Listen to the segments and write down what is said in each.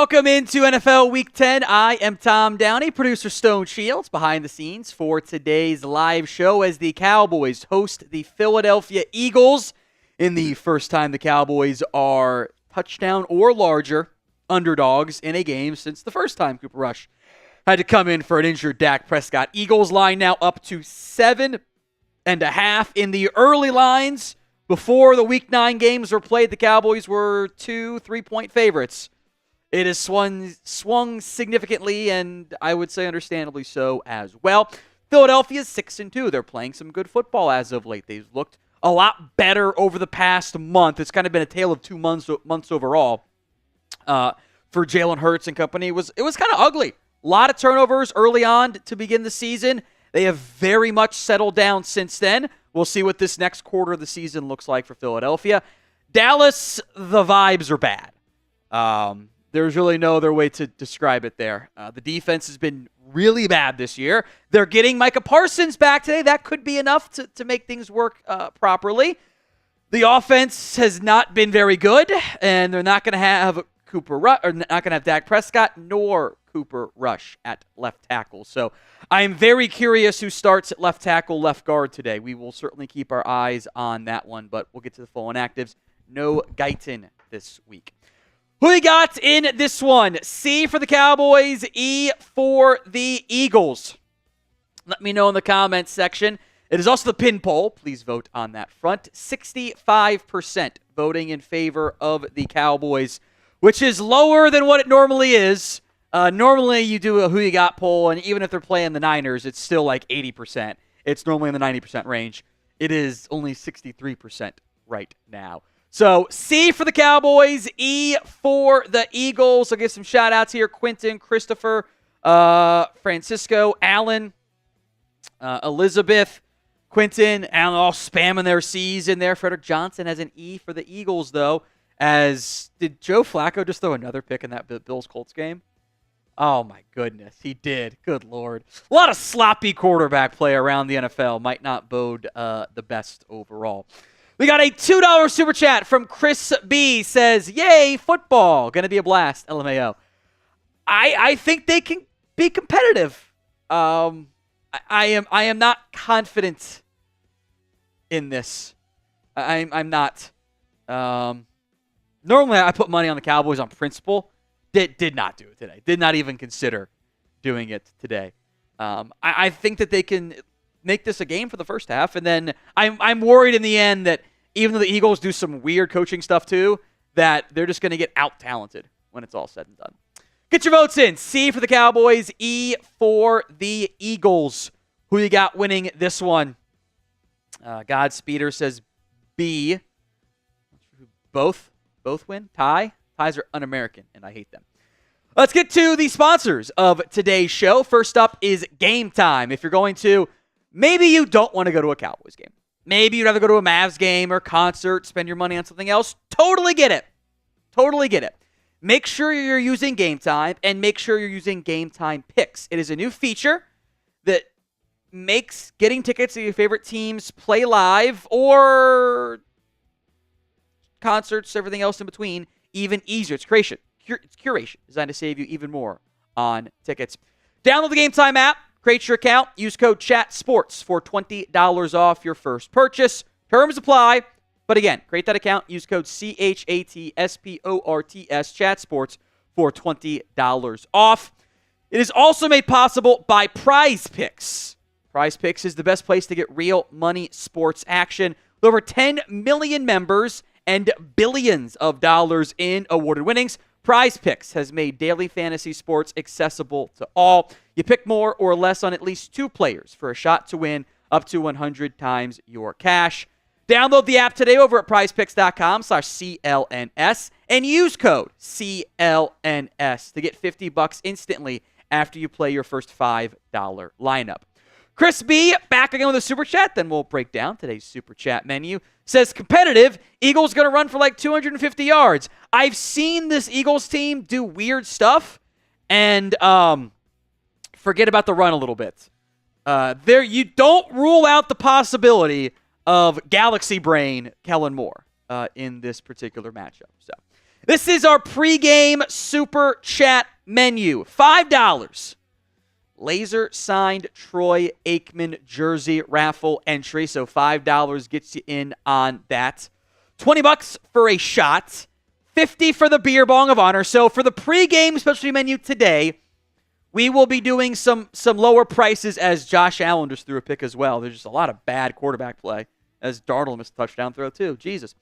Welcome into NFL Week 10. I am Tom Downey, producer Stone Shields, behind the scenes for today's live show as the Cowboys host the Philadelphia Eagles in the first time the Cowboys are touchdown or larger underdogs in a game since the first time Cooper Rush had to come in for an injured Dak Prescott. Eagles line now up to 7.5 in the early lines. Before the Week 9 games were played, the Cowboys were 2-3-point favorites. It has swung significantly, and I would say understandably so as well. Philadelphia's 6-2. They're playing some good football as of late. They've looked a lot better over the past month. It's kind of been a tale of 2 months overall for Jalen Hurts and company. It was kind of ugly. A lot of turnovers early on to begin the season. They have very much settled down since then. We'll see what this next quarter of the season looks like for Philadelphia. Dallas, the vibes are bad. There's really no other way to describe it there. The defense has been really bad this year. They're getting Micah Parsons back today. That could be enough to make things work properly. The offense has not been very good, and they're not going to have not going to have Dak Prescott nor Cooper Rush at left tackle. So I am very curious who starts at left tackle, left guard today. We will certainly keep our eyes on that one, but we'll get to the full inactives. No Guyton this week. Who you got in this one? C for the Cowboys, E for the Eagles. Let me know in the comments section. It is also the pin poll. Please vote on that front. 65% voting in favor of the Cowboys, which is lower than what it normally is. Normally you do a who you got poll, and even if they're playing the Niners, it's still like 80%. It's normally in the 90% range. It is only 63% right now. So C for the Cowboys, E for the Eagles. I'll give some shout-outs here. Quentin, Christopher, Francisco, Alan, Elizabeth, Quentin, Alan, all spamming their C's in there. Frederick Johnson has an E for the Eagles, though. Did Joe Flacco just throw another pick in that Bills-Colts game? Oh, my goodness. He did. Good Lord. A lot of sloppy quarterback play around the NFL. Might not bode the best overall. We got a $2 super chat from Chris B. Says, yay, football. Going to be a blast, LMAO. I think they can be competitive. I am not confident in this. I'm not. Normally, I put money on the Cowboys on principle. Did not do it today. Did not even consider doing it today. I think that they can make this a game for the first half, and then I'm worried in the end that even though the Eagles do some weird coaching stuff too, that they're just going to get out-talented when it's all said and done. Get your votes in. C for the Cowboys, E for the Eagles. Who you got winning this one? Godspeeder says B. Both win. Tie. Ties are un-American, and I hate them. Let's get to the sponsors of today's show. First up is Game Time. If you're going to, maybe you don't want to go to a Cowboys game. Maybe you'd rather go to a Mavs game or concert, spend your money on something else. Totally get it. Totally get it. Make sure you're using Game Time, and make sure you're using Game Time Picks. It is a new feature that makes getting tickets to your favorite teams play live or concerts, everything else in between, even easier. It's curation designed to save you even more on tickets. Download the Game Time app. Create your account. Use code CHATSPORTS for $20 off your first purchase. Terms apply. But again, create that account. Use code CHATSPORTS, CHATSPORTS for $20 off. It is also made possible by Prize Picks. Prize Picks is the best place to get real money sports action. With over 10 million members and billions of dollars in awarded winnings, Prize Picks has made daily fantasy sports accessible to all. You pick more or less on at least 2 players for a shot to win up to 100 times your cash. Download the app today over at prizepicks.com/CLNS and use code CLNS to get $50 instantly after you play your first $5 lineup. Chris B, back again with a super chat. Then we'll break down today's super chat menu. Says, competitive, Eagles going to run for like 250 yards. I've seen this Eagles team do weird stuff and forget about the run a little bit. You don't rule out the possibility of Galaxy Brain Kellen Moore in this particular matchup. So This is our pregame super chat menu. $5. Laser signed Troy Aikman jersey raffle entry. So $5 gets you in on that. $20 for a shot. $50 for the beer bong of honor. So for the pregame specialty menu today, we will be doing some lower prices as Josh Allen just threw a pick as well. There's just a lot of bad quarterback play as Darnold missed a touchdown throw too. Jesus.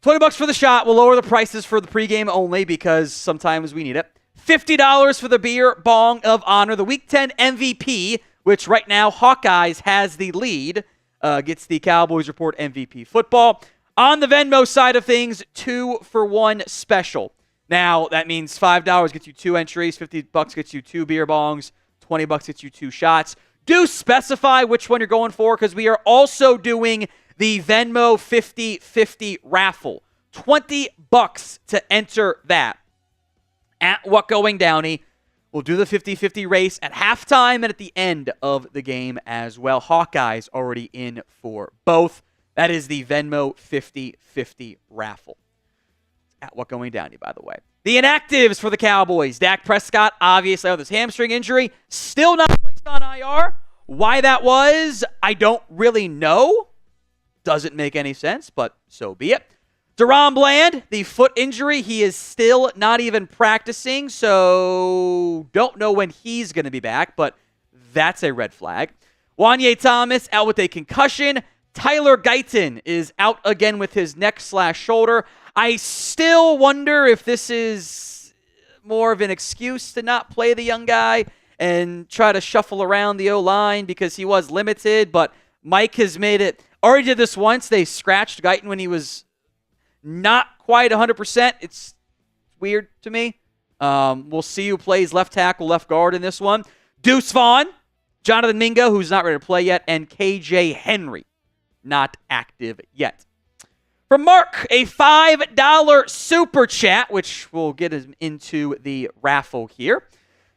$20 for the shot. We'll lower the prices for the pregame only because sometimes we need it. $50 for the beer bong of honor. The Week 10 MVP, which right now Hawkeyes has the lead, gets the Cowboys Report MVP football. On the Venmo side of things, 2-for-1 special. Now, that means $5 gets you 2 entries, $50 gets you 2 beer bongs, $20 gets you 2 shots. Do specify which one you're going for because we are also doing the Venmo 50-50 raffle. $20 to enter that. At What Going Downey, we'll do the 50-50 race at halftime and at the end of the game as well. Hawkeyes already in for both. That is the Venmo 50-50 raffle. At What Going Downey, by the way. The inactives for the Cowboys. Dak Prescott, obviously, with his hamstring injury, still not placed on IR. Why that was, I don't really know. Doesn't make any sense, but so be it. Deron Bland, the foot injury, he is still not even practicing, so don't know when he's going to be back, but that's a red flag. Wanye Thomas out with a concussion. Tyler Guyton is out again with his neck/shoulder. I still wonder if this is more of an excuse to not play the young guy and try to shuffle around the O-line because he was limited, but Mike has made it. Already did this once. They scratched Guyton when he was not quite 100%. It's weird to me. We'll see who plays left tackle, left guard in this one. Deuce Vaughn, Jonathan Mingo, who's not ready to play yet, and KJ Henry, not active yet. From Mark, a $5 super chat, which will get us into the raffle here.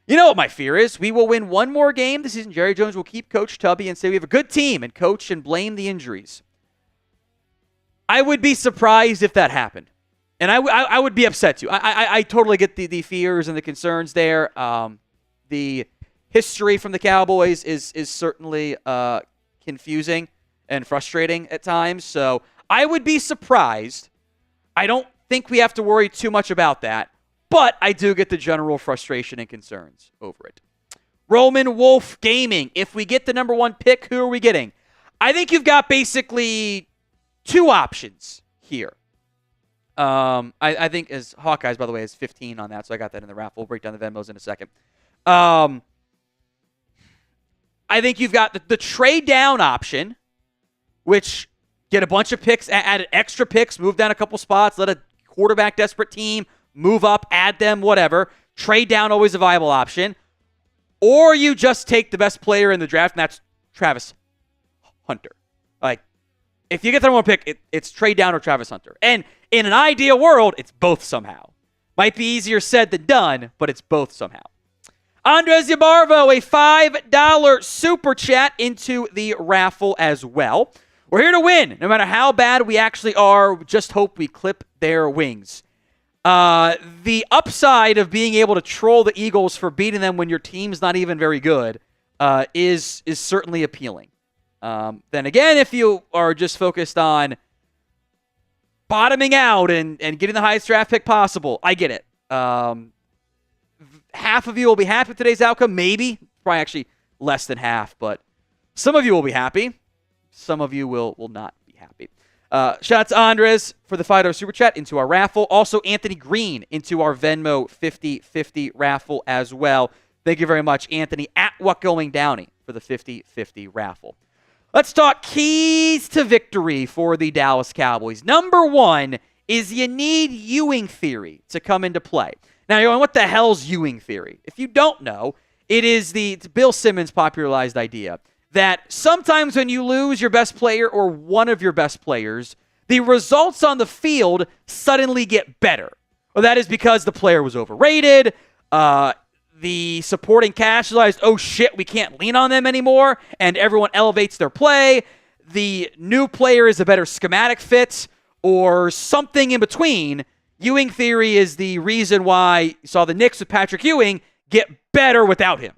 You know what my fear is? We will win one more game this season. Jerry Jones will keep Coach Tubby and say we have a good team and coach and blame the injuries. I would be surprised if that happened. And I would be upset too. I totally get the fears and the concerns there. The history from the Cowboys is certainly confusing and frustrating at times. So I would be surprised. I don't think we have to worry too much about that. But I do get the general frustration and concerns over it. Roman Wolf Gaming. If we get the number 1 pick, who are we getting? I think you've got basically 2 options here. I think as Hawkeyes, by the way, is 15 on that, so I got that in the raffle. We'll break down the Venmos in a second. I think you've got the trade down option, which get a bunch of picks, add extra picks, move down a couple spots, let a quarterback desperate team move up, add them, whatever. Trade down, always a viable option. Or you just take the best player in the draft, and that's Travis Hunter. Like, if you get the number 1 pick, it's trade down or Travis Hunter. And in an ideal world, it's both somehow. Might be easier said than done, but it's both somehow. Andres Yabarvo, a $5 super chat into the raffle as well. We're here to win. No matter how bad we actually are, we just hope we clip their wings. The upside of being able to troll the Eagles for beating them when your team's not even very good is certainly appealing. Then again, if you are just focused on bottoming out and getting the highest draft pick possible, I get it. Half of you will be happy with today's outcome, maybe. Probably actually less than half, but some of you will be happy. Some of you will not be happy. Shout out to Andres for the $5 super chat into our raffle. Also, Anthony Green into our Venmo 50-50 raffle as well. Thank you very much, Anthony, at What Going Downey for the 50-50 raffle. Let's talk keys to victory for the Dallas Cowboys. Number 1 is you need Ewing theory to come into play. Now, you're going, what the hell's Ewing theory? If you don't know, it's Bill Simmons' popularized idea that sometimes when you lose your best player or one of your best players, the results on the field suddenly get better. Well, that is because the player was overrated, the supporting cast realized, oh shit, we can't lean on them anymore, and everyone elevates their play, the new player is a better schematic fit, or something in between. Ewing theory is the reason why you saw the Knicks with Patrick Ewing get better without him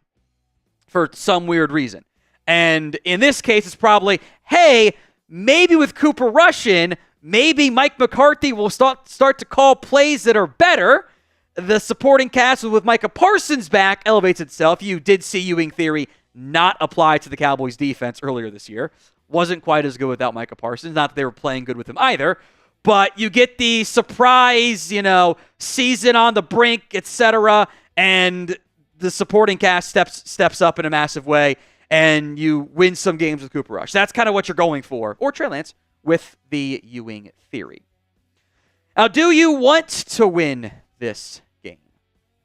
for some weird reason. And in this case, it's probably, hey, maybe with Cooper Rush in, maybe Mike McCarthy will start to call plays that are better. The supporting cast with Micah Parsons back elevates itself. You did see Ewing theory not apply to the Cowboys defense earlier this year. Wasn't quite as good without Micah Parsons. Not that they were playing good with him either. But you get the surprise, season on the brink, etc. And the supporting cast steps up in a massive way. And you win some games with Cooper Rush. That's kind of what you're going for. Or Trey Lance with the Ewing theory. Now, do you want to win this game?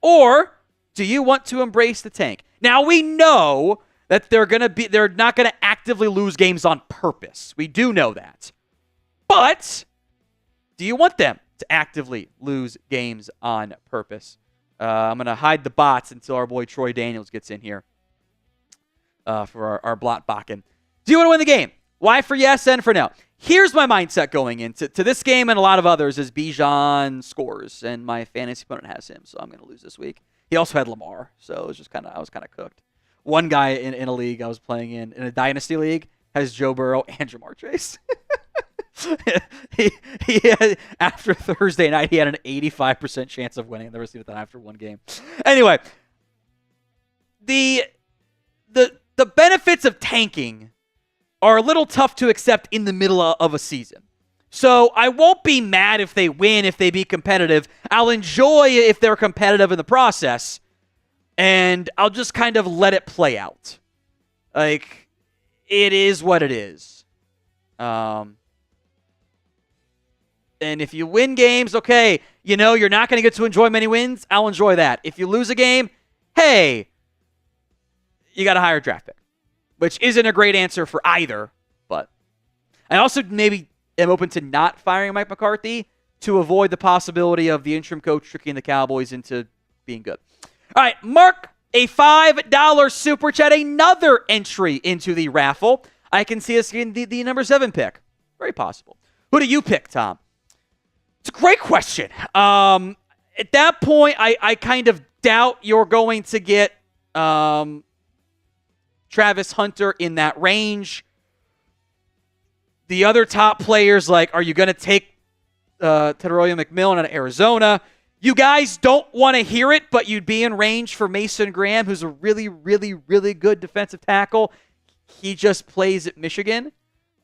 Or do you want to embrace the tank? Now, we know that they're not going to actively lose games on purpose. We do know that. But do you want them to actively lose games on purpose? I'm going to hide the bots until our boy Troy Daniels gets in here for our Blot Bakken. Do you want to win the game? Y for yes and for no. Here's my mindset going into this game and a lot of others as Bijan scores, and my fantasy opponent has him, so I'm going to lose this week. He also had Lamar, so it was I was kind of cooked. One guy in a league I was playing in a dynasty league has Joe Burrow and Jamar Chase. he had, after Thursday night, he had an 85% chance of winning. I've never seen it after one game. Anyway, the benefits of tanking are a little tough to accept in the middle of a season. So I won't be mad if they win, if they be competitive. I'll enjoy if they're competitive in the process, and I'll just kind of let it play out. Like, it is what it is. And if you win games, okay, you're not going to get to enjoy many wins. I'll enjoy that. If you lose a game, hey, you got a higher draft pick, which isn't a great answer for either. But I also maybe am open to not firing Mike McCarthy to avoid the possibility of the interim coach tricking the Cowboys into being good. All right, mark a $5 super chat, another entry into the raffle. I can see us getting the number 7 pick. Very possible. Who do you pick, Tom? It's a great question. At that point, I kind of doubt you're going to get Travis Hunter in that range. The other top players, are you going to take Teteroya McMillan out of Arizona? You guys don't want to hear it, but you'd be in range for Mason Graham, who's a really, really, really good defensive tackle. He just plays at Michigan.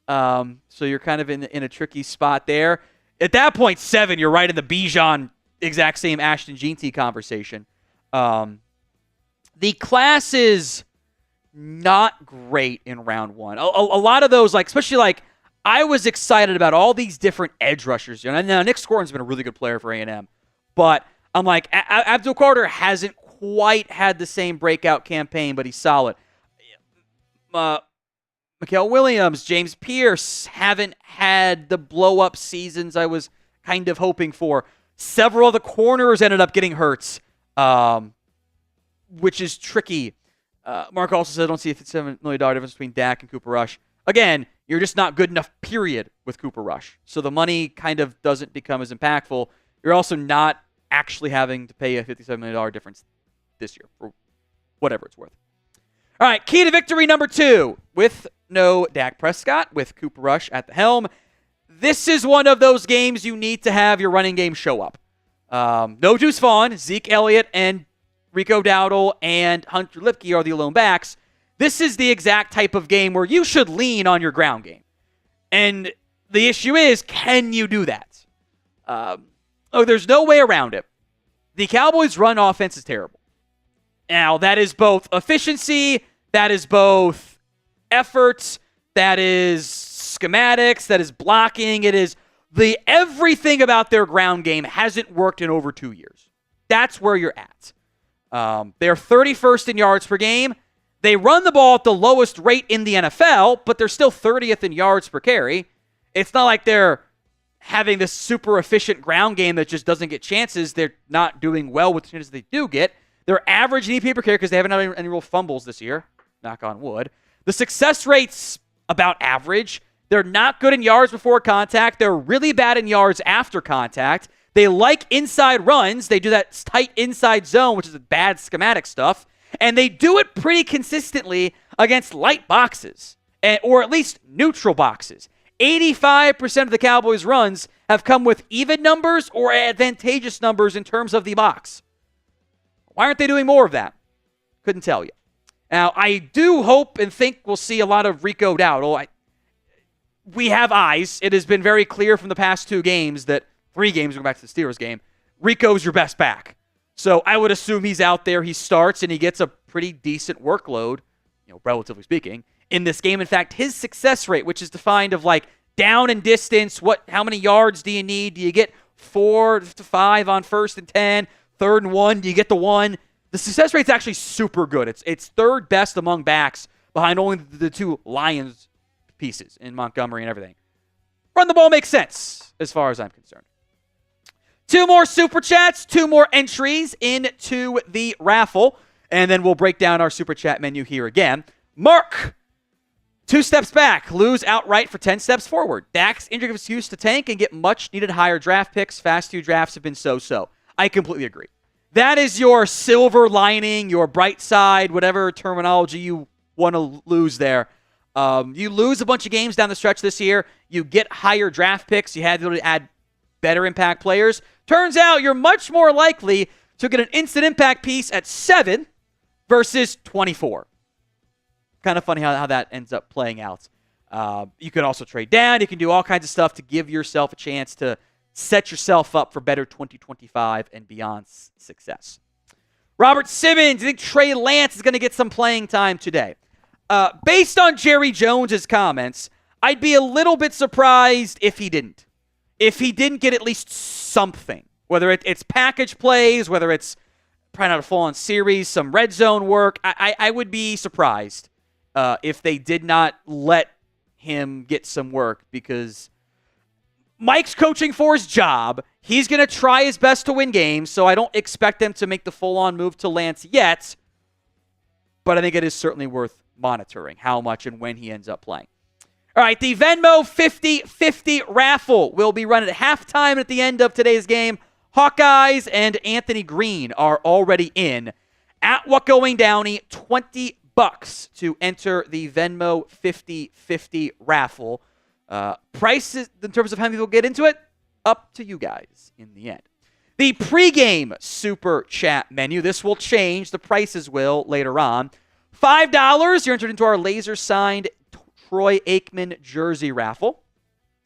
So you're kind of in a tricky spot there. At that point, 7, you're right in the Bijan exact same Ashton Jeanty conversation. The class is not great in round 1. A lot of those, especially I was excited about all these different edge rushers. Now, Nick Scorin's been a really good player for A&M. But I'm Abdul Carter hasn't quite had the same breakout campaign, but he's solid. Mikael Williams, James Pierce haven't had the blow-up seasons I was kind of hoping for. Several of the corners ended up getting hurt, which is tricky. Mark also said, I don't see a $57 million difference between Dak and Cooper Rush. Again, you're just not good enough, period, with Cooper Rush. So the money kind of doesn't become as impactful. You're also not actually having to pay a $57 million difference this year, for whatever it's worth. All right, key to victory number 2. With no Dak Prescott, with Cooper Rush at the helm. This is one of those games you need to have your running game show up. No Deuce Vaughn, Zeke Elliott, and Rico Dowdle and Hunter Lipke are the lone backs. This is the exact type of game where you should lean on your ground game. And the issue is, can you do that? There's no way around it. The Cowboys' run offense is terrible. Now, that is both efficiency, that is both effort, that is schematics, that is blocking. It is everything about their ground game hasn't worked in over 2 years. That's where you're at. They're 31st in yards per game. They run the ball at the lowest rate in the NFL, but they're still 30th in yards per carry. It's not like they're having this super efficient ground game that just doesn't get chances. They're not doing well with the chances they do get. They're average in EPA per carry because they haven't had any real fumbles this year. Knock on wood. The success rate's about average. They're not good in yards before contact. They're really bad in yards after contact. They like inside runs. They do that tight inside zone, which is bad schematic stuff. And they do it pretty consistently against light boxes, or at least neutral boxes. 85% of the Cowboys' runs have come with even numbers or advantageous numbers in terms of the box. Why aren't they doing more of that? Couldn't tell you. Now, I do hope and think we'll see a lot of Rico Dowdle. We have eyes. It has been very clear from the past 2 games that 3 games, going back to the Steelers game, Rico's your best back. So I would assume he's out there, he starts, and he gets a pretty decent workload, relatively speaking, in this game. In fact, his success rate, which is defined of like down and distance, how many yards do you need? Do you get 4 to 5 on 1st and 10, 3rd and 1? Do you get the 1? The success rate's actually super good. It's 3rd best among backs behind only the 2 Lions pieces in Montgomery and everything. Run the ball makes sense as far as I'm concerned. 2 more Super Chats, 2 more entries into the raffle, and then we'll break down our Super Chat menu here again. Mark, 2 steps back, lose outright for 10 steps forward. Dak's injury excuse to tank and get much-needed higher draft picks. Fast 2 drafts have been so-so. I completely agree. That is your silver lining, your bright side, whatever terminology you want to lose there. You lose a bunch of games down the stretch this year. You get higher draft picks. You had to add better impact players. Turns out you're much more likely to get an instant impact piece at 7 versus 24. Kind of funny how that ends up playing out. You can also trade down. You can do all kinds of stuff to give yourself a chance to set yourself up for better 2025 and beyond success. Robert Simmons, I think Trey Lance is going to get some playing time today. Based on Jerry Jones's comments, I'd be a little bit surprised if he didn't. If he didn't get at least something, whether it's package plays, whether it's probably not a full-on series, some red zone work, I would be surprised if they did not let him get some work, because Mike's coaching for his job. He's going to try his best to win games, so I don't expect them to make the full-on move to Lance yet, but I think it is certainly worth monitoring how much and when he ends up playing. All right, the Venmo 50-50 raffle will be run at halftime at the end of today's game. Hawkeyes and Anthony Green are already in. At What Going Downey, $20 to enter the Venmo 50-50 raffle. Prices, in terms of how many people get into it, up to you guys in the end. The pregame Super Chat menu, this will change. The prices will later on. $5, you're entered into our laser-signed Troy Aikman jersey raffle.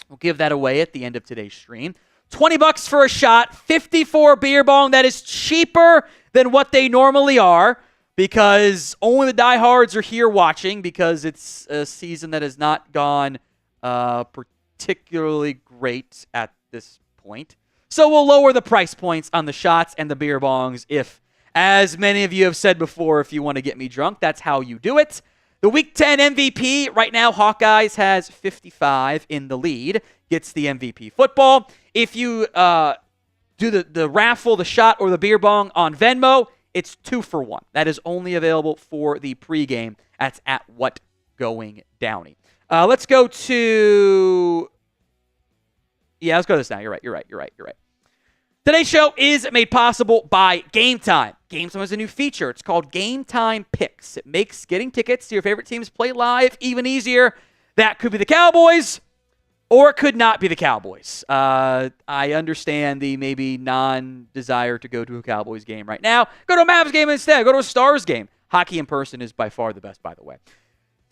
We'll give that away at the end of today's stream. $20 for a shot, 54 beer bong. That is cheaper than what they normally are, because only the diehards are here watching, because it's a season that has not gone particularly great at this point. So we'll lower the price points on the shots and the beer bongs if, as many of you have said before, if you want to get me drunk, that's how you do it. The Week 10 MVP, right now, Hawkeyes has 55 in the lead, gets the MVP football. If you do the raffle, the shot, or the beer bong on Venmo, it's 2 for 1. That is only available for the pregame. That's at What Going Downey. Let's go to... Yeah, let's go to this now. You're right. Today's show is made possible by Game Time. Game Time has a new feature. It's called Game Time Picks. It makes getting tickets to your favorite teams play live even easier. That could be the Cowboys, or it could not be the Cowboys. I understand the maybe non-desire to go to a Cowboys game right now. Go to a Mavs game instead. Go to a Stars game. Hockey in person is by far the best, by the way.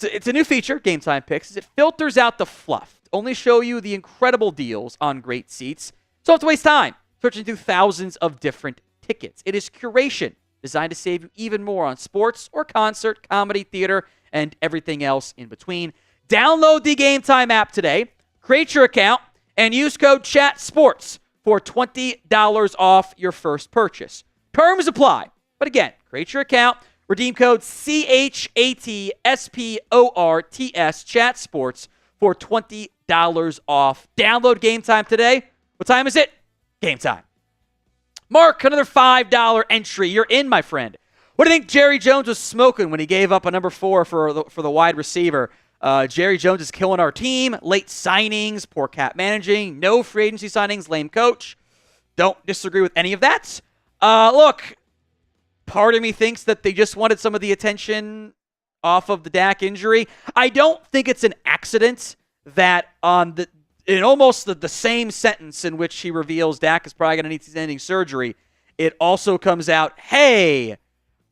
It's a new feature, Game Time Picks. It filters out the fluff. Only show you the incredible deals on great seats. So don't have to waste time searching through thousands of different tickets. It is curation designed to save you even more on sports or concert, comedy, theater, and everything else in between. Download the Game Time app today, create your account, and use code CHATSPORTS for $20 off your first purchase. Terms apply. But again, create your account, redeem code CHATSPORTS, CHATSPORTS, for $20 off. Download Game Time today. What time is it? Game time. Mark, another $5 entry. You're in, my friend. What do you think Jerry Jones was smoking when he gave up a number 4 for the wide receiver? Jerry Jones is killing our team. Late signings, poor cap managing, no free agency signings, lame coach. don't disagree with any of that. Look, part of me thinks that they just wanted some of the attention off of the Dak injury. I don't think it's an accident that in almost the same sentence in which he reveals Dak is probably going to need season-ending surgery, it also comes out, hey,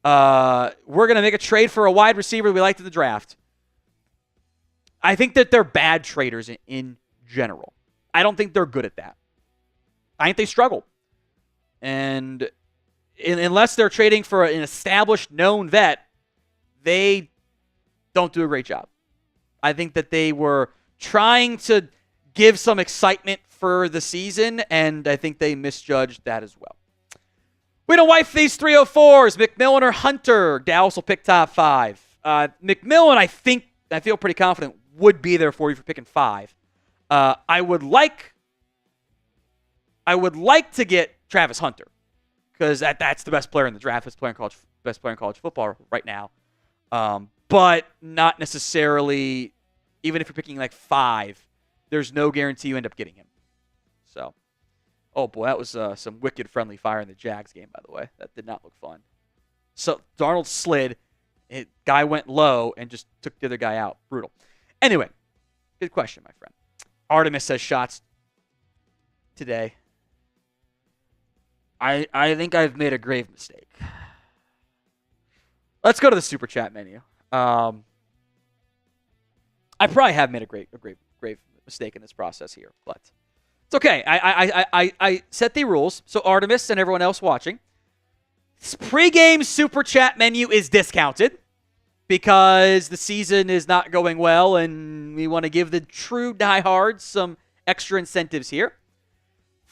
we're going to make a trade for a wide receiver we liked in the draft. I think that they're bad traders in general. I don't think they're good at that. I think they struggle. And unless they're trading for an established, known vet, they don't do a great job. I think that they were trying to give some excitement for the season, and I think they misjudged that as well. We don't wipe these 304s. McMillan or Hunter. Dallas will pick top 5. McMillan, I feel pretty confident, would be there for you for picking 5. I would like to get Travis Hunter because that's the best player in the draft, best player in college football right now. But not necessarily, even if you're picking like 5, there's no guarantee you end up getting him. So, oh boy, that was some wicked friendly fire in the Jags game, by the way. That did not look fun. So Darnold slid, guy went low and just took the other guy out. Brutal. Anyway, good question, my friend. Artemis says shots today. I think I've made a grave mistake. Let's go to the super chat menu. I probably have made a grave mistake in this process here, but it's okay. I set the rules, so Artemis and everyone else watching, this pregame super chat menu is discounted because the season is not going well, and we want to give the true diehards some extra incentives here.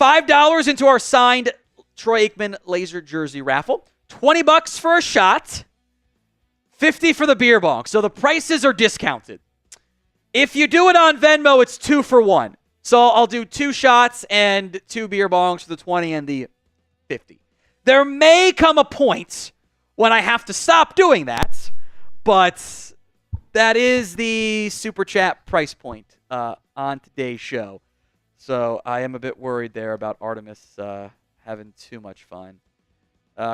$5 into our signed Troy Aikman laser jersey raffle. $20 for a shot. $50 for the beer bong. So the prices are discounted. If you do it on Venmo, it's 2 for 1. So I'll do 2 shots and 2 beer bongs for the 20 and the 50. There may come a point when I have to stop doing that, but that is the super chat price point on today's show. So I am a bit worried there about Artemis having too much fun.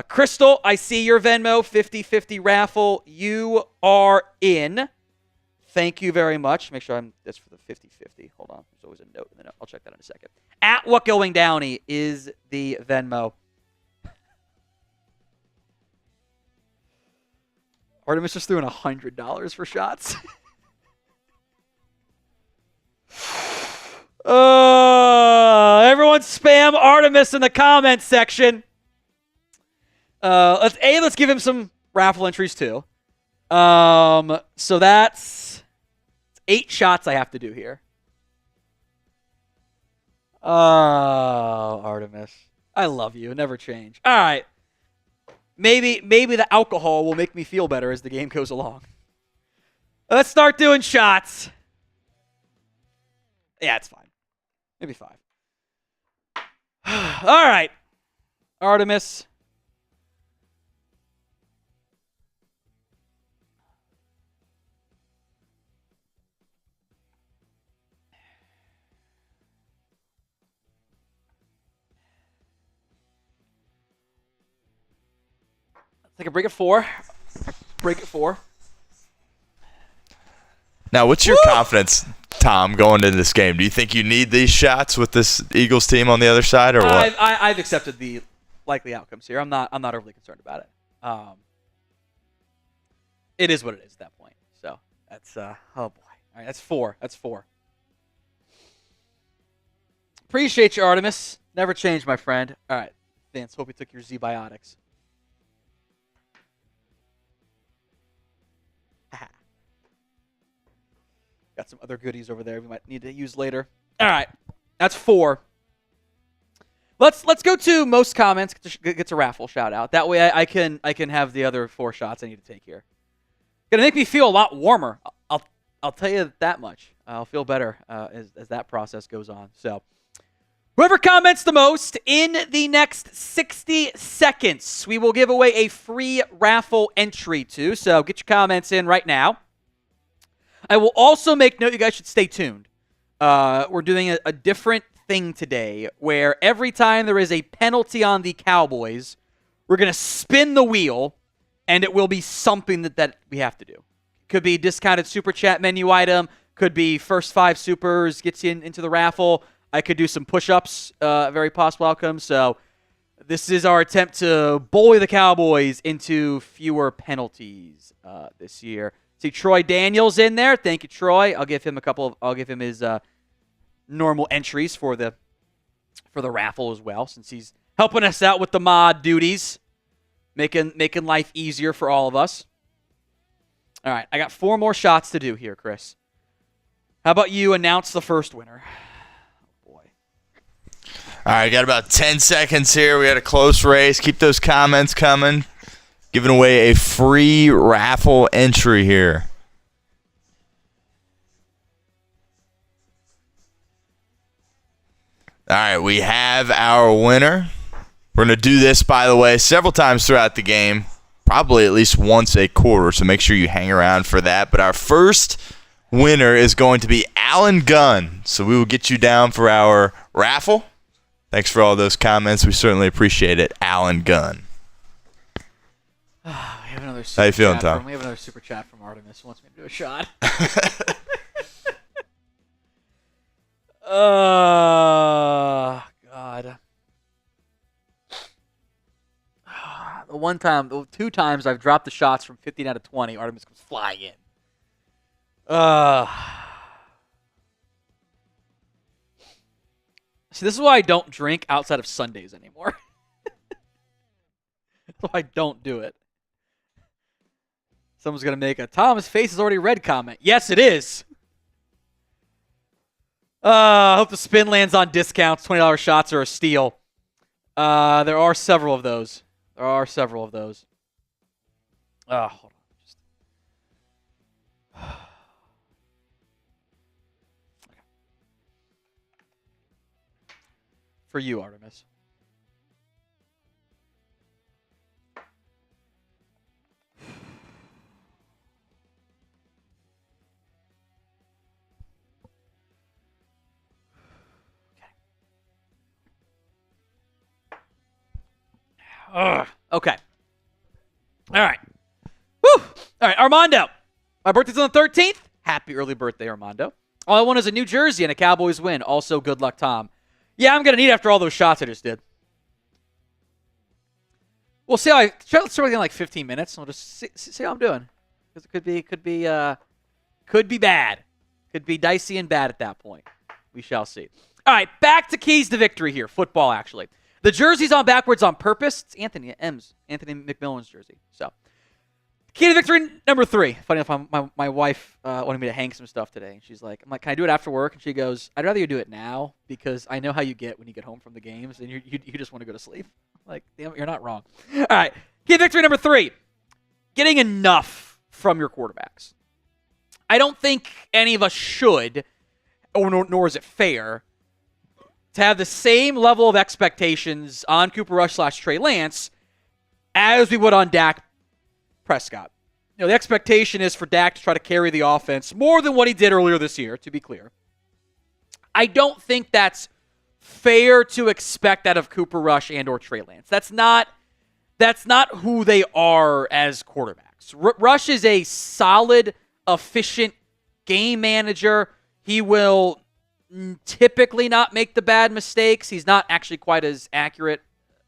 Crystal, I see your Venmo, 50-50 raffle. You are in. Thank you very much. Make sure that's for the 50-50. Hold on. There's always a note in the note. I'll check that in a second. At What Going Downey is the Venmo. Artemis just threw in $100 for shots. Everyone spam Artemis in the comments section. Let's give him some raffle entries too. So that's 8 shots I have to do here. Oh, Artemis. I love you. Never change. All right. Maybe the alcohol will make me feel better as the game goes along. Let's start doing shots. Yeah, it's fine. Maybe 5. All right. Artemis. Take a break at 4. Break at 4. Now, what's your confidence, Tom, going into this game? Do you think you need these shots with this Eagles team on the other side, or what? I've accepted the likely outcomes here. I'm not overly concerned about it. It is what it is at that point. So that's oh boy. All right, that's 4. That's 4. Appreciate you, Artemis. Never change, my friend. All right, Nantz. Hope you took your Z-Biotics. Got some other goodies over there we might need to use later. All right, that's 4. Let's go to most comments. Gets a raffle shout out. That way I can have the other 4 shots I need to take here. Gonna make me feel a lot warmer. I'll tell you that much. I'll feel better as that process goes on. So whoever comments the most in the next 60 seconds, we will give away a free raffle entry to. So get your comments in right now. I will also make note you guys should stay tuned. We're doing a different thing today where every time there is a penalty on the Cowboys, we're going to spin the wheel, and it will be something that we have to do. Could be discounted Super Chat menu item. Could be first 5 supers gets you into the raffle. I could do some push-ups, very possible outcome. So this is our attempt to bully the Cowboys into fewer penalties this year. See Troy Daniels in there. Thank you, Troy. I'll give him his normal entries for the raffle as well, since he's helping us out with the mod duties, making life easier for all of us. All right, I got 4 more shots to do here, Chris. How about you announce the first winner? Oh, boy. All right, got about 10 seconds here. We had a close race. Keep those comments coming. Giving away a free raffle entry here. All right, we have our winner. We're going to do this, by the way, several times throughout the game, probably at least once a quarter, so make sure you hang around for that. But our first winner is going to be Alan Gunn, so we will get you down for our raffle. Thanks for all those comments. We certainly appreciate it, Alan Gunn. We have another How you feeling, Tom? We have another super chat from Artemis who wants me to do a shot. God. The 2 times I've dropped the shots from 15 out of 20, Artemis comes flying in. See, this is why I don't drink outside of Sundays anymore. That's why I don't do it. Someone's going to make a Tom's face is already red comment. Yes, it is. I hope the spin lands on discounts. $20 shots are a steal. There are several of those. Hold on. For you, Artemis. Okay. All right. Woo! All right, Armando. My birthday's on the 13th. Happy early birthday, Armando. All I want is a New Jersey and a Cowboys win. Also, good luck, Tom. Yeah, I'm going to need after all those shots I just did. We'll see how I start within like 15 minutes. We'll just see how I'm doing. Because it could be bad. Could be dicey and bad at that point. We shall see. All right, back to keys to victory here. Football, actually. The jersey's on backwards on purpose. It's Anthony McMillan's jersey. So, key to victory number 3. Funny enough, my wife wanted me to hang some stuff today. She's like, I'm like, can I do it after work? And she goes, I'd rather you do it now because I know how you get when you get home from the games and you just want to go to sleep. I'm like, damn it, you're not wrong. All right, key to victory number 3. Getting enough from your quarterbacks. I don't think any of us should, nor is it fair, to have the same level of expectations on Cooper Rush / Trey Lance as we would on Dak Prescott. The expectation is for Dak to try to carry the offense more than what he did earlier this year, to be clear. I don't think that's fair to expect that of Cooper Rush and or Trey Lance. That's not who they are as quarterbacks. Rush is a solid, efficient game manager. He will typically not make the bad mistakes. He's not actually quite as accurate,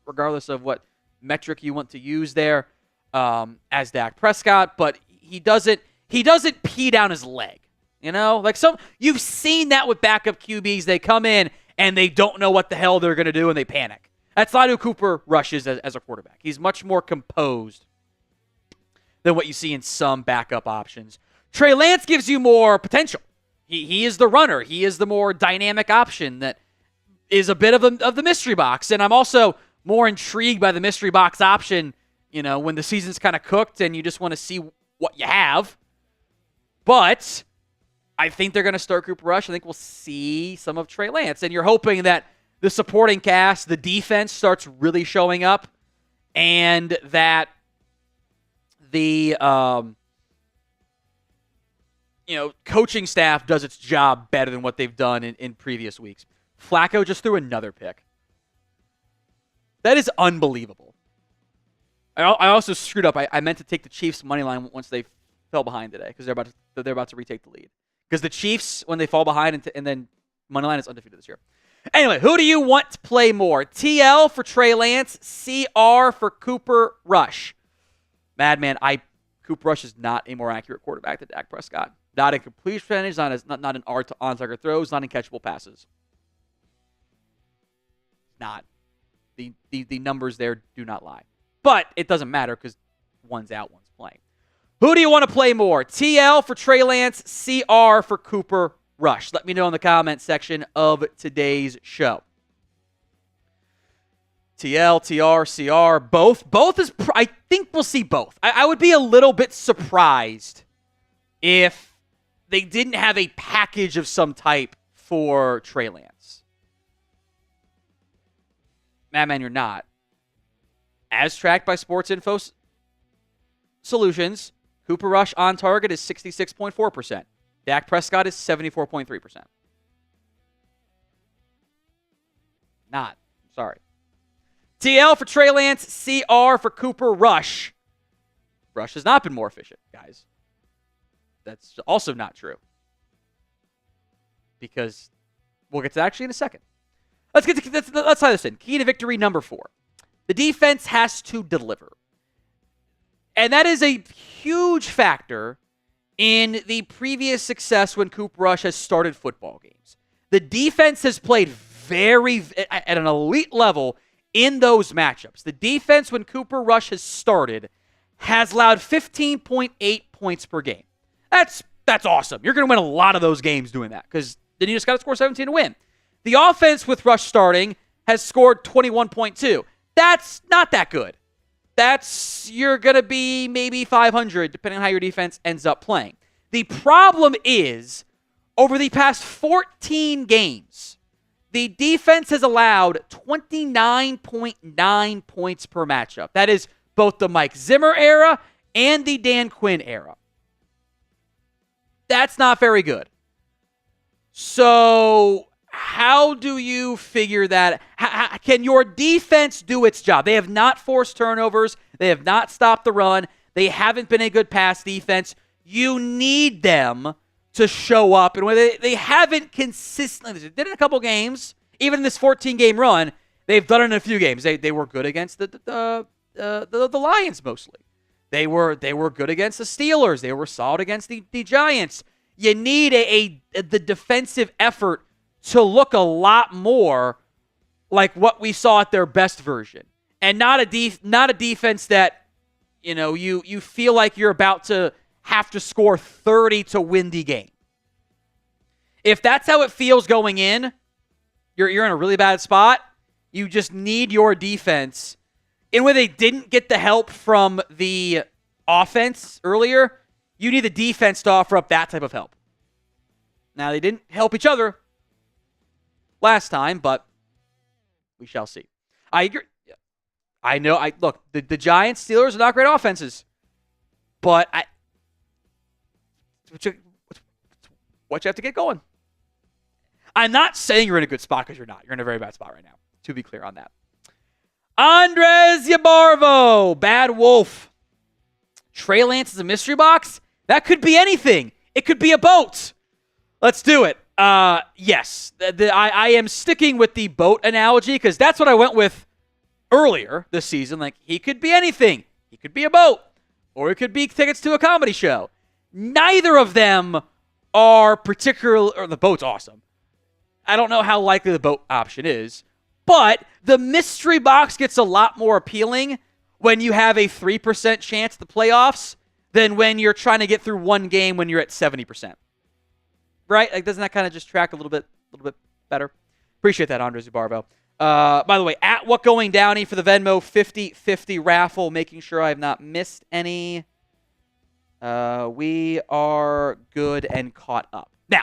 regardless of what metric you want to use there, as Dak Prescott. But he doesn't pee down his leg. You've seen that with backup QBs. They come in and they don't know what the hell they're going to do and they panic. That's not who Cooper Rush is as a quarterback. He's much more composed than what you see in some backup options. Trey Lance gives you more potential. He is the runner. He is the more dynamic option that is a bit of the mystery box. And I'm also more intrigued by the mystery box option, when the season's kind of cooked and you just want to see what you have. But I think they're going to start Cooper Rush. I think we'll see some of Trey Lance. And you're hoping that the supporting cast, the defense starts really showing up and that the coaching staff does its job better than what they've done in previous weeks. Flacco just threw another pick. That is unbelievable. I also screwed up. I meant to take the Chiefs money line once they fell behind today because they're about to retake the lead. Because the Chiefs, when they fall behind and then money line is undefeated this year. Anyway, who do you want to play more? TL for Trey Lance, CR for Cooper Rush. Madman, Cooper Rush is not a more accurate quarterback than Dak Prescott. Not in completion percentage, not in on-target throws, not in catchable passes. Not. The numbers there do not lie. But it doesn't matter because one's out, one's playing. Who do you want to play more? TL for Trey Lance, CR for Cooper Rush. Let me know in the comment section of today's show. TL, TR, CR, both. Both is, I think we'll see both. I would be a little bit surprised if they didn't have a package of some type for Trey Lance. Madman, you're not. As tracked by Sports Info Solutions, Cooper Rush on target is 66.4%. Dak Prescott is 74.3%. Not. Sorry. TL for Trey Lance, CR for Cooper Rush. Rush has not been more efficient, guys. That's also not true. Because we'll get to that actually in a second. Let's tie this in. Key to victory number 4. The defense has to deliver. And that is a huge factor in the previous success when Cooper Rush has started football games. The defense has played at an elite level in those matchups. The defense, when Cooper Rush has started, has allowed 15.8 points per game. That's awesome. You're going to win a lot of those games doing that because then you just got to score 17 to win. The offense with Rush starting has scored 21.2. That's not that good. You're going to be maybe 500 depending on how your defense ends up playing. The problem is, over the past 14 games, the defense has allowed 29.9 points per matchup. That is both the Mike Zimmer era and the Dan Quinn era. That's not very good. So how do you figure that? Can your defense do its job? They have not forced turnovers. They have not stopped the run. They haven't been a good pass defense. You need them to show up. And when they haven't consistently, they did it in a couple games. Even in this 14-game run, they've done it in a few games. They were good against the Lions mostly. They were good against the Steelers. They were solid against the Giants. You need the defensive effort to look a lot more like what we saw at their best version, and not a defense that you feel like you're about to have to score 30 to win the game. If that's how it feels going in, you're in a really bad spot. You just need your defense. And when they didn't get the help from the offense earlier, you need the defense to offer up that type of help. Now, they didn't help each other last time, but we shall see. I agree. I know. Look, the Giants, Steelers are not great offenses, but what you have to get going. I'm not saying you're in a good spot because you're not. You're in a very bad spot right now, to be clear on that. Andres Yabarvo, Bad Wolf. Trey Lance is a mystery box? That could be anything. It could be a boat. Let's do it. Yes. I am sticking with the boat analogy because that's what I went with earlier this season. Like, he could be anything. He could be a boat. Or it could be tickets to a comedy show. Neither of them are the boat's awesome. I don't know how likely the boat option is, but the mystery box gets a lot more appealing when you have a 3% chance at the playoffs than when you're trying to get through one game when you're at 70%. Right? Like, doesn't that kind of just track a little bit better? Appreciate that, Andres Zubarvo. By the way, at What Going Downey for the Venmo 50/50 raffle, making sure I have not missed any. We are good and caught up. Now,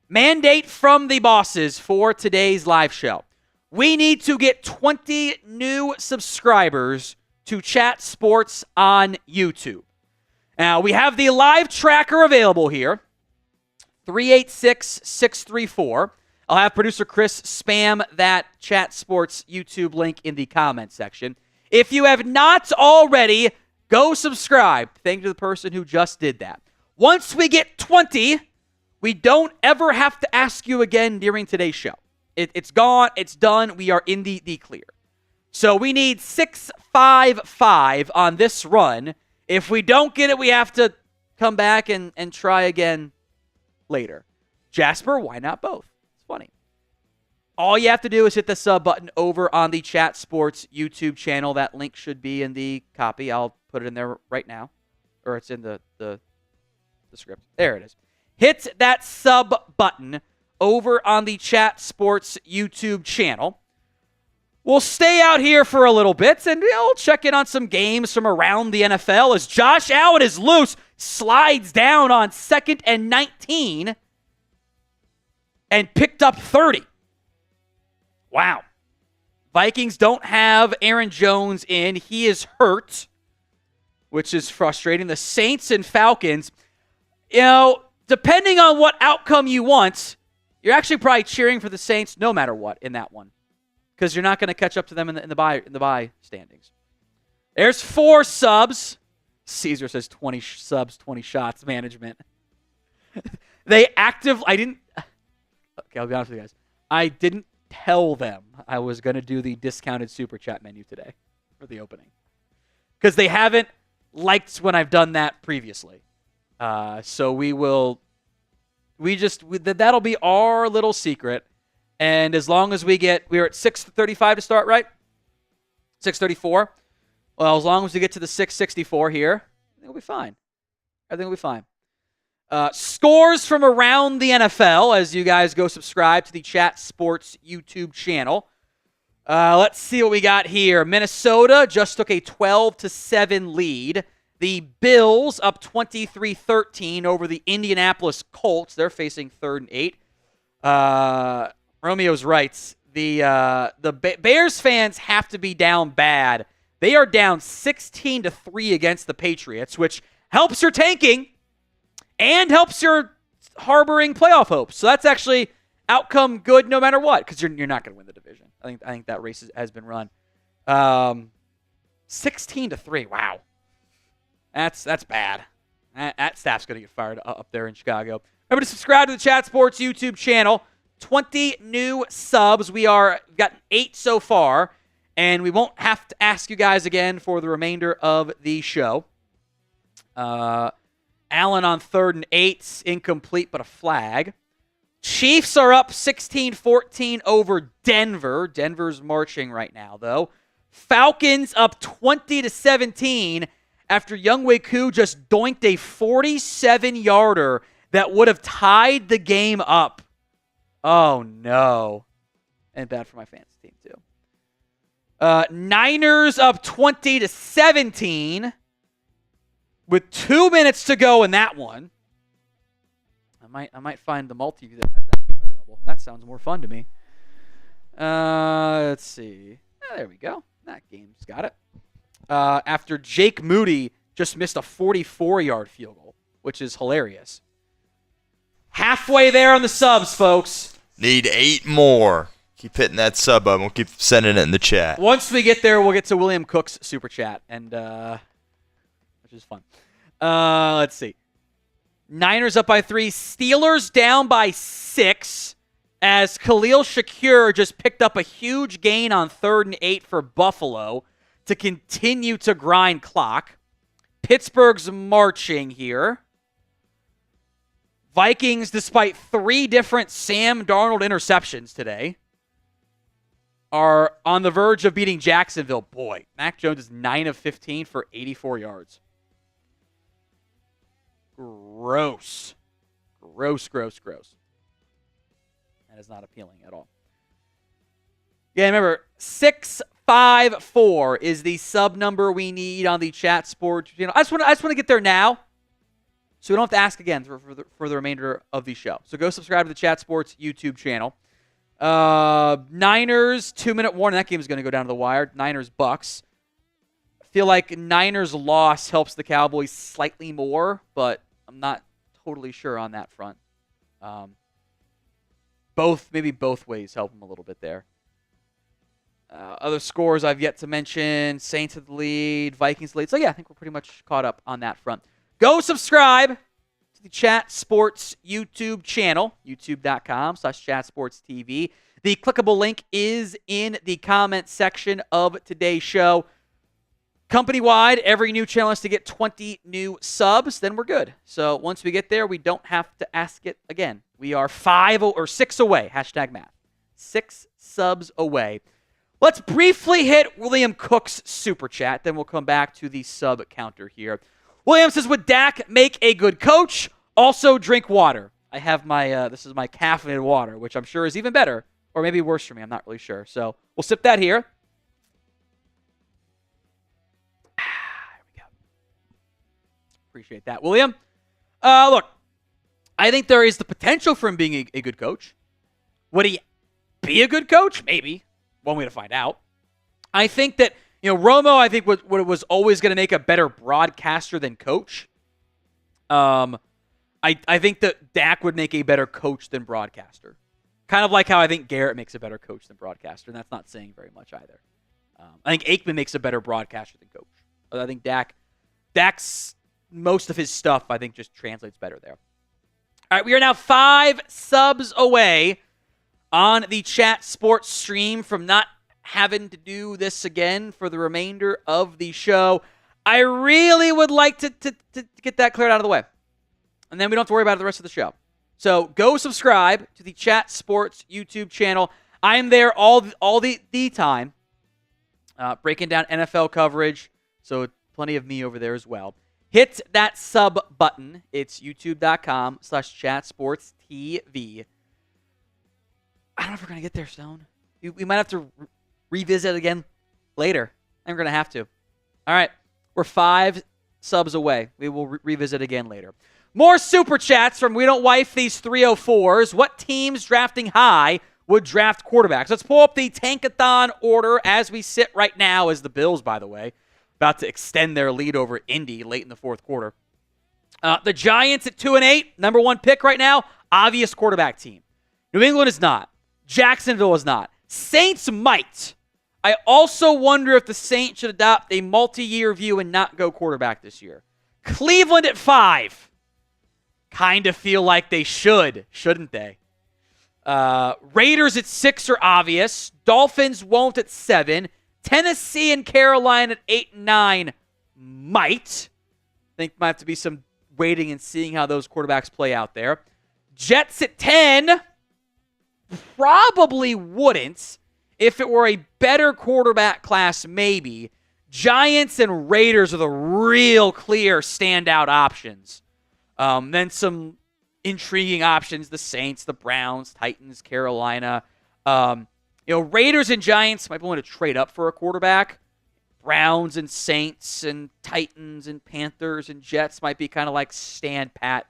mandate from the bosses for today's live show. We need to get 20 new subscribers to Chat Sports on YouTube. Now, we have the live tracker available here, 386-634. I'll have producer Chris spam that Chat Sports YouTube link in the comment section. If you have not already, go subscribe. Thank you to the person who just did that. Once we get 20, we don't ever have to ask you again during today's show. It's gone. It's done. We are in the clear. So we need 655 on this run. If we don't get it, we have to come back and try again later. Jasper, why not both? It's funny. All you have to do is hit the sub button over on the Chat Sports YouTube channel. That link should be in the copy. I'll put it in there right now. Or it's in the script. There it is. Hit that sub button over on the Chat Sports YouTube channel. We'll stay out here for a little bit, and we'll check in on some games from around the NFL as Josh Allen is loose, slides down on 2nd and 19, and picked up 30. Wow. Vikings don't have Aaron Jones in. He is hurt, which is frustrating. The Saints and Falcons, depending on what outcome you want, you're actually probably cheering for the Saints no matter what in that one, because you're not going to catch up to them in the bye standings. There's 4 subs. Caesar says 20 subs, 20 shots management. Okay, I'll be honest with you guys. I didn't tell them I was going to do the discounted super chat menu today for the opening, because they haven't liked when I've done that previously. So that'll be our little secret. And as long as we're at 635 to start, right? 634. Well, as long as we get to the 664 here, I think we'll be fine. Everything will be fine. Scores from around the NFL as you guys go subscribe to the Chat Sports YouTube channel. Let's see what we got here. Minnesota just took a 12-7 lead. The Bills up 23-13 over the Indianapolis Colts. They're facing 3rd and 8. Romeo's right. The Bears fans have to be down bad. They are down 16-3 against the Patriots, which helps your tanking and helps your harboring playoff hopes. So that's actually outcome good no matter what, because you're not going to win the division. I think that race has been run. 16-3. Wow, that's bad. That staff's going to get fired up there in Chicago. Remember to subscribe to the Chat Sports YouTube channel. 20 new subs. We've got 8 so far, and we won't have to ask you guys again for the remainder of the show. Allen on 3rd and 8, incomplete, but a flag. Chiefs are up 16-14 over Denver. Denver's marching right now, though. Falcons up 20-17 after Younghoe Koo just doinked a 47-yarder that would have tied the game up. Oh, no. And bad for my fantasy team, too. Niners up 20-17 with 2 minutes to go in that one. I might find the multi that has that game available. That sounds more fun to me. Let's see. There we go. That game's got it. After Jake Moody just missed a 44-yard field goal, which is hilarious. Halfway there on the subs, folks. Need 8 more. Keep hitting that sub button. We'll keep sending it in the chat. Once we get there, we'll get to William Cook's super chat, and which is fun. Let's see. Niners up by 3. Steelers down by 6 as Khalil Shakir just picked up a huge gain on 3rd and 8 for Buffalo to continue to grind clock. Pittsburgh's marching here. Vikings, despite 3 different Sam Darnold interceptions today, are on the verge of beating Jacksonville. Boy, Mac Jones is 9 of 15 for 84 yards. Gross. Gross. That is not appealing at all. Yeah, remember, 654 is the sub number we need on the Chat Sports channel. I just want to get there now, so we don't have to ask again for the remainder of the show. So go subscribe to the Chat Sports YouTube channel. Niners, 2-minute warning. That game is going to go down to the wire. Niners, Bucks. I feel like Niners' loss helps the Cowboys slightly more, but I'm not totally sure on that front. maybe both ways help them a little bit there. Other scores I've yet to mention: Saints at the lead, Vikings lead. So yeah, I think we're pretty much caught up on that front. Go subscribe to the Chat Sports YouTube channel, youtube.com/chatsportstv. The clickable link is in the comment section of today's show. Company-wide, every new channel has to get 20 new subs, then we're good. So once we get there, we don't have to ask it again. We are 6 away, #math. 6 subs away. Let's briefly hit William Cook's super chat, then we'll come back to the sub counter here. William says, would Dak make a good coach? Also, drink water. I have my, this is my caffeinated water, which I'm sure is even better, or maybe worse for me. I'm not really sure. So we'll sip that here. There we go. Appreciate that, William. Look, I think there is the potential for him being a good coach. Would he be a good coach? Maybe. One way to find out. I think that, Romo, I think was always going to make a better broadcaster than coach. I think that Dak would make a better coach than broadcaster. Kind of like how I think Garrett makes a better coach than broadcaster, and that's not saying very much either. I think Aikman makes a better broadcaster than coach. I think Dak's most of his stuff, I think, just translates better there. All right, we are now 5 subs away on the Chat Sports stream from not having to do this again for the remainder of the show. I really would like to get that cleared out of the way. And then we don't have to worry about it the rest of the show. So go subscribe to the Chat Sports YouTube channel. I am there all the time, breaking down NFL coverage. So plenty of me over there as well. Hit that sub button. It's youtube.com/chatsportstv. I don't know if we're going to get there, Stone. We might have to revisit it again later. I'm going to have to. All right. We're 5 subs away. We will revisit again later. More super chats from We Don't Wife These 304s. What teams drafting high would draft quarterbacks? Let's pull up the Tankathon order as we sit right now, as the Bills, by the way, about to extend their lead over Indy late in the fourth quarter. The Giants at 2-8, number 1 pick right now, obvious quarterback team. New England is not. Jacksonville is not. Saints might. I also wonder if the Saints should adopt a multi-year view and not go quarterback this year. Cleveland at 5. Kind of feel like they should, shouldn't they? Raiders at 6 are obvious. Dolphins won't at 7. Tennessee and Carolina at 8 and 9 might. I think might have to be some waiting and seeing how those quarterbacks play out there. Jets at 10. Probably wouldn't. If it were a better quarterback class, maybe. Giants and Raiders are the real clear standout options. Then some intriguing options, the Saints, the Browns, Titans, Carolina. Raiders and Giants might want to trade up for a quarterback. Browns and Saints and Titans and Panthers and Jets might be kind of like stand pat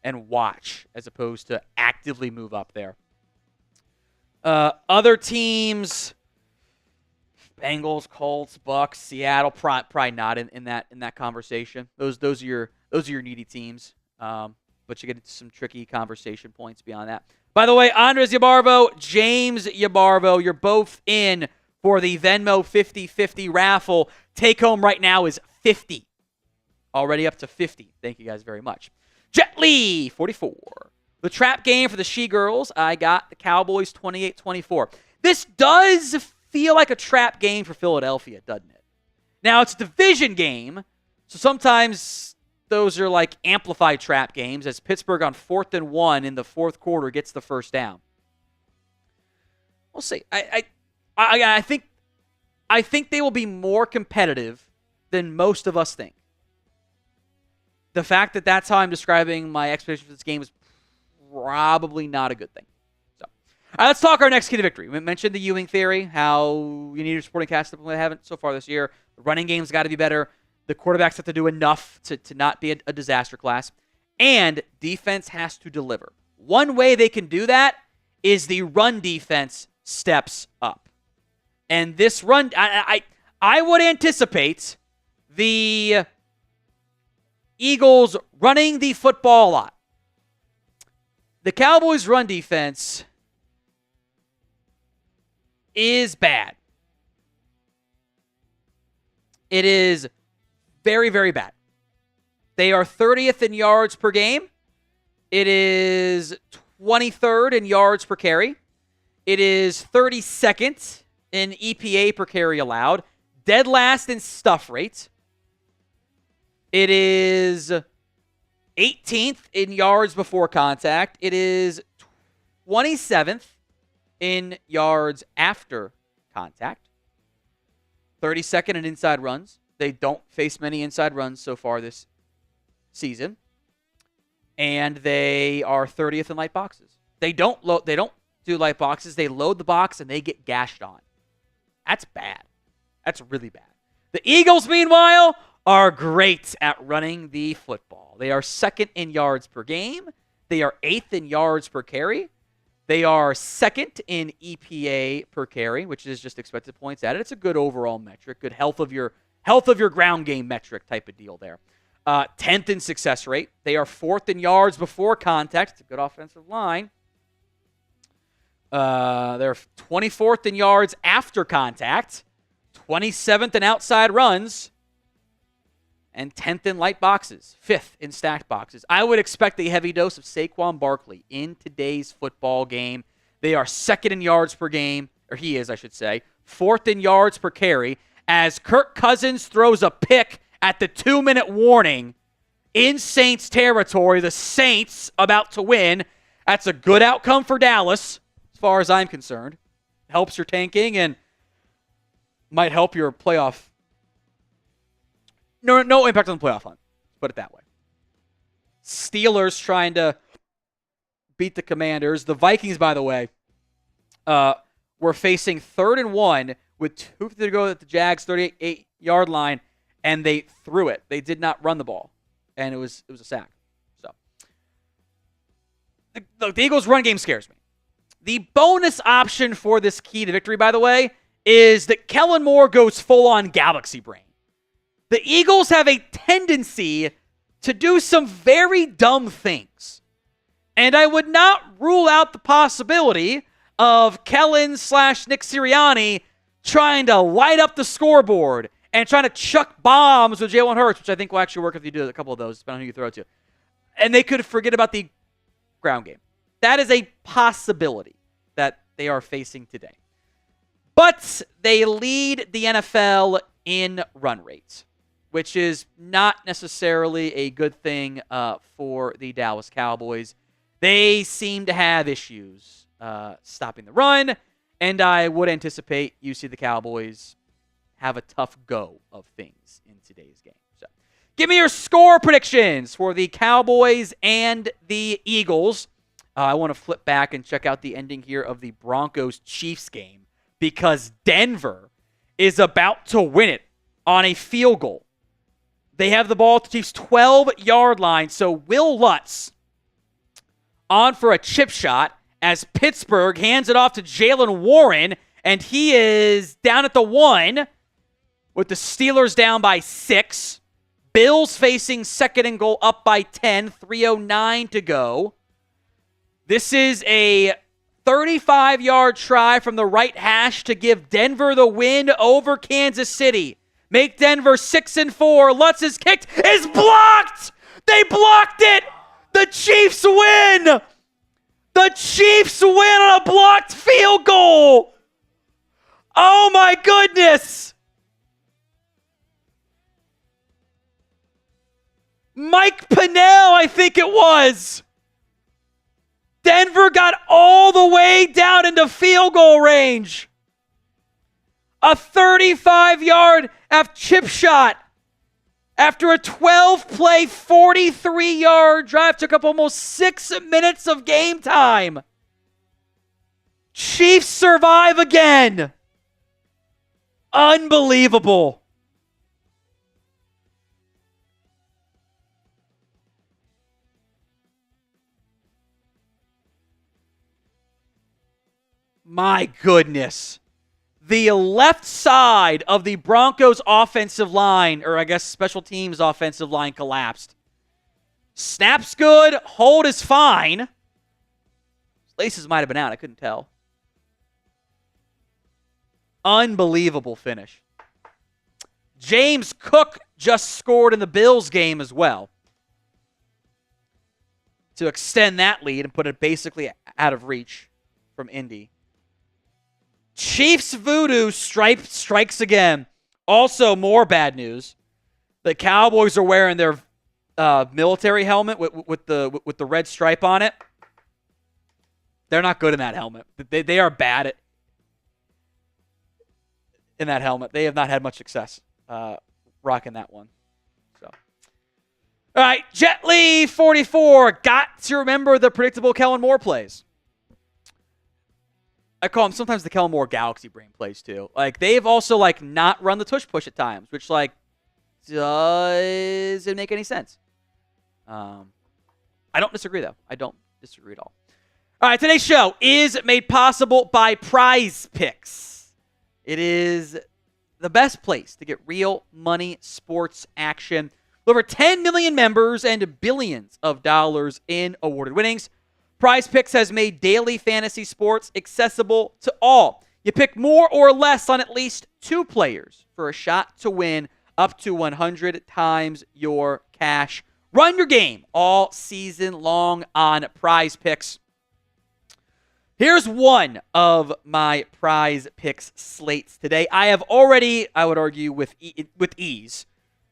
and watch as opposed to actively move up there. Other teams, Bengals, Colts, Bucks, Seattle, probably not in that conversation. Those are your needy teams. But you get into some tricky conversation points beyond that. By the way, Andres Yabarvo, James Yabarvo, you're both in for the Venmo 50-50 raffle. Take home right now is 50. Already up to 50. Thank you guys very much. Jet Lee, 44. The trap game for the She-Girls, I got the Cowboys 28-24. This does feel like a trap game for Philadelphia, doesn't it? Now, it's a division game, so sometimes those are like amplified trap games as Pittsburgh on 4th and 1 in the fourth quarter gets the first down. We'll see. I think they will be more competitive than most of us think. The fact that that's how I'm describing my expectations for this game is probably not a good thing. So, all right, let's talk our next key to victory. We mentioned the Ewing theory, how you need a supporting cast that we haven't so far this year. The running game's got to be better. The quarterbacks have to do enough to not be a disaster class. And defense has to deliver. One way they can do that is the run defense steps up. And this run, I would anticipate the Eagles running the football a lot. The Cowboys' run defense is bad. It is very, very bad. They are 30th in yards per game. It is 23rd in yards per carry. It is 32nd in EPA per carry allowed. Dead last in stuff rate. It is 18th in yards before contact. It is 27th in yards after contact. 32nd in inside runs. They don't face many inside runs so far this season. And they are 30th in light boxes. They don't do light boxes. They load the box and they get gashed on. That's bad. That's really bad. The Eagles, meanwhile, are great at running the football. They are 2nd in yards per game. They are 8th in yards per carry. They are 2nd in EPA per carry, which is just expected points added. It's a good overall metric, good health of your ground game metric type of deal there. 10th in success rate. They are 4th in yards before contact. It's a good offensive line. They're 24th in yards after contact. 27th in outside runs. And 10th in light boxes. 5th in stacked boxes. I would expect a heavy dose of Saquon Barkley in today's football game. They are 2nd in yards per game. Or he is, I should say. 4th in yards per carry. As Kirk Cousins throws a pick at the 2-minute warning in Saints territory. The Saints about to win. That's a good outcome for Dallas, as far as I'm concerned. Helps your tanking and might help your playoff. No impact on the playoff hunt. Let's put it that way. Steelers trying to beat the Commanders. The Vikings, by the way, were facing 3rd and 1 with 2:50 to go at the Jags 38-yard line, and they threw it. They did not run the ball, and it was a sack. So, the Eagles' run game scares me. The bonus option for this key to victory, by the way, is that Kellen Moore goes full-on galaxy brain. The Eagles have a tendency to do some very dumb things. And I would not rule out the possibility of Kellen / Nick Sirianni trying to light up the scoreboard and trying to chuck bombs with Jalen Hurts, which I think will actually work if you do a couple of those, depending on who you throw it to. And they could forget about the ground game. That is a possibility that they are facing today. But they lead the NFL in run rates, which is not necessarily a good thing for the Dallas Cowboys. They seem to have issues stopping the run, and I would anticipate you see the Cowboys have a tough go of things in today's game. So, give me your score predictions for the Cowboys and the Eagles. I want to flip back and check out the ending here of the Broncos-Chiefs game because Denver is about to win it on a field goal. They have the ball at the Chiefs' 12-yard line, so Will Lutz on for a chip shot as Pittsburgh hands it off to Jalen Warren, and he is down at the 1 with the Steelers down by 6. Bills facing 2nd and goal up by 10, 3:09 to go. This is a 35-yard try from the right hash to give Denver the win over Kansas City. Make Denver 6-4. Lutz is kicked. Is blocked. They blocked it. The Chiefs win. The Chiefs win on a blocked field goal. Oh my goodness. Mike Pinnell, I think it was. Denver got all the way down into field goal range. A 35-yard chip shot after a 12-play, 43-yard drive. Took up almost 6 minutes of game time. Chiefs survive again. Unbelievable. My goodness. The left side of the Broncos offensive line, or I guess special teams offensive line, collapsed. Snap's good. Hold is fine. Laces might have been out. I couldn't tell. Unbelievable finish. James Cook just scored in the Bills game as well to extend that lead and put it basically out of reach from Indy. Chiefs voodoo strikes again. Also, more bad news. The Cowboys are wearing their military helmet with the red stripe on it. They're not good in that helmet. They are bad in that helmet. They have not had much success rocking that one. So, all right, Jet Li 44. Got to remember the predictable Kellen Moore plays. I call them sometimes the Kellen Moore Galaxy Brain plays too. Like they've also like not run the tush push at times, which like doesn't make any sense. I don't disagree though. I don't disagree at all. All right, today's show is made possible by Prize Picks. It is the best place to get real money sports action. With over 10 million members and billions of dollars in awarded winnings, Prize Picks has made daily fantasy sports accessible to all. You pick more or less on at least 2 players for a shot to win up to 100 times your cash. Run your game all season long on Prize Picks. Here's one of my Prize Picks slates today. I have already, I would argue, with ease.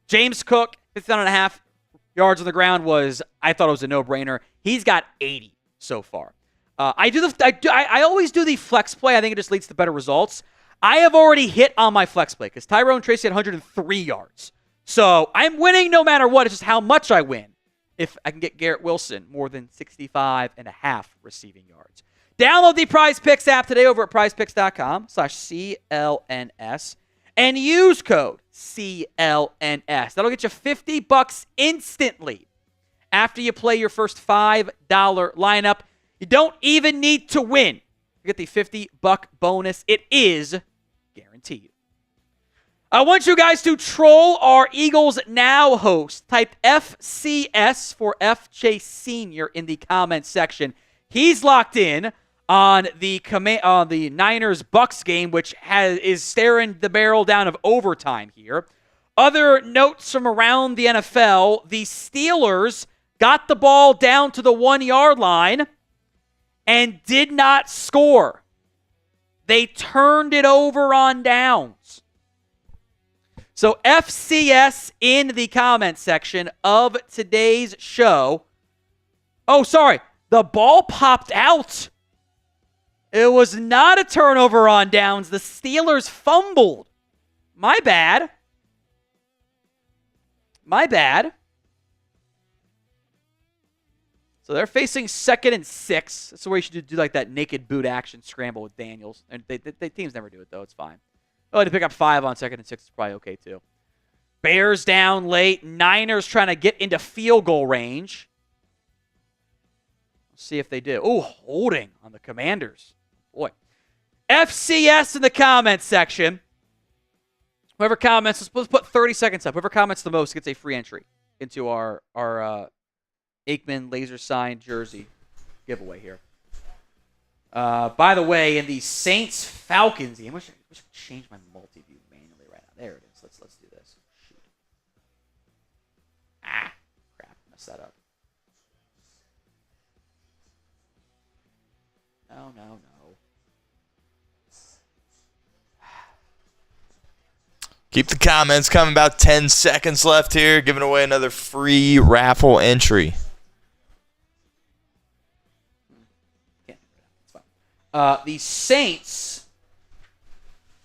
James Cook, 59.5 yards on the ground I thought it was a no-brainer. He's got 80 so far. I always do the flex play. I think it just leads to better results. I have already hit on my flex play because Tyrone Tracy had 103 yards. So I'm winning no matter what. It's just how much I win if I can get Garrett Wilson more than 65.5 receiving yards. Download the Prize Picks app today over at prizepicks.com/CLNS and use code CLNS. That'll get you $50 instantly after you play your first $5 lineup. You don't even need to win. You get the $50 bonus. It is guaranteed. I want you guys to troll our Eagles Now host. Type FCS for FJ Sr. in the comments section. He's locked in on the Niners Bucks game, which is staring the barrel down of overtime here. Other notes from around the NFL: the Steelers got the ball down to the 1-yard line and did not score. They turned it over on downs. So FCS in the comments section of today's show. Oh, sorry. The ball popped out. It was not a turnover on downs. The Steelers fumbled. My bad. So they're facing 2nd and 6. That's the way you should do like that naked boot action scramble with Daniels. And they teams never do it, though. It's fine. Oh, to pick up 5 on 2nd and 6 is probably okay, too. Bears down late. Niners trying to get into field goal range. Let's see if they do. Oh, holding on the Commanders. Boy. FCS in the comments section. Whoever comments, let's put 30 seconds up. Whoever comments the most gets a free entry into our Aikman laser sign jersey giveaway here. By the way, in the Saints-Falcons game, I wish I could change my multi-view manually right now. There it is. Let's do this. Shoot. Crap. Messed that up. No. Keep the comments coming. About 10 seconds left here. Giving away another free raffle entry. The Saints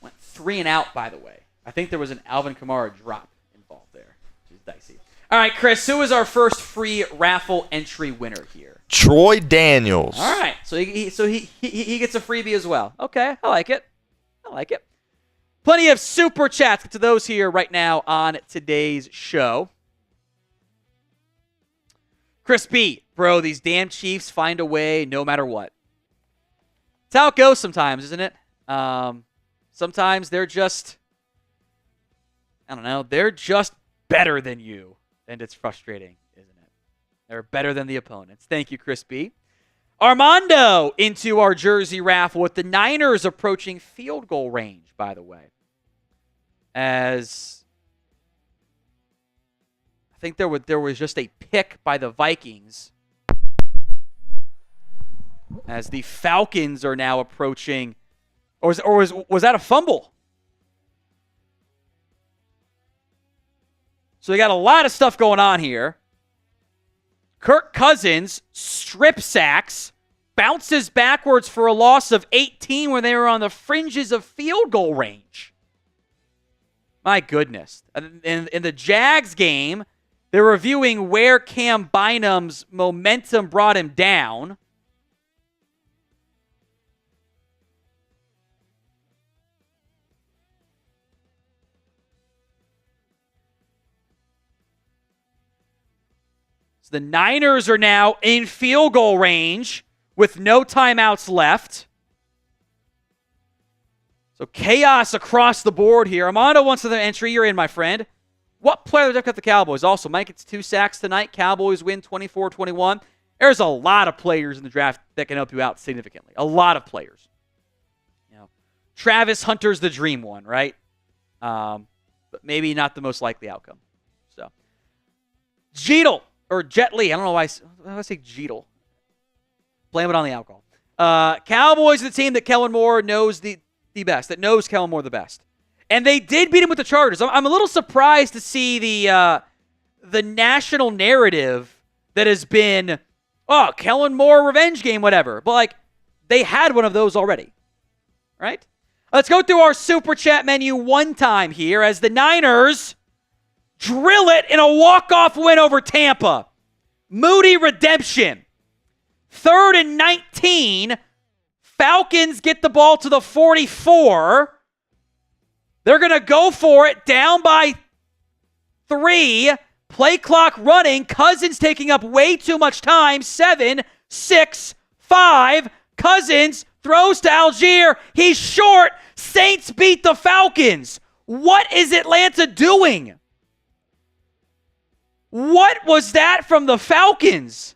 went 3 and out, by the way. I think there was an Alvin Kamara drop involved there, which is dicey. All right, Chris, who is our first free raffle entry winner here? Troy Daniels. All right, so he gets a freebie as well. Okay, I like it. Plenty of super chats. Get to those here right now on today's show. Chris B, bro, these damn Chiefs find a way no matter what. It's how it goes sometimes, isn't it? Sometimes they're just, they're just better than you. And it's frustrating, isn't it? They're better than the opponents. Thank you, Chris B. Armando into our jersey raffle with the Niners approaching field goal range, by the way. As I think there was just a pick by the Vikings. As the Falcons are now approaching, was that a fumble? So we got a lot of stuff going on here. Kirk Cousins strip sacks, bounces backwards for a loss of 18 when they were on the fringes of field goal range. My goodness. In the Jags game, they're reviewing where Cam Bynum's momentum brought him down. So the Niners are now in field goal range with no timeouts left. So chaos across the board here. Armando wants another entry. You're in, my friend. What player would cut the Cowboys? Also, Mike gets 2 sacks tonight. Cowboys win 24-21. There's a lot of players in the draft that can help you out significantly. A lot of players. You know, Travis Hunter's the dream one, right? But maybe not the most likely outcome. So, Jeetle. Or Jet Li. I don't know why I say Jeetle. Blame it on the alcohol. Cowboys are the team that Kellen Moore knows the best. That knows Kellen Moore the best. And they did beat him with the Chargers. I'm a little surprised to see the national narrative that has been, oh, Kellen Moore revenge game, whatever. But, like, they had one of those already. Right? Let's go through our Super Chat menu one time here as the Niners drill it in a walk-off win over Tampa. Moody redemption. 3rd and 19. Falcons get the ball to the 44. They're going to go for it. Down by 3. Play clock running. Cousins taking up way too much time. 7, 6, 5. Cousins throws to Algier. He's short. Saints beat the Falcons. What is Atlanta doing? What was that from the Falcons?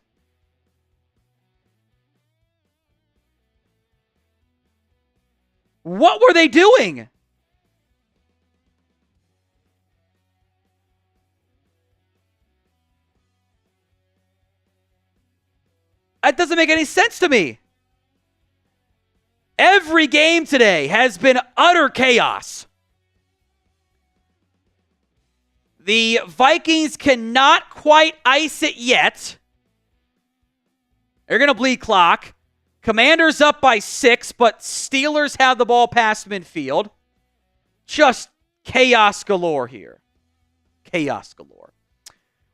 What were they doing? That doesn't make any sense to me. Every game today has been utter chaos. The Vikings cannot quite ice it yet. They're going to bleed clock. Commanders up by 6, but Steelers have the ball past midfield. Just chaos galore here. Chaos galore.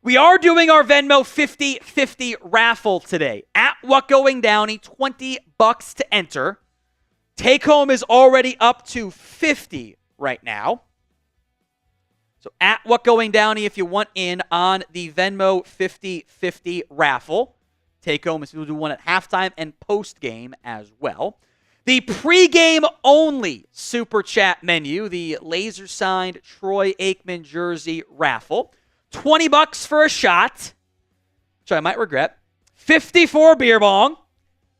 We are doing our Venmo 50-50 raffle today. At What Going Downey, $20 to enter. Take home is already up to 50 right now. So at What Going Downey, if you want in on the Venmo 50-50 raffle. Take home is we'll do one at halftime and post game as well. The pregame only Super Chat menu, the laser signed Troy Aikman jersey raffle. $20 for a shot, which I might regret. 54 beer bong.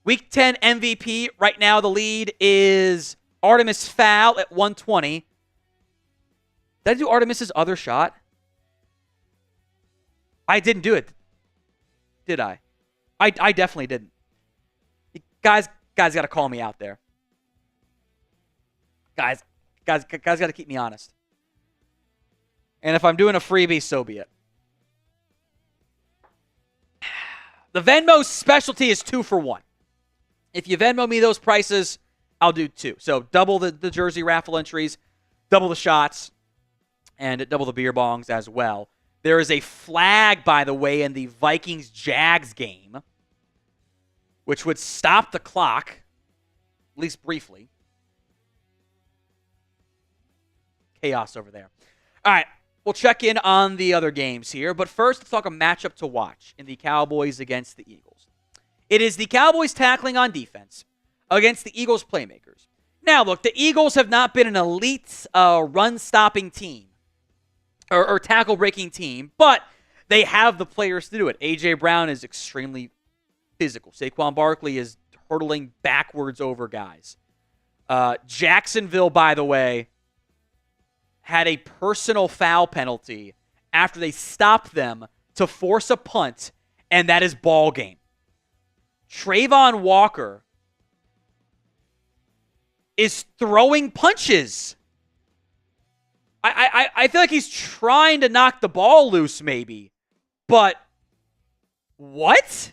Week 10 MVP. Right now the lead is Artemis Fowl at 120. Did I do Artemis's other shot? I didn't do it. Did I? I definitely didn't. Guys got to call me out there. Guys got to keep me honest. And if I'm doing a freebie, so be it. The Venmo specialty is 2 for 1. If you Venmo me those prices, I'll do 2. So double the jersey raffle entries, double the shots, and double the beer bongs as well. There is a flag, by the way, in the Vikings-Jags game, which would stop the clock, at least briefly. Chaos over there. All right, we'll check in on the other games here. But first, let's talk a matchup to watch in the Cowboys against the Eagles. It is the Cowboys tackling on defense against the Eagles playmakers. Now, look, the Eagles have not been an elite run-stopping team or tackle-breaking team, but they have the players to do it. A.J. Brown is extremely physical. Saquon Barkley is hurtling backwards over guys. Jacksonville, by the way, had a personal foul penalty after they stopped them to force a punt, and that is ball game. Trayvon Walker is throwing punches. I feel like he's trying to knock the ball loose, maybe. But what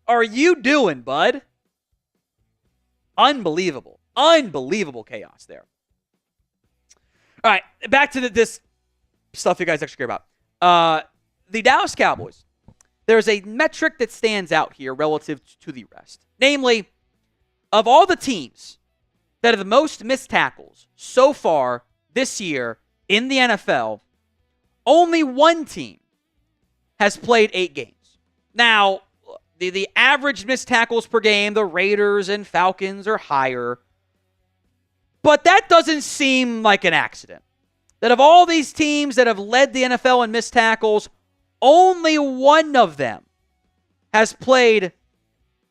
are you doing, bud? Unbelievable. Unbelievable chaos there. All right, back to this stuff you guys actually care about. The Dallas Cowboys. There's a metric that stands out here relative to the rest. Namely, of all the teams that have the most missed tackles so far this year in the NFL, only one team has played 8 games. Now, the average missed tackles per game, the Raiders and Falcons are higher. But that doesn't seem like an accident. That of all these teams that have led the NFL in missed tackles, only one of them has played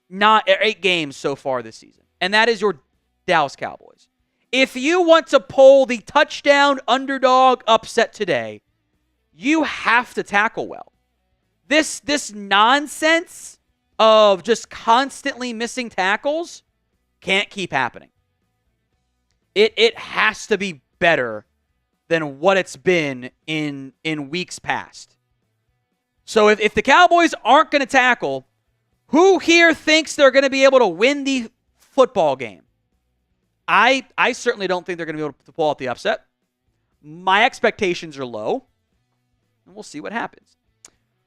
not 8 games so far this season. And that is your Dallas Cowboys. If you want to pull the touchdown underdog upset today, you have to tackle well. This nonsense of just constantly missing tackles can't keep happening. It has to be better than what it's been in weeks past. So if the Cowboys aren't going to tackle, who here thinks they're going to be able to win the football game? I certainly don't think they're going to be able to pull out the upset. My expectations are low, and we'll see what happens.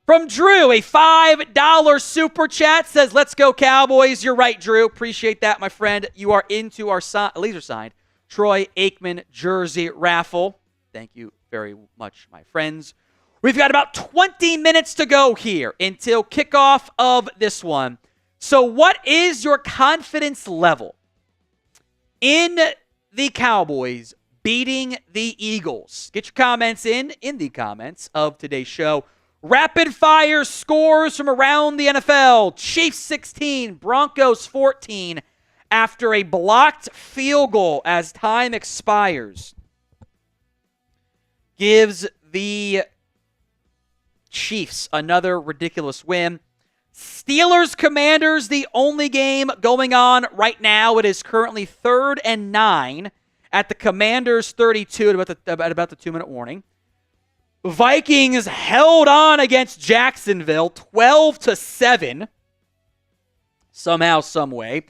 From Drew, a $5 super chat says, "Let's go Cowboys." You're right, Drew. Appreciate that, my friend. You are into our laser-signed Troy Aikman jersey raffle. Thank you very much, my friends. We've got about 20 minutes to go here until kickoff of this one. So what is your confidence level in the Cowboys beating the Eagles? Get your comments in the comments of today's show. Rapid fire scores from around the NFL. Chiefs 16, Broncos 14 after a blocked field goal as time expires. Gives the Chiefs another ridiculous win. Steelers Commanders, the only game going on right now. It is currently 3rd and 9 at the Commanders 32 at about the 2-minute warning. Vikings held on against Jacksonville 12-7. Somehow, some way.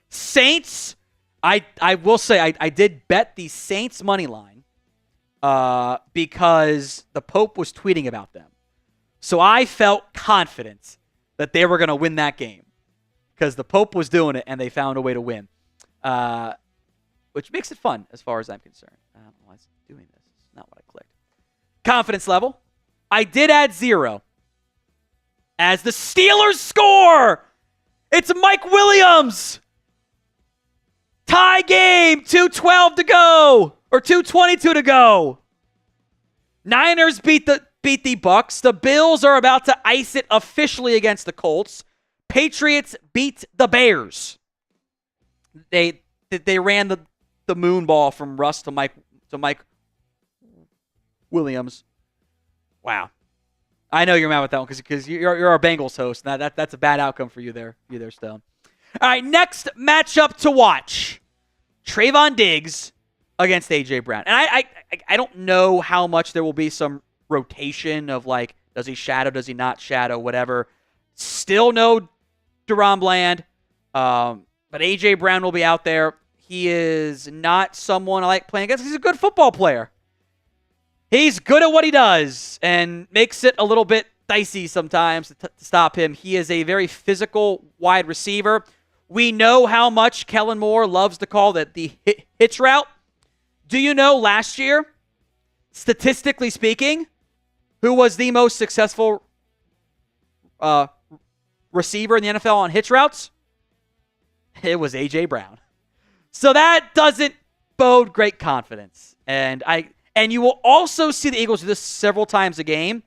Saints, I will say I did bet the Saints money line because the Pope was tweeting about them. So I felt confident that they were going to win that game because the Pope was doing it and they found a way to win, which makes it fun as far as I'm concerned. I don't know why it's doing this. It's not what I clicked. Confidence level, I did add 0 as the Steelers score. It's Mike Williams. Tie game, 2:12 to go, or 2:22 to go. Niners beat the Bucks. The Bills are about to ice it officially against the Colts. Patriots beat the Bears. They ran the moon ball from Russ to Mike Williams. Wow. I know you're mad with that one because you're our Bengals host. That's a bad outcome for you there, Stone. All right, next matchup to watch. Trayvon Diggs against A.J. Brown. And I don't know how much there will be some rotation of like, does he shadow, does he not shadow, whatever. Still no Deron Bland. But A.J. Brown will be out there. He is not someone I like playing against. He's a good football player. He's good at what he does and makes it a little bit dicey sometimes to stop him. He is a very physical wide receiver. We know how much Kellen Moore loves to call that the hitch route. Do you know last year, statistically speaking, who was the most successful receiver in the NFL on hitch routes? It was A.J. Brown. So that doesn't bode great confidence. And you will also see the Eagles do this several times a game.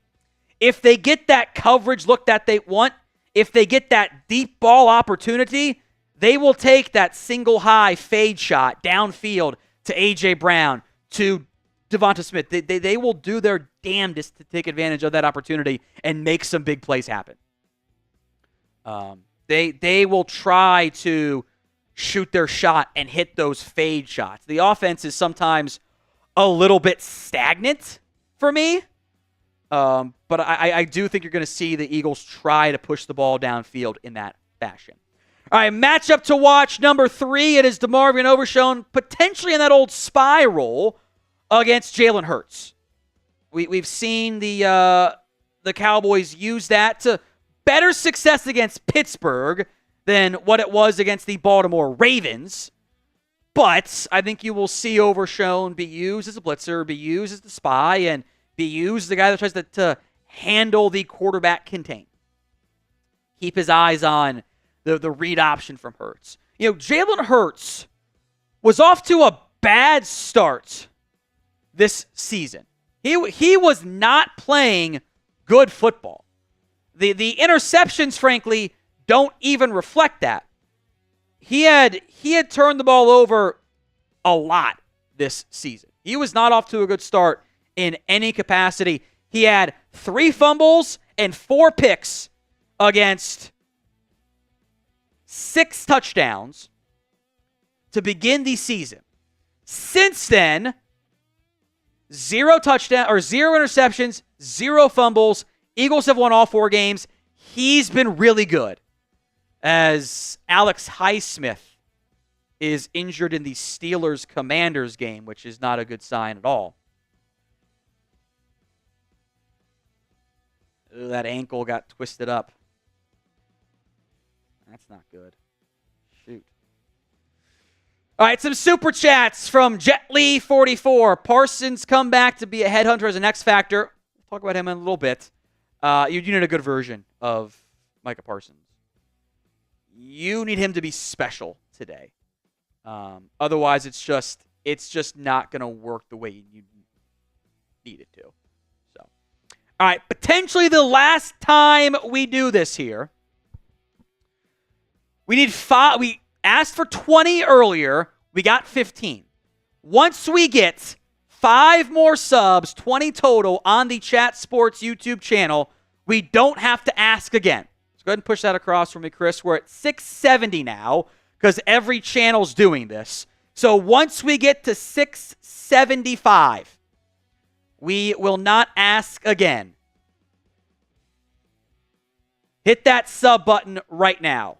If they get that coverage look that they want, if they get that deep ball opportunity, they will take that single high fade shot downfield to A.J. Brown, to Devonta Smith. They will do their damnedest to take advantage of that opportunity and make some big plays happen. They will try to shoot their shot and hit those fade shots. The offense is sometimes a little bit stagnant for me, but I do think you're going to see the Eagles try to push the ball downfield in that fashion. All right, matchup to watch number 3. It is DeMarvion Overshown, potentially in that old spy role against Jalen Hurts. We've seen the Cowboys use that to better success against Pittsburgh than what it was against the Baltimore Ravens. But I think you will see Overshown be used as a blitzer, be used as the spy, and be used as the guy that tries to handle the quarterback contain. Keep his eyes on the read option from Hurts. Jalen Hurts was off to a bad start this season. He was not playing good football. The interceptions, frankly, don't even reflect that. He had turned the ball over a lot this season. He was not off to a good start in any capacity. He had 3 fumbles and 4 picks against 6 touchdowns to begin the season. Since then, 0 interceptions, 0 fumbles. Eagles have won all 4 games. He's been really good, as Alex Highsmith is injured in the Steelers-Commanders game, which is not a good sign at all. Ooh, that ankle got twisted up. That's not good. Shoot. All right, some super chats from Jet Lee 44. Parsons come back to be a headhunter as an X factor. We'll talk about him in a little bit. You need a good version of Micah Parsons. You need him to be special today. Otherwise, it's just not going to work the way you need it to. So, all right, potentially the last time we do this here. We need 5. We asked for 20 earlier. We got 15. Once we get 5 more subs, 20 total on the Chat Sports YouTube channel, we don't have to ask again. So go ahead and push that across for me, Chris. We're at 670 now because every channel's doing this. So once we get to 675, we will not ask again. Hit that sub button right now.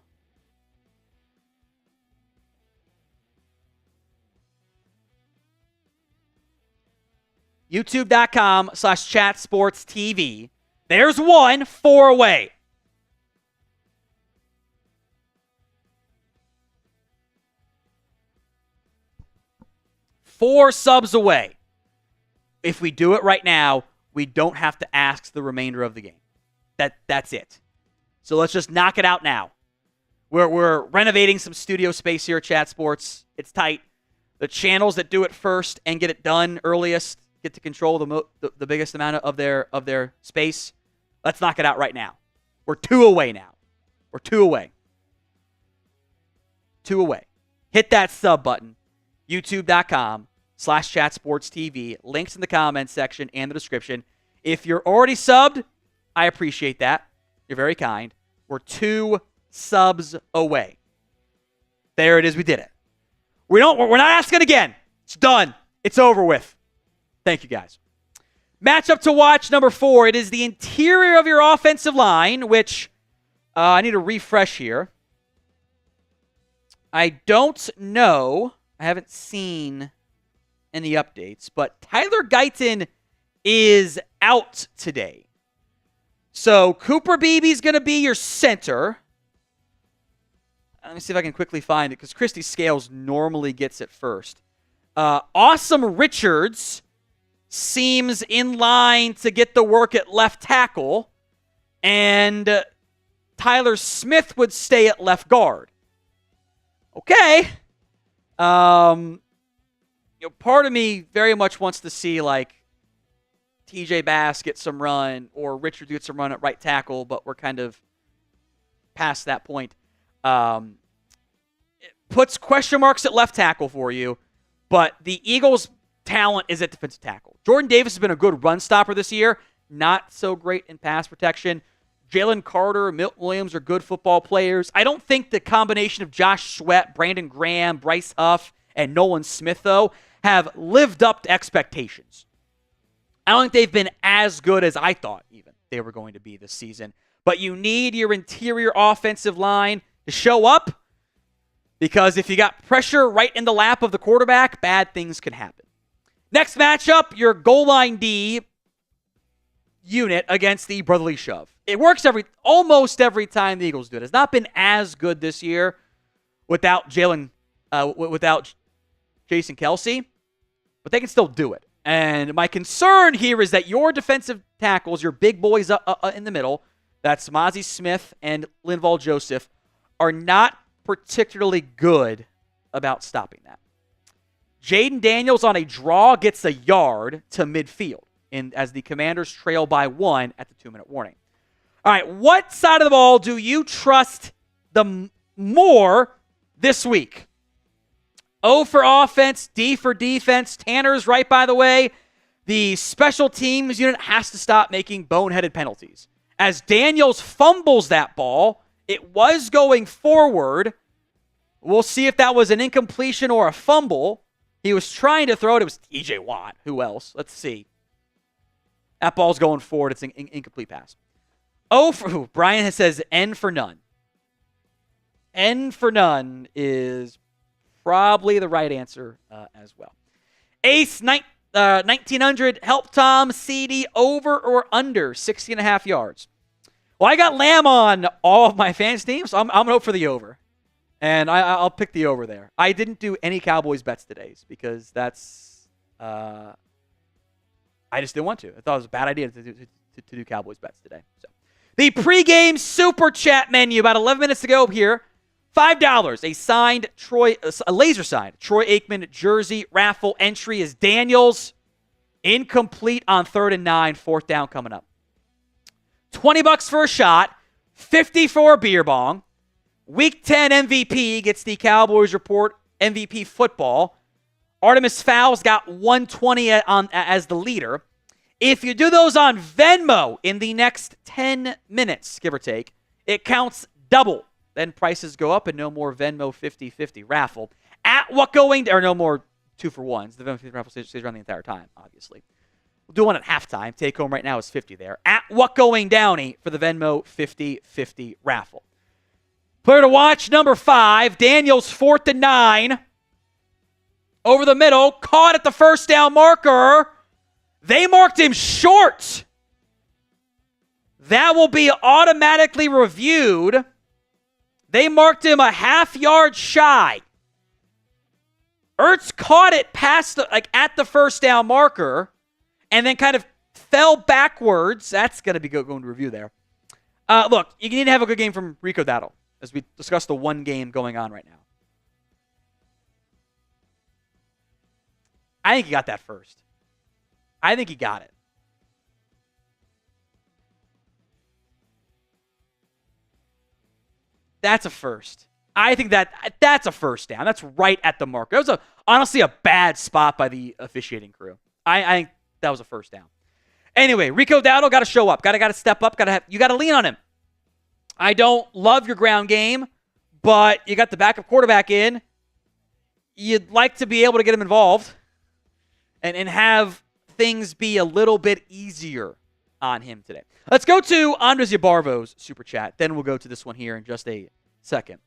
YouTube.com/chatsportstv. There's 1, 4 away. Four subs away. If we do it right now, we don't have to ask the remainder of the game. That's it. So let's just knock it out now. We're renovating some studio space here at Chat Sports. It's tight. The channels that do it first and get it done earliest get to control the biggest amount of their space. Let's knock it out right now. We're 2 away now. We're 2 away. 2 away. Hit that sub button. YouTube.com/chatsportstv. Links in the comments section and the description. If you're already subbed, I appreciate that. You're very kind. We're 2 subs away. There it is. We did it. We're not asking again. It's done. It's over with. Thank you, guys. Matchup to watch, number 4. It is the interior of your offensive line, which I need to refresh here. I don't know. I haven't seen any updates, but Tyler Guyton is out today. So Cooper Beebe's going to be your center. Let me see if I can quickly find it, because Christy Scales normally gets it first. Awesome Richards seems in line to get the work at left tackle, and Tyler Smith would stay at left guard. Okay. Part of me very much wants to see like TJ Bass get some run or Richard get some run at right tackle, but we're kind of past that point. It puts question marks at left tackle for you, but the Eagles' talent is at defensive tackle. Jordan Davis has been a good run stopper this year, not so great in pass protection. Jalen Carter, Milton Williams are good football players. I don't think the combination of Josh Sweat, Brandon Graham, Bryce Huff, and Nolan Smith, though, have lived up to expectations. I don't think they've been as good as I thought even they were going to be this season. But you need your interior offensive line to show up, because if you got pressure right in the lap of the quarterback, bad things can happen. Next matchup, your goal line D unit against the brotherly shove. It works almost every time the Eagles do it. It's not been as good this year without Jason Kelce, but they can still do it. And my concern here is that your defensive tackles, your big boys in the middle, that's Mozzie Smith and Linval Joseph, are not particularly good about stopping that. Jaden Daniels on a draw gets a yard to midfield as the Commanders trail by 1 at the 2-minute warning. All right, what side of the ball do you trust the more this week? O for offense, D for defense. Tanner's right, by the way. The special teams unit has to stop making boneheaded penalties. As Daniels fumbles that ball, it was going forward. We'll see if that was an incompletion or a fumble. He was trying to throw it. It was TJ Watt. Who else? Let's see. That ball's going forward. It's an incomplete pass. Brian says N for none. N for none is probably the right answer as well. Ace 1900, help Tom, CD over or under 60.5 yards. Well, I got Lamb on all of my fans' teams, so I'm going to hope for the over. And I'll pick the over there. I didn't do any Cowboys bets today because that's I just didn't want to. I thought it was a bad idea to do Cowboys bets today. So the pregame super chat menu, about 11 minutes to go here. $5, a laser signed Troy Aikman jersey raffle entry is Daniels. Incomplete on 3rd and 9, 4th down coming up. $20 for a shot, 50 for a beer bong. Week 10 MVP gets the Cowboys Report MVP football. Artemis Fowles got 120 as the leader. If you do those on Venmo in the next 10 minutes, give or take, it counts double. Then prices go up and no more Venmo 50-50 raffle. No more 2-for-1s. The Venmo 50 raffle stays around the entire time, obviously. We'll do one at halftime. Take home right now is 50 there. At What Going Downey for the Venmo 50-50 raffle. Player to watch, number 5, Daniels 4th and 9. Over the middle, caught at the first down marker. They marked him short. That will be automatically reviewed. They marked him a half yard shy. Ertz caught it past at the first down marker and then kind of fell backwards. That's going to be going to review there. Look, you need to have a good game from Rico Dowdle as we discuss the one game going on right now. I think he got that first. I think he got it. That's a first. I think that's a first down. That's right at the marker. That was honestly a bad spot by the officiating crew. I think that was a first down. Anyway, Rico Dowdle got to show up. Got to step up. You got to lean on him. I don't love your ground game, but you got the backup quarterback in. You'd like to be able to get him involved and have things be a little bit easier on him today. Let's go to Andres Yabarvo's super chat. Then we'll go to this one here in just a second.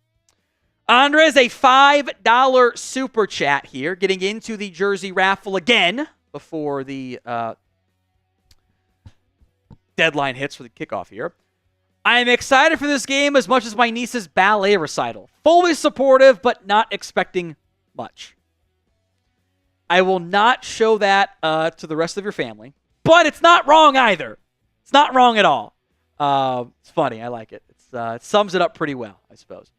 Andres, a $5 super chat here, getting into the jersey raffle again before the deadline hits for the kickoff here. I am excited for this game as much as my niece's ballet recital. Fully supportive, but not expecting much. I will not show that to the rest of your family, but it's not wrong either. It's not wrong at all. It's funny. I like it. It sums it up pretty well, I suppose.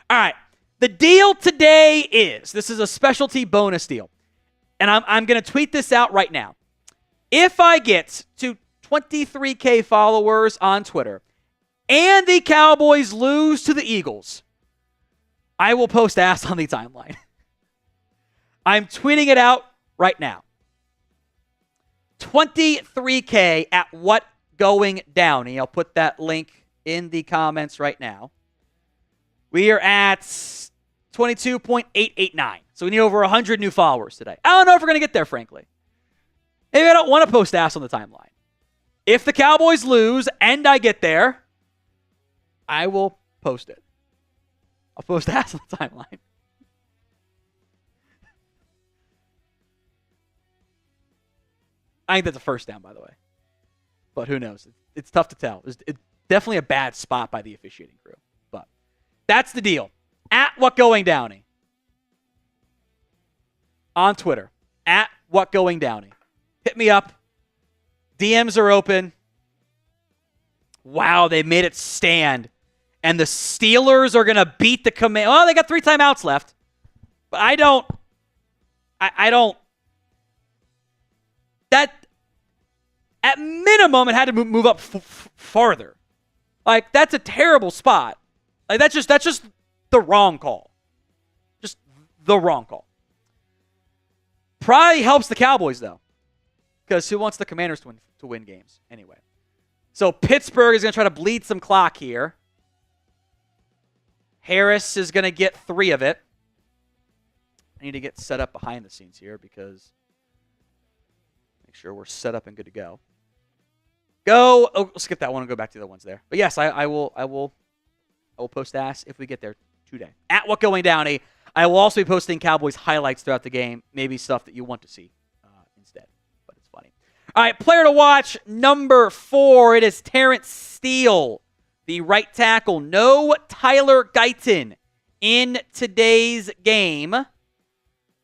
All right. The deal today is, this is a specialty bonus deal, and I'm going to tweet this out right now. If I get to 23K followers on Twitter, and the Cowboys lose to the Eagles, I will post ass on the timeline. I'm tweeting it out right now. 23K at what going Downey. I'll put that link in the comments right now. We are at 22.889. So we need over 100 new followers today. I don't know if we're going to get there, frankly. Maybe I don't want to post ass on the timeline. If the Cowboys lose and I get there, I will post it. I'll post ass on the timeline. I think that's a first down, by the way. But who knows? It's tough to tell. It's definitely a bad spot by the officiating crew. But that's the deal. At What Going Downey. On Twitter. At What Going Downey. Hit me up. DMs are open. Wow, they made it stand. And the Steelers are going to beat the Commanders. Well, they got 3 timeouts left. But I don't. That, at minimum, it had to move up farther. Like, that's a terrible spot. Like, that's just the wrong call. Just the wrong call. Probably helps the Cowboys, though. Because who wants the Commanders to win games anyway? So Pittsburgh is going to try to bleed some clock here. Harris is going to get 3 of it. I need to get set up behind the scenes here because make sure we're set up and good to go. Go. Oh, we'll skip that one and go back to the ones there. But yes, I will post ass if we get there today. At What Going Downey. I will also be posting Cowboys highlights throughout the game. Maybe stuff that you want to see instead. But it's funny. All right, player to watch, number 4. It is Terrence Steele, the right tackle. No Tyler Guyton in today's game.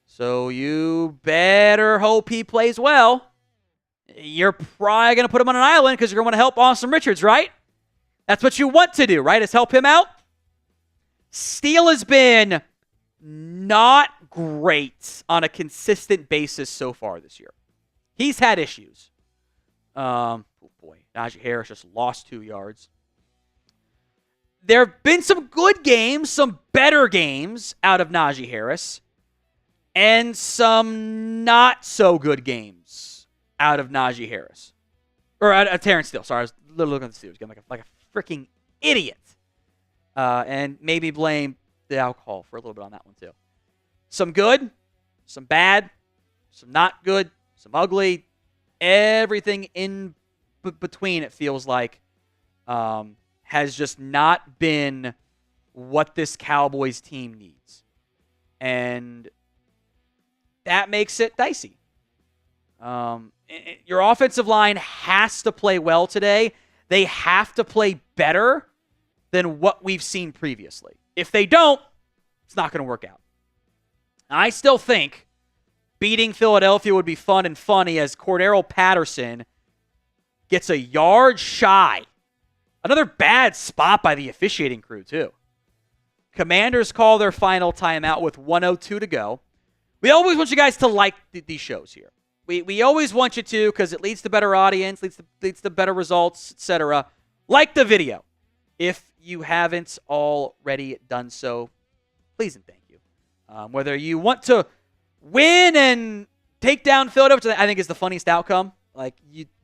So you better hope he plays well. You're probably going to put him on an island because you're going to want to help Austin Richards, right? That's what you want to do, right? Is help him out. Steele has been not great on a consistent basis so far this year. He's had issues. Oh boy, Najee Harris just lost 2 yards. There have been some good games, some better games out of Najee Harris, and some not so good games out of Najee Harris. Or out of Terrence Steele. Sorry, I was literally looking at the Steelers game like a freaking idiot. And maybe blame the alcohol for a little bit on that one too. Some good, some bad, some not good, some ugly. Everything in between, it feels like, has just not been what this Cowboys team needs. And that makes it dicey. Your offensive line has to play well today. They have to play better than what we've seen previously. If they don't, it's not going to work out. I still think beating Philadelphia would be fun and funny as Cordero Patterson gets a yard shy. Another bad spot by the officiating crew, too. Commanders call their final timeout with 1:02 to go. We always want you guys to like these shows here. We always want you to because it leads to better audience, leads to better results, etc. Like the video. If you haven't already done so, please and thank you. Whether you want to win and take down Philadelphia, which I think is the funniest outcome. Like,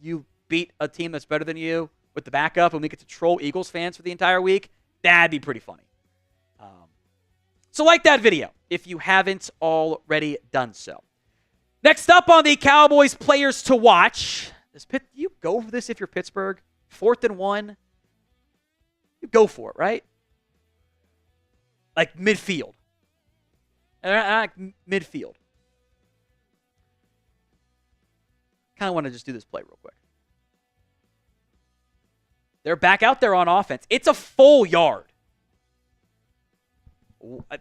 you beat a team that's better than you with the backup, and we get to troll Eagles fans for the entire week. That'd be pretty funny. So like that video if you haven't already done so. Next up on the Cowboys players to watch. You go for this if you're Pittsburgh. 4th and 1. You go for it, right? Like midfield. Midfield. Kind of want to just do this play real quick. They're back out there on offense. It's a full yard.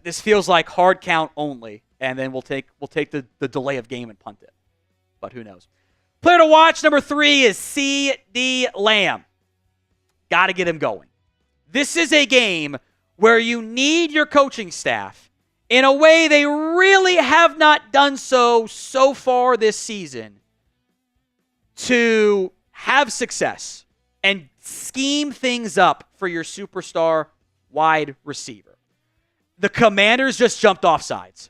This feels like hard count only, and then we'll take the delay of game and punt it. But who knows? Player to watch, number 3 is C.D. Lamb. Got to get him going. This is a game where you need your coaching staff in a way they really have not done so far this season to have success and scheme things up for your superstar wide receiver. The Commanders just jumped off sides.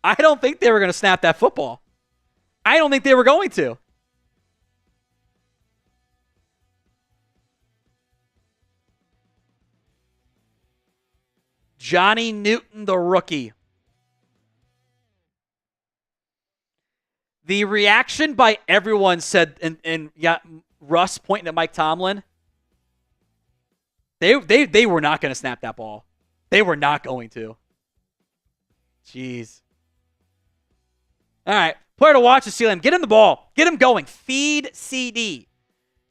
I don't think they were going to snap that football. I don't think they were going to. Johnny Newton, the rookie. The reaction by everyone said, and Russ pointing at Mike Tomlin, they were not going to snap that ball. They were not going to. Jeez. All right. Player to watch is CeeLam. Get him the ball. Get him going. Feed CD.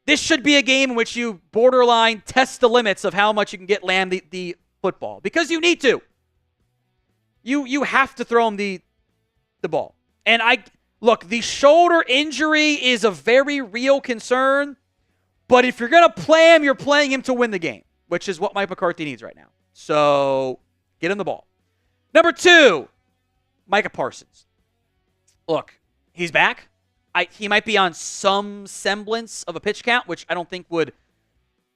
This should be a game in which you borderline test the limits of how much you can get Lamb the football. Because you need to. You have to throw him the ball. And look, the shoulder injury is a very real concern. But if you're going to play him, you're playing him to win the game, which is what Mike McCarthy needs right now. So get him the ball. Number 2, Micah Parsons. Look, he's back. He might be on some semblance of a pitch count, which I don't think would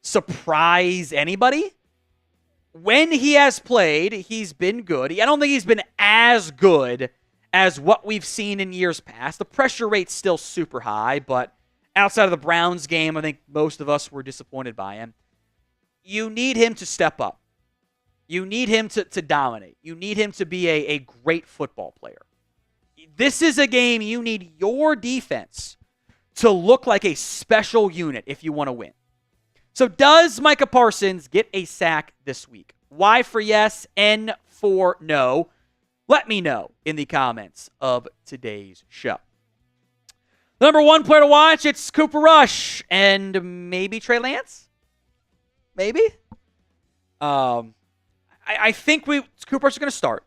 surprise anybody. When he has played, he's been good. I don't think he's been as good as what we've seen in years past. The pressure rate's still super high, but outside of the Browns game, I think most of us were disappointed by him. You need him to step up. You need him to dominate. You need him to be a great football player. This is a game you need your defense to look like a special unit if you want to win. So does Micah Parsons get a sack this week? Y for yes, N for no. Let me know in the comments of today's show. The number 1 player to watch, it's Cooper Rush and maybe Trey Lance? Maybe? I think Cooper Rush is going to start.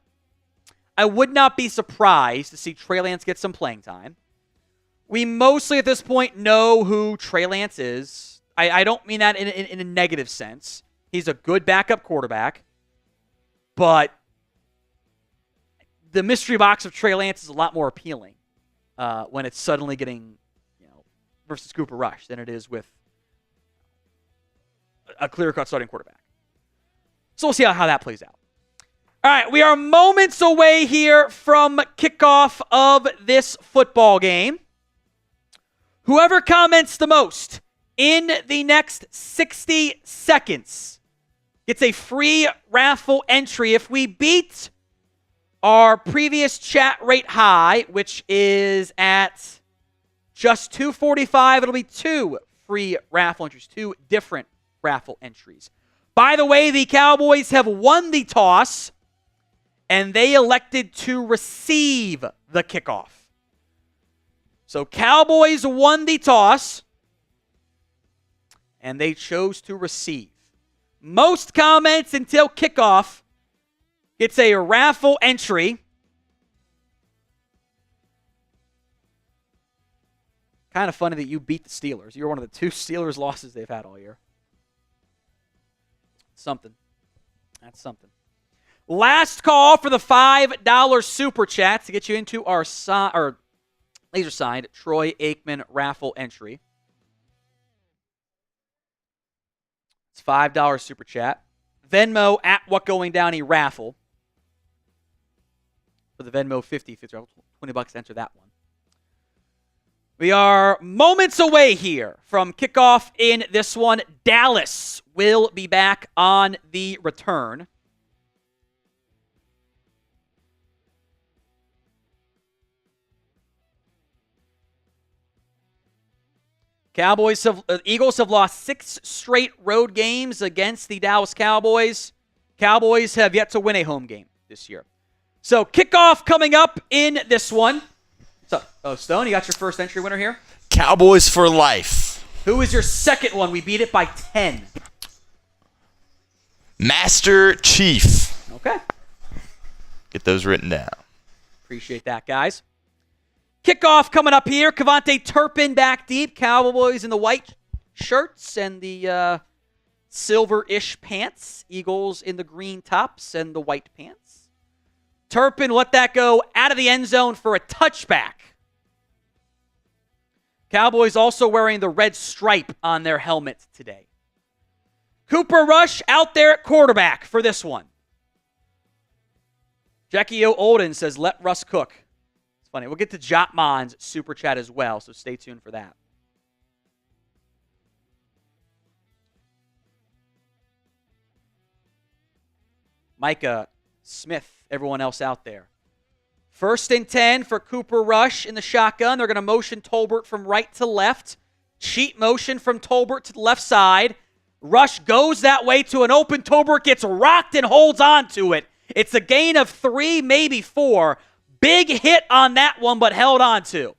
I would not be surprised to see Trey Lance get some playing time. We mostly at this point know who Trey Lance is. I don't mean that in a negative sense. He's a good backup quarterback. But the mystery box of Trey Lance is a lot more appealing when it's suddenly getting, versus Cooper Rush than it is with a clear-cut starting quarterback. So we'll see how that plays out. All right, we are moments away here from kickoff of this football game. Whoever comments the most in the next 60 seconds gets a free raffle entry. If we beat our previous chat rate high, which is at just $2.45, it'll be 2 free raffle entries, 2 different raffle entries. By the way, the Cowboys have won the toss, and they elected to receive the kickoff. So Cowboys won the toss, and they chose to receive. Most comments until kickoff gets a raffle entry. Kind of funny that you beat the Steelers. You're one of the 2 Steelers losses they've had all year. Something. That's something. Last call for the $5 super chat to get you into our laser signed Troy Aikman raffle entry. It's $5 super chat. Venmo at What Going Downey raffle. For the Venmo 50, $20 to enter that one. We are moments away here from kickoff in this one. Dallas will be back on the return. Eagles have lost 6 straight road games against the Dallas Cowboys. Cowboys have yet to win a home game this year. So kickoff coming up in this one. So, Stone, you got your first entry winner here? Cowboys for life. Who is your second one? We beat it by 10. Master Chief. Okay. Get those written down. Appreciate that, guys. Kickoff coming up here. Kevontae Turpin back deep. Cowboys in the white shirts and the silver-ish pants. Eagles in the green tops and the white pants. Turpin let that go out of the end zone for a touchback. Cowboys also wearing the red stripe on their helmet today. Cooper Rush out there at quarterback for this one. Jackie O. Olden says, let Russ cook. It's funny. We'll get to Jotmon's super chat as well, so stay tuned for that. Micah, Smith, everyone else out there. 1st and 10 for Cooper Rush in the shotgun. They're going to motion Tolbert from right to left. Cheat motion from Tolbert to the left side. Rush goes that way to an open. Tolbert gets rocked and holds on to it. It's a gain of 3, maybe 4. Big hit on that one, but held on to.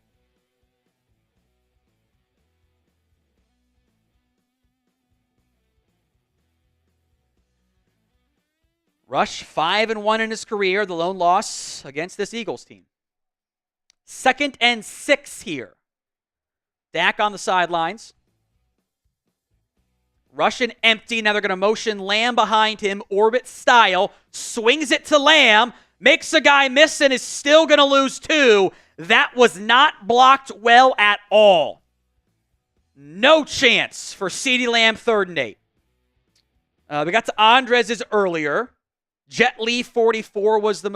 Rush 5-1 in his career, the lone loss against this Eagles team. 2nd and 6 here. Dak on the sidelines. Rush and empty. Now they're going to motion Lamb behind him, orbit style. Swings it to Lamb. Makes a guy miss and is still going to lose 2. That was not blocked well at all. No chance for CeeDee Lamb 3rd and 8. We got to Andres' earlier. Jet Li 44 was the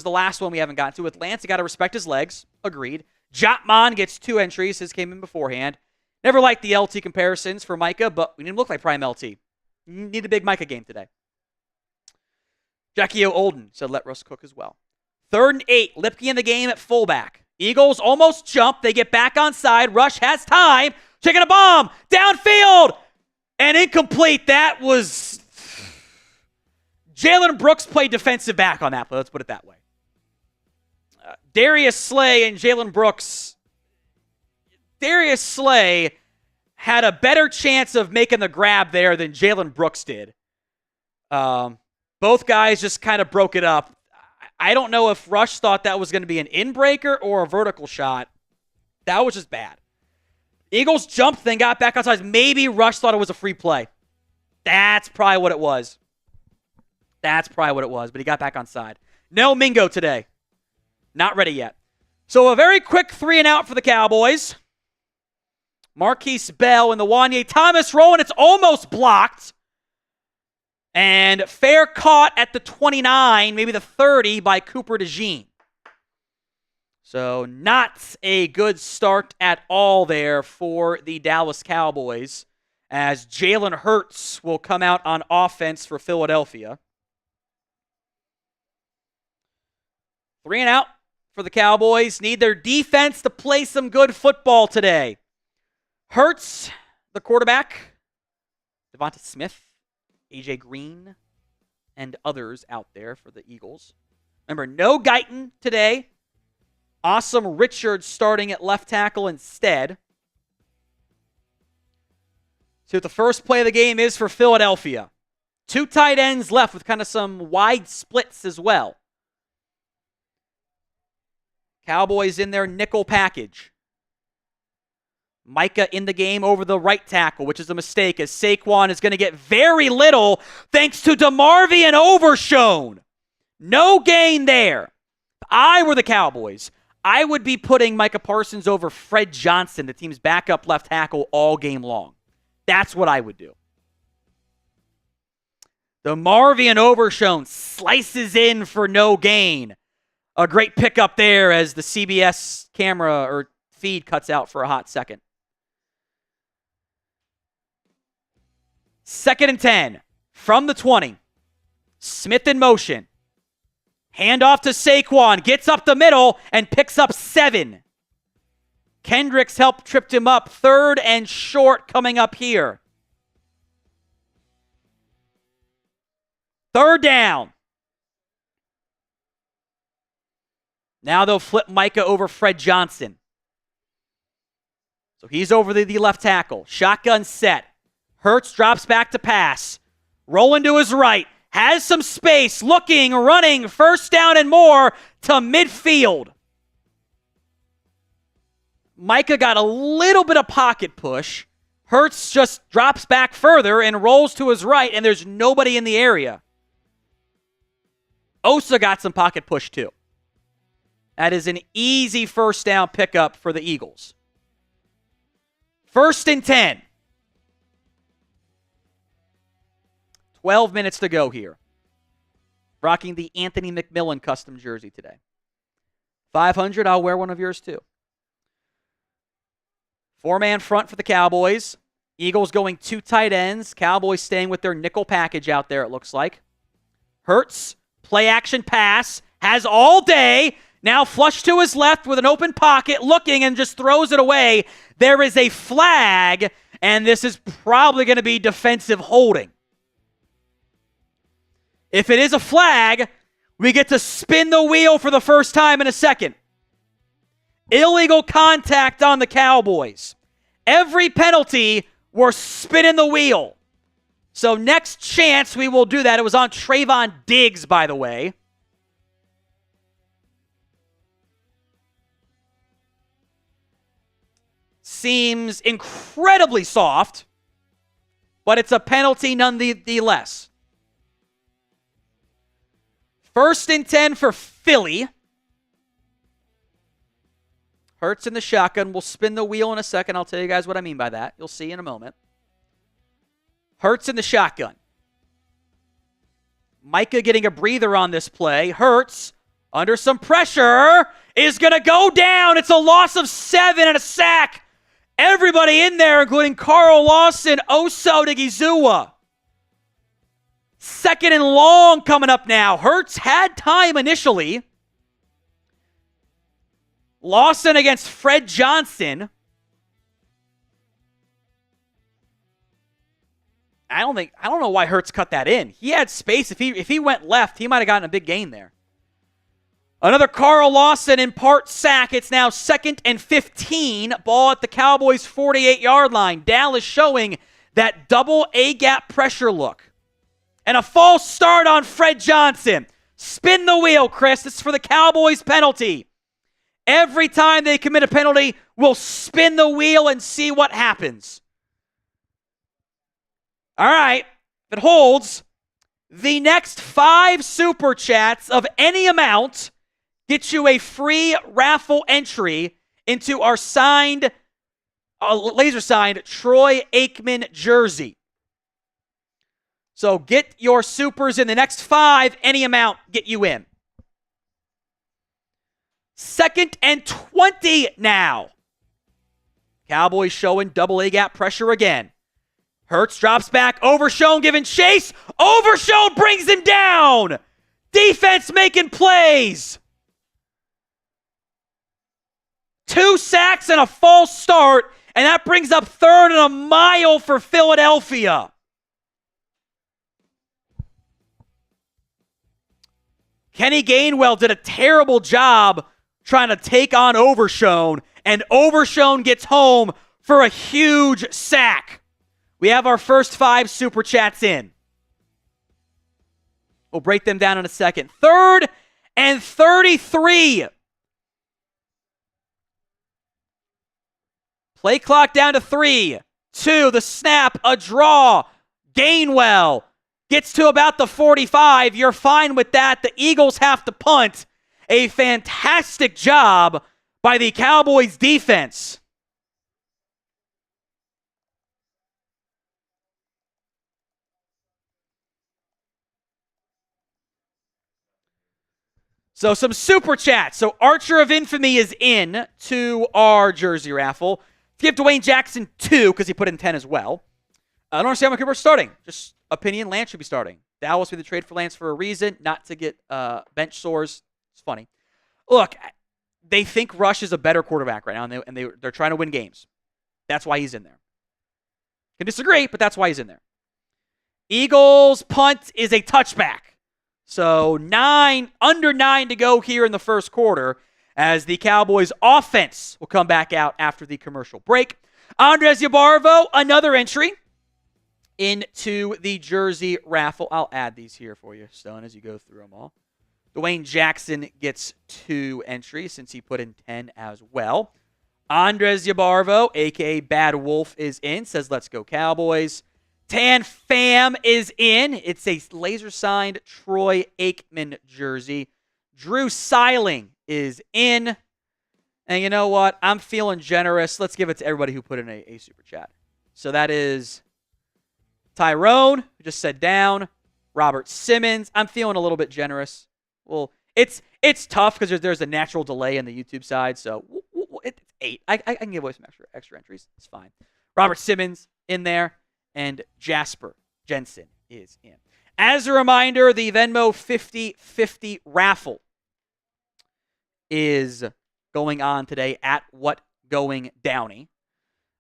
last one we haven't gotten to. With Lance, you got to respect his legs. Agreed. Jotmon gets 2 entries. His came in beforehand. Never liked the LT comparisons for Micah, but we didn't look like prime LT. You need a big Micah game today. Jackie O. Olden said let Russ cook as well. 3rd and 8. Lipke in the game at fullback. Eagles almost jump. They get back on side. Rush has time. Taking a bomb. Downfield. And incomplete. That was... Jalen Brooks played defensive back on that play. Let's put it that way. Darius Slay and Jalen Brooks. Darius Slay had a better chance of making the grab there than Jalen Brooks did. Both guys just kind of broke it up. I don't know if Rush thought that was going to be an in-breaker or a vertical shot. That was just bad. Eagles jumped, then got back outside. Maybe Rush thought it was a free play. That's probably what it was. But he got back on side. No Mingo today. Not ready yet. So a very quick 3-and-out for the Cowboys. Marquise Bell in the Wanye Thomas roll, and it's almost blocked. And fair caught at the 29, maybe the 30 by Cooper DeJean. So not a good start at all there for the Dallas Cowboys, as Jalen Hurts will come out on offense for Philadelphia. 3-and-out for the Cowboys. Need their defense to play some good football today. Hurts, the quarterback. Devonta Smith, AJ Green, and others out there for the Eagles. Remember, no Guyton today. Awesome Richards starting at left tackle instead. See what the first play of the game is for Philadelphia. 2 tight ends left with kind of some wide splits as well. Cowboys in their nickel package. Micah in the game over the right tackle, which is a mistake, as Saquon is going to get very little thanks to DeMarvion Overshown. No gain there. If I were the Cowboys, I would be putting Micah Parsons over Fred Johnson, the team's backup left tackle, all game long. That's what I would do. DeMarvion Overshown slices in for no gain. A great pickup there as the CBS camera or feed cuts out for a hot second. 2nd and 10 from the 20. Smith in motion. Handoff to Saquon. Gets up the middle and picks up 7. Kendricks helped tripped him up. 3rd and short coming up here. 3rd down. Now they'll flip Micah over Fred Johnson. So he's over the left tackle. Shotgun set. Hurts drops back to pass. Rolling to his right. Has some space. Looking, running. 1st down and more to midfield. Micah got a little bit of pocket push. Hurts just drops back further and rolls to his right, and there's nobody in the area. Osa got some pocket push too. That is an easy first down pickup for the Eagles. 1st and 10. 12 minutes to go here. Rocking the Anthony McMillan custom jersey today. 500, I'll wear one of yours too. 4-man front for the Cowboys. Eagles going 2 tight ends. Cowboys staying with their nickel package out there, it looks like. Hurts, play action pass, has all day. Now flush to his left with an open pocket, looking and just throws it away. There is a flag, and this is probably going to be defensive holding. If it is a flag, we get to spin the wheel for the first time in a second. Illegal contact on the Cowboys. Every penalty, we're spinning the wheel. So next chance we will do that. It was on Trayvon Diggs, by the way. Seems incredibly soft, but it's a penalty nonetheless. 1st and 10 for Philly. Hurts in the shotgun. We'll spin the wheel in a second. I'll tell you guys what I mean by that. You'll see in a moment. Hurts in the shotgun. Micah getting a breather on this play. Hurts, under some pressure, is going to go down. It's a loss of 7 and a sack. Everybody in there, including Carl Lawson, Osa Odigizua. 2nd and long coming up now. Hurts had time initially. Lawson against Fred Johnson. I don't know why Hurts cut that in. He had space. If he went left, he might have gotten a big gain there. Another Carl Lawson in part sack. It's now 2nd and 15. Ball at the Cowboys' 48-yard line. Dallas showing that double A-gap pressure look. And a false start on Fred Johnson. Spin the wheel, Chris. This is for the Cowboys penalty. Every time they commit a penalty, we'll spin the wheel and see what happens. All right. If it holds, the next 5 super chats of any amount get you a free raffle entry into our signed, laser-signed Troy Aikman jersey. So get your supers in the next 5, any amount, get you in. 2nd and 20 now. Cowboys showing double A-gap pressure again. Hurts drops back. Overshown giving chase. Overshown brings him down. Defense making plays. 2 sacks and a false start, and that brings up 3rd and a mile for Philadelphia. Kenny Gainwell did a terrible job trying to take on Overshown, and Overshown gets home for a huge sack. We have our first 5 super chats in. We'll break them down in a second. 3rd and 33. Play clock down to 3, 2, the snap, a draw. Gainwell gets to about the 45. You're fine with that. The Eagles have to punt. A fantastic job by the Cowboys defense. So some super chats. So Archer of Infamy is in to our jersey raffle. To give Dwayne Jackson 2 because he put in 10 as well. I don't understand why Cooper's starting. Just opinion, Lance should be starting. Dallas made the trade for Lance for a reason, not to get bench sores. It's funny. Look, they think Rush is a better quarterback right now, and they're trying to win games. That's why he's in there. Can disagree, but that's why he's in there. Eagles punt is a touchback. So under 9 to go here in the first quarter as the Cowboys offense will come back out after the commercial break. Andres Yabarvo, another entry into the jersey raffle. I'll add these here for you, Stone, as you go through them all. Dwayne Jackson gets 2 entries since he put in 10 as well. Andres Yabarvo, a.k.a. Bad Wolf, is in. Says, let's go Cowboys. Tan Fam is in. It's a laser-signed Troy Aikman jersey. Drew Seiling is in. And you know what? I'm feeling generous. Let's give it to everybody who put in a super chat. So that is Tyrone, who just said down. Robert Simmons. I'm feeling a little bit generous. Well, it's tough because there's a natural delay in the YouTube side. So it's 8. I can give away some extra entries. It's fine. Robert Simmons in there. And Jasper Jensen is in. As a reminder, the Venmo 50/50 raffle is going on today at What Going Downey.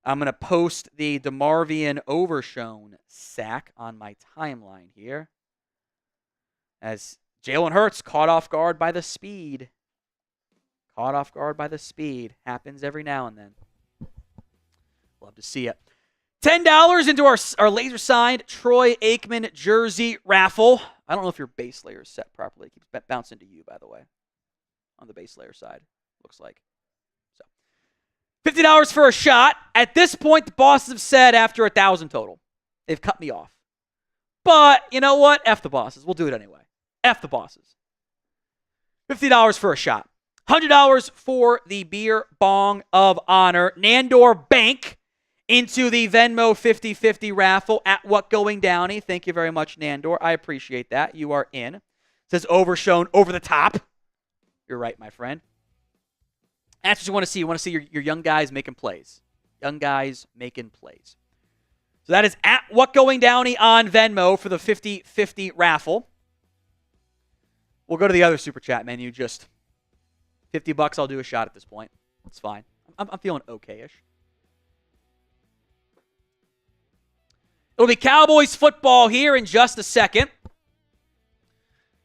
I'm going to post the DeMarvion Overshown sack on my timeline here. As Jalen Hurts caught off guard by the speed. Caught off guard by the speed. Happens every now and then. Love to see it. $10 into our laser-signed Troy Aikman jersey raffle. I don't know if your base layer is set properly. It keeps bouncing to you, by the way, on the base layer side, looks like. So, $50 for a shot. At this point, the bosses have said after 1,000 total. They've cut me off. But you know what? F the bosses. We'll do it anyway. F the bosses. $50 for a shot. $100 for the beer bong of honor. Nandor Bank into the Venmo 50/50 raffle at What Going Downey. Thank you very much, Nandor. I appreciate that. You are in. It says Overshown over the top. You're right, my friend. That's what you want to see. You want to see your young guys making plays. Young guys making plays. So that is at What Going Downey on Venmo for the 50/50 raffle. We'll go to the other super chat menu. Just $50. I'll do a shot at this point. It's fine. I'm feeling okay-ish. It'll be Cowboys football here in just a second,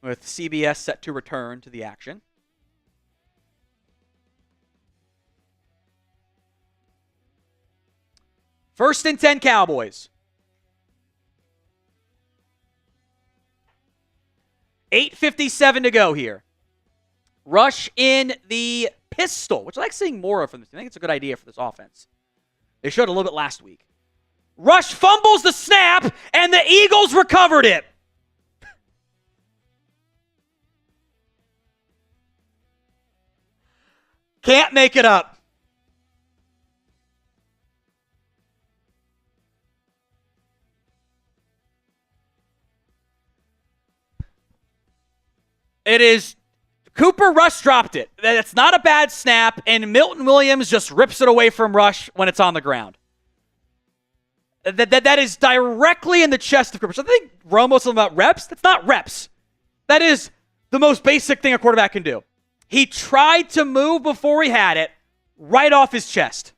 with CBS set to return to the action. First and 10 Cowboys. 8:57 to go here. Rush in the pistol, which I like seeing more of from this. I think it's a good idea for this offense. They showed a little bit last week. Rush fumbles the snap, and the Eagles recovered it. Can't make it up. It is Cooper Rush dropped it. That's not a bad snap, and Milton Williams just rips it away from Rush when it's on the ground. That is directly in the chest of Cooper. So I think Romo's talking about reps. That's not reps. That is the most basic thing a quarterback can do. He tried to move before he had it, right off his chest.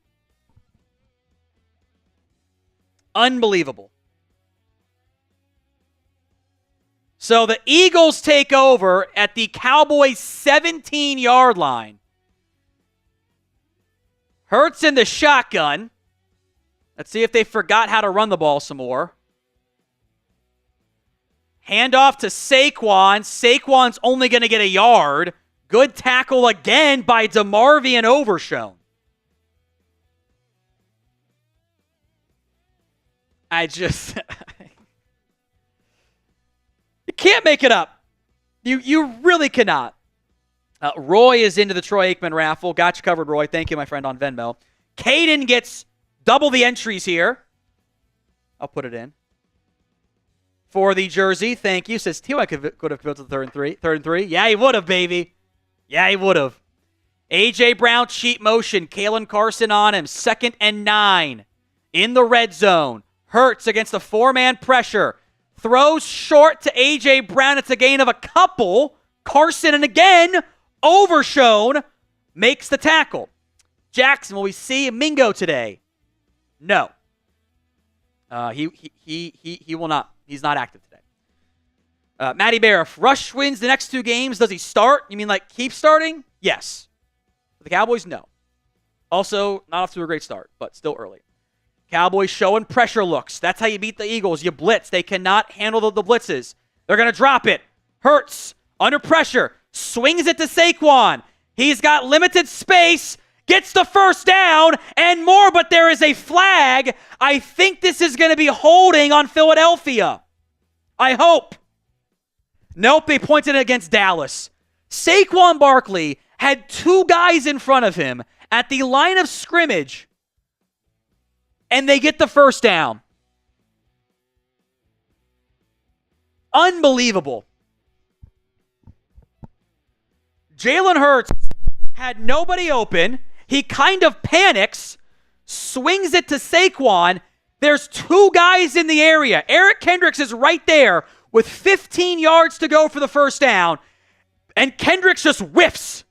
Unbelievable. So the Eagles take over at the Cowboys' 17-yard line. Hurts in the shotgun. Let's see if they forgot how to run the ball some more. Handoff to Saquon. Saquon's only going to get a yard. Good tackle again by DeMarvion Overshown. You can't make it up. You really cannot. Roy is into the Troy Aikman raffle. Got you covered, Roy. Thank you, my friend, on Venmo. Caden gets double the entries here. I'll put it in. For the jersey, thank you. Says T.Y. could have built to the 3rd and 3. Yeah, he would have, baby. Yeah, he would have. A.J. Brown, cheat motion. Kalen Carson on him. 2nd and 9. In the red zone. Hurts against the 4-man pressure. Throws short to A.J. Brown. It's a gain of a couple. Carson, and again, Overshown makes the tackle. Jackson, will we see Mingo today? No. He will not. He's not active today. Matty Bear, if Rush wins the next 2 games, does he start? You mean like keep starting? Yes. For the Cowboys, no. Also, not off to a great start, but still early. Cowboys showing pressure looks. That's how you beat the Eagles. You blitz. They cannot handle the blitzes. They're going to drop it. Hurts under pressure. Swings it to Saquon. He's got limited space. gets the first down and more, but there is a flag. I think this is going to be holding on Philadelphia. I hope. Nope, they pointed it against Dallas. Saquon Barkley had two guys in front of him at the line of scrimmage, and they get the first down. Unbelievable. Jalen Hurts had nobody open. He kind of panics, swings it to Saquon. There's two guys in the area. Eric Kendricks is right there with 15 yards to go for the first down, and Kendricks just whiffs.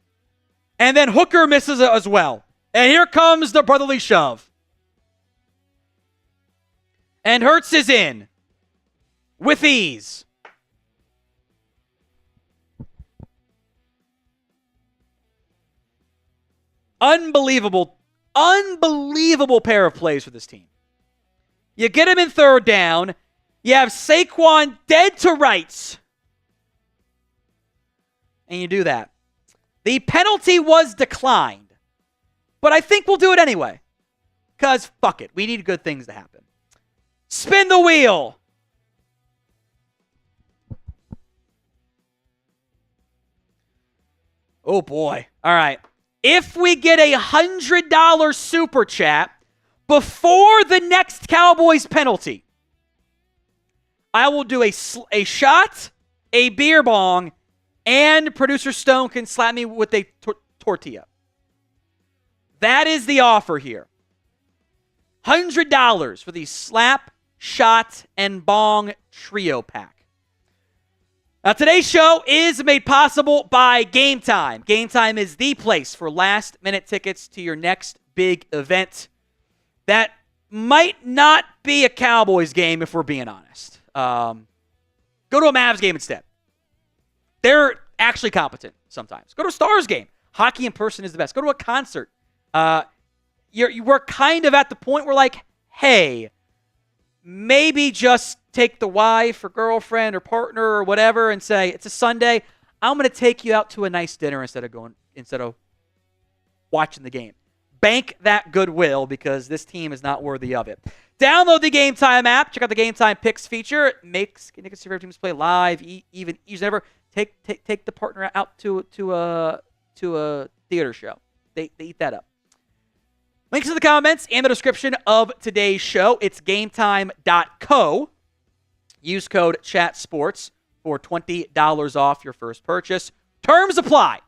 And then Hooker misses it as well. And here comes the brotherly shove. And Hurts is in with ease. Unbelievable pair of plays for this team. You get him in third down. You have Saquon dead to rights. And you do that. The penalty was declined. But I think we'll do it anyway. Because fuck it. We need good things to happen. Spin the wheel. Oh boy. All right. If we get a $100 super chat before the next Cowboys penalty, I will do a shot, a beer bong, and Producer Stone can slap me with a tortilla. That is the offer here. $100 for the slap, shot, and bong trio pack. Now, today's show is made possible by Game Time. Game Time is the place for last-minute tickets to your next big event. That might not be a Cowboys game, if we're being honest. Go to a Mavs game instead. They're actually competent sometimes. Go to a Stars game. Hockey in person is the best. Go to a concert. We're kind of at the point where, like, hey, maybe just take the wife or girlfriend or partner or whatever and say, it's a Sunday. I'm going to take you out to a nice dinner instead of watching the game. Bank that goodwill because this team is not worthy of it. Download the Game Time app. Check out the Game Time Picks feature. It makes your favorite teams play live, even easier than ever. Take the partner out to a theater show. They eat that up. Links in the comments and the description of today's show. It's gametime.co. Use code CHATSPORTS for $20 off your first purchase. Terms apply.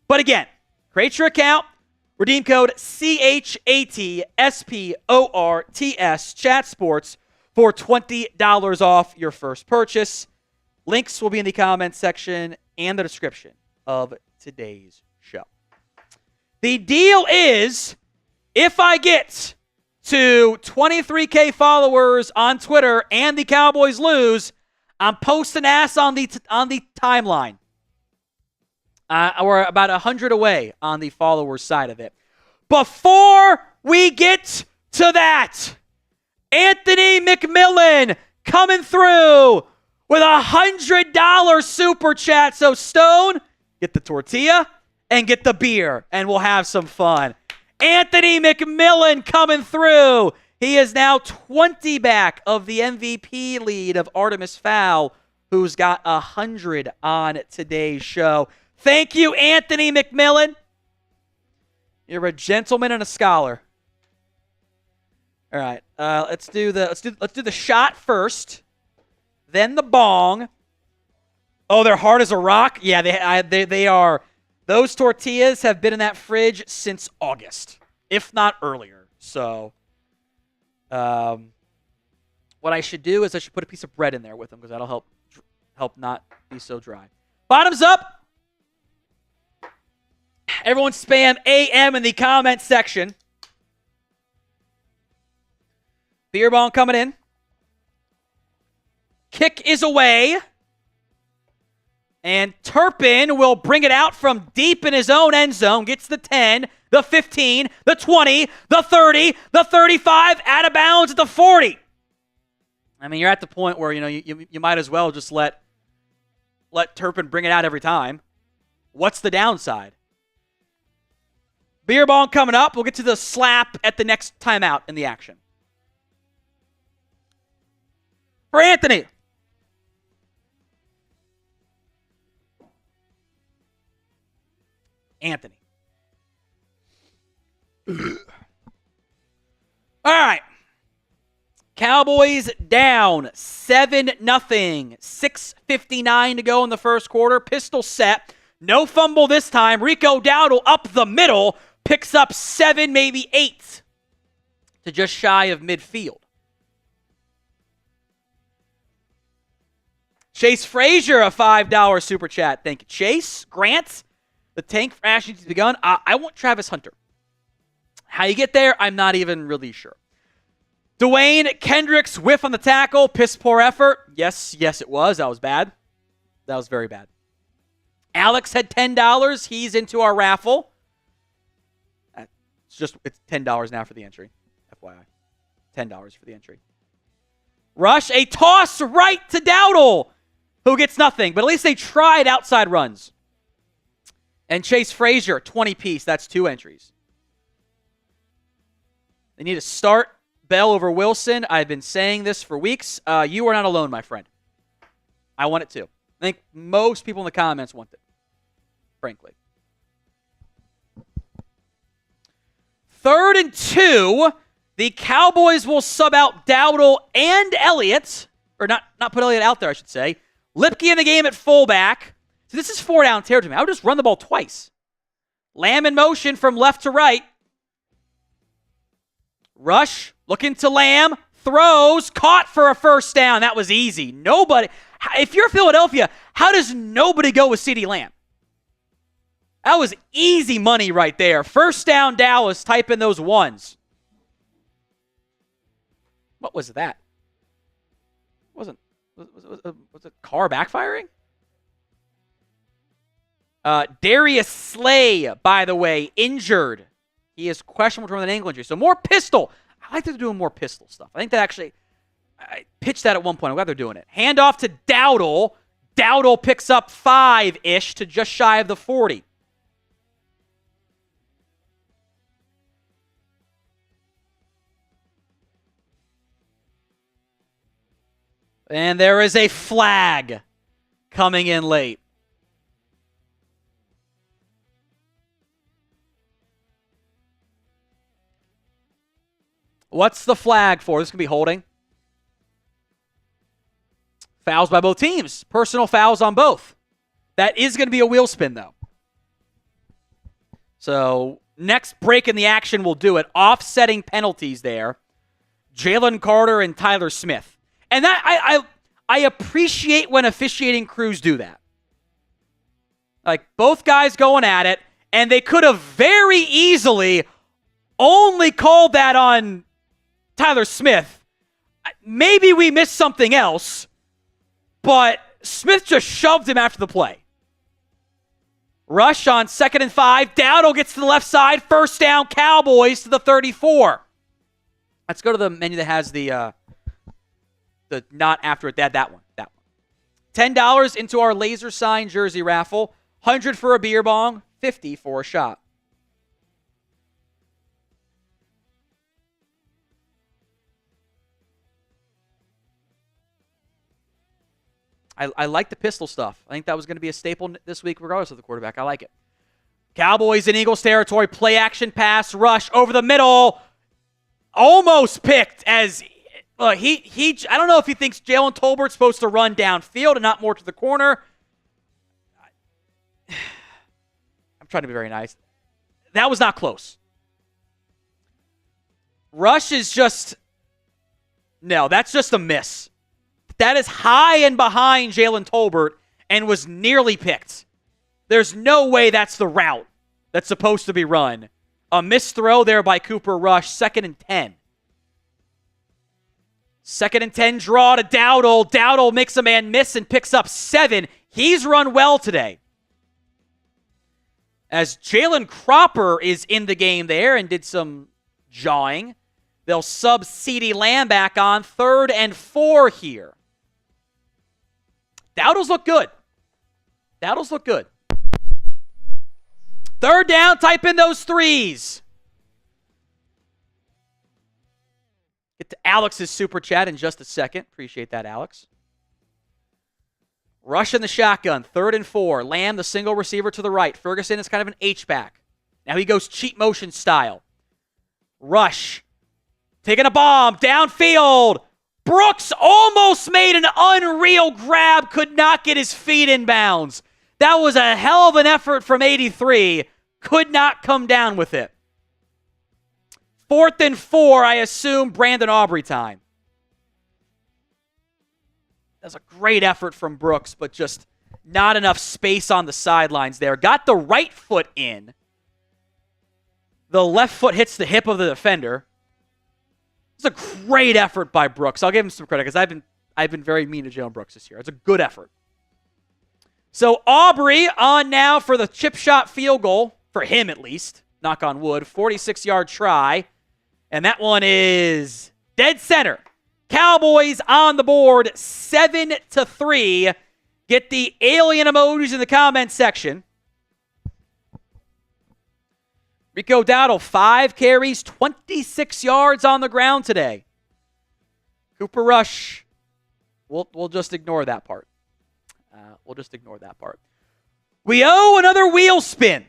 But again, create your account. Redeem code CHATSPORTS, ChatSports, for $20 off your first purchase. Links will be in the comments section and the description of today's show. The deal is, if I get to 23K followers on Twitter and the Cowboys lose, I'm posting ass on the timeline. We're about 100 away on the followers side of it. Before we get to that, Anthony McMillan coming through with a $100 super chat. So, Stone, get the tortilla and get the beer, and we'll have some fun. Anthony McMillan coming through. He is now 20 back of the MVP lead of Artemis Fowl, who's got 100 on today's show. Thank you, Anthony McMillan. You're a gentleman and a scholar. All right, let's do the shot first, then the bong. Oh, they're hard as a rock. Yeah, they are. Those tortillas have been in that fridge since August, if not earlier. So, what I should do is I should put a piece of bread in there with them because that'll help not be so dry. Bottoms up. Everyone spam AM in the comment section. Beer bong coming in. Kick is away. And Turpin will bring it out from deep in his own end zone. Gets the 10, the 15, the 20, the 30, the 35, out of bounds at the 40. I mean, you're at the point where, you might as well just let Turpin bring it out every time. What's the downside? Beer bong coming up. We'll get to the slap at the next timeout in the action. For Anthony. Anthony. All right. Cowboys down 7-0. 6:59 to go in the first quarter. Pistol set. No fumble this time. Rico Dowdle up the middle. Picks up 7, maybe 8 to just shy of midfield. Chase Frazier, a $5 super chat. Thank you. Chase, Grant, the tank for Ashton has begun. I want Travis Hunter. How you get there, I'm not even really sure. Dwayne Kendricks, whiff on the tackle. Piss poor effort. Yes, it was. That was bad. That was very bad. Alex had $10. He's into our raffle. It's $10 now for the entry. FYI. $10 for the entry. Rush, a toss right to Dowdle, who gets nothing. But at least they tried outside runs. And Chase Frazier, 20 piece. That's 2 entries. They need to start Bell over Wilson. I've been saying this for weeks. You are not alone, my friend. I want it too. I think most people in the comments want it, frankly. 3rd and 2. The Cowboys will sub out Dowdle and Elliott. Or not put Elliott out there, I should say. Lipke in the game at fullback. So this is 4-down territory. I would just run the ball twice. Lamb in motion from left to right. Rush, looking to Lamb. Throws, caught for a first down. That was easy. Nobody. If you're Philadelphia, how does nobody go with CeeDee Lamb? That was easy money right there. First down, Dallas. Type in those ones. What was that? Was a car backfiring? Darius Slay, by the way, injured. He is questionable from an ankle injury. So more pistol. I like that they're doing more pistol stuff. I think that actually, I pitched that at one point. I'm glad they're doing it. Hand off to Dowdle. Dowdle picks up 5-ish to just shy of the 40. And there is a flag coming in late. What's the flag for? This is going to be holding. Fouls by both teams. Personal fouls on both. That is going to be a wheel spin, though. So, next break in the action will do it. Offsetting penalties there. Jalen Carter and Tyler Smith. And that I appreciate when officiating crews do that. Like, both guys going at it, and they could have very easily only called that on Tyler Smith. Maybe we missed something else, but Smith just shoved him after the play. Rush on 2nd and 5. Dowdle gets to the left side. First down, Cowboys to the 34. Let's go to the menu that has the not after it. That one. $10 into our laser sign jersey raffle. 100 for a beer bong. 50 for a shot. I like the pistol stuff. I think that was going to be a staple this week regardless of the quarterback. I like it. Cowboys in Eagles territory. Play action pass. Rush over the middle. Almost picked as he I don't know if he thinks Jalen Tolbert's supposed to run downfield and not more to the corner. I'm trying to be very nice. That was not close. Rush is just... No, that's just a miss. That is high and behind Jalen Tolbert and was nearly picked. There's no way that's the route that's supposed to be run. A missed throw there by Cooper Rush. 2nd and 10. 2nd and 10 draw to Dowdle. Dowdle makes a man miss and picks up 7. He's run well today. As Jalen Cropper is in the game there and did some jawing. They'll sub CeeDee Lamb back on. 3rd and 4 here. Dowdle's look good. Third down, type in those threes. Get to Alex's super chat in just a second. Appreciate that, Alex. Rush in the shotgun, 3rd and 4. Lamb, the single receiver to the right. Ferguson is kind of an H-back. Now he goes cheat motion style. Rush. Taking a bomb. Downfield. Brooks almost made an unreal grab. Could not get his feet in bounds. That was a hell of an effort from 83. Could not come down with it. 4th and 4, I assume Brandon Aubrey time. That's a great effort from Brooks, but just not enough space on the sidelines there. Got the right foot in. The left foot hits the hip of the defender. It's a great effort by Brooks. I'll give him some credit because I've been very mean to Jalen Brooks this year. It's a good effort. So Aubrey on now for the chip shot field goal, for him at least. Knock on wood. 46-yard try. And that one is dead center. Cowboys on the board, 7-3. Get the alien emojis in the comment section. Rico Dowdle, 5 carries, 26 yards on the ground today. Cooper Rush, we'll just ignore that part. We owe another wheel spin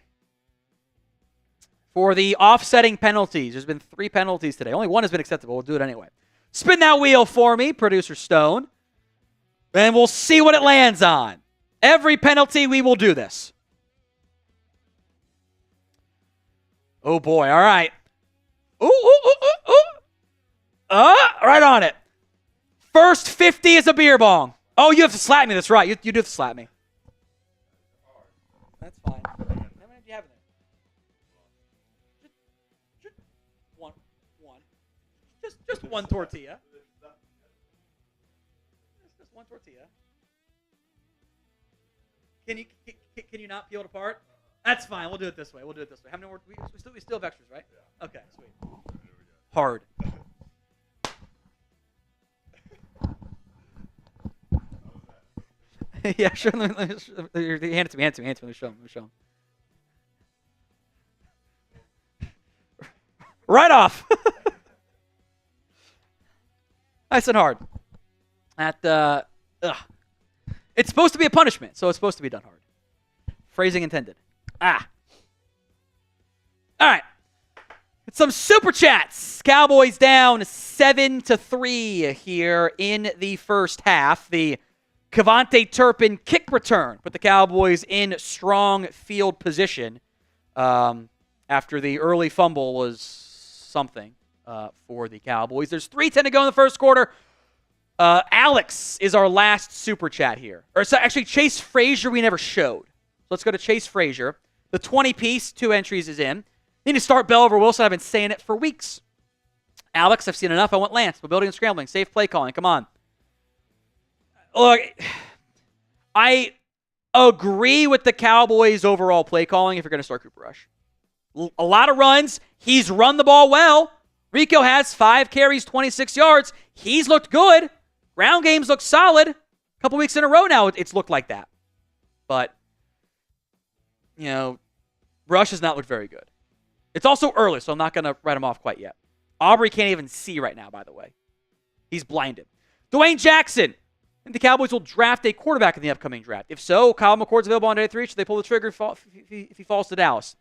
for the offsetting penalties. There's been 3 penalties today. Only one has been acceptable. We'll do it anyway. Spin that wheel for me, Producer Stone. And we'll see what it lands on. Every penalty, we will do this. Oh, boy. All right. Right on it. First 50 is a beer bong. Oh, you have to slap me. That's right. You do have to slap me. That's fine. How many do you have in there? Just one. Just one tortilla. Just one tortilla. Can you not peel it apart? That's fine. We'll do it this way. How many more? We still have extras, right? Yeah. Okay, sweet. Hard. Yeah, sure. Hand it to me. Let me show him. Right off. Nice and hard. It's supposed to be a punishment, so it's supposed to be done hard. Phrasing intended. All right. It's some super chats. Cowboys down 7-3 here in the first half. The Cavante Turpin kick return put the Cowboys in strong field position after the early fumble was something for the Cowboys. There's 3:10 to go in the first quarter. Alex is our last super chat here. Or so actually, Chase Frazier we never showed. Let's go to Chase Frazier. The 20-piece, 2 entries is in. Need to start Bell over Wilson. I've been saying it for weeks. Alex, I've seen enough. I want Lance. Mobility and scrambling. Safe play calling. Come on. Look, I agree with the Cowboys' overall play calling if you're going to start Cooper Rush. A lot of runs. He's run the ball well. Rico has 5 carries, 26 yards. He's looked good. Ground games look solid. A couple weeks in a row now, it's looked like that. But, Rush has not looked very good. It's also early, so I'm not going to write him off quite yet. Aubrey can't even see right now, by the way. He's blinded. Dwayne Jackson. I think the Cowboys will draft a quarterback in the upcoming draft. If so, Kyle McCord's available on day 3. Should they pull the trigger if he falls to Dallas?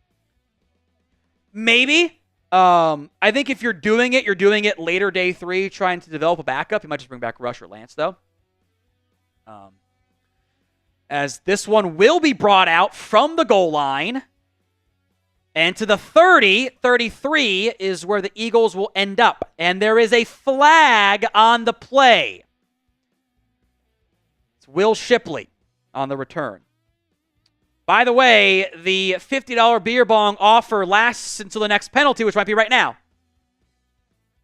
Maybe. I think if you're doing it later day 3, trying to develop a backup. You might just bring back Rush or Lance, though. As this one will be brought out from the goal line. And to the 30, 33 is where the Eagles will end up. And there is a flag on the play. It's Will Shipley on the return. By the way, the $50 beer bong offer lasts until the next penalty, which might be right now.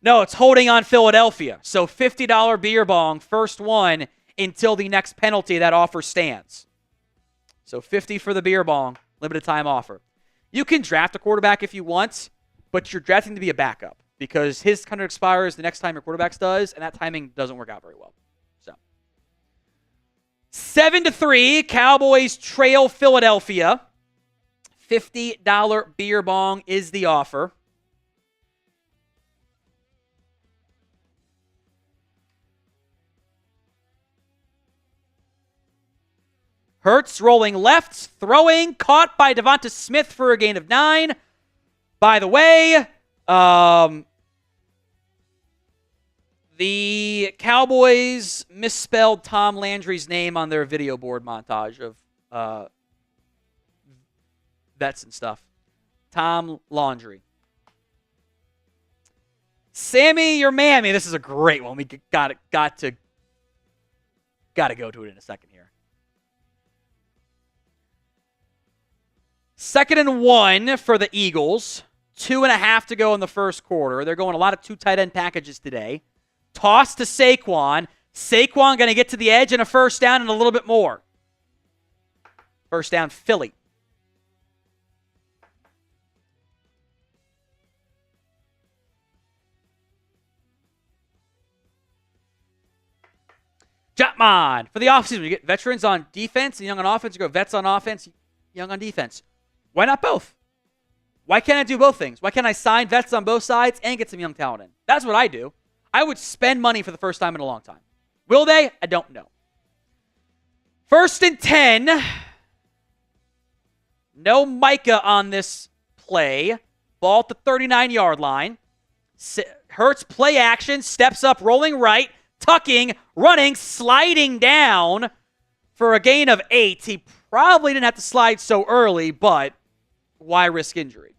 No, it's holding on Philadelphia. So $50 beer bong, first one until the next penalty. That offer stands. So $50 for the beer bong, limited time offer. You can draft a quarterback if you want, but you're drafting to be a backup because his contract expires the next time your quarterback's does, and that timing doesn't work out very well. So 7-3, Cowboys trail Philadelphia. $50 beer bong is the offer. Hurts rolling left, throwing, caught by Devonta Smith for a gain of 9. By the way, the Cowboys misspelled Tom Landry's name on their video board montage of vets and stuff. Tom Laundry. Sammy, your mammy. This is a great one. We got to go to it in a second here. 2nd and 1 for the Eagles. 2.5 to go in the first quarter. They're going a lot of 2 tight end packages today. Toss to Saquon. Saquon going to get to the edge and a first down and a little bit more. First down, Philly. Jotman. For the offseason, you get veterans on defense and young on offense. You go vets on offense, young on defense. Why not both? Why can't I do both things? Why can't I sign vets on both sides and get some young talent in? That's what I do. I would spend money for the first time in a long time. Will they? I don't know. 1st and 10. No Micah on this play. Ball at the 39-yard line. Hurts play action, steps up, rolling right, tucking, running, sliding down for a gain of 8. He probably didn't have to slide so early, but why risk injury?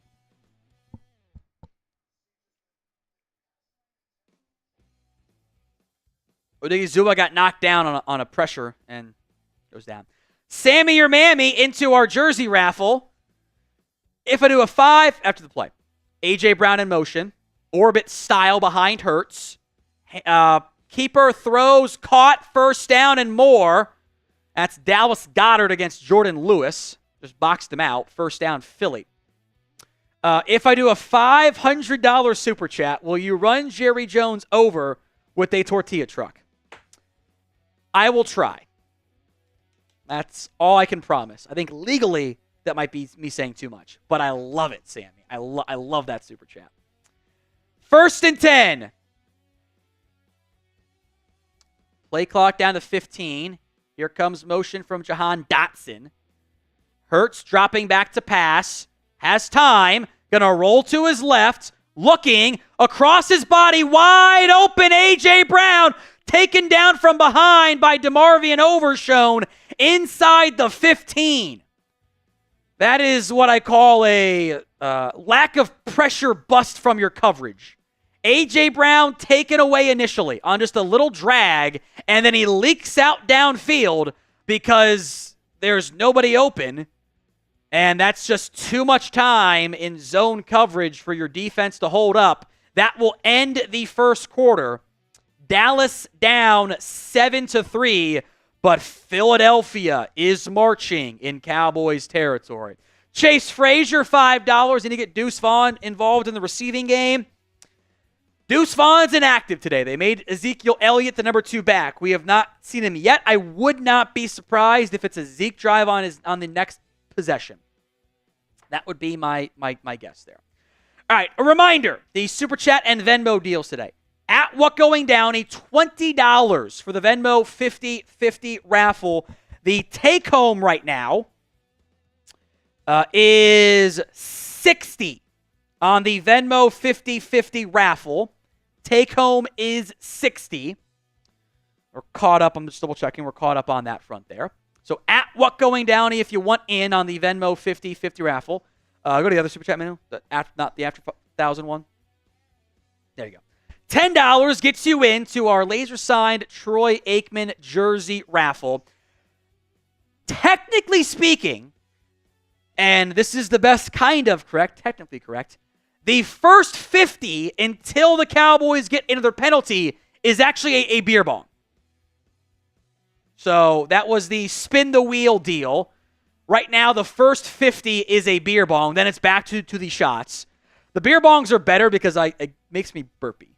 Odigizua got knocked down on a pressure and goes down. Sammy or Mammy into our jersey raffle. If I do a 5 after the play. A.J. Brown in motion. Orbit style behind Hurts. Keeper throws, caught, first down and more. That's Dallas Goedert against Jordan Lewis. Just boxed him out. First down, Philly. If I do a $500 super chat, will you run Jerry Jones over with a tortilla truck? I will try. That's all I can promise. I think legally that might be me saying too much, but I love it, Sammy. I love that super chat. 1st and 10. Play clock down to 15. Here comes motion from Jahan Dotson. Hurts dropping back to pass. Has time. Gonna roll to his left. Looking across his body. Wide open. A.J. Brown taken down from behind by DeMarvion Overshown inside the 15. That is what I call a lack of pressure bust from your coverage. A.J. Brown taken away initially on just a little drag, and then he leaks out downfield because there's nobody open, and that's just too much time in zone coverage for your defense to hold up. That will end the first quarter. Dallas down 7-3, but Philadelphia is marching in Cowboys territory. Chase Frazier, $5, and you get Deuce Vaughn involved in the receiving game. Deuce Vaughn's inactive today. They made Ezekiel Elliott the number 2 back. We have not seen him yet. I would not be surprised if it's a Zeke drive on the next possession. That would be my guess there. All right, a reminder, the Super Chat and Venmo deals today. At What Going Downey, $20 for the Venmo 50-50 raffle. The take-home right now is $60 on the Venmo 50-50 raffle. Take-home is $60. We're caught up. I'm just double-checking. We're caught up on that front there. So at What Going Downey, if you want in on the Venmo 50-50 raffle, go to the other Super Chat menu, not the after 1,000 one. There you go. $10 gets you into our laser-signed Troy Aikman jersey raffle. Technically speaking, and this is the best kind of correct, technically correct, the first 50 until the Cowboys get into their penalty is actually a beer bong. So that was the spin the wheel deal. Right now, the first 50 is a beer bong. Then it's back to the shots. The beer bongs are better because it makes me burpy.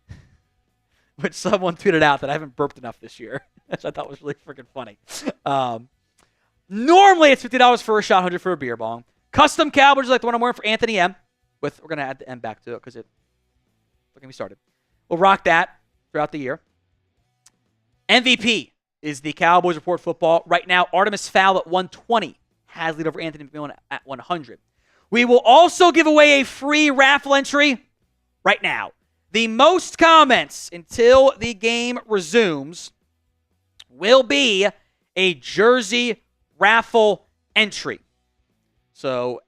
Which someone tweeted out that I haven't burped enough this year, which I thought was really freaking funny. Normally, it's $50 for a shot, $100 for a beer bong. Custom Cowboys like the one I'm wearing for Anthony M. We're going to add the M back to it because don't get me started. We'll rock that throughout the year. MVP is the Cowboys Report football. Right now, Artemis Fowl at 120 has lead over Anthony McMillan at 100. We will also give away a free raffle entry right now. The most comments until the game resumes will be a jersey raffle entry. So,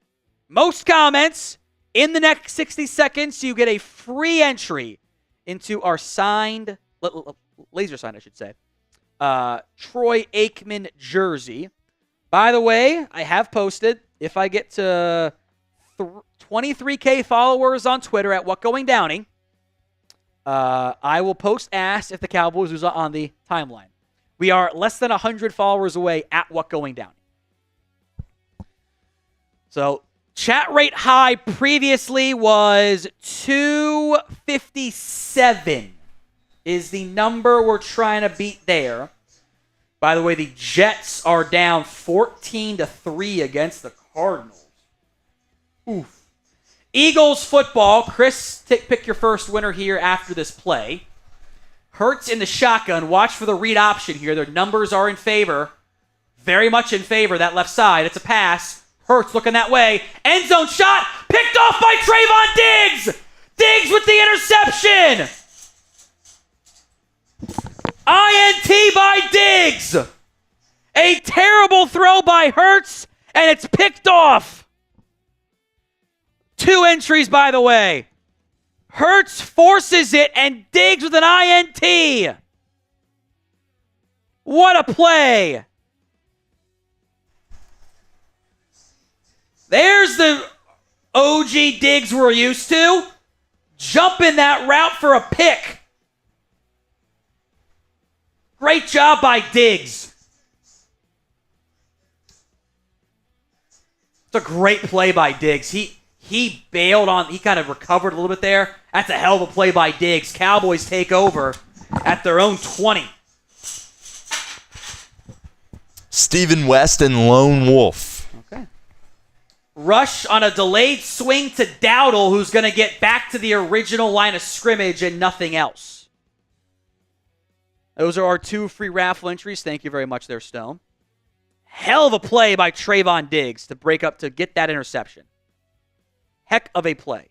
most comments in the next 60 seconds, you get a free entry into our signed, laser signed, I should say, Troy Aikman jersey. By the way, I have posted, if I get to 23K followers on Twitter at WhatGoingDowney, I will post ask if the Cowboys was on the timeline. We are less than 100 followers away at WhatGoingDowney. So, chat rate high previously was 257 is the number we're trying to beat there. By the way, the Jets are down 14-3 against the Cardinals. Oof. Eagles football. Chris, pick your first winner here after this play. Hurts in the shotgun. Watch for the read option here. Their numbers are in favor. Very much in favor, that left side. It's a pass. Hurts looking that way. End zone shot. Picked off by Trayvon Diggs. Diggs with the interception. INT by Diggs. A terrible throw by Hurts, and it's picked off. 2 entries, by the way. Hurts forces it, and Diggs with an INT. What a play. There's the OG Diggs we're used to. Jumping that route for a pick. Great job by Diggs. It's a great play by Diggs. He bailed on, he kind of recovered a little bit there. That's a hell of a play by Diggs. Cowboys take over at their own 20. Stephen West and Lone Wolf. Okay. Rush on a delayed swing to Dowdle, who's going to get back to the original line of scrimmage and nothing else. Those are our 2 free raffle entries. Thank you very much there, Stone. Hell of a play by Trayvon Diggs to break up to get that interception. Heck of a play.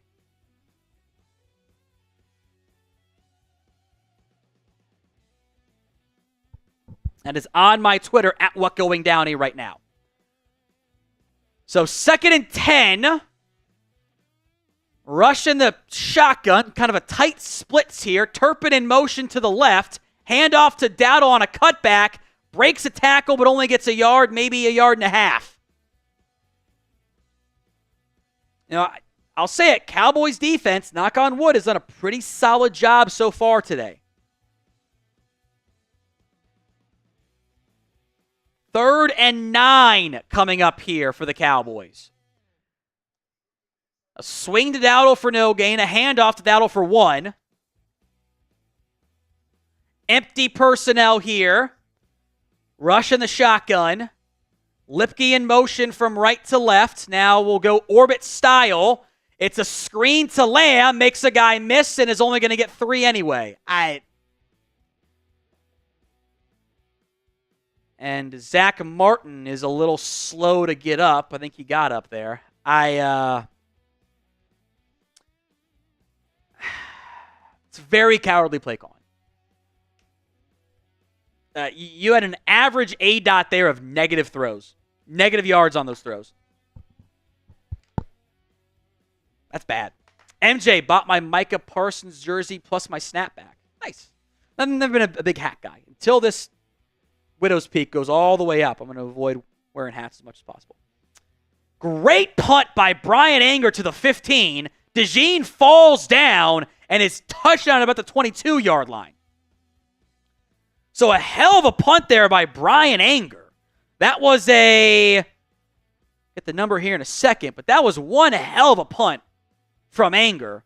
That is on my Twitter at WhatGoingDowney right now. So 2nd and 10. Rush in the shotgun. Kind of a tight splits here. Turpin in motion to the left. Handoff to Dowdle on a cutback. Breaks a tackle but only gets a yard, maybe a yard and a half. You know, I'll say it. Cowboys defense, knock on wood, has done a pretty solid job so far today. 3rd and 9 coming up here for the Cowboys. A swing to Dowdle for no gain. A handoff to Dowdle for 1. Empty personnel here. Rush in the shotgun. Lipke in motion from right to left. Now we'll go orbit style. It's a screen to Lamb. Makes a guy miss and is only going to get 3 anyway. And Zach Martin is a little slow to get up. I think he got up there. It's a very cowardly play calling. You had an average A-dot there of negative throws. Negative yards on those throws. That's bad. MJ bought my Micah Parsons jersey plus my snapback. Nice. I've never been a big hat guy. Until this widow's peak goes all the way up, I'm going to avoid wearing hats as much as possible. Great punt by Brian Anger to the 15. DeJean falls down and is touchdown about the 22-yard line. So a hell of a punt there by Brian Anger. That was get the number here in a second, but that was one hell of a punt from Anger.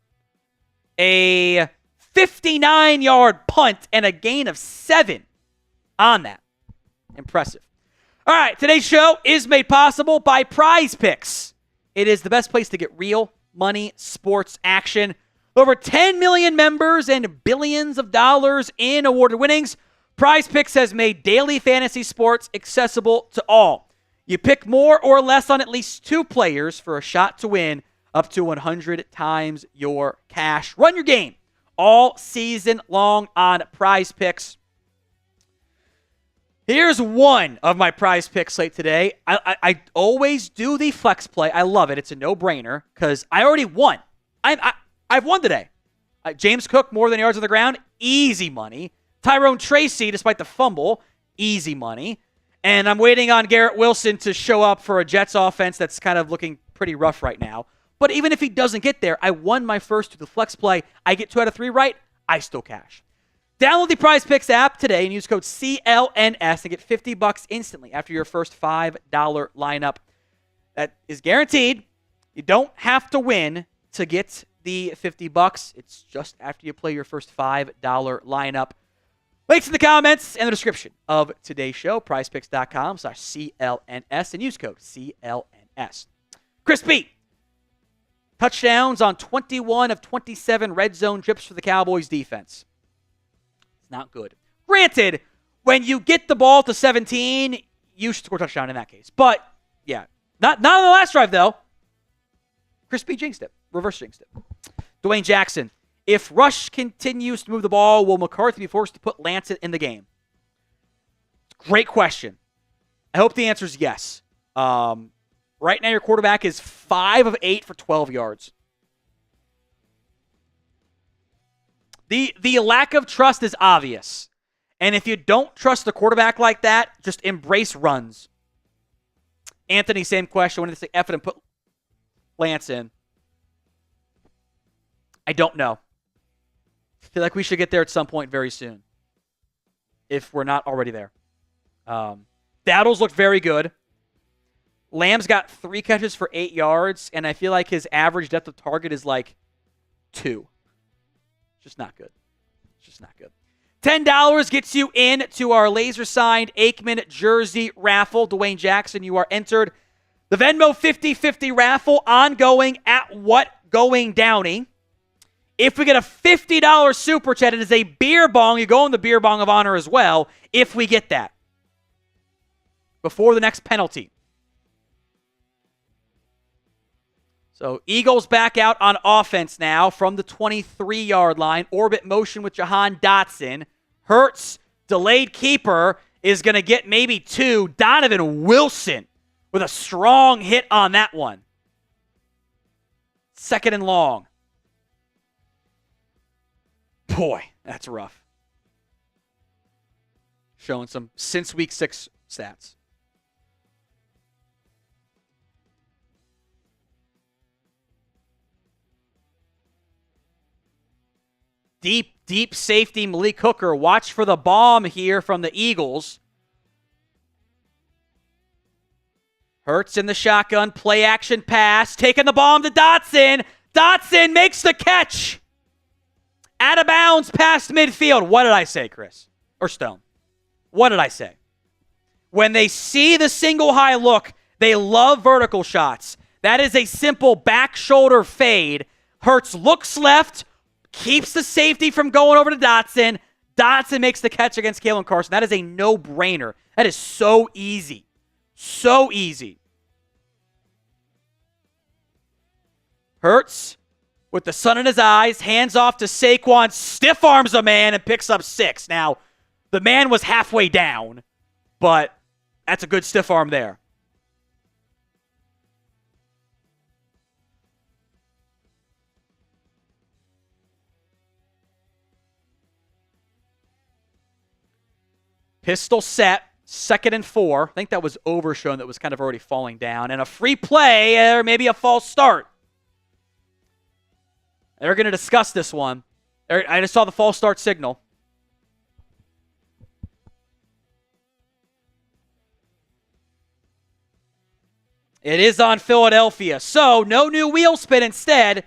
A 59-yard punt and a gain of 7 on that. Impressive. All right, today's show is made possible by Prize Picks. It is the best place to get real money sports action. Over 10 million members and billions of dollars in awarded winnings. Prize Picks has made daily fantasy sports accessible to all. You pick more or less on at least 2 players for a shot to win up to 100 times your cash. Run your game all season long on Prize Picks. Here's one of my Prize Pick slate today. I always do the flex play. I love it. It's a no-brainer because I already won. I've won today. James Cook, more than yards on the ground, easy money. Tyrone Tracy, despite the fumble, easy money. And I'm waiting on Garrett Wilson to show up for a Jets offense that's kind of looking pretty rough right now. But even if he doesn't get there, I won my first to the flex play. I get 2 out of 3 right, I still cash. Download the Prize Picks app today and use code CLNS to get $50 instantly after your first $5 lineup. That is guaranteed. You don't have to win to get the $50. It's just after you play your first $5 lineup. Links in the comments and the description of today's show, prizepicks.com/CLNS, and use code CLNS. Chris B. Touchdowns on 21 of 27 red zone trips for the Cowboys defense. It's not good. Granted, when you get the ball to 17, you should score a touchdown in that case. But, yeah, not on the last drive, though. Chris B. jinxed it. Reverse jinxed it. Dwayne Jackson. If Rush continues to move the ball, will McCarthy be forced to put Lance in the game? Great question. I hope the answer is yes. Right now, your quarterback is 5 of 8 for 12 yards. The lack of trust is obvious. And if you don't trust the quarterback like that, just embrace runs. Anthony, same question. When did they say F it and put Lance in? I don't know. I feel like we should get there at some point very soon. If we're not already there. Dowdle's looked very good. Lamb's got 3 catches for 8 yards, and I feel like his average depth of target is like 2. Just not good. Just not good. $10 gets you in to our laser-signed Aikman jersey raffle. Dwayne Jackson, you are entered. The Venmo 50-50 raffle ongoing at What Going Downey. If we get a $50 super chat, it is a beer bong. You go in the beer bong of honor as well if we get that. Before the next penalty. So Eagles back out on offense now from the 23-yard line. Orbit motion with Jahan Dotson. Hurts, delayed keeper, is going to get maybe 2. Donovan Wilson with a strong hit on that one. 2nd and long. Boy, that's rough. Showing some since week 6 stats. Deep safety Malik Hooker. Watch for the bomb here from the Eagles. Hurts in the shotgun. Play action pass. Taking the bomb to Dotson. Dotson makes the catch. Out of bounds past midfield. What did I say, Chris? Or Stone? What did I say? When they see the single high look, they love vertical shots. That is a simple back shoulder fade. Hurts looks left. Keeps the safety from going over to Dotson. Dotson makes the catch against Kalen Carson. That is a no-brainer. That is so easy. So easy. Hurts, with the sun in his eyes, hands off to Saquon, stiff arms a man and picks up 6. Now, the man was halfway down, but that's a good stiff arm there. Pistol set, 2nd and 4. I think that was Overshown that was kind of already falling down. And a free play, or maybe a false start. They're going to discuss this one. I just saw the false start signal. It is on Philadelphia. So, no new wheel spin. Instead,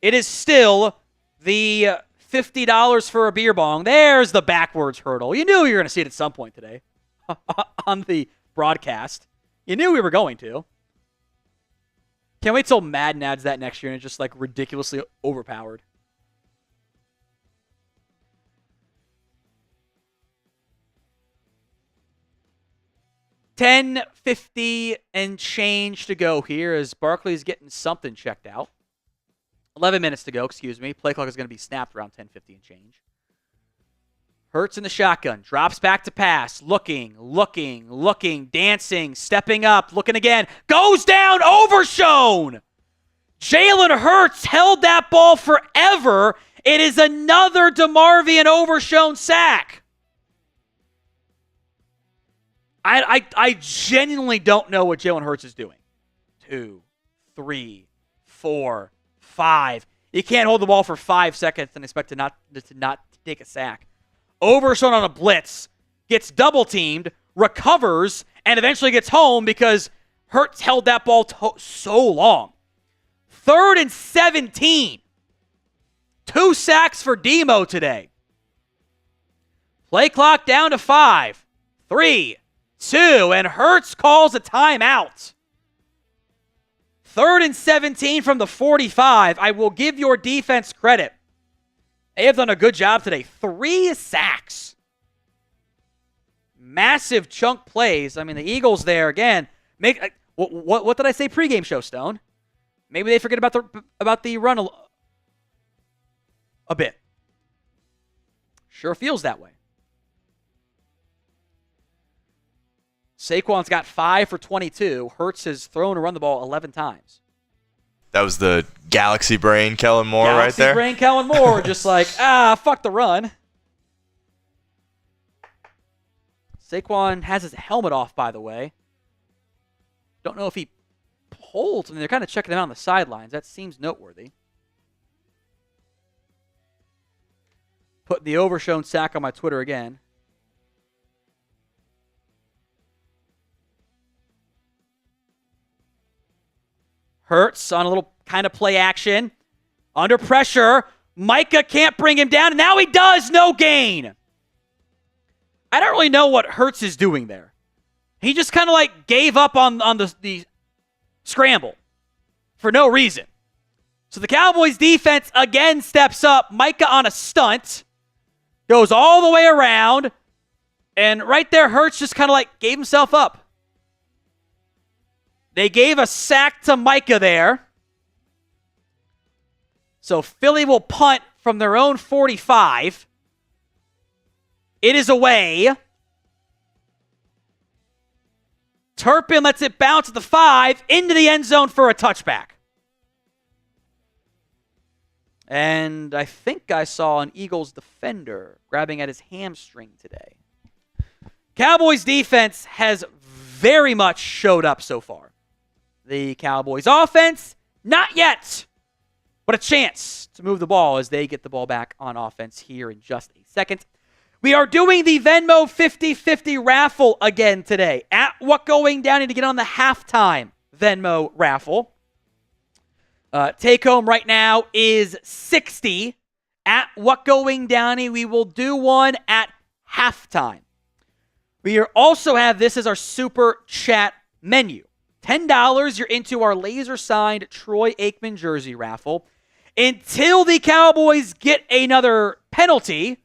it is still the $50 for a beer bong. There's the backwards hurdle. You knew you were going to see it at some point today on the broadcast. You knew we were going to. Can't wait till Madden adds that next year and it's just like ridiculously overpowered. $10.50 and change to go here as Barkley's getting something checked out. 11 minutes to go, excuse me. Play clock is going to be snapped around 10:50 and change. Hurts in the shotgun. Drops back to pass. Looking, dancing, stepping up, looking again. Goes down, overshown. Jalen Hurts held that ball forever. It is another DeMarvion overshown sack. I genuinely don't know what Jalen Hurts is doing. 2, 3, 4, 5. You can't hold the ball for 5 seconds and expect to not take a sack. Overshown on a blitz, gets double teamed, recovers, and eventually gets home because Hurts held that ball so long. 3rd and 17. 2 sacks for Demo today. Play clock down to 5, 3, 2, and Hurts calls a timeout. 3rd and 17 from the 45. I will give your defense credit. They have done a good job today. 3 sacks. Massive chunk plays. I mean, the Eagles there, again, what did I say pregame show, Stone? Maybe they forget about the run a bit. Sure feels that way. Saquon's got 5 for 22. Hurts has thrown or run the ball 11 times. That was the Galaxy Brain Kellen Moore right there. Galaxy Brain Kellen Moore, just like, fuck the run. Saquon has his helmet off, by the way. Don't know if he pulled. I mean, they're kind of checking him out on the sidelines. That seems noteworthy. Putting the overshown sack on my Twitter again. Hurts on a little kind of play action. Under pressure. Micah can't bring him down. And now he does. No gain. I don't really know what Hurts is doing there. He just kind of like gave up on the scramble for no reason. So the Cowboys defense again steps up. Micah on a stunt. Goes all the way around. And right there, Hurts just kind of like gave himself up. They gave a sack to Micah there. So Philly will punt from their own 45. It is away. Turpin lets it bounce at the 5 into the end zone for a touchback. And I think I saw an Eagles defender grabbing at his hamstring today. Cowboys defense has very much showed up so far. The Cowboys offense, not yet, but a chance to move the ball as they get the ball back on offense here in just a second. We are doing the Venmo 50-50 raffle again today. At What Going Down, to get on the halftime Venmo raffle. Take home right now is 60. At What Going Downey, we will do one at halftime. We also have this as our super chat menu. $10, you're into our laser-signed Troy Aikman jersey raffle. Until the Cowboys get another penalty,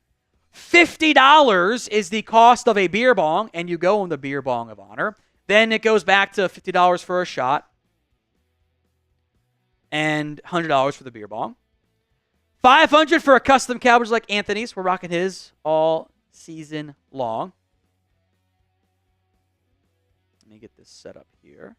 $50 is the cost of a beer bong, and you go in the beer bong of honor. Then it goes back to $50 for a shot and $100 for the beer bong. $500 for a custom Cowboys like Anthony's. We're rocking his all season long. Let me get this set up here.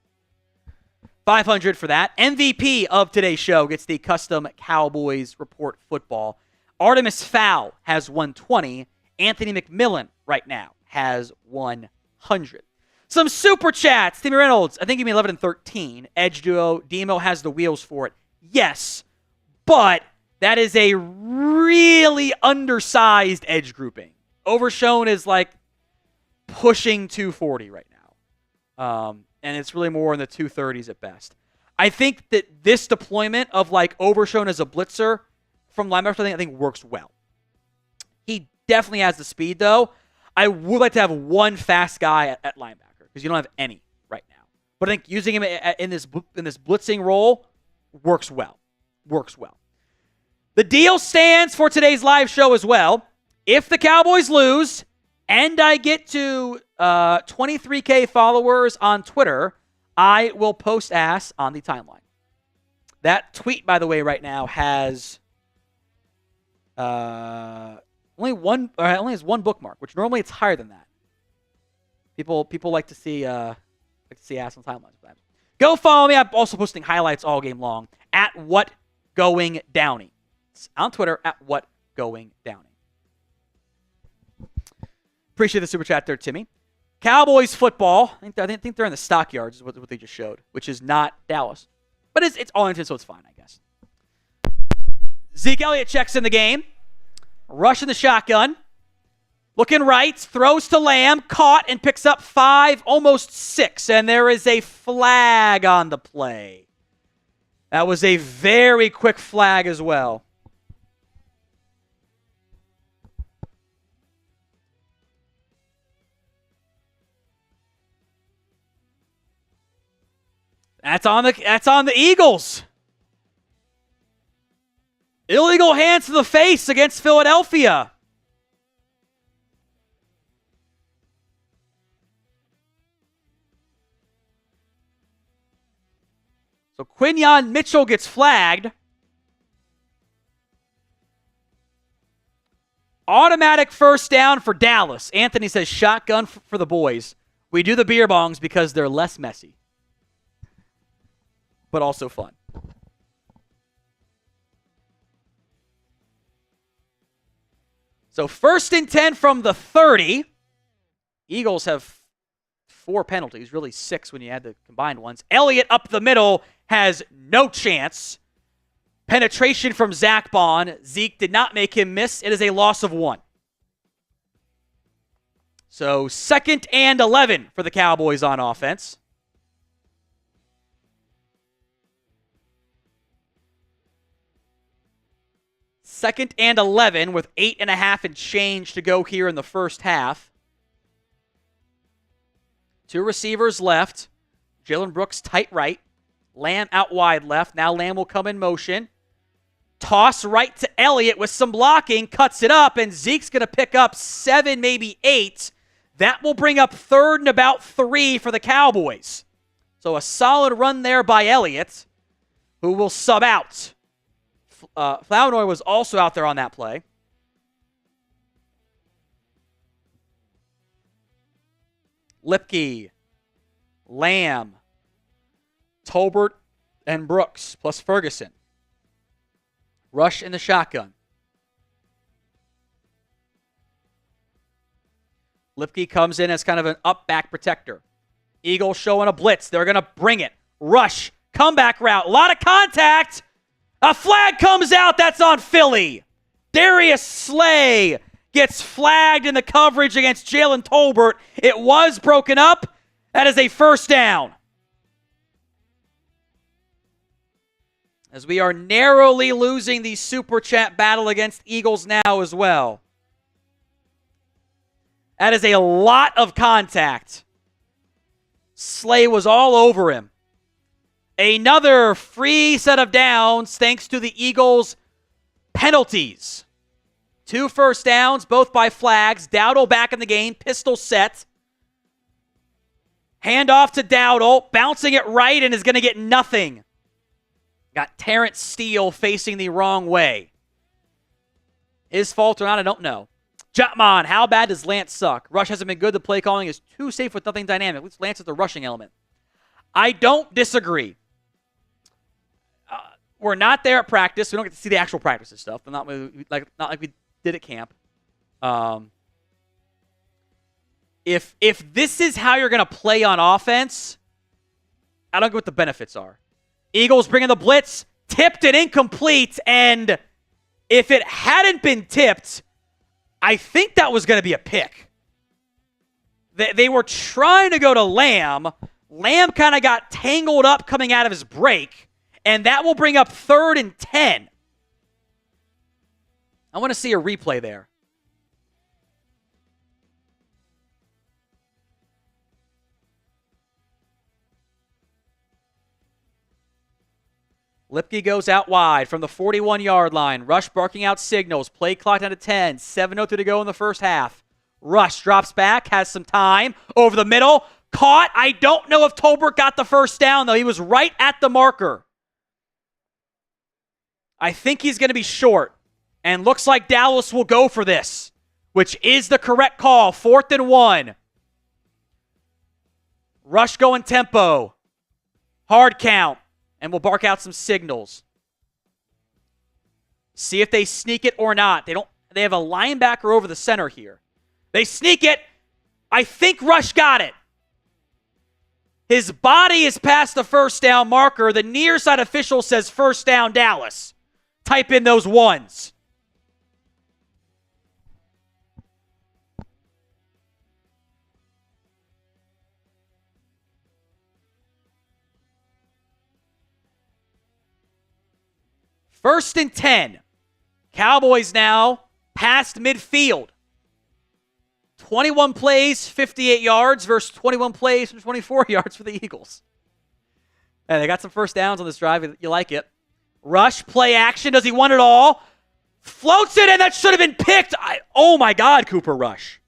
$500 for that. MVP of today's show gets the custom Cowboys Report football. Artemis Fowl has 120. Anthony McMillan right now has 100. Some super chats. Timmy Reynolds, I think give me 11 and 13. Edge duo. Demo has the wheels for it. Yes, but that is a really undersized edge grouping. Overshown is like pushing 240 right now. And it's really more in the 230s at best. I think that this deployment of like Overshown as a blitzer from linebacker, I think works well. He definitely has the speed, though. I would like to have one fast guy at linebacker because you don't have any right But I think using him in this blitzing role works well. The deal stands for today's live show as well. If the Cowboys lose and I get to 23K followers on Twitter, I will post ass on the timeline. That tweet, by the way, right now has only has one bookmark, which normally it's higher than that. People like to see ass on timelines. Go follow me. I'm also posting highlights all game long at WhatGoingDowney. It's on Twitter at WhatGoingDowney. Appreciate the super chat there, Timmy. Cowboys football. I think they're in the stockyards, is what they just showed, which is not Dallas. But it's Arlington, so it's fine, I guess. Zeke Elliott checks in the game. Rushing the shotgun. Looking right. Throws to Lamb. Caught and picks up 5, almost 6. And there is a flag on the play. That was a very quick flag as well. That's on the Eagles. Illegal hands to the face against Philadelphia. So Quinyon Mitchell gets flagged. Automatic first down for Dallas. Anthony says shotgun for the boys. We do the beer bongs because they're less messy, but also fun. So 1st and 10 from the 30. Eagles have 4 penalties, really 6 when you add the combined ones. Elliott up the middle has no chance. Penetration from Zach Bond. Zeke did not make him miss. It is a loss of 1. So 2nd and 11 for the Cowboys on offense. Second and 11 with 8.5 and change to go here in the first half. 2 receivers left. Jalen Brooks tight right. Lamb out wide left. Now Lamb will come in motion. Toss right to Elliott with some blocking. Cuts it up, and Zeke's going to pick up 7, maybe 8. That will bring up 3rd and about 3 for the Cowboys. So a solid run there by Elliott, who will sub out. Flournoy was also out there on that play. Lipke, Lamb, Tolbert, and Brooks, plus Ferguson. Rush in the shotgun. Lipke comes in as kind of an up-back protector. Eagles showing a blitz. They're going to bring it. Rush, comeback route. A lot of contact. A flag comes out. That's on Philly. Darius Slay gets flagged in the coverage against Jalen Tolbert. It was broken up. That is a first down. As we are narrowly losing the Super Chat battle against Eagles now as well. That is a lot of contact. Slay was all over him. Another free set of downs thanks to the Eagles' penalties. 2 first downs, both by flags. Dowdle back in the game, pistol set. Hand off to Dowdle, bouncing it right and is going to get nothing. Got Terrence Steele facing the wrong way. His fault or not, I don't know. Jotman, how bad does Lance suck? Rush hasn't been good. The play calling is too safe with nothing dynamic. At least Lance is the rushing element. I don't disagree. We're not there at practice. We don't get to see the actual practice and stuff. Not like we did at camp. If this is how you're going to play on offense, I don't know what the benefits are. Eagles bringing the blitz, tipped and incomplete, and if it hadn't been tipped, I think that was going to be a pick. They were trying to go to Lamb. Lamb kind of got tangled up coming out of his break, and that will bring up 3rd and 10. I want to see a replay there. Lipke goes out wide from the 41-yard line. Rush barking out signals. Play clock down to 10. 7:02 to go in the first half. Rush drops back, has some time. Over the middle. Caught. I don't know if Tolbert got the first down, though. He was right at the marker. I think he's going to be short. And looks like Dallas will go for this, which is the correct call. 4th and 1. Rush going tempo. Hard count. And we'll bark out some signals. See if they sneak it or not. They have a linebacker over the center here. They sneak it. I think Rush got it. His body is past the first down marker. The near side official says first down Dallas. Type in those ones. First and 10. Cowboys now past midfield. 21 plays, 58 yards versus 21 plays and 24 yards for the Eagles. And they got some first downs on this drive. You like it. Rush, play action. Does he want it all? Floats it, and that should have been picked. Oh, my God, Cooper Rush.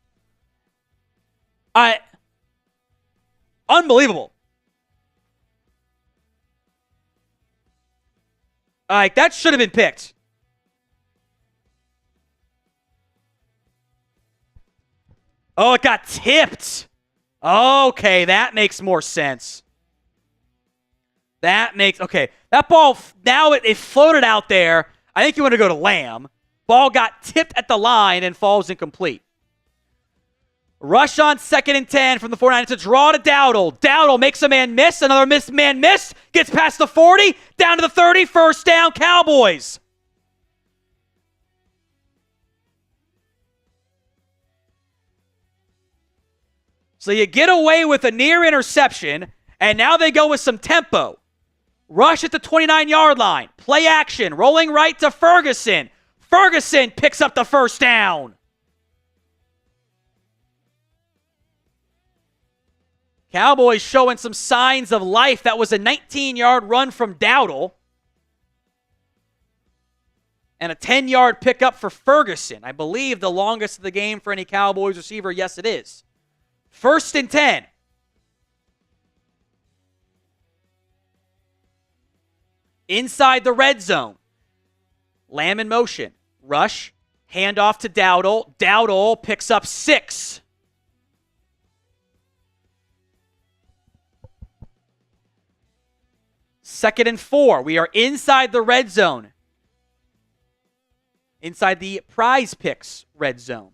Unbelievable. That should have been picked. Oh, it got tipped. Okay, that makes more sense. Okay. That ball, now it floated out there. I think you want to go to Lamb. Ball got tipped at the line and falls incomplete. Rush on 2nd and 10 from the 49. It's a draw to Dowdle. Dowdle makes a man miss. Another man miss. Gets past the 40. Down to the 30. First down, Cowboys. So you get away with a near interception, and now they go with some tempo. Rush at the 29-yard line. Play action. Rolling right to Ferguson. Ferguson picks up the first down. Cowboys showing some signs of life. That was a 19-yard run from Dowdle. And a 10-yard pickup for Ferguson. I believe the longest of the game for any Cowboys receiver. Yes, it is. 1st and 10. Inside the red zone. Lamb in motion. Rush. Handoff to Dowdle. Dowdle picks up 6. Second and 4. We are inside the red zone. Inside the Prize Picks red zone.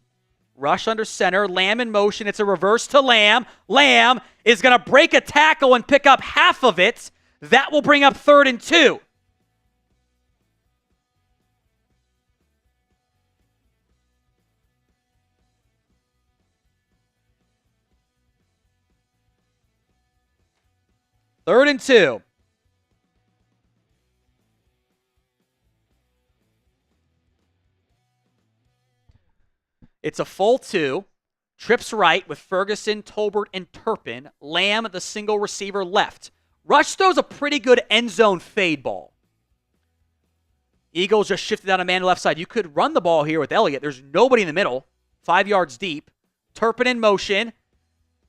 Rush under center. Lamb in motion. It's a reverse to Lamb. Lamb is going to break a tackle and pick up half of it. That will bring up 3rd and 2. Third and 2. It's a full 2. Trips right with Ferguson, Tolbert, and Turpin. Lamb, the single receiver, left. Rush throws a pretty good end zone fade ball. Eagles just shifted down a man to left side. You could run the ball here with Elliott. There's nobody in the middle. 5 yards deep. Turpin in motion.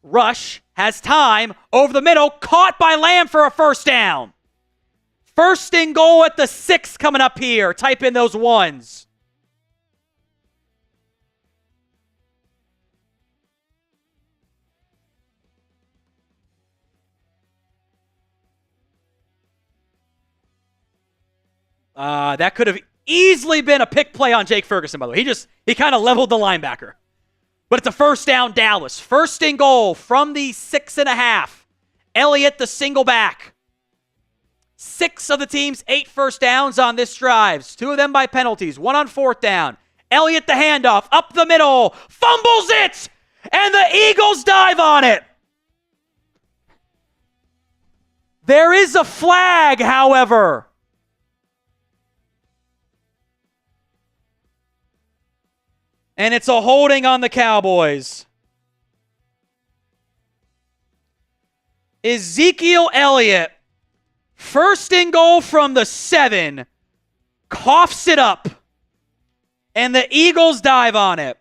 Rush has time. Over the middle. Caught by Lamb for a first down. 1st and goal at the 6 coming up here. Type in those ones. That could have easily been a pick play on Jake Ferguson, by the way. He kind of leveled the linebacker. But it's a first down, Dallas. 1st and goal from the 6.5. Elliott, the single back. 6 of the team's 8 first downs on this drive. 2 of them by penalties. 1 on 4th down. Elliott, the handoff. Up the middle. Fumbles it! And the Eagles dive on it. There is a flag, however. And it's a holding on the Cowboys. Ezekiel Elliott First and goal from the 7. Coughs it up. And the Eagles dive on it.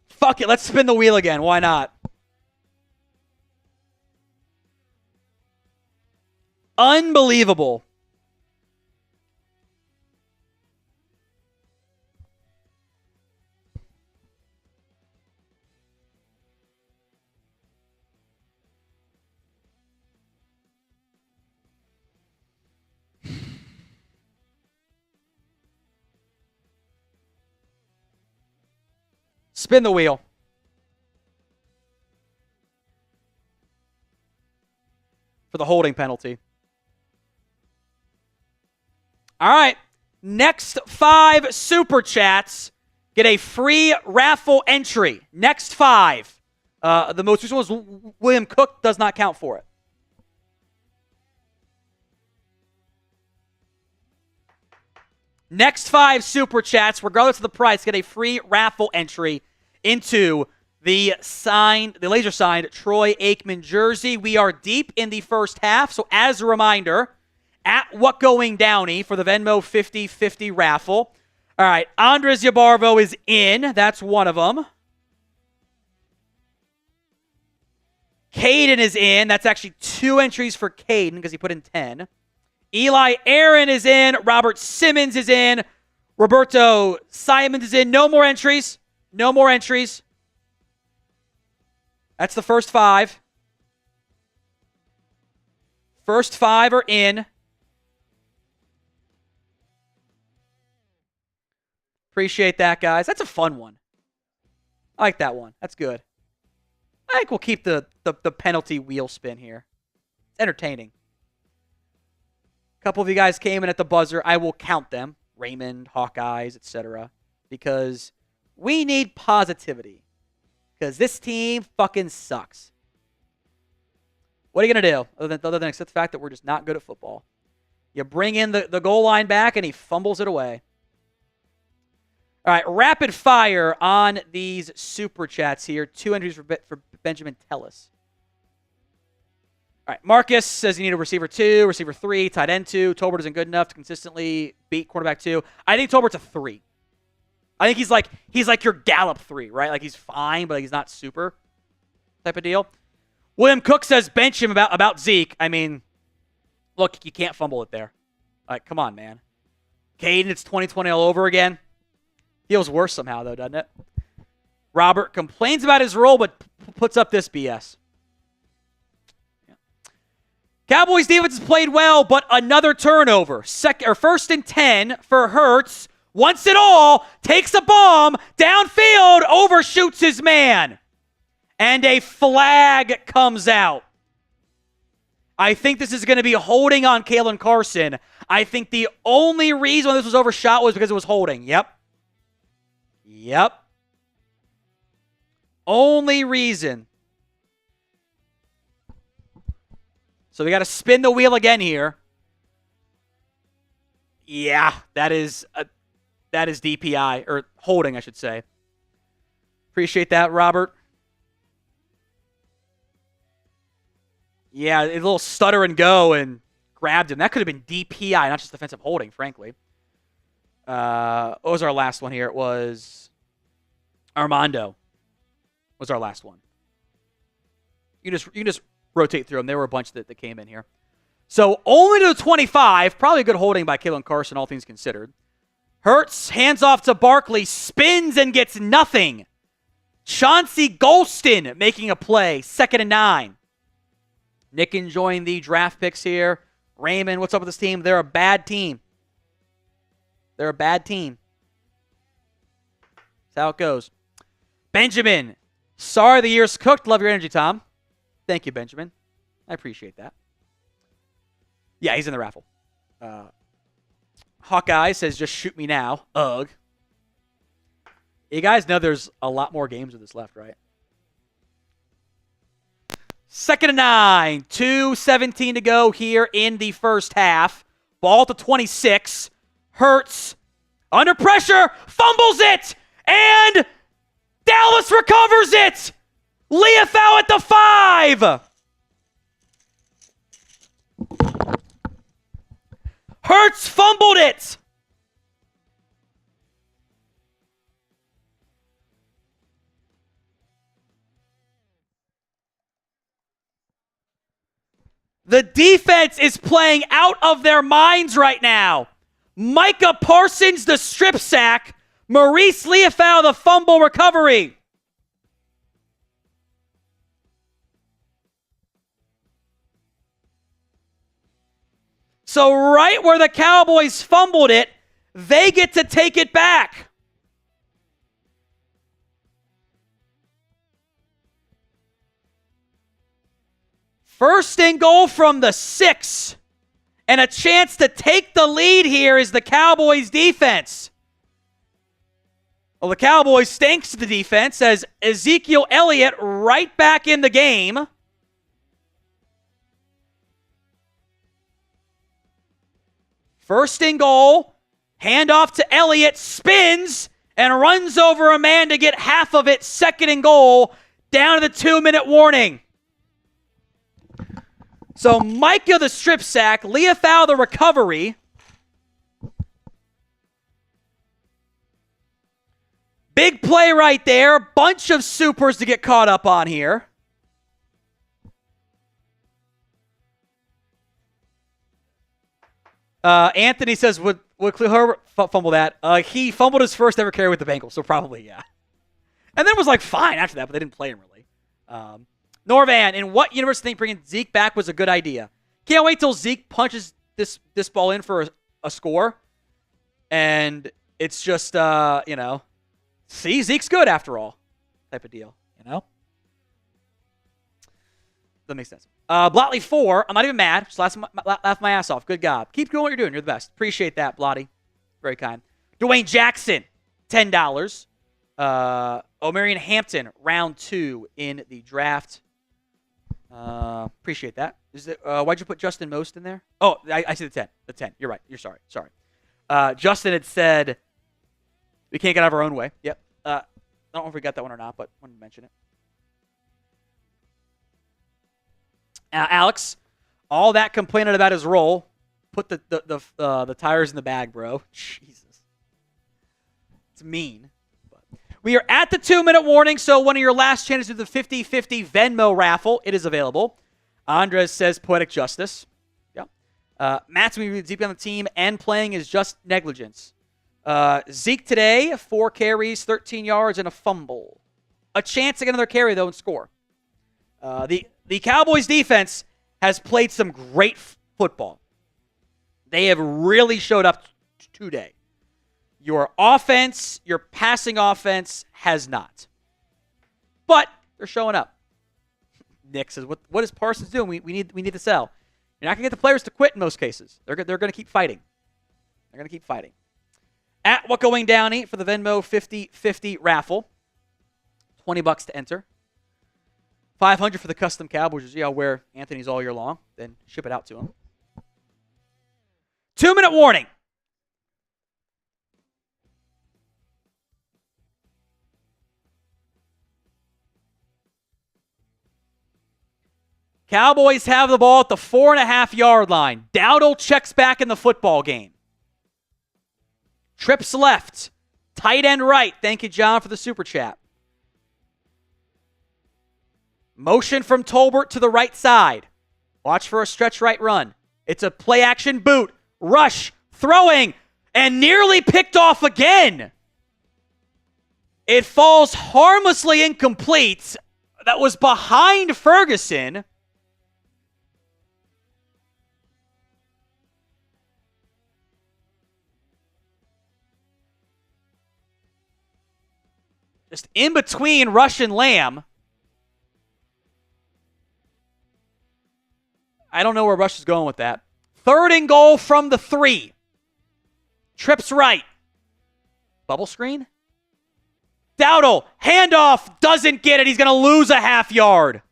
Fuck it, let's spin the wheel again. Why not? Unbelievable. Spin the wheel. For the holding penalty. All right. Next 5 Super Chats get a free raffle entry. Next 5. The most recent one was William Cook. Does not count for it. Next 5 Super Chats, regardless of the price, get a free raffle entry into the laser-signed Troy Aikman jersey. We are deep in the first half, so as a reminder, at What Going Downey for the Venmo 50-50 raffle. All right, Andres Yabarvo is in. That's one of them. Caden is in. That's actually 2 entries for Caden because he put in 10. Eli Aaron is in. Robert Simmons is in. Roberto Simons is in. No more entries. No more entries. That's the first 5. First 5 are in. Appreciate that, guys. That's a fun one. I like that one. That's good. I think we'll keep the penalty wheel spin here. It's entertaining. A couple of you guys came in at the buzzer. I will count them. Raymond, Hawkeyes, etc. Because we need positivity. Because this team fucking sucks. What are you going to do other than accept the fact that we're just not good at football? You bring in the goal line back and he fumbles it away. All right, rapid fire on these Super Chats here. 2 entries for Benjamin Tellis. All right, Marcus says you need a receiver 2, receiver 3, tight end 2. Tolbert isn't good enough to consistently beat quarterback 2. I think Tolbert's a 3. I think he's like your Gallup 3, right? Like he's fine, but he's not super type of deal. William Cook says bench him about Zeke. I mean, look, you can't fumble it there. Like, come on, man. Caden, it's 2020 all over again. Feels worse somehow, though, doesn't it? Robert complains about his role, but puts up this BS. Yeah. Cowboys defense has played well, but another turnover. First and 10 for Hurts. Wants it all. Takes a bomb. Downfield. Overshoots his man. And a flag comes out. I think this is going to be holding on Kalen Carson. I think the only reason this was overshot was because it was holding. Yep. Only reason. So we got to spin the wheel again here. Yeah, that is DPI, or holding, I should say. Appreciate that, Robert. Yeah, a little stutter and go and grabbed him. That could have been DPI, not just defensive holding, frankly. What was our last one here? It was Armando was our last one. You can just rotate through them. There were a bunch that came in here. So only to the 25. Probably a good holding by Kalen Carson, all things considered. Hurts, hands off to Barkley, spins and gets nothing. Chauncey Golston making a play. 2nd and 9. Nick enjoying the draft picks here. Raymond, what's up with this team? They're a bad team. They're a bad team. That's how it goes. Benjamin, sorry the year's cooked. Love your energy, Tom. Thank you, Benjamin. I appreciate that. Yeah, he's in the raffle. Hawkeye says, just shoot me now. Ugh. You guys know there's a lot more games with this left, right? 2nd and 9. 2:17 to go here in the first half. Ball to 26. Hurts. Under pressure. Fumbles it. And Dallas recovers it. Leafau at the 5. Hurts fumbled it. The defense is playing out of their minds right now. Micah Parsons, the strip sack. Maurice Leafau, the fumble recovery. So right where the Cowboys fumbled it, they get to take it back. First and goal from the 6. And a chance to take the lead here is the Cowboys defense. Well, the Cowboys, thanks to the defense, as Ezekiel Elliott right back in the game. First and goal, handoff to Elliott, spins, and runs over a man to get half of it. Second and goal, down to the 2-minute warning. So Micah the strip sack, Leafau the recovery. Big play right there. Bunch of supers to get caught up on here. Anthony says, would Khalil Herbert fumble that? He fumbled his first ever carry with the Bengals, so probably, yeah. And then was like fine after that, but they didn't play him really. Norvan, in what universe do you think bringing Zeke back was a good idea? Can't wait till Zeke punches this ball in for a score. And it's just, see, Zeke's good after all type of deal, That makes sense. Blotley 4, I'm not even mad. Just laugh my ass off. Good God. Keep doing what you're doing. You're the best. Appreciate that, Blotty. Very kind. Dwayne Jackson, $10. O'Marion Hampton, round 2 in the draft. Appreciate that. Why'd you put Justin Most in there? Oh, I see the 10. The 10. You're right. You're sorry. Justin had said we can't get out of our own way. Yep. I don't know if we got that one or not, but I wanted to mention it. Alex, all that complaining about his role, put the tires in the bag, bro. Jesus. It's mean. We are at the 2-minute warning, so one of your last chances to the 50-50 Venmo raffle. It is available. Andres says poetic justice. Yep. Matt's going to be deep on the team, and playing is just negligence. Zeke today, 4 carries, 13 yards, and a fumble. A chance to get another carry, though, and score. The Cowboys defense has played some great football. They have really showed up today. Your offense, your passing offense has not. But they're showing up. Nick says, what is Parsons doing? We need to sell. You're not going to get the players to quit in most cases. They're going to keep fighting. They're going to keep fighting. At What Going Downey for the Venmo 50-50 raffle. $20 to enter. $500 for the custom Cowboys jersey. I'll wear Anthony's all year long. Then ship it out to him. 2-minute warning. Cowboys have the ball at the 4.5-yard line. Dowdle checks back in the football game. Trips left. Tight end right. Thank you, John, for the super chat. Motion from Tolbert to the right side. Watch for a stretch right run. It's a play-action boot. Rush. Throwing. And nearly picked off again. It falls harmlessly incomplete. That was behind Ferguson. Just in between Rush and Lamb. I don't know where Rush is going with that. 3rd and goal from the 3. Trips right. Bubble screen. Dowdle. Handoff. Doesn't get it. He's going to lose a half yard.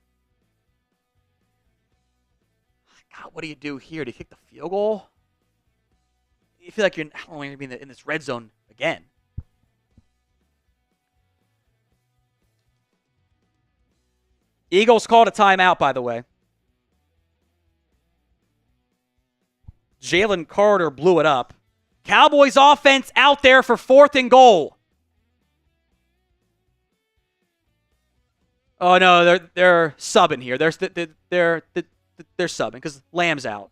God, what do you do here? Do you kick the field goal? You feel like you're going to be in this red zone again. Eagles called a timeout, by the way. Jalen Carter blew it up. Cowboys offense out there for 4th and goal. Oh no, they're subbing here. They're subbing because Lamb's out.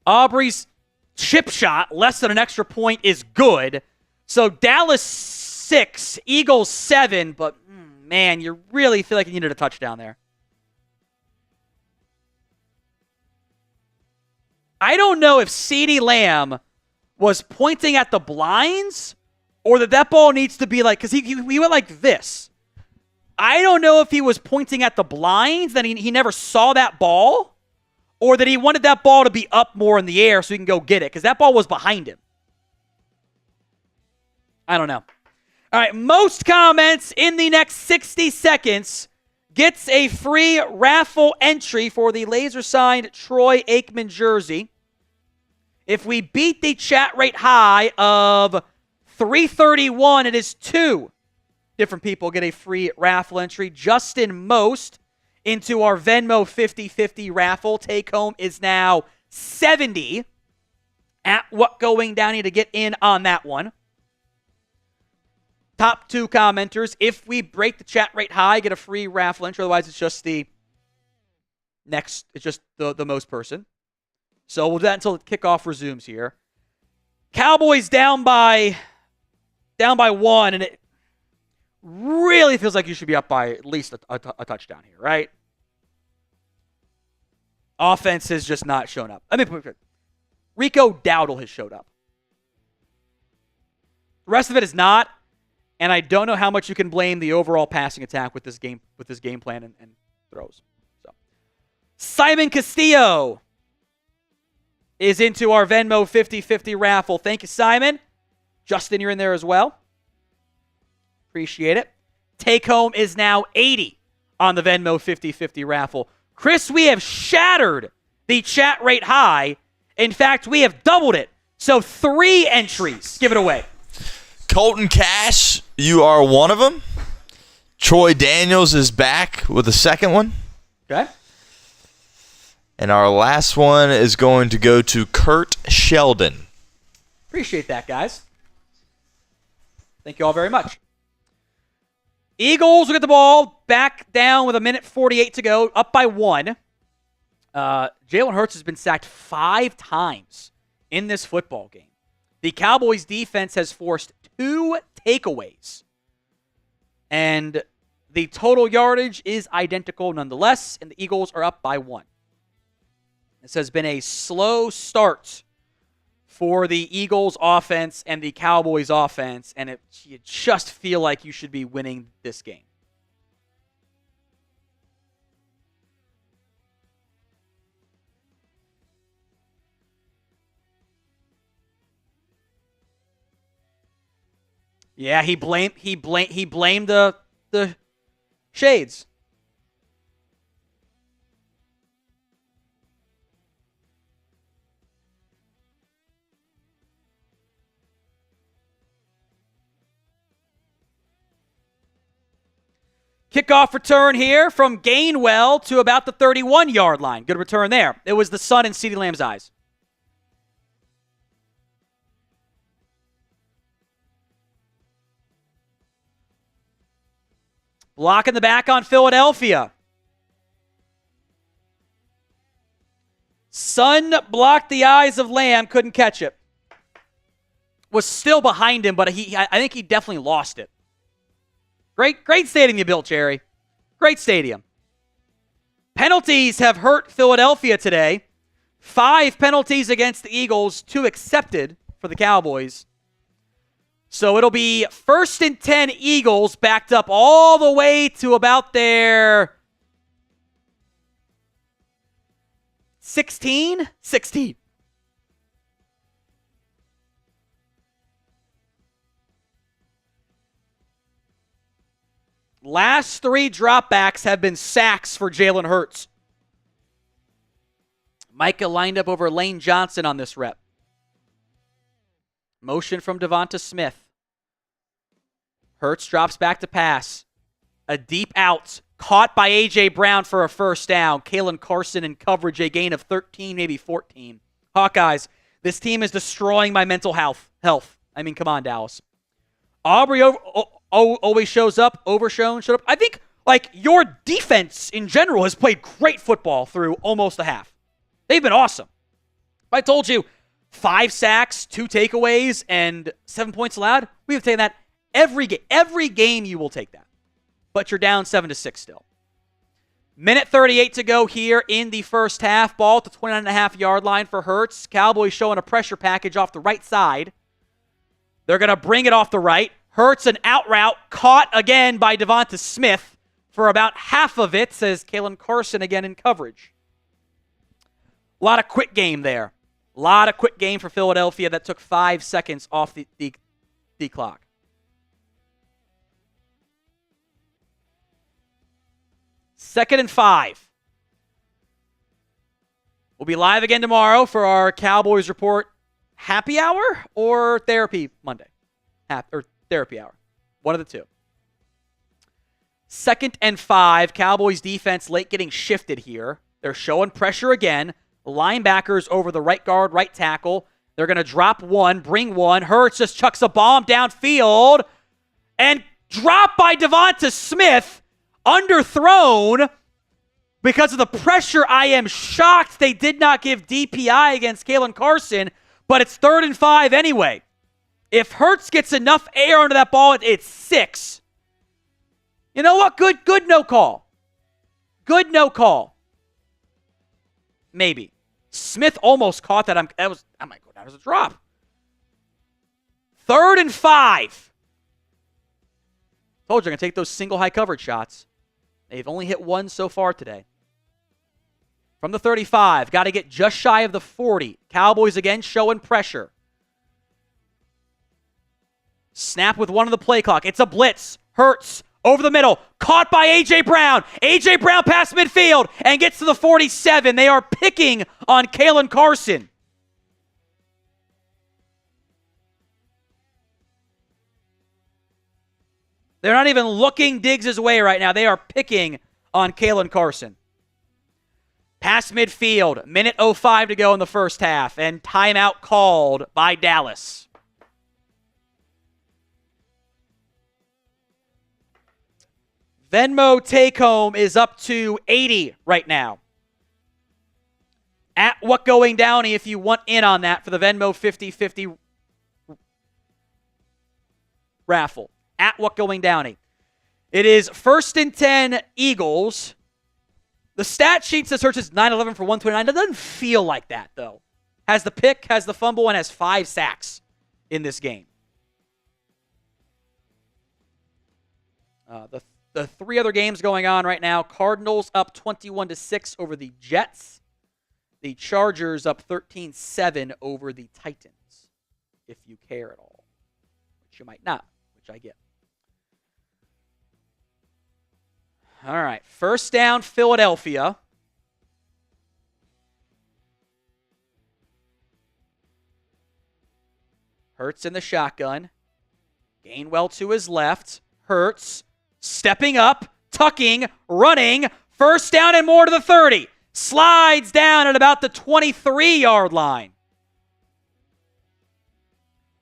Aubrey's chip shot, less than an extra point, is good. So Dallas 6, Eagles 7, but man, you really feel like you needed a touchdown there. I don't know if CeeDee Lamb was pointing at the blinds or that ball needs to be like, because he went like this. I don't know if he was pointing at the blinds, that he never saw that ball, or that he wanted that ball to be up more in the air so he can go get it, because that ball was behind him. I don't know. All right, most comments in the next 60 seconds gets a free raffle entry for the laser-signed Troy Aikman jersey. If we beat the chat rate high of 331, it is 2 different people get a free raffle entry. Justin Most into our Venmo 50-50 raffle. Take home is now 70. At what going Downey to get in on that one. Top 2 commenters, if we break the chat rate high, get a free raffle entry. Otherwise, it's just the most person. So we'll do that until the kickoff resumes here. Cowboys down by 1, and it really feels like you should be up by at least a touchdown here, right? Offense has just not shown up. Rico Dowdle has showed up. The rest of it is not, and I don't know how much you can blame the overall passing attack with this game plan and throws. So, Simon Castillo is into our Venmo 50-50 raffle. Thank you, Simon. Justin, you're in there as well. Appreciate it. Take home is now 80 on the Venmo 50-50 raffle. Chris, we have shattered the chat rate high. In fact, we have doubled it. So 3 entries. Give it away. Colton Cash, you are one of them. Troy Daniels is back with the second one. Okay. And our last one is going to go to Kurt Sheldon. Appreciate that, guys. Thank you all very much. Eagles will get the ball back down with 1:48 to go, up by 1. Jalen Hurts has been sacked 5 times in this football game. The Cowboys defense has forced 2 takeaways. And the total yardage is identical nonetheless, and the Eagles are up by 1. This has been a slow start for the Eagles offense and the Cowboys offense, and you just feel like you should be winning this game. Yeah, he blamed the shades. Kickoff return here from Gainwell to about the 31-yard line. Good return there. It was the sun in CeeDee Lamb's eyes. Block in the back on Philadelphia. Sun blocked the eyes of Lamb, couldn't catch it. Was still behind him, but I think he definitely lost it. Great stadium you built, Jerry. Great stadium. Penalties have hurt Philadelphia today. 5 penalties against the Eagles, 2 accepted for the Cowboys. So it'll be 1st and 10 Eagles, backed up all the way to about their 16. Last 3 dropbacks have been sacks for Jalen Hurts. Micah lined up over Lane Johnson on this rep. Motion from Devonta Smith. Hurts drops back to pass. A deep out. Caught by A.J. Brown for a first down. Kalen Carson in coverage, a gain of 13, maybe 14. Hawkeyes, this team is destroying my mental health. I mean, come on, Dallas. Aubrey always shows up, showed up. I think, your defense in general has played great football through almost a half. They've been awesome. If I told you 5 sacks, 2 takeaways, and 7 points allowed, we would take that every game. Every game you will take that. But you're down 7-6 still. Minute 38 to go here in the first half. Ball at the 29.5-yard line for Hurts. Cowboys showing a pressure package off the right side. They're going to bring it off the right. Hurts an out route, caught again by Devonta Smith for about half of it, says Kalen Carson again in coverage. A lot of quick game there. A lot of quick game for Philadelphia that took 5 seconds off the clock. Second and 5. We'll be live again tomorrow for our Cowboys Report happy hour or therapy Monday. Or therapy hour. One of the two. Second and 5. Cowboys defense late getting shifted here. They're showing pressure again. Linebackers over the right guard, right tackle. They're going to drop one, bring one. Hurts just chucks a bomb downfield. And dropped by Devonta Smith. Underthrown because of the pressure. I am shocked they did not give DPI against Kalen Carson, but it's 3rd and 5 anyway. If Hurts gets enough air under that ball, it's 6. You know what? Good no call. Good no call. Maybe. Smith almost caught that. I might go down as a drop. 3rd and 5. Told you I'm going to take those single high coverage shots. They've only hit 1 so far today. From the 35, got to get just shy of the 40. Cowboys again showing pressure. Snap with 1 on the play clock. It's a blitz. Hurts over the middle. Caught by A.J. Brown. A.J. Brown past midfield and gets to the 47. They are picking on Kalen Carson. They're not even looking Diggs' way right now. They are picking on Kalen Carson. Past midfield. Minute 05 to go in the first half. And timeout called by Dallas. Venmo take-home is up to 80 right now. At What Going Downey if you want in on that for the Venmo 50-50 raffle. At What Going Downey. It is 1st and 10 Eagles. The stat sheet says Hurts is 9-11 for 129. It doesn't feel like that, though. Has the pick, has the fumble, and has 5 sacks in this game. The 3 other games going on right now. Cardinals up 21-6 over the Jets. The Chargers up 13-7 over the Titans, if you care at all. Which you might not, which I get. All right, first down, Philadelphia. Hurts in the shotgun. Gainwell to his left. Hurts stepping up, tucking, running. First down and more to the 30. Slides down at about the 23-yard line.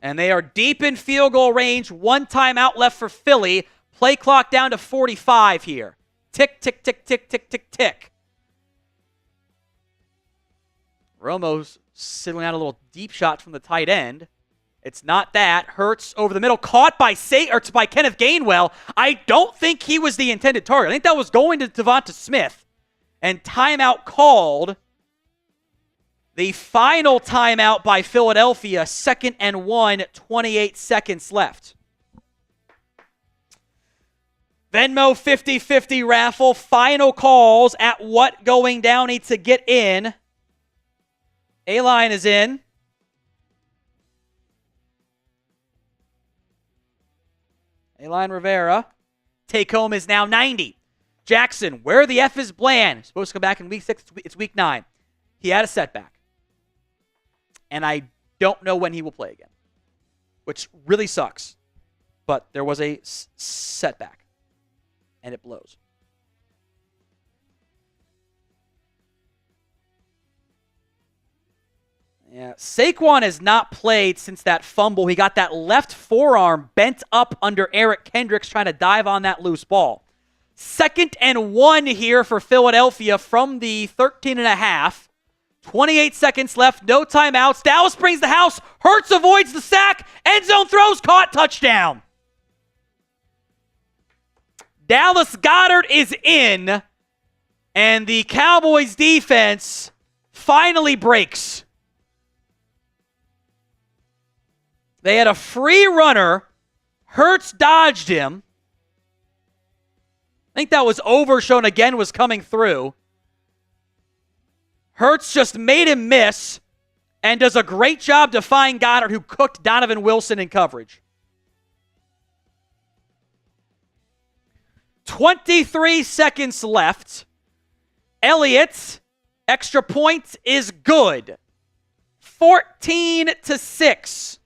And they are deep in field goal range. 1 timeout left for Philly. Play clock down to 45 here. Tick, tick, tick, tick, tick, tick, tick. Romo's sitting out a little deep shot from the tight end. It's not that. Hurts over the middle. Caught by Kenneth Gainwell. I don't think he was the intended target. I think that was going to Devonta Smith. And timeout called. The final timeout by Philadelphia. 2nd and 1, 28 seconds left. Venmo 50-50 raffle. Final calls at What Going Downey to get in. A-line is in. A-line Rivera. Take home is now 90. Jackson, where the F is Bland? Supposed to come back in week 6. It's week 9. He had a setback. And I don't know when he will play again, which really sucks. But there was a setback, and it blows. Yeah, Saquon has not played since that fumble. He got that left forearm bent up under Eric Kendricks trying to dive on that loose ball. 2nd and 1 here for Philadelphia from the 13.5. 28 seconds left, no timeouts. Dallas brings the house. Hurts avoids the sack. End zone throws, caught, touchdown. Dallas Goedert is in, and the Cowboys defense finally breaks. They had a free runner. Hurts dodged him. I think that was overshown again, was coming through. Hurts just made him miss and does a great job defying Goddard, who cooked Donovan Wilson in coverage. 23 seconds left. Elliott, extra point is good. 14-6.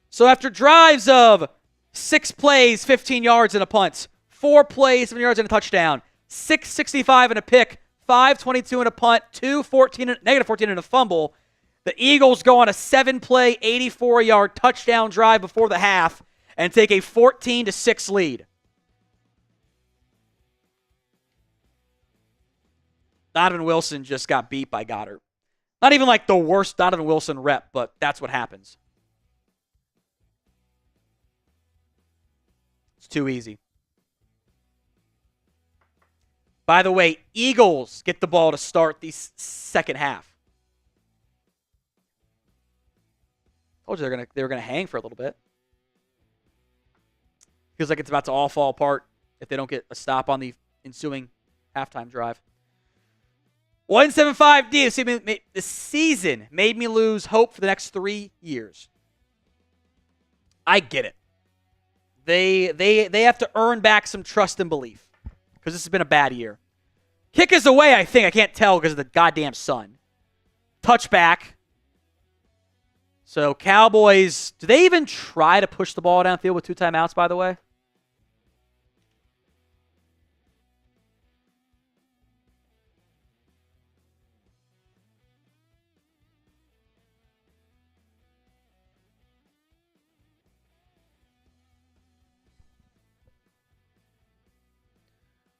So after drives of 6 plays, 15 yards and a punt, 4 plays, 7 yards and a touchdown, 665 and a pick, 522 and a punt, negative 14 and a fumble, the Eagles go on a 7-play, 84-yard touchdown drive before the half and take a 14-6 lead. Donovan Wilson just got beat by Goddard. Not even like the worst Donovan Wilson rep, but that's what happens. It's too easy. By the way, Eagles get the ball to start the second half. Told you they were gonna hang for a little bit. Feels like it's about to all fall apart if they don't get a stop on the ensuing halftime drive. 175D. The season made me lose hope for the next 3 years. I get it. They have to earn back some trust and belief because this has been a bad year. Kick is away, I think. I can't tell because of the goddamn sun. Touchback. So Cowboys, do they even try to push the ball downfield with 2 timeouts, by the way?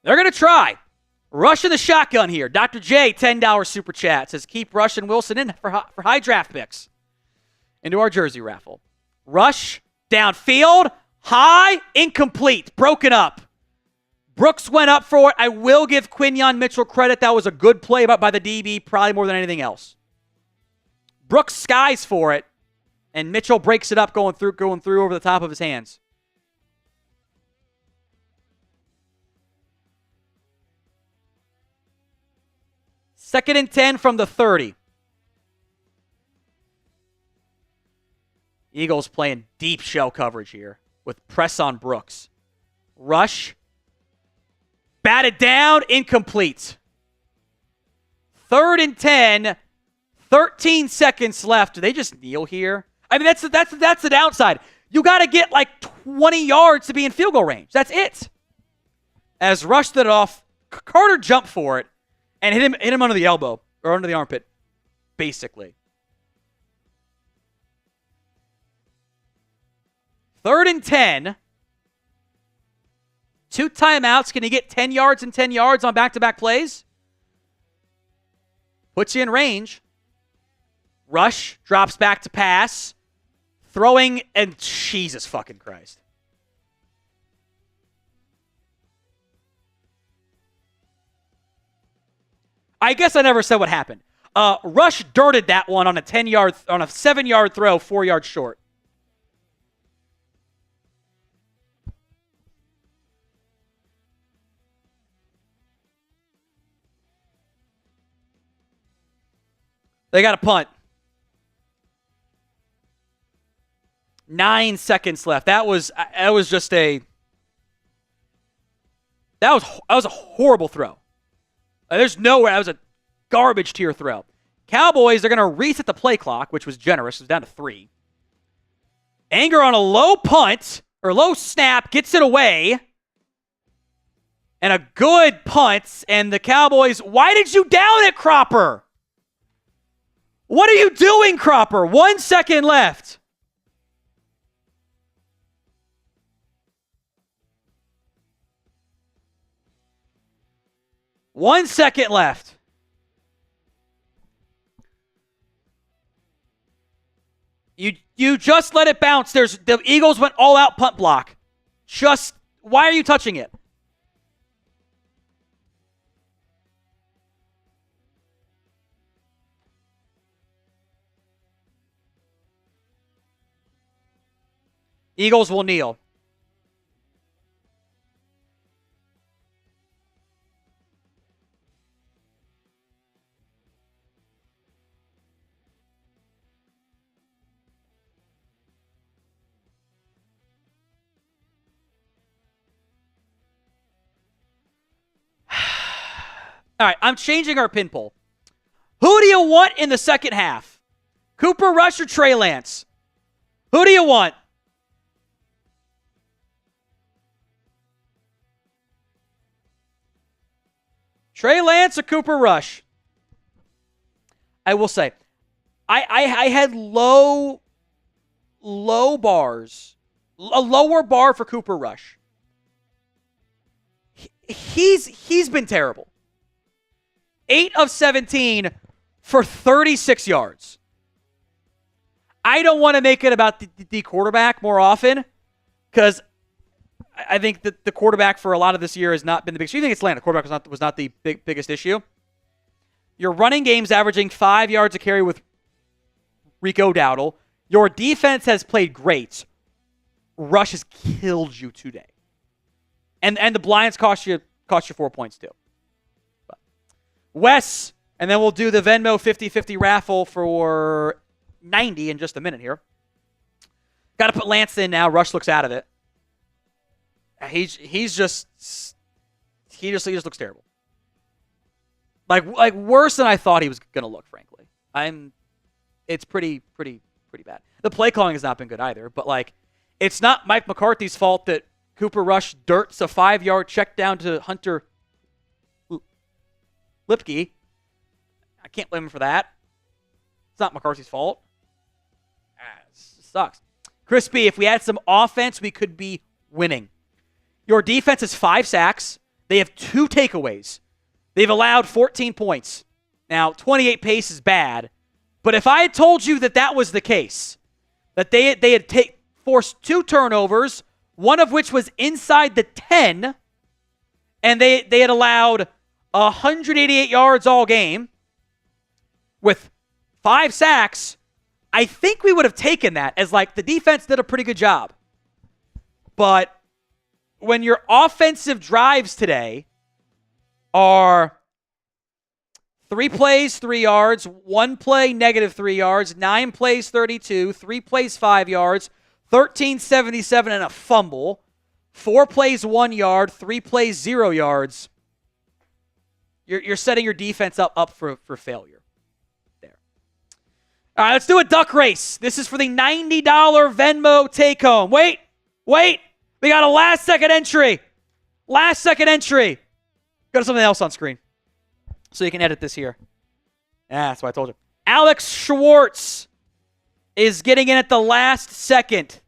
They're going to try. Rushing the shotgun here. Dr. J, $10 super chat, says keep Rush and Wilson in for high draft picks into our jersey raffle. Rush, downfield, high, incomplete, broken up. Brooks went up for it. I will give Quinyon Mitchell credit. That was a good play by the DB, probably more than anything else. Brooks skies for it, and Mitchell breaks it up going through over the top of his hands. Second and 10 from the 30. Eagles playing deep shell coverage here with press on Brooks. Rush. Batted down, incomplete. 3rd and 10, 13 seconds left. Do they just kneel here? I mean, that's the downside. You got to get like 20 yards to be in field goal range. That's it. As Rush did it off, Carter jumped for it. And hit him under the elbow, or under the armpit, basically. 3rd and 10. 2 timeouts. Can he get 10 yards and 10 yards on back-to-back plays? Puts you in range. Rush drops back to pass. Throwing, and Jesus fucking Christ. I guess I never said what happened. Rush dirted that one on a 7-yard throw, 4 yards short. They got a punt. 9 seconds left. That was just a That was a horrible throw. There's nowhere. That was a garbage tier throw. Cowboys are going to reset the play clock, which was generous. It was down to 3. Anger on a low punt or low snap gets it away. And a good punt. And the Cowboys, why did you down it, Cropper? What are you doing, Cropper? 1 second left. One second left. You just let it bounce. The Eagles went all out punt block. Why are you touching it? Eagles will kneel. All right, I'm changing our pin poll. Who do you want in the second half? Cooper Rush or Trey Lance? Who do you want? Trey Lance or Cooper Rush? I will say, I had low bars, a lower bar for Cooper Rush. He's been terrible. 8 of 17 for 36 yards. I don't want to make it about the quarterback more often because I think that the quarterback for a lot of this year has not been the biggest. You think it's Atlanta? The quarterback was not the biggest issue. Your running game's averaging 5 yards a carry with Rico Dowdle. Your defense has played great. Rush has killed you today. And the blinds cost you 4 points too. But Wes, and then we'll do the Venmo 50-50 raffle for 90 in just a minute here. Got to put Lance in now. Rush looks out of it. He just looks terrible. Like worse than I thought he was gonna look. Frankly, it's pretty bad. The play calling has not been good either. But like, it's not Mike McCarthy's fault that Cooper Rush dirts a 5-yard check down to Hunter Lipke. I can't blame him for that. It's not McCarthy's fault. It sucks. Crispy, if we had some offense, we could be winning. Your defense has 5 sacks. They have 2 takeaways. They've allowed 14 points. Now, 28 pace is bad. But if I had told you that was the case, that they had forced 2 turnovers, one of which was inside the 10, and they had allowed 188 yards all game with 5 sacks, I think we would have taken that as like the defense did a pretty good job. But when your offensive drives today are 3 plays, 3 yards, 1 play, -3 yards, 9 plays, 32, 3 plays, 5 yards, 13-77 and a fumble, 4 plays, 1 yard, 3 plays, 0 yards. You're setting your defense up for failure there. All right, let's do a duck race. This is for the $90 Venmo take home. Wait. We got a last-second entry. Go to something else on screen so you can edit this here. Yeah, that's what I told you. Alex Schwartz is getting in at the last second.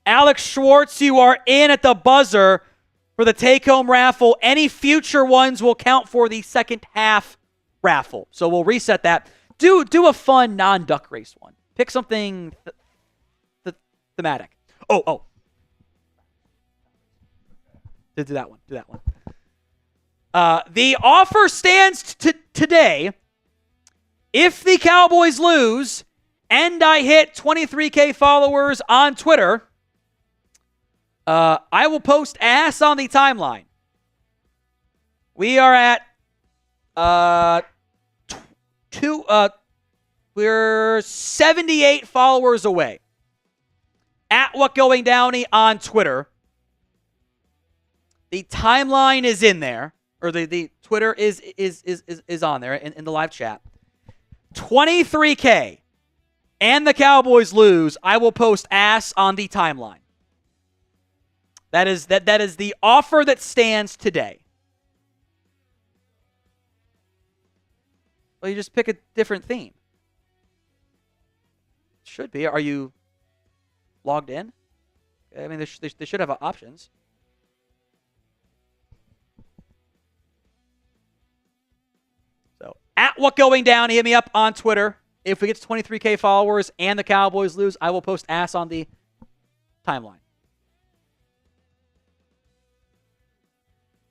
Alex Schwartz, you are in at the buzzer for the take-home raffle. Any future ones will count for the second half raffle. So we'll reset that. Do a fun non-duck race one. Pick something thematic. Oh. Do that one. The offer stands today. If the Cowboys lose and I hit 23K followers on Twitter, I will post ass on the timeline. We are at we're 78 followers away. At What Going Downey on Twitter. The timeline is in there, or the Twitter is on there in the live chat. 23K and the Cowboys lose, I will post ass on the timeline. That is the offer that stands today. Well, you just pick a different theme. Should be. Are you logged in? I mean, they should have options. So, at What Going Down, hit me up on Twitter. If we get to 23K followers and the Cowboys lose, I will post ass on the timeline.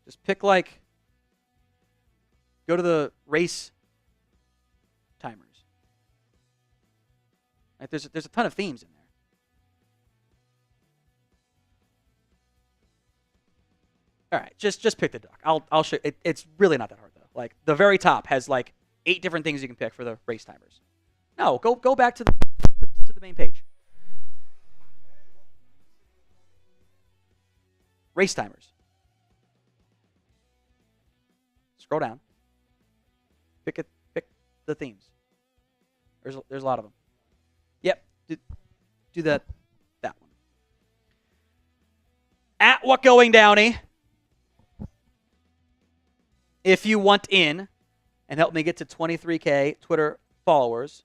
Just pick, go to the race timers. Like there's a ton of themes in there. All right, just pick the duck. I'll show it. It's really not that hard though. Like the very top has 8 different things you can pick for the race timers. No, go back to the main page. Race timers. Scroll down. Pick the themes. There's a lot of them. Yep. Do that one. At What Going Downey. If you want in and help me get to 23K Twitter followers.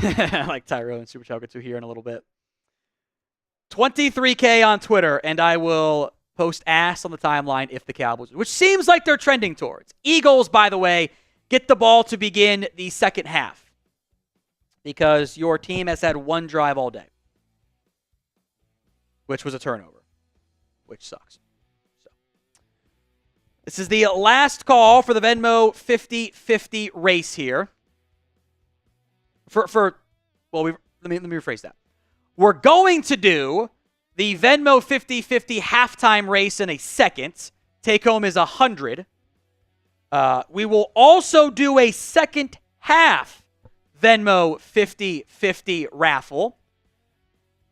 I like Tyro and Super Chalker 2 here in a little bit. 23K on Twitter, and I will post ass on the timeline if the Cowboys, which seems like they're trending towards. Eagles, by the way, get the ball to begin the second half because your team has had one drive all day, which was a turnover, which sucks. So this is the last call for the Venmo 50-50 race here. Let me rephrase that. We're going to do the Venmo 50-50 halftime race in a second. Take home is 100. We will also do a second half Venmo 50-50 raffle.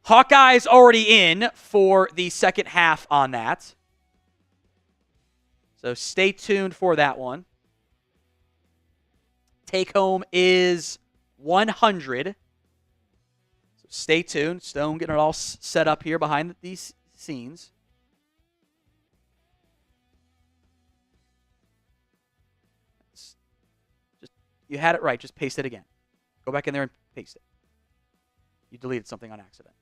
Hawkeye's already in for the second half on that. So stay tuned for that one. Take home is 100. So stay tuned. Stone getting it all set up here behind these scenes. You had it right. Just paste it again. Go back in there and paste it. You deleted something on accident.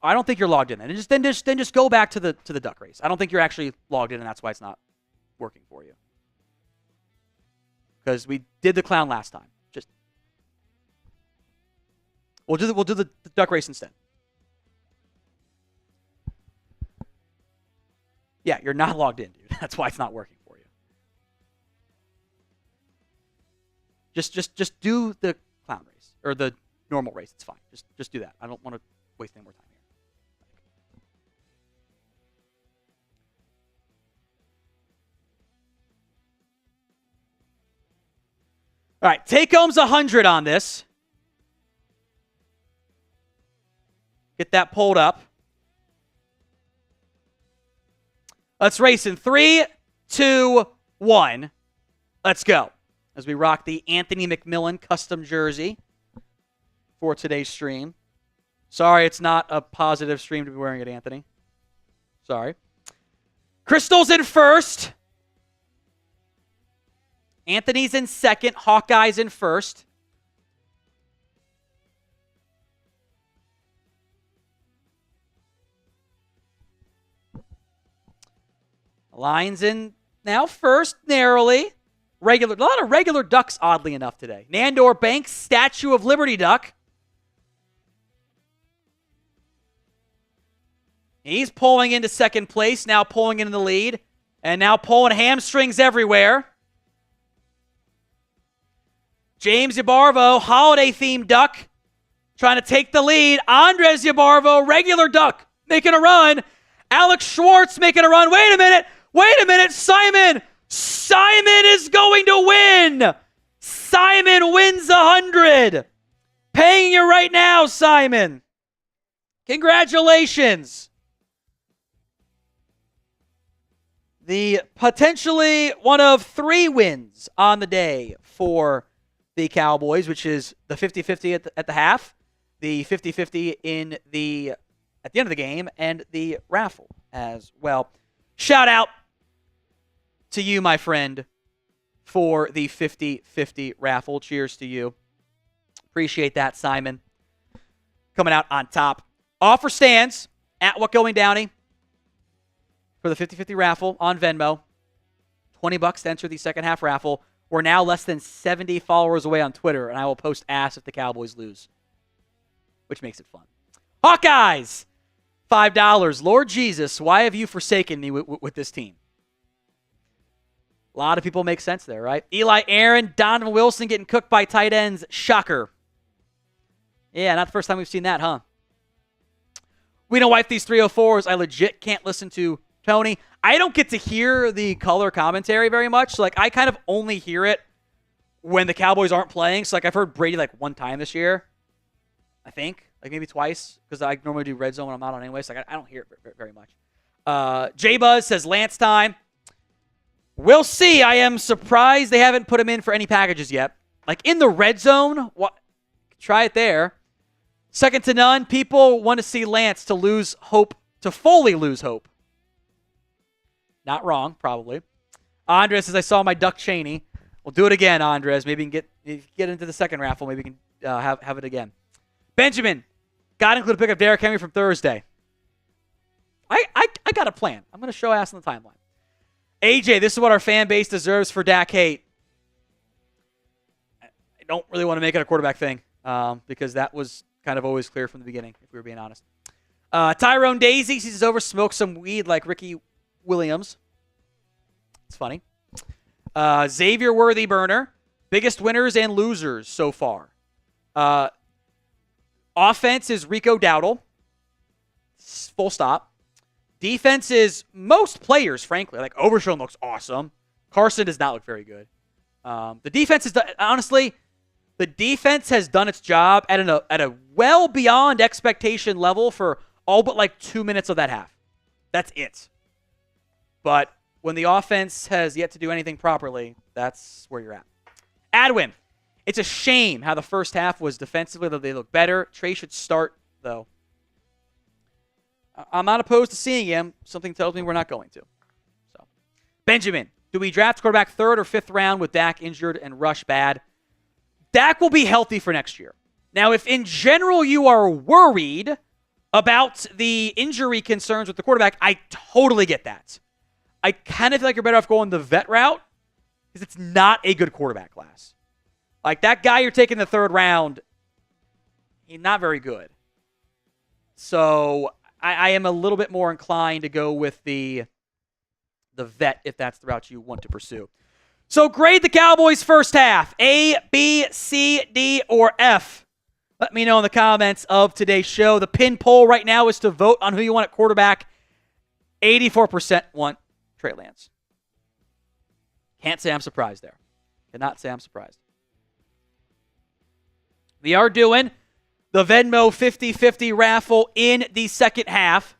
I don't think you're logged in. And just go back to the duck race. I don't think you're actually logged in, and that's why it's not working for you. Because we did the clown last time. We'll do the duck race instead. Yeah, you're not logged in, dude. That's why it's not working for you. Just do the clown race or the normal race. It's fine. Just do that. I don't want to waste any more time here. All right, take home's 100 on this. Get that pulled up. Let's race in 3, 2, 1. Let's go. As we rock the Anthony McMillan custom jersey for today's stream. Sorry, it's not a positive stream to be wearing it, Anthony. Sorry. Crystal's in first. Anthony's in second. Hawkeye's in first. Lions in now first, narrowly. A lot of regular ducks, oddly enough, today. Nandor Banks, Statue of Liberty duck. He's pulling into second place, now pulling into the lead, and now pulling hamstrings everywhere. James Yabarvo, holiday-themed duck, trying to take the lead. Andres Yabarvo, regular duck, making a run. Alex Schwartz making a run. Wait a minute. Simon is going to win. Simon wins 100. Paying you right now, Simon. Congratulations. The potentially one of 3 wins on the day for the Cowboys, which is the 50-50 at the half, the 50-50 at the end of the game, and the raffle as well. Shout out to you, my friend, for the 50-50 raffle. Cheers to you. Appreciate that, Simon. Coming out on top. Offer stands at What Going Downey for the 50-50 raffle on Venmo. $20 to enter the second half raffle. We're now less than 70 followers away on Twitter, and I will post ass if the Cowboys lose, which makes it fun. Hawkeyes, $5. Lord Jesus, why have you forsaken me with this team? A lot of people make sense there, right? Eli Aaron, Donovan Wilson getting cooked by tight ends. Shocker. Yeah, not the first time we've seen that, huh? We don't wipe these 304s. I legit can't listen to Tony. I don't get to hear the color commentary very much. Like, I kind of only hear it when the Cowboys aren't playing. So, like, I've heard Brady, like, one time this year. I think. Like, maybe twice. Because I normally do Red Zone when I'm not on anyway. So, like, I don't hear it very much. J-Buzz says, Lance time. We'll see. I am surprised they haven't put him in for any packages yet. Like, in the Red Zone, what? Try it there. Second to none. People want to see Lance to fully lose hope. Not wrong, probably. Andres says, I saw my Duck Cheney. We'll do it again, Andres. Maybe we can get into the second raffle. Maybe we can have it again. Benjamin, got to include a pick of Derrick Henry from Thursday. I got a plan. I'm going to show ass on the timeline. AJ, this is what our fan base deserves for Dak hate. I don't really want to make it a quarterback thing because that was kind of always clear from the beginning, if we were being honest. Tyrone Daisy sees over, smokes some weed like Ricky Williams. It's funny. Xavier Worthy Burner. Biggest winners and losers so far. Offense is Rico Dowdle. Full stop. Defense is most players, frankly. Like, Overshown looks awesome. Carson does not look very good. The defense is, honestly, the defense has done its job at a well beyond expectation level for all but like 2 minutes of that half. That's it. But when the offense has yet to do anything properly, that's where you're at. Adwin, it's a shame how the first half was defensively, though they look better. Trey should start, though. I'm not opposed to seeing him. Something tells me we're not going to. So, Benjamin, do we draft quarterback 3rd or 5th round with Dak injured and Rush bad? Dak will be healthy for next year. Now, if in general you are worried about the injury concerns with the quarterback, I totally get that. I kind of feel like you're better off going the vet route because it's not a good quarterback class. Like, that guy you're taking the 3rd round, he's not very good. So I am a little bit more inclined to go with the vet if that's the route you want to pursue. So grade the Cowboys first half. A, B, C, D, or F. Let me know in the comments of today's show. The pin poll right now is to vote on who you want at quarterback. 84% want Trey Lance. Can't say I'm surprised there. Cannot say I'm surprised. We are doing the Venmo 50-50 raffle in the second half.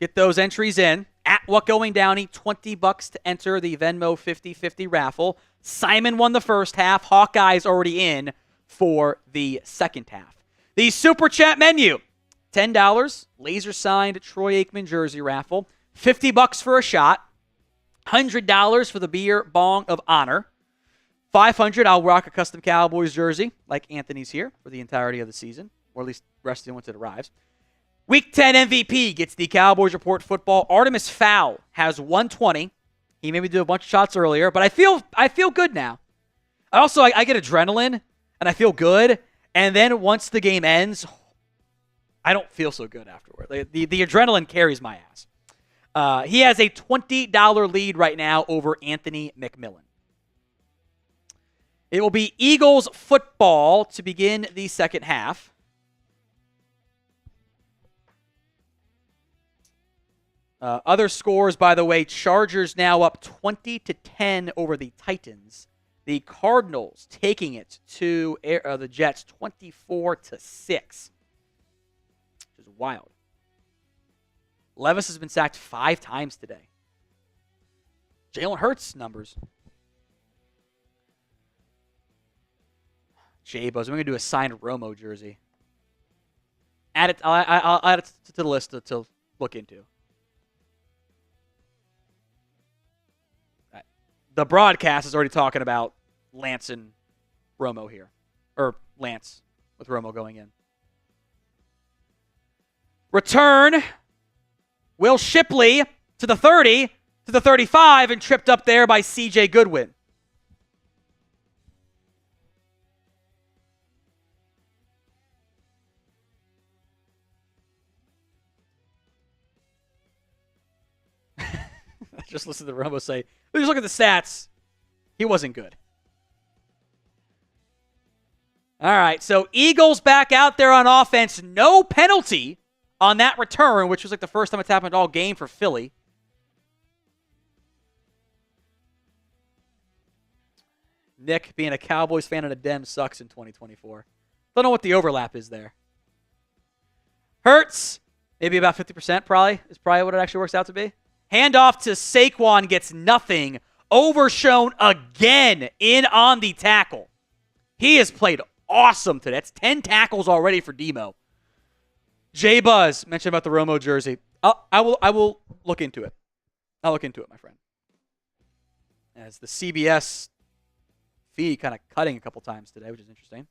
Get those entries in. At What Going Downey, $20 to enter the Venmo 50-50 raffle. Simon won the first half. Hawkeye's already in for the second half. The Super Chat menu. $10, laser-signed Troy Aikman jersey raffle. $50 for a shot. $100 for the beer bong of honor. $500, I'll rock a custom Cowboys jersey, like Anthony's here, for the entirety of the season, or at least the rest of it once it arrives. Week 10 MVP gets the Cowboys Report football. Artemis Fowl has 120. He made me do a bunch of shots earlier, but I feel good now. I get adrenaline, and I feel good, and then once the game ends, I don't feel so good afterward. The adrenaline carries my ass. He has a $20 lead right now over Anthony McMillan. It will be Eagles football to begin the second half. Other scores, by the way, Chargers now up 20-10 over the Titans. The Cardinals taking it to the Jets 24-6, which is wild. Levis has been sacked 5 times today. Jalen Hurts numbers. J-Buzz, we're going to do a signed Romo jersey. I'll add it to the list to look into. The broadcast is already talking about Lance and Romo here. Or Lance with Romo going in. Return. Will Shipley to the 30, to the 35, and tripped up there by C.J. Goodwin. Just listen to Romo say, just look at the stats. He wasn't good. All right, so Eagles back out there on offense. No penalty on that return, which was like the first time it's happened all game for Philly. Nick, being a Cowboys fan and a Dem sucks in 2024. Don't know what the overlap is there. Hurts, maybe about 50% probably, is probably what it actually works out to be. Handoff to Saquon, gets nothing. Overshown again in on the tackle. He has played awesome today. That's 10 tackles already for Demo. J-Buzz mentioned about the Romo jersey. I will look into it. I'll look into it, my friend. As the CBS feed kind of cutting a couple times today, which is interesting.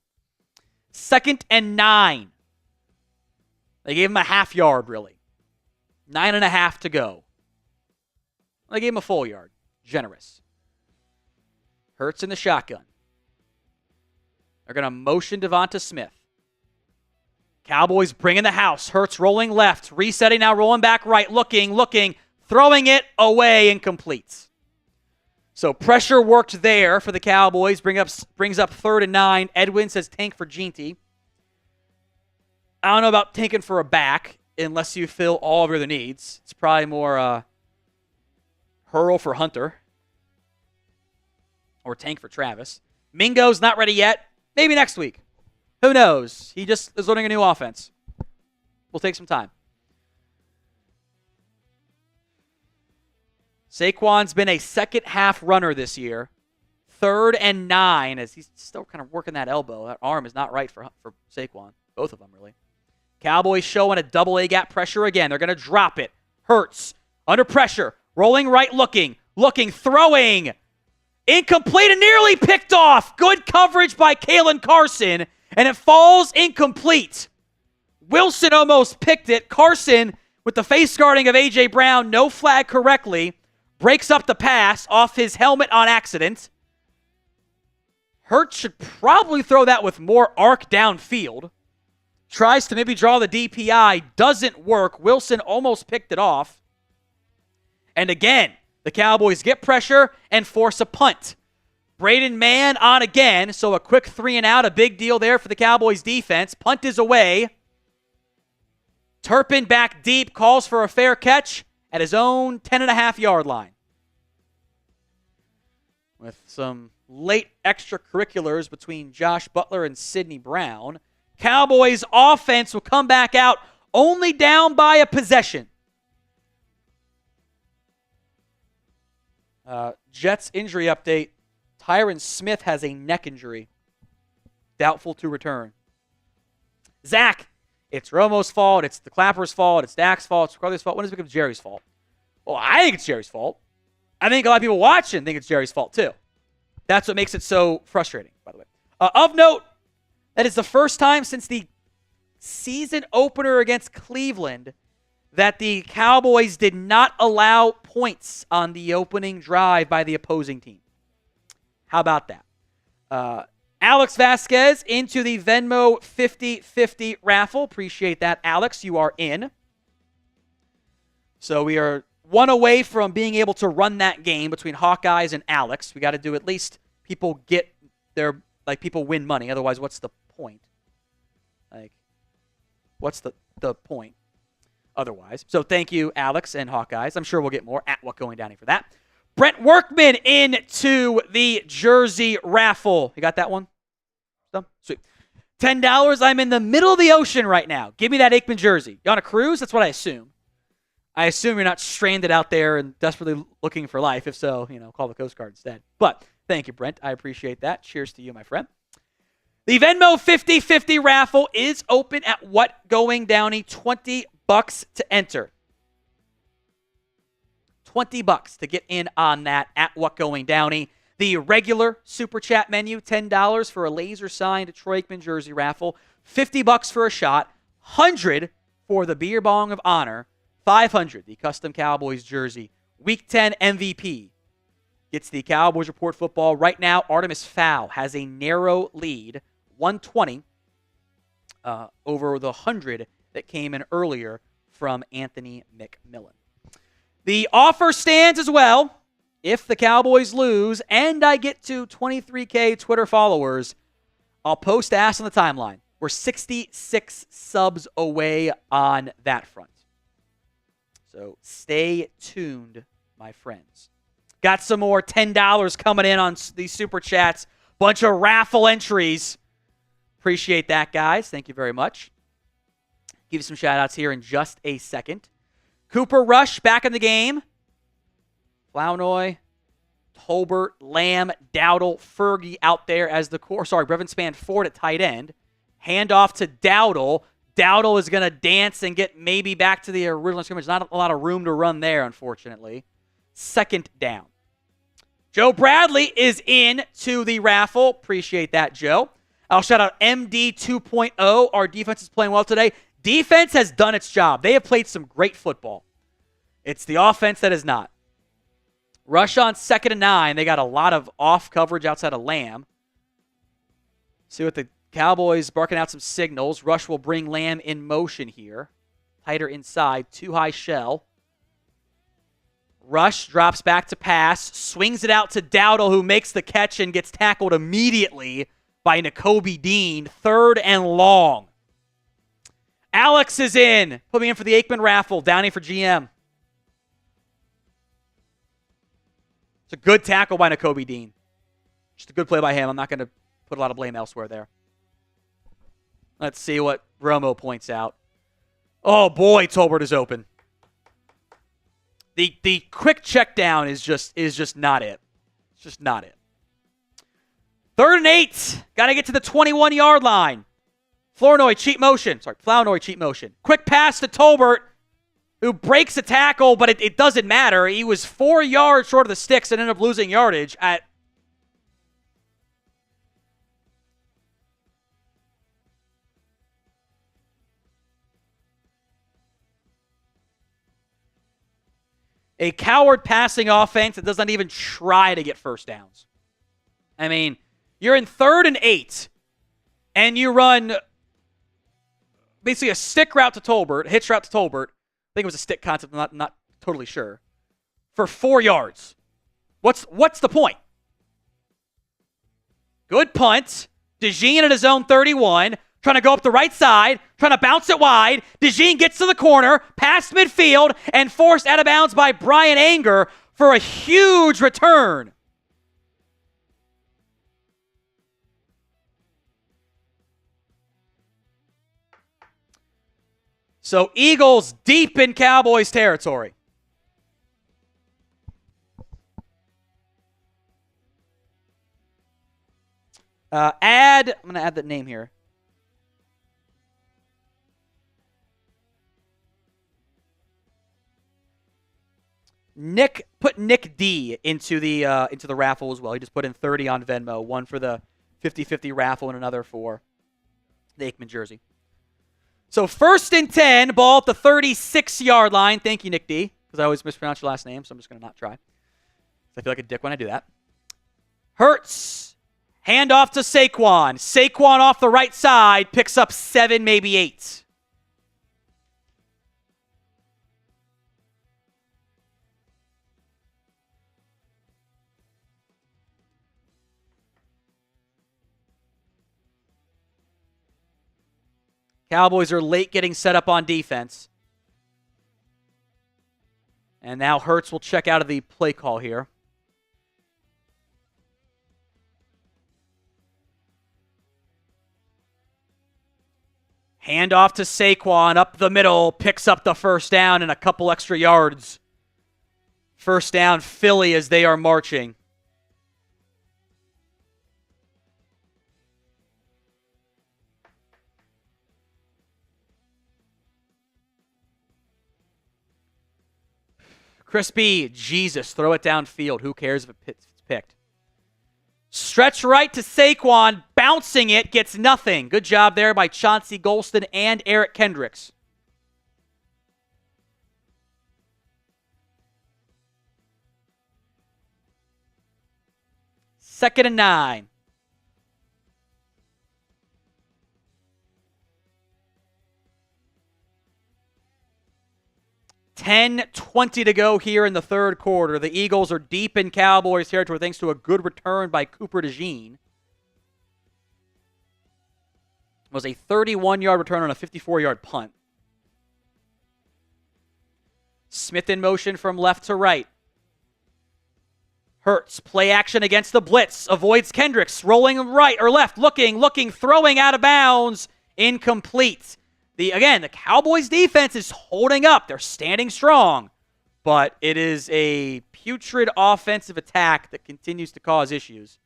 2nd and 9. They gave him a half yard, really. 9.5 to go. They gave him a full yard. Generous. Hurts in the shotgun. They're going to motion Devonta Smith. Cowboys bringing the house. Hurts rolling left. Resetting now, rolling back right. Looking. Throwing it away, incomplete. So pressure worked there for the Cowboys. Brings up 3rd and 9. Edwin says tank for Ginty. I don't know about tanking for a back unless you fill all of your other needs. It's probably more hurl for Hunter. Or tank for Travis. Mingo's not ready yet. Maybe next week. Who knows? He just is learning a new offense. Will take some time. Saquon's been a second half runner this year. 3rd and 9 as he's still kind of working that elbow. That arm is not right for Saquon. Both of them, really. Cowboys showing a double A gap pressure again. They're going to drop it. Hurts. Under pressure. Rolling right, looking, throwing. Incomplete and nearly picked off. Good coverage by Kalen Carson, and it falls incomplete. Wilson almost picked it. Carson, with the face guarding of A.J. Brown, no flag correctly, breaks up the pass off his helmet on accident. Hurts should probably throw that with more arc downfield. Tries to maybe draw the DPI. Doesn't work. Wilson almost picked it off. And again, the Cowboys get pressure and force a punt. Braden Mann on again, so a quick 3 and out, a big deal there for the Cowboys defense. Punt is away. Turpin back deep, calls for a fair catch at his own 10.5-yard line. With some late extracurriculars between Josh Butler and Sidney Brown, Cowboys offense will come back out only down by a possession. Jets injury update. Tyron Smith has a neck injury. Doubtful to return. Zach, it's Romo's fault. It's the Clapper's fault. It's Dak's fault. It's Carly's fault. When does it become Jerry's fault? Well, I think it's Jerry's fault. I think a lot of people watching think it's Jerry's fault, too. That's what makes it so frustrating, by the way. Of note, that is the first time since the season opener against Cleveland that the Cowboys did not allow points on the opening drive by the opposing team. How about that? Alex Vasquez into the Venmo 50-50 raffle. Appreciate that, Alex. You are in. So we are one away from being able to run that game between Hawkeyes and Alex. We got to do at least people get their, people win money. Otherwise, what's the point? What's the point otherwise? So thank you, Alex and Hawkeyes. I'm sure we'll get more at What Going Downy for that. Brent Workman into the jersey raffle. You got that one? Sweet. $10. I'm in the middle of the ocean right now. Give me that Aikman jersey. You on a cruise? That's what I assume. I assume you're not stranded out there and desperately looking for life. If so, call the Coast Guard instead. But thank you, Brent. I appreciate that. Cheers to you, my friend. The Venmo 50/50 raffle is open at What Going Downy. $20 to enter. $20 to get in on that at What Going Downy. The regular Super Chat menu, $10 for a laser-signed Troy Aikman jersey raffle. $50 for a shot. $100 for the Beer Bong of Honor. $500, the custom Cowboys jersey. Week 10 MVP gets the Cowboys Report football. Right now, Artemis Fowl has a narrow lead, 120 over the 100 that came in earlier from Anthony McMillan. The offer stands as well. If the Cowboys lose and I get to 23K Twitter followers, I'll post Ask on the timeline. We're 66 subs away on that front. So stay tuned, my friends. Got some more $10 coming in on these Super Chats. Bunch of raffle entries. Appreciate that, guys. Thank you very much. Give you some shout-outs here in just a second. Cooper Rush back in the game. Flournoy, Tolbert, Lamb, Dowdle, Fergie out there as the core. Sorry, Brevin Spann-Ford at tight end. Handoff to Dowdle. Dowdle is going to dance and get maybe back to the original scrimmage. Not a lot of room to run there, unfortunately. Second down. Joe Bradley is in to the raffle. Appreciate that, Joe. I'll shout out MD 2.0. Our defense is playing well today. Defense has done its job. They have played some great football. It's the offense that is not. Rush on 2nd and 9. They got a lot of off coverage outside of Lamb. See what the Cowboys barking out some signals. Rush will bring Lamb in motion here. Tighter inside. Too high shell. Rush drops back to pass. Swings it out to Dowdle, who makes the catch and gets tackled immediately by Nakobe Dean. 3rd and long. Alex is in. Put me in for the Aikman raffle. Downey for GM. It's a good tackle by Nakobe Dean. Just a good play by him. I'm not going to put a lot of blame elsewhere there. Let's see what Romo points out. Oh, boy, Tolbert is open. The quick check down is just not it. It's just not it. 3rd and 8. Got to get to the 21-yard line. Flournoy, cheat motion. Quick pass to Tolbert, who breaks a tackle, but it doesn't matter. He was 4 yards short of the sticks and ended up losing yardage at... A coward passing offense that does not even try to get first downs. I mean, you're in 3rd and 8, and you run basically a stick route to Tolbert, hitch route to Tolbert. I think it was a stick concept, I'm not totally sure. For 4 yards. What's the point? Good punt. DeJean at his own 31. Trying to go up the right side, trying to bounce it wide. DeJean gets to the corner, past midfield, and forced out of bounds by Brian Anger for a huge return. So Eagles deep in Cowboys territory. I'm going to add that name here. Put Nick D into the raffle as well. He just put in 30 on Venmo, one for the 50/50 raffle and another for the Aikman jersey. So 1st and 10, ball at the 36-yard line. Thank you, Nick D, because I always mispronounce your last name, so I'm just going to not try. I feel like a dick when I do that. Hurts. Hand off to Saquon. Saquon off the right side, picks up 7, maybe 8. Cowboys are late getting set up on defense. And now Hurts will check out of the play call here. Handoff to Saquon up the middle, picks up the first down and a couple extra yards. First down, Philly, as they are marching. Crispy, Jesus, throw it downfield. Who cares if it's picked? Stretch right to Saquon, bouncing it, gets nothing. Good job there by Chauncey Golston and Eric Kendricks. Second and 9. $10:20 to go here in the third quarter. The Eagles are deep in Cowboys territory thanks to a good return by Cooper DeJean. It was a 31-yard return on a 54-yard punt. Smith in motion from left to right. Hurts, play action against the blitz, avoids Kendricks, rolling right or left, looking, throwing out of bounds, incomplete. The Cowboys defense is holding up. They're standing strong, but it is a putrid offensive attack that continues to cause issues.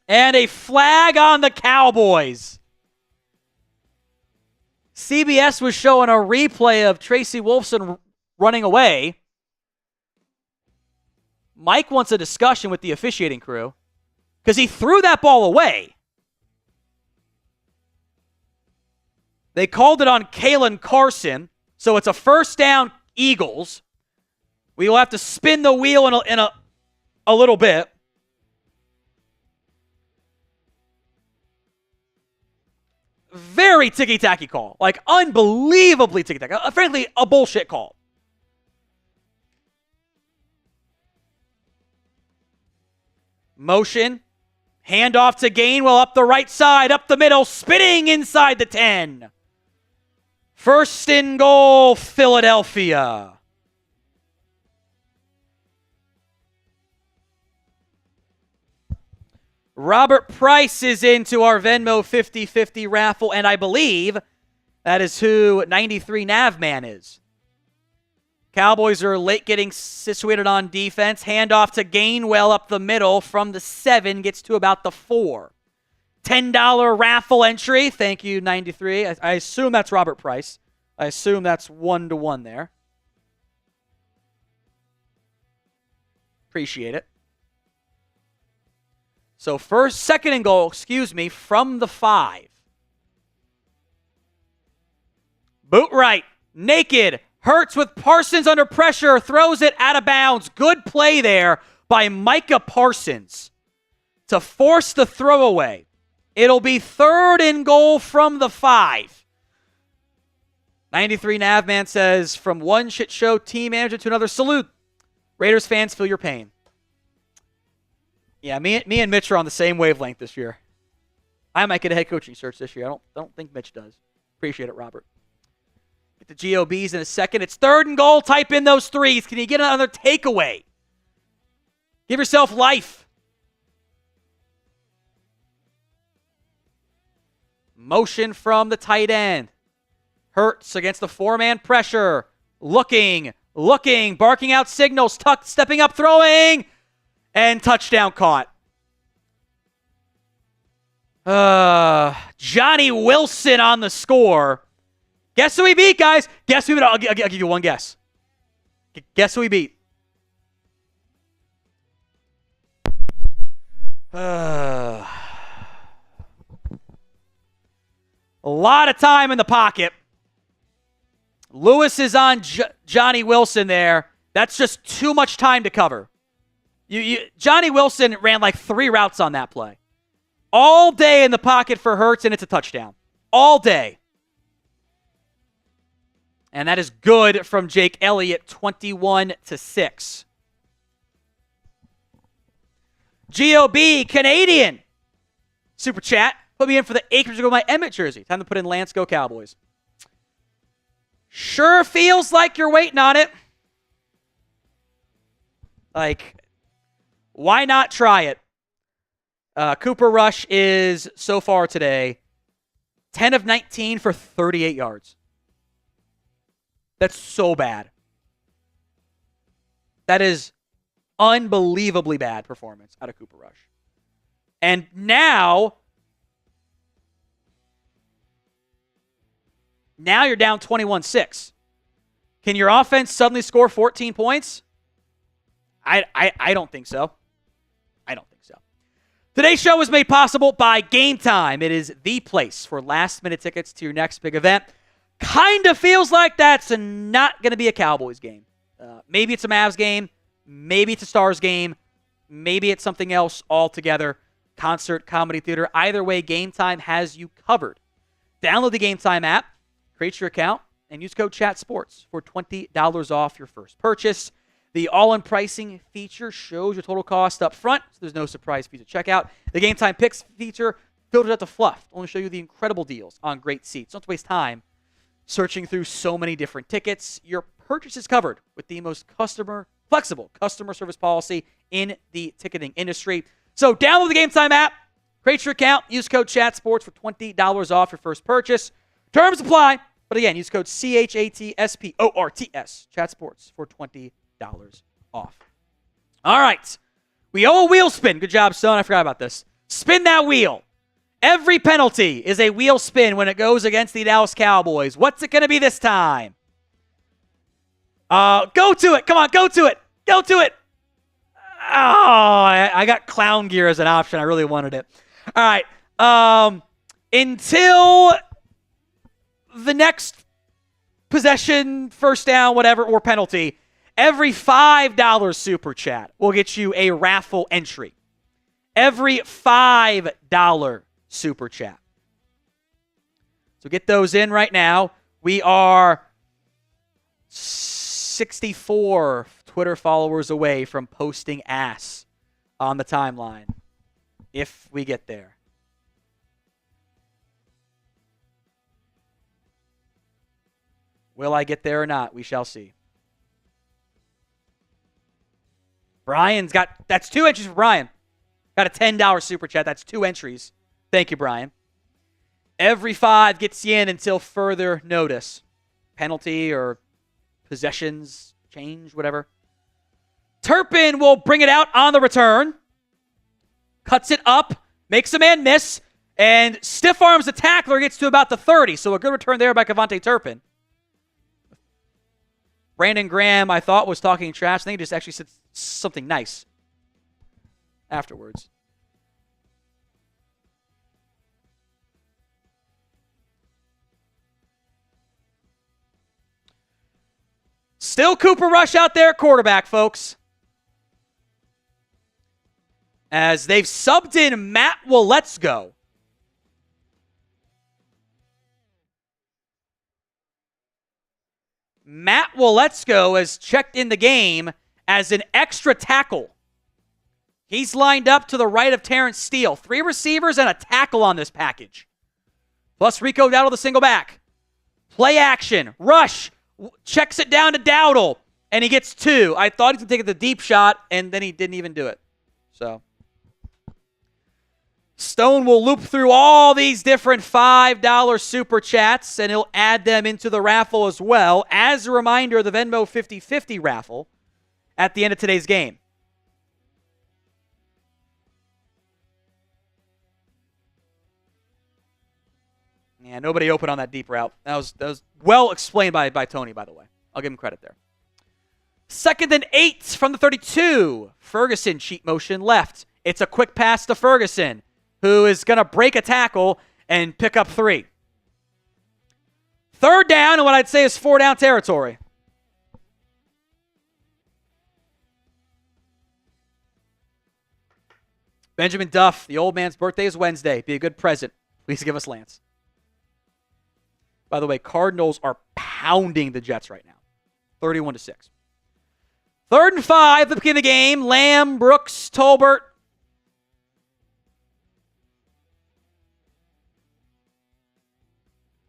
And a flag on the Cowboys. CBS was showing a replay of Tracy Wolfson running away. Mike wants a discussion with the officiating crew because he threw that ball away. They called it on Kalen Carson, so it's a first down Eagles. We will have to spin the wheel in a little bit. Very ticky-tacky call. Like, unbelievably ticky-tacky. Frankly, a bullshit call. Motion. Handoff to Gainwell up the right side, up the middle, spinning inside the 10. First and goal, Philadelphia. Robert Price is into our Venmo 50-50 raffle, and I believe that is who 93 Navman is. Cowboys are late getting situated on defense. Handoff to Gainwell up the middle from the 7, gets to about the 4. $10 raffle entry. Thank you, 93. I assume that's Robert Price. I assume that's 1-to-1 there. Appreciate it. So second and goal, from the 5. Boot right, naked, Hurts with Parsons under pressure, throws it out of bounds. Good play there by Micah Parsons to force the throwaway. It'll be third and goal from the 5. 93 Navman says, from one shit show team manager to another, salute. Raiders fans, feel your pain. Yeah, me and Mitch are on the same wavelength this year. I might get a head coaching search this year. I don't think Mitch does. Appreciate it, Robert. Get the GOBs in a second. It's third and goal. Type in those 3s. Can you get another takeaway? Give yourself life. Motion from the tight end. Hurts against the 4-man pressure. Looking, barking out signals, stepping up, throwing. And touchdown caught. Johnny Wilson on the score. Guess who he beat, guys? Guess who? I'll give you one guess. Guess who he beat? A lot of time in the pocket. Lewis is on Johnny Wilson there. That's just too much time to cover. Johnny Wilson ran like 3 routes on that play. All day in the pocket for Hurts, and it's a touchdown. All day. And that is good from Jake Elliott, 21-6. GOB, Canadian. Super chat. Put me in for the acres to go my Emmett jersey. Time to put in Lance, go Cowboys. Sure feels like you're waiting on it. Like, why not try it? Cooper Rush is, so far today, 10 of 19 for 38 yards. That's so bad. That is unbelievably bad performance out of Cooper Rush. And now you're down 21-6. Can your offense suddenly score 14 points? I don't think so. I don't think so. Today's show was made possible by Game Time. It is the place for last-minute tickets to your next big event. Kind of feels like that's not going to be a Cowboys game. Maybe it's a Mavs game. Maybe it's a Stars game. Maybe it's something else altogether. Concert, comedy, theater. Either way, Game Time has you covered. Download the Game Time app, create your account, and use code CHATSPORTS for $20 off your first purchase. The all-in pricing feature shows your total cost up front, so there's no surprise fees at checkout. The Game Time Picks feature filters out the fluff. Only show you the incredible deals on great seats. Don't waste time searching through so many different tickets. Your purchase is covered with the most flexible customer service policy in the ticketing industry. So download the Game Time app, create your account, use code CHATSPORTS for $20 off your first purchase. Terms apply, but again, use code CHATSPORTS, CHATSPORTS, for $20 off. All right. We owe a wheel spin. Good job, Stone. I forgot about this. Spin that wheel. Every penalty is a wheel spin when it goes against the Dallas Cowboys. What's it going to be this time? Go to it. Come on, go to it. Go to it. Oh, I got clown gear as an option. I really wanted it. All right. Until the next possession, first down, whatever, or penalty, every $5 super chat will get you a raffle entry. Every $5 super chat. So get those in right now. We are 64 Twitter followers away from posting ass on the timeline. If we get there. Will I get there or not? We shall see. Brian's got, that's 2 entries for Brian. Got a $10 super chat. That's 2 entries. Thank you, Brian. Every 5 gets you in until further notice. Penalty or possessions change, whatever. Turpin will bring it out on the return. Cuts it up. Makes a man miss. And stiff arms the tackler, gets to about the 30. So a good return there by Kevontae Turpin. Brandon Graham, I thought, was talking trash. I think he just actually said something nice afterwards. Still Cooper Rush out there at quarterback, folks. As they've subbed in Matt Waletzko. Matt Waletzko has checked in the game as an extra tackle. He's lined up to the right of Terrence Steele. 3 receivers and a tackle on this package. Plus Rico Dowdle, the single back. Play action. Rush. Checks it down to Dowdle. And he gets 2. I thought he was going to take the deep shot, and then he didn't even do it. So Stone will loop through all these different $5 super chats, and he'll add them into the raffle as well. As a reminder, the Venmo 50-50 raffle at the end of today's game. Yeah, nobody open on that deep route. That was well explained by Tony, by the way. I'll give him credit there. 2nd and 8 from the 32. Ferguson, cheat motion left. It's a quick pass to Ferguson, who is going to break a tackle and pick up 3. 3rd down, and what I'd say is 4 down territory. Benjamin Duff, the old man's birthday is Wednesday. Be a good present. Please give us Lance. By the way, Cardinals are pounding the Jets right now. 31-6. 3rd and 5 at the beginning of the game. Lamb, Brooks, Tolbert.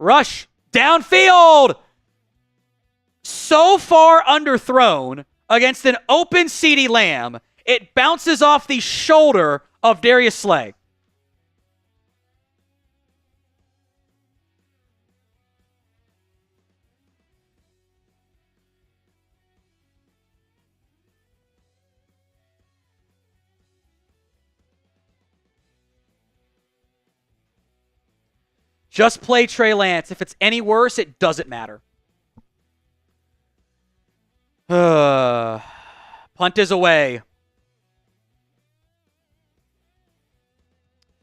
Rush downfield. So far underthrown against an open CeeDee Lamb, it bounces off the shoulder of Darius Slay. Just play Trey Lance. If it's any worse, it doesn't matter. Punt is away.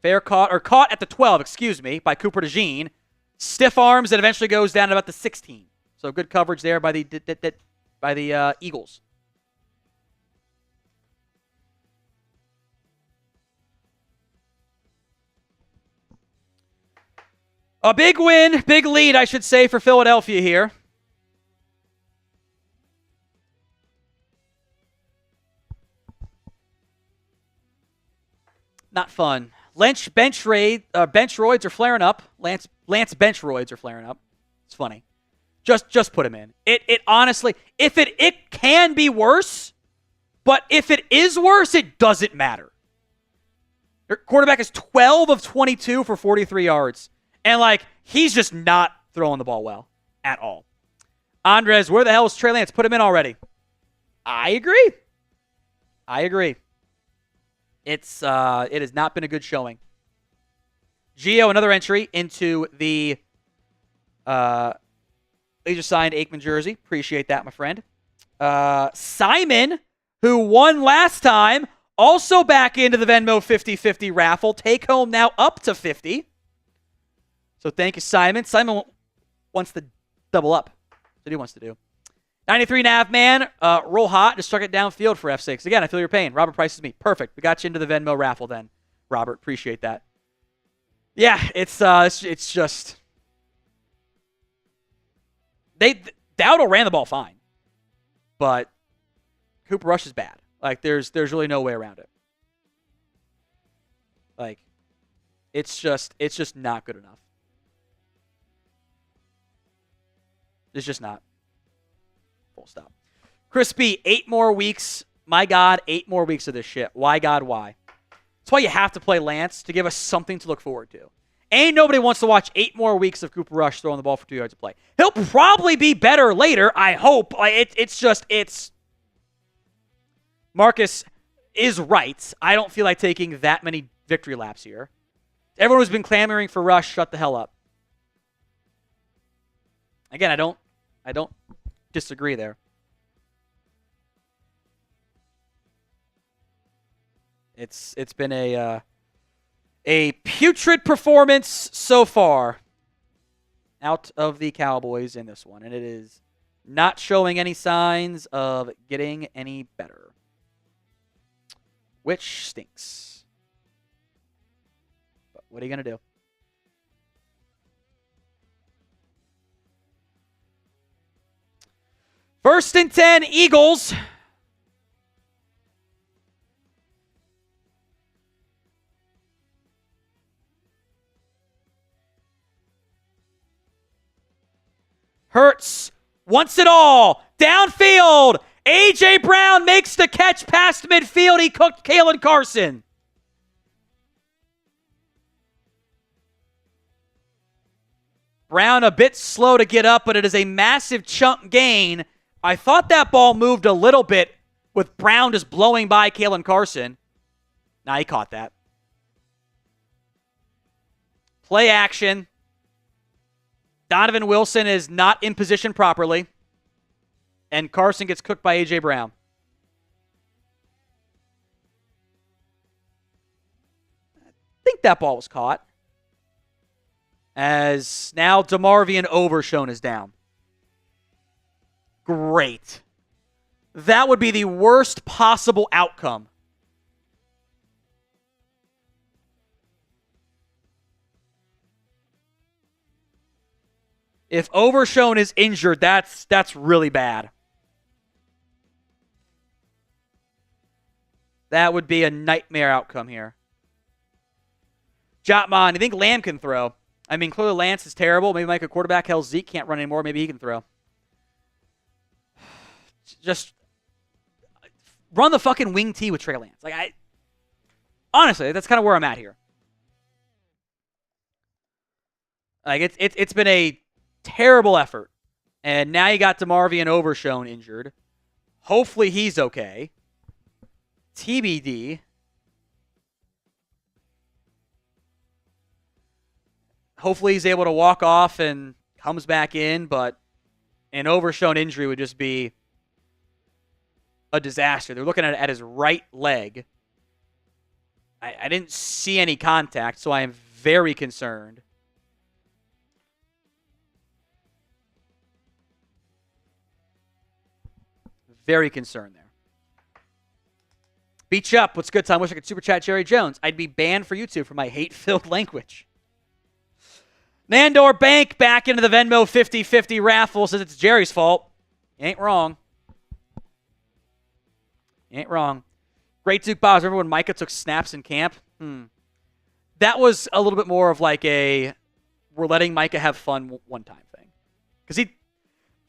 Fair caught, or caught at the 12, excuse me, by Cooper DeJean. Stiff arms and eventually goes down to about the 16. So good coverage there by the Eagles. A big win, big lead, I should say, for Philadelphia here. Not fun. Bench roids are flaring up. Lance bench roids are flaring up. It's funny. Just put him in. It honestly, if it can be worse, but if it is worse, it doesn't matter. Your quarterback is 12 of 22 for 43 yards. And, he's just not throwing the ball well at all. Andres, where the hell is Trey Lance? Put him in already. I agree. It has not been a good showing. Gio, another entry into the Leisure signed Aikman jersey. Appreciate that, my friend. Simon, who won last time, also back into the Venmo 50-50 raffle. Take home now up to 50. So thank you, Simon. Simon wants to double up. That's what he wants to do. 93 nav man, roll hot, just struck it downfield for F6. Again, I feel your pain. Robert Price is me. Perfect. We got you into the Venmo raffle then, Robert. Appreciate that. Yeah, it's just Dowdle ran the ball fine, but Cooper Rush is bad. There's really no way around it. It's just not good enough. It's just not. Full stop. Crispy, 8 more weeks. My God, 8 more weeks of this shit. Why, God, why? That's why you have to play Lance, to give us something to look forward to. Ain't nobody wants to watch 8 more weeks of Cooper Rush throwing the ball for 2 yards of play. He'll probably be better later, I hope. It's Marcus is right. I don't feel like taking that many victory laps here. Everyone who's been clamoring for Rush, shut the hell up. Again, I don't disagree there. It's been a putrid performance so far out of the Cowboys in this one, and it is not showing any signs of getting any better, which stinks. But what are you going to do? First and 10, Eagles. Hurts wants it all. Downfield. A.J. Brown makes the catch past midfield. He cooked Kalen Carson. Brown a bit slow to get up, but it is a massive chunk gain. I thought that ball moved a little bit with Brown just blowing by Kalen Carson. Nah, he caught that. Play action. Donovan Wilson is not in position properly. And Carson gets cooked by A.J. Brown. I think that ball was caught. As now DeMarvion Overshown is down. Great. That would be the worst possible outcome. If Overshown is injured, that's really bad. That would be a nightmare outcome here. Jotman, you think Lamb can throw? I mean, clearly Lance is terrible. Maybe Micah quarterback. Hell, Zeke can't run anymore. Maybe he can throw. Just run the fucking wing T with Trey Lance. Honestly, that's kind of where I'm at here. It's been a terrible effort, and now you got DeMarvion Overshown injured. Hopefully he's okay. TBD. Hopefully he's able to walk off and comes back in, but an Overshown injury would just be a disaster. They're looking at his right leg. I didn't see any contact, so I am very concerned. Very concerned there. Beat you up. What's good, Tom? Wish I could super chat Jerry Jones. I'd be banned for YouTube for my hate-filled language. Nandor Bank back into the Venmo 50-50 raffle. Says it's Jerry's fault. You ain't wrong. You ain't wrong. Great Duke Boz. Remember when Micah took snaps in camp? That was a little bit more of like a we're letting Micah have fun one-time thing. Because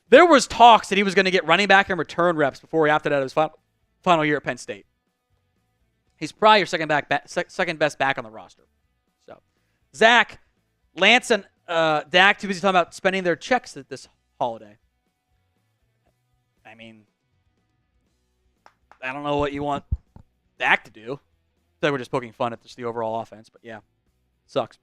there was talks that he was going to get running back and return reps before he opted out of his final year at Penn State. He's probably your second best back on the roster. So, Zach, Lance, and Dak too busy talking about spending their checks this holiday. I mean, I don't know what you want Dak to do. So we're just poking fun at just the overall offense, but yeah, sucks.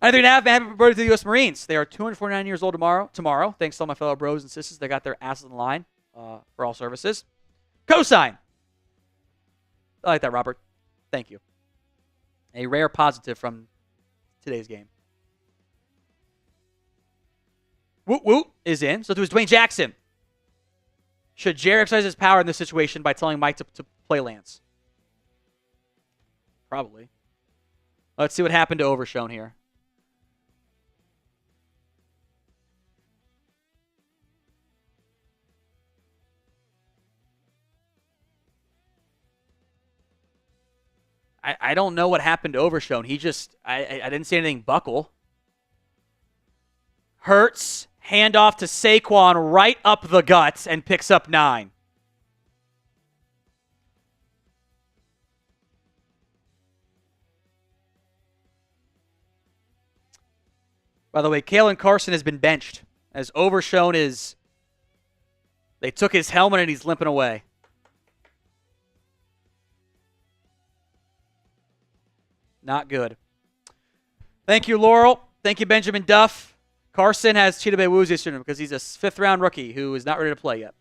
Another happy birthday to the U.S. Marines. They are 249 years old tomorrow. Thanks to all my fellow bros and sisters. They got their asses in line for all services. Cosign. I like that, Robert. Thank you. A rare positive from today's game. Woot Woot is in. So it was Dwayne Jackson. Should Jerry exercise his power in this situation by telling Mike to play Lance? Probably. Let's see what happened to Overshown here. I don't know what happened to Overshown. He just, I didn't see anything buckle. Hurts, handoff to Saquon right up the guts and picks up 9. By the way, Kalen Carson has been benched as Overshown is, they took his helmet and he's limping away. Not good. Thank you, Laurel. Thank you, Benjamin Duff. Carson has Cheetah Bay Woozy syndrome because he's a 5th-round rookie who is not ready to play yet.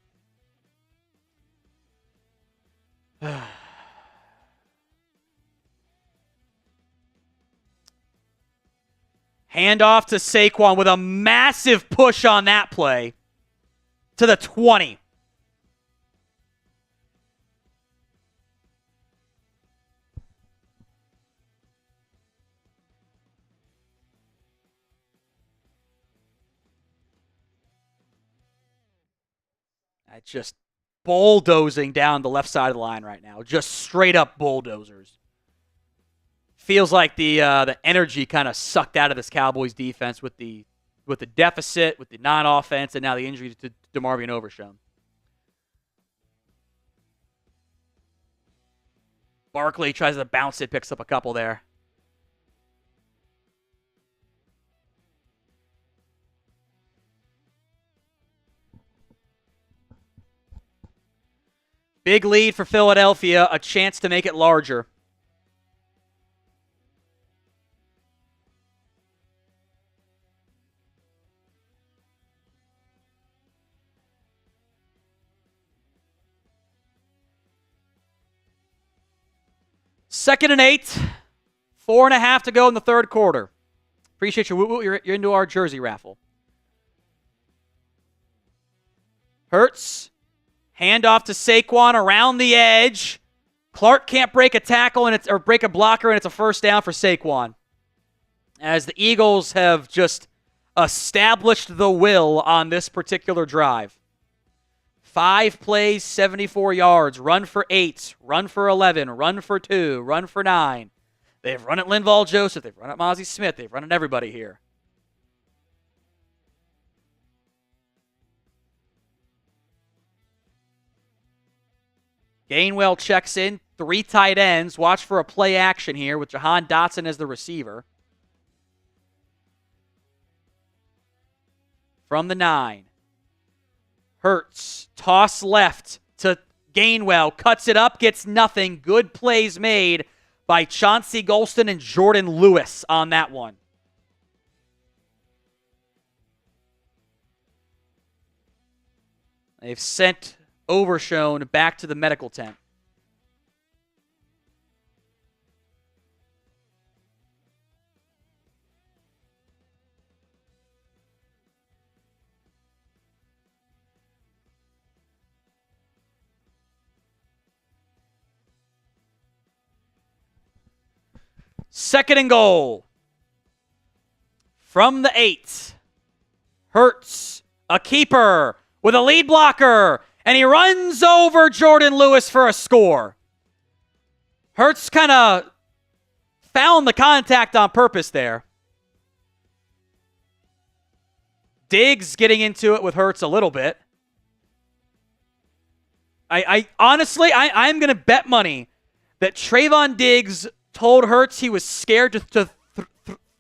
Handoff to Saquon with a massive push on that play to the 20. Just bulldozing down the left side of the line right now. Just straight up bulldozers. Feels like the energy kind of sucked out of this Cowboys defense with the deficit, with the non-offense, and now the injury to DeMarvion Overshown. Barkley tries to bounce it, picks up a couple there. Big lead for Philadelphia, a chance to make it larger. Second and 8. 4.5 to go in the third quarter. Appreciate you. You're into our jersey raffle. Hurts. Handoff to Saquon around the edge. Clark can't break a tackle or break a blocker, and it's a first down for Saquon. As the Eagles have just established the will on this particular drive. 5 plays, 74 yards. Run for 8. Run for 11. Run for 2. Run for 9. They've run at Linval Joseph. They've run at Mozzie Smith. They've run at everybody here. Gainwell checks in. 3 tight ends. Watch for a play action here with Jahan Dotson as the receiver. From the 9. Hurts. Toss left to Gainwell. Cuts it up. Gets nothing. Good plays made by Chauncey Golston and Jordan Lewis on that one. They've sent Overshone back to the medical tent. Second and goal. From the 8. Hurts, a keeper with a lead blocker, and he runs over Jordan Lewis for a score. Hurts kind of found the contact on purpose there. Diggs getting into it with Hurts a little bit. I honestly, I'm going to bet money that Trayvon Diggs told Hurts he was scared to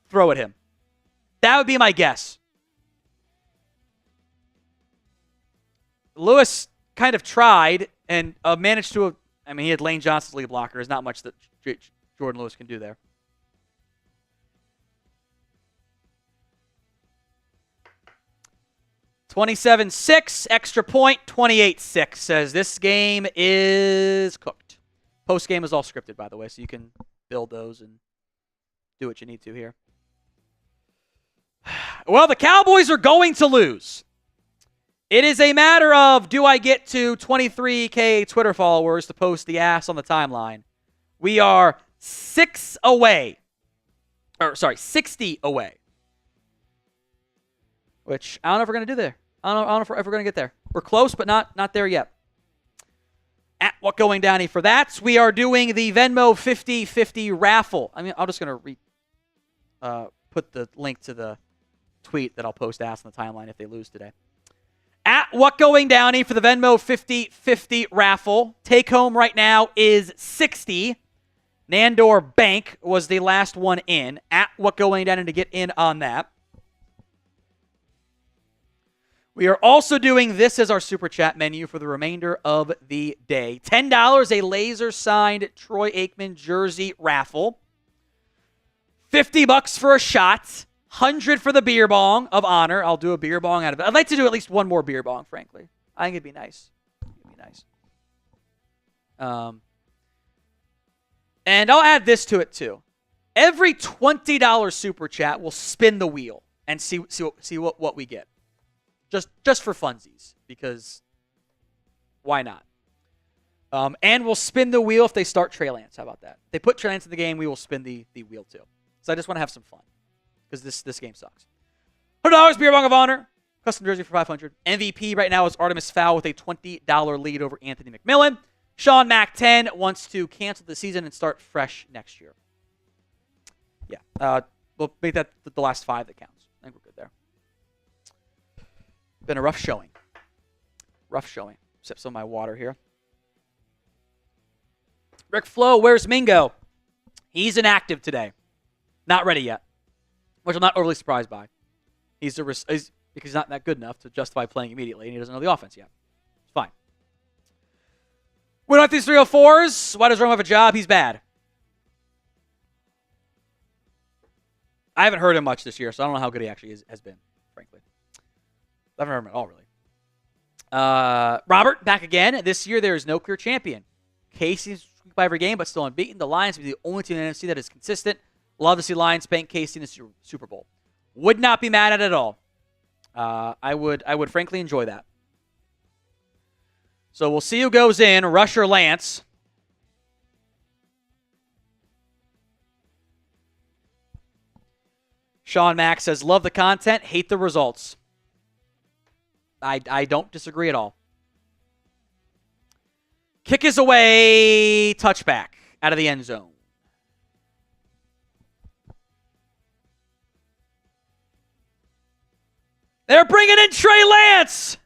throw at him. That would be my guess. Lewis kind of tried and managed to. He had Lane Johnson's lead blocker. There's not much that Jordan Lewis can do there. (27-6) extra point. 28-6 says this game is cooked. Post game is all scripted, by the way, so you can build those and do what you need to here. Well, the Cowboys are going to lose. It is a matter of, do I get to 23K Twitter followers to post the ass on the timeline? We are 60 away. Which, I don't know if we're going to do there. I don't know if we're ever going to get there. We're close, but not there yet. At What Going Downy for that. We are doing the Venmo 50-50 raffle. I'm just going to put the link to the tweet that I'll post ass on the timeline if they lose today. At What Going Downy for the Venmo 50-50 raffle. Take home right now is 60. Nandor Bank was the last one in. At What Going Downy to get in on that. We are also doing this as our Super Chat menu for the remainder of the day. $10, a laser-signed Troy Aikman jersey raffle. $50 for a shot. $100 for the beer bong of honor. I'll do a beer bong out of it. I'd like to do at least one more beer bong, frankly. I think it'd be nice. And I'll add this to it, too. Every $20 Super Chat will spin the wheel and see what we get. Just for funsies, because why not? And we'll spin the wheel if they start Trey Lance. How about that? If they put Trey Lance in the game, we will spin the wheel too. So I just want to have some fun, because this game sucks. $100 beer bong of honor, custom jersey for $500. MVP right now is Artemis Fowl with a $20 lead over Anthony McMillan. Sean Mack 10 wants to cancel the season and start fresh next year. Yeah, we'll make that the last 5 that counts. I think we're good there. Been a rough showing. Sip some of my water here. Rick Flo, where's Mingo? He's inactive today. Not ready yet, which I'm not overly surprised by. Because he's not that good enough to justify playing immediately, and he doesn't know the offense yet. It's fine. We don't have these 304s. Why does Romo have a job? He's bad. I haven't heard him much this year, so I don't know how good he actually has been, frankly. I haven't heard him at all, really. Robert, back again. This year, there is no clear champion. Casey's by every game, but still unbeaten. The Lions will be the only team in the NFC that is consistent. Love to see Lions spank Casey in the Super Bowl. Would not be mad at it at all. I would frankly enjoy that. So we'll see who goes in. Rush or Lance. Sean Mack says, love the content, hate the results. I don't disagree at all. Kick is away. Touchback out of the end zone. They're bringing in Trey Lance.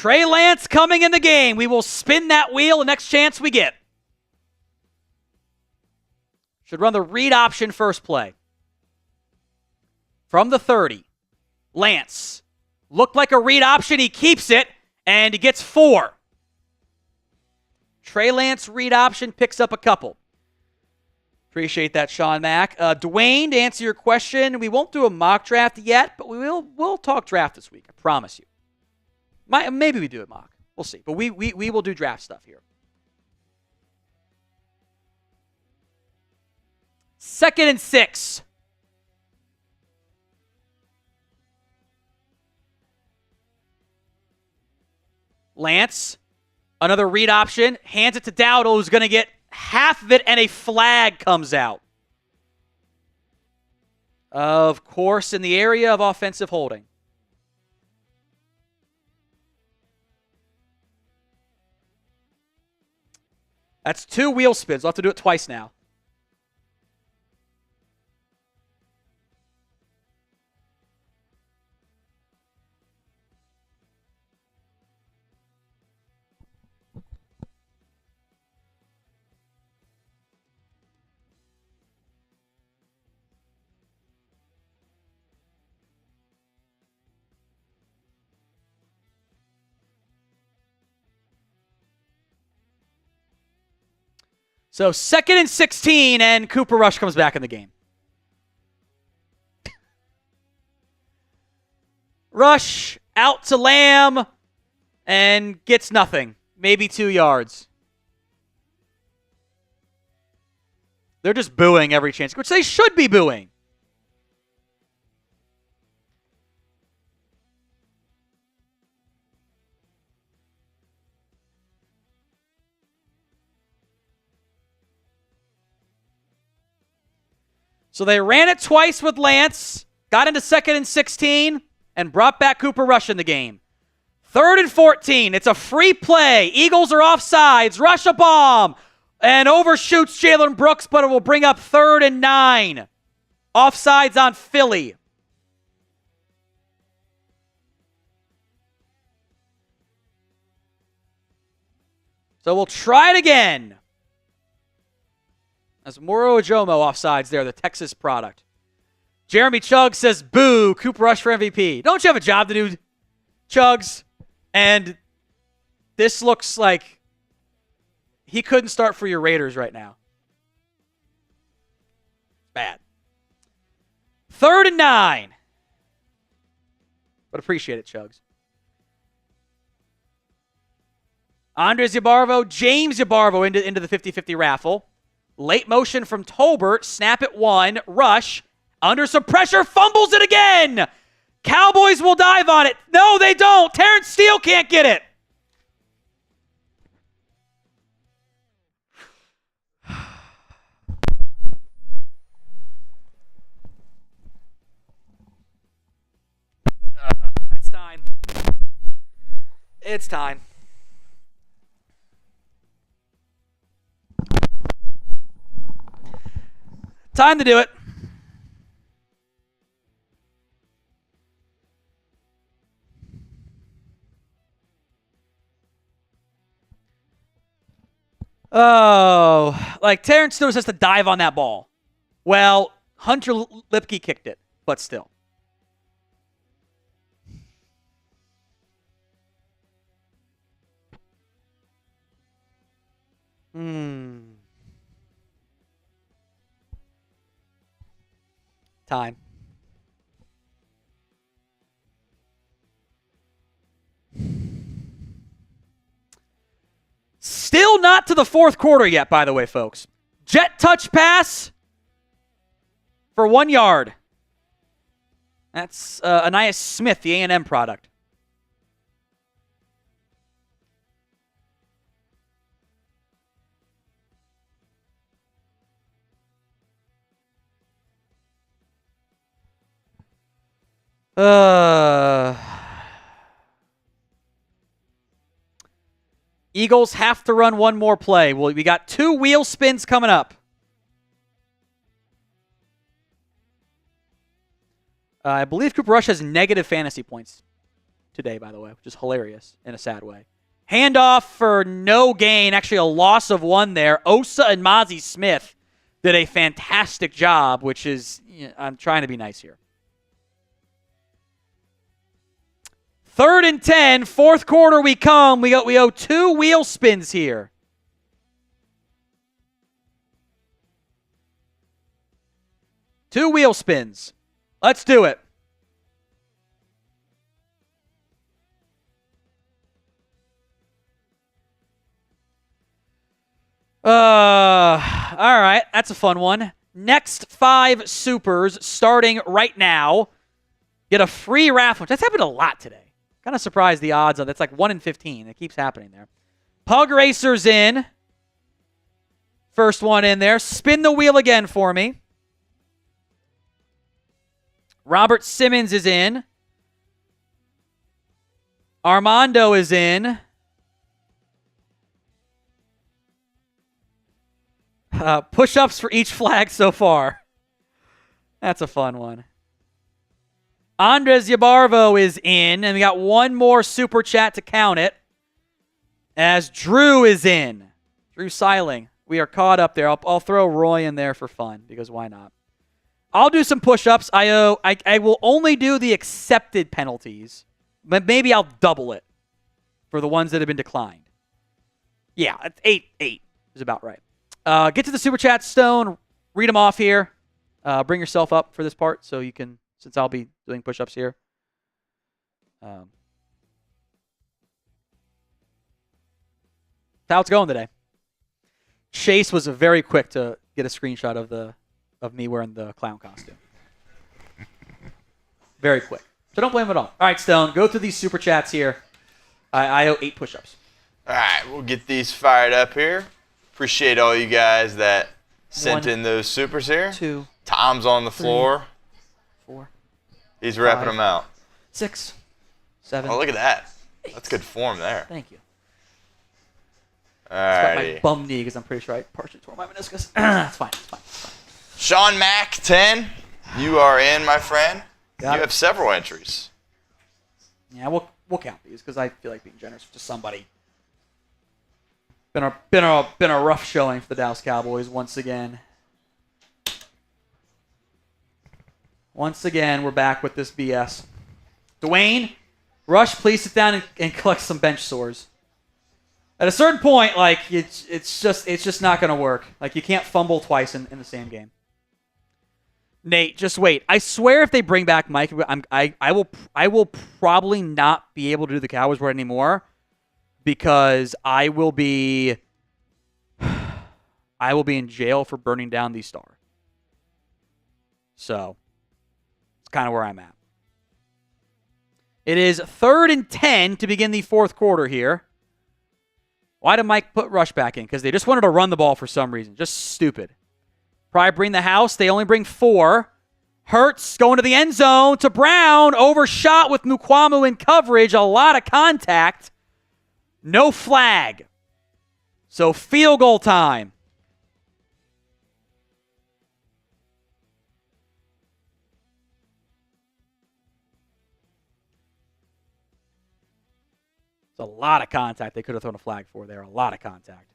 Trey Lance coming in the game. We will spin that wheel the next chance we get. Should run the read option first play. From the 30. Lance. Looked like a read option. He keeps it, and he gets 4. Trey Lance read option picks up a couple. Appreciate that, Sean Mack. Dwayne, to answer your question, we won't do a mock draft yet, but we'll talk draft this week. I promise you. Maybe we do a mock. We'll see. But we will do draft stuff here. 2nd and 6. Lance, another read option, hands it to Dowdle, who's going to get half of it, and a flag comes out. Of course, in the area of offensive holding. That's 2 wheel spins. We'll have to do it twice now. So 2nd and 16, and Cooper Rush comes back in the game. Rush out to Lamb and gets nothing. Maybe 2 yards. They're just booing every chance, which they should be booing. So they ran it twice with Lance, got into 2nd and 16, and brought back Cooper Rush in the game. 3rd and 14. It's a free play. Eagles are offsides. Rush a bomb and overshoots Jalen Brooks, but it will bring up 3rd and 9. Offsides on Philly. So we'll try it again. As Moro Ojomo offsides there, the Texas product. Jeremy Chuggs says, boo, Cooper Rush for MVP. Don't you have a job to do, Chuggs? And this looks like he couldn't start for your Raiders right now. Bad. 3rd and 9. But appreciate it, Chuggs. Andres Yabarvo, James Yabarvo into the 50-50 raffle. Late motion from Tolbert. Snap it 1. Rush. Under some pressure. Fumbles it again. Cowboys will dive on it. No, they don't. Terrence Steele can't get it. It's time. It's time. Time to do it. Oh, like Terrence Steele has to dive on that ball. Well, Hunter Lipke kicked it, but still. Time. Still not to the 4th quarter yet, by the way, folks. Jet touch pass for 1 yard. That's Anais Smith, the A&M product. Eagles have to run one more play. Well, we got 2 wheel spins coming up. I believe Cooper Rush has negative fantasy points, today, by the way, which is hilarious in a sad way. Handoff for no gain. Actually, a loss of 1 there. Osa and Mozzie Smith did a fantastic job, which is, I'm trying to be nice here. 3rd and 10, fourth quarter we come. We owe 2 wheel spins here. Two wheel spins. Let's do it. All right, that's a fun one. Next 5 supers starting right now. Get a free raffle. That's happened a lot today. Kind of surprised the odds on that's like 1 in 15. It keeps happening there. Pug Racer's in. First one in there. Spin the wheel again for me. Robert Simmons is in. Armando is in. Push-ups for each flag so far. That's a fun one. Andres Yabarvo is in, and we got one more super chat to count it. As Drew is in. Drew Seiling. We are caught up there. I'll throw Roy in there for fun, because why not? I'll do some push-ups. I will only do the accepted penalties, but maybe I'll double it for the ones that have been declined. Yeah, 8 is about right. Get to the super chat, Stone. Read them off here. Bring yourself up for this part so you can, since I'll be doing push-ups here. That's how it's going today. Chase was very quick to get a screenshot of me wearing the clown costume. Very quick. So don't blame him at all. All right, Stone, go through these super chats here. I owe 8 push-ups. All right, we'll get these fired up here. Appreciate all you guys that sent in those supers here. 2. Tom's on the floor. 4. He's repping them out. 6. 7. Oh, look at that. 8. That's good form there. Thank you. All It's right. my bum knee because I'm pretty sure I partially tore my meniscus. It's fine. Sean Mack, 10. You are in, my friend. Got you it. have several entries. Yeah, we'll count these because I feel like being generous to somebody. Been a rough showing for the Dallas Cowboys once again. Once again, we're back with this BS. Dwayne, Rush, please sit down and collect some bench sores. At a certain point, like it's just not going to work. Like you can't fumble twice in the same game. Nate, just wait. I swear, if they bring back Mike, I will probably not be able to do the Cowboys Report anymore because I will be in jail for burning down the Star. So it's kind of where I'm at. It is 3rd and 10 to begin the fourth quarter here. Why did Mike put Rush back in? Because they just wanted to run the ball for some reason. Just stupid. Probably bring the house. They only bring 4. Hurts going to the end zone to Brown. Overshot with Mukwamu in coverage. A lot of contact. No flag. So field goal time. It's a lot of contact they could have thrown a flag for there. A lot of contact.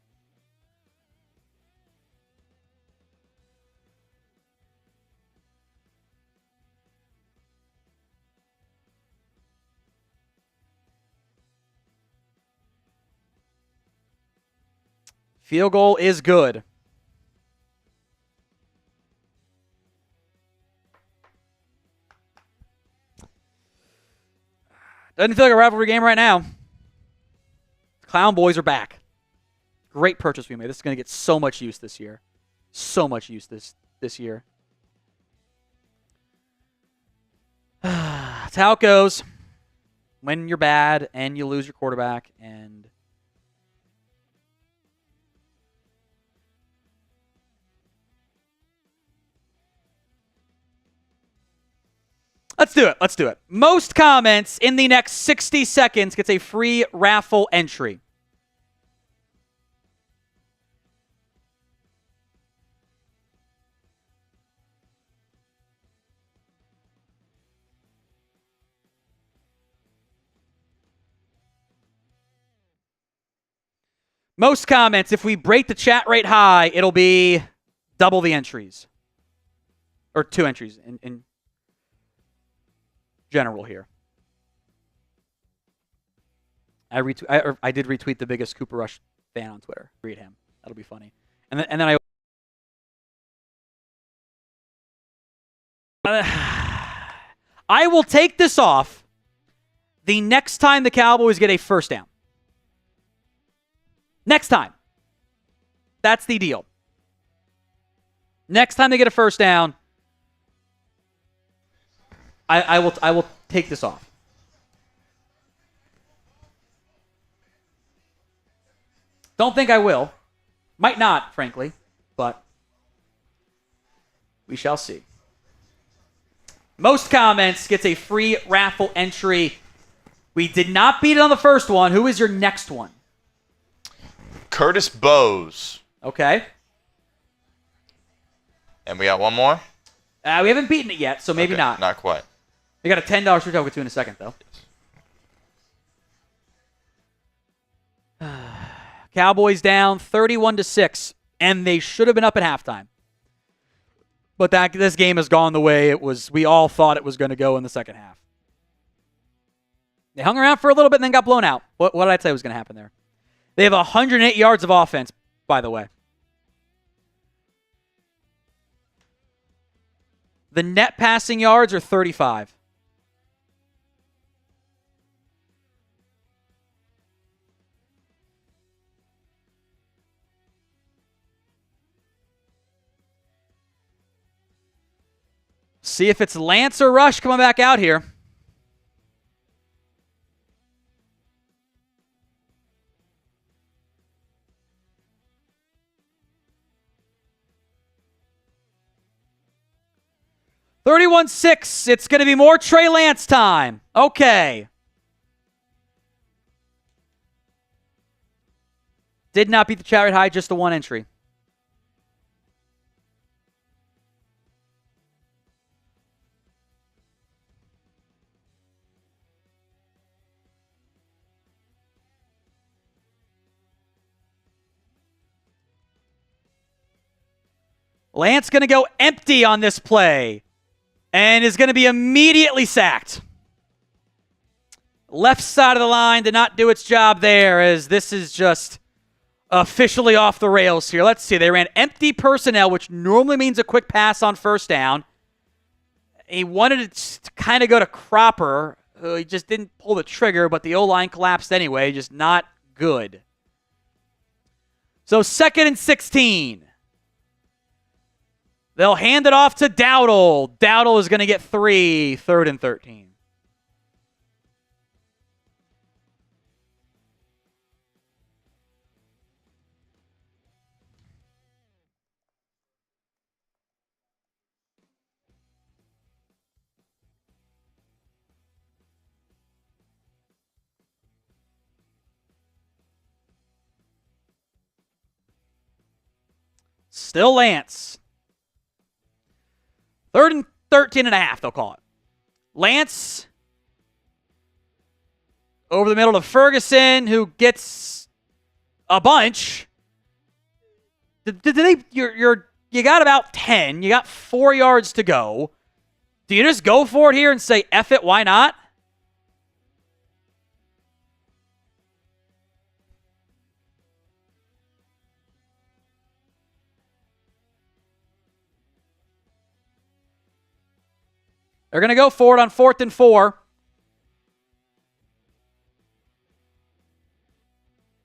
Field goal is good. Doesn't feel like a rivalry game right now. Clown Boys are back. Great purchase we made. This is going to get so much use this year. So much use this year. That's how it goes when you're bad and you lose your quarterback. And let's do it. Most comments in the next 60 seconds gets a free raffle entry. Most comments, if we break the chat rate high, it'll be double the entries. Or 2 entries in general here. I did retweet the biggest Cooper Rush fan on Twitter. Read him. That'll be funny. And then I will take this off the next time the Cowboys get a first down. Next time. That's the deal. Next time they get a first down, I will take this off. Don't think I will. Might not, frankly, but we shall see. Most comments gets a free raffle entry. We did not beat it on the first one. Who is your next one? Curtis Bowes. Okay. And we got one more? We haven't beaten it yet, so maybe not. Not quite. We got a $10 switch I'll get to in a second, though. Cowboys down 31-6, and they should have been up at halftime. But this game has gone the way we all thought it was going to go in the second half. They hung around for a little bit and then got blown out. What did I tell you was going to happen there? They have 108 yards of offense, by the way. The net passing yards are 35. See if it's Lance or Rush coming back out here. $31-6. It's going to be more Trey Lance time. Okay. Did not beat the chat rate high, just the one entry. Lance going to go empty on this play and is going to be immediately sacked. Left side of the line did not do its job there, as this is just officially off the rails here. Let's see. They ran empty personnel, which normally means a quick pass on first down. He wanted it to kind of go to Cropper. He just didn't pull the trigger, but the O-line collapsed anyway. Just not good. So 2nd and 16. They'll hand it off to Dowdle. Dowdle is going to get 3, 3rd and 13. Still Lance. 3rd and 13 and a half, they'll call it. Lance over the middle to Ferguson, who gets a bunch. You got about 10. You got 4 yards to go. Do you just go for it here and say, F it, why not? They're going to go for it on 4th and 4.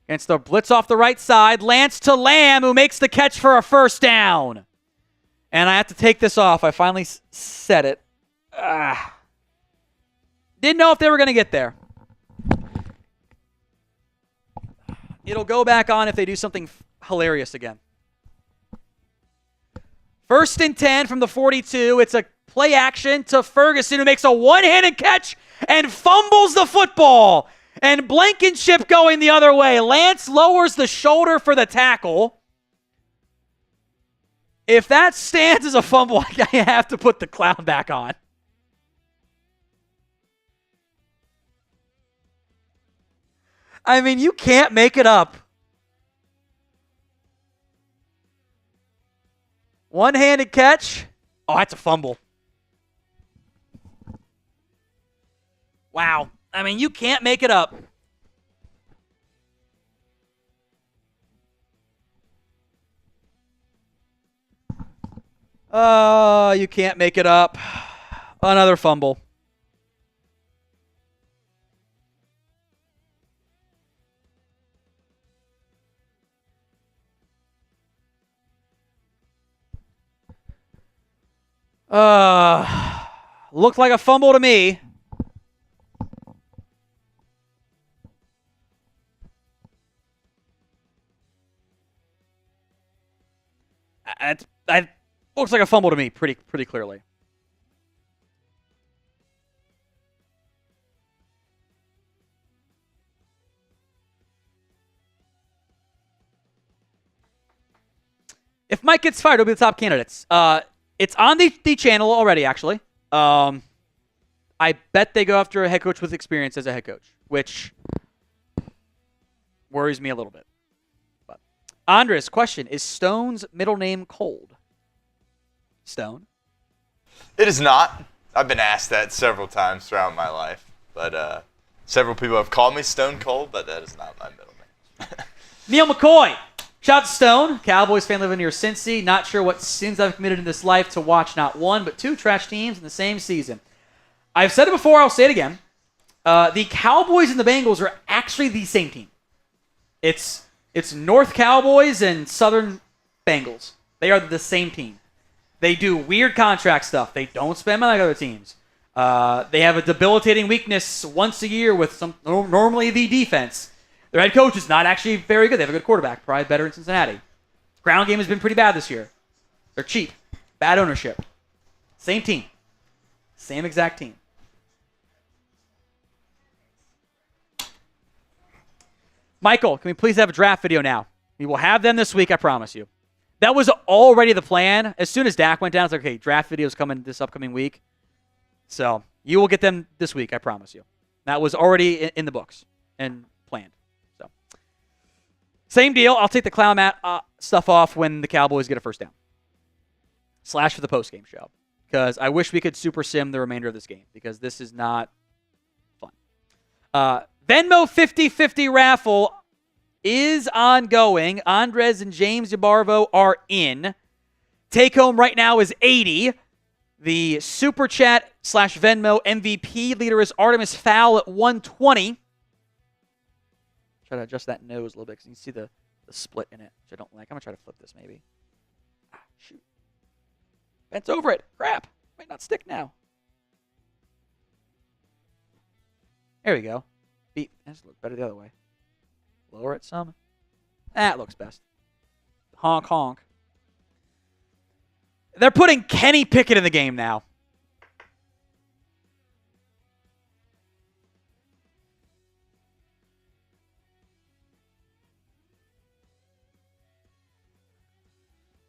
Against the blitz off the right side. Lance to Lamb, who makes the catch for a first down. And I have to take this off. I finally said it. Didn't know if they were going to get there. It'll go back on if they do something hilarious again. 1st and 10 from the 42. It's a play action to Ferguson, who makes a one-handed catch and fumbles the football. And Blankenship going the other way. Lance lowers the shoulder for the tackle. If that stands as a fumble, I have to put the clown back on. I mean, you can't make it up One-handed catch. Oh, that's a fumble. Wow. I mean, you can't make it up. You can't make it up. Another fumble. Looked like a fumble to me. That looks like a fumble to me pretty clearly. If Mike gets fired, he'll be the top candidates. It's on the channel already, actually. I bet they go after a head coach with experience as a head coach, which worries me a little bit. But Andres, question, is Stone's middle name Cold? Stone? It is not. I've been asked that several times throughout my life. But several people have called me Stone Cold, but that is not my middle name. Neil McCoy. Shout out to Stone. Cowboys fan living near Cincy. Not sure what sins I've committed in this life to watch not one, but two trash teams in the same season. I've said it before, I'll say it again. The Cowboys and the Bengals are actually the same team. It's North Cowboys and Southern Bengals. They are the same team. They do weird contract stuff. They don't spend money like other teams. They have a debilitating weakness once a year with normally the defense. Their head coach is not actually very good. They have a good quarterback, probably better in Cincinnati. Ground game has been pretty bad this year. They're cheap. Bad ownership. Same team. Same exact team. Michael, can we please have a draft video now? We will have them this week, I promise you. That was already the plan. As soon as Dak went down, it's like, okay, draft videos coming this upcoming week. So you will get them this week, I promise you. That was already in the books and planned. So same deal. I'll take the clown mat stuff off when the Cowboys get a first down. / for the postgame show. Because I wish we could super sim the remainder of this game. Because this is not fun. Venmo 50-50 raffle is ongoing. Andres and James Yabarvo are in. Take home right now is 80. The Super Chat / Venmo MVP leader is Artemis Fowl at 120. Try to adjust that nose a little bit because you can see the split in it, which I don't like. I'm going to try to flip this maybe. Shoot. Bent over it. Crap. Might not stick now. There we go. This looks better the other way. Lower it some. That looks best. Honk, honk. They're putting Kenny Pickett in the game now.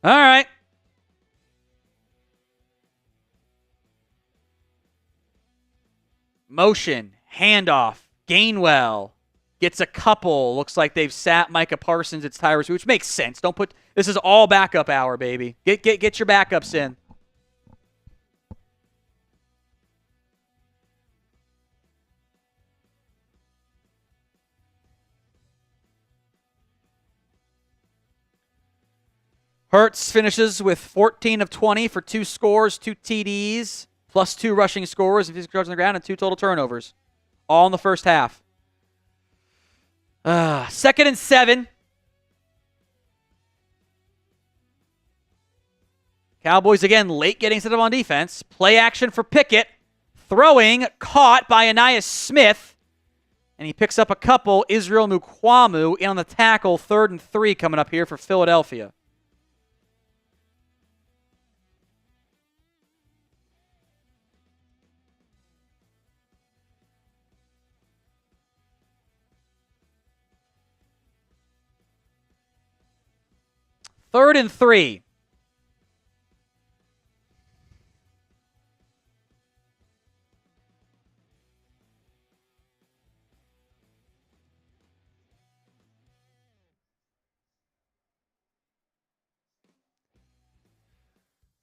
All right. Motion, handoff, Gainwell gets a couple. Looks like they've sat Micah Parsons. It's Tyrus, which makes sense. Don't put this is all backup hour, baby. Get your backups in. Hurts finishes with 14 of 20 for 2 scores, 2 TDs, plus 2 rushing scores if he's on the ground, and 2 total turnovers. All in the first half. 2nd and 7. Cowboys again late getting set up on defense. Play action for Pickett. Throwing, caught by Anais Smith. And he picks up a couple. Israel Mukwamu in on the tackle. 3rd and 3 coming up here for Philadelphia. Third and 3.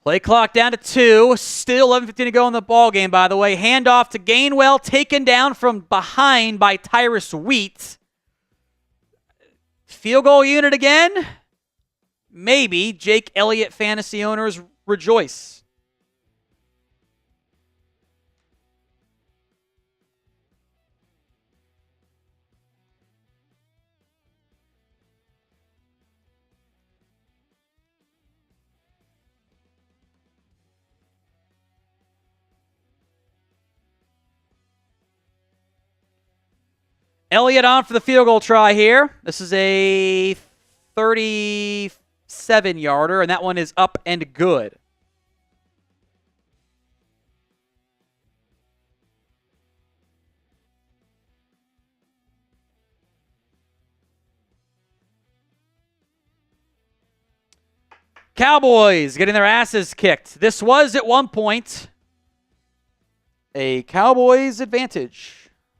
Play clock down to 2. Still 11:15 to go in the ball game, by the way. Handoff to Gainwell, taken down from behind by Tyrus Wheat. Field goal unit again? Maybe. Jake Elliott fantasy owners rejoice. Elliott on for the field goal try here. This is a 37-yarder, and that one is up and good. Cowboys getting their asses kicked. This was at one point a Cowboys advantage.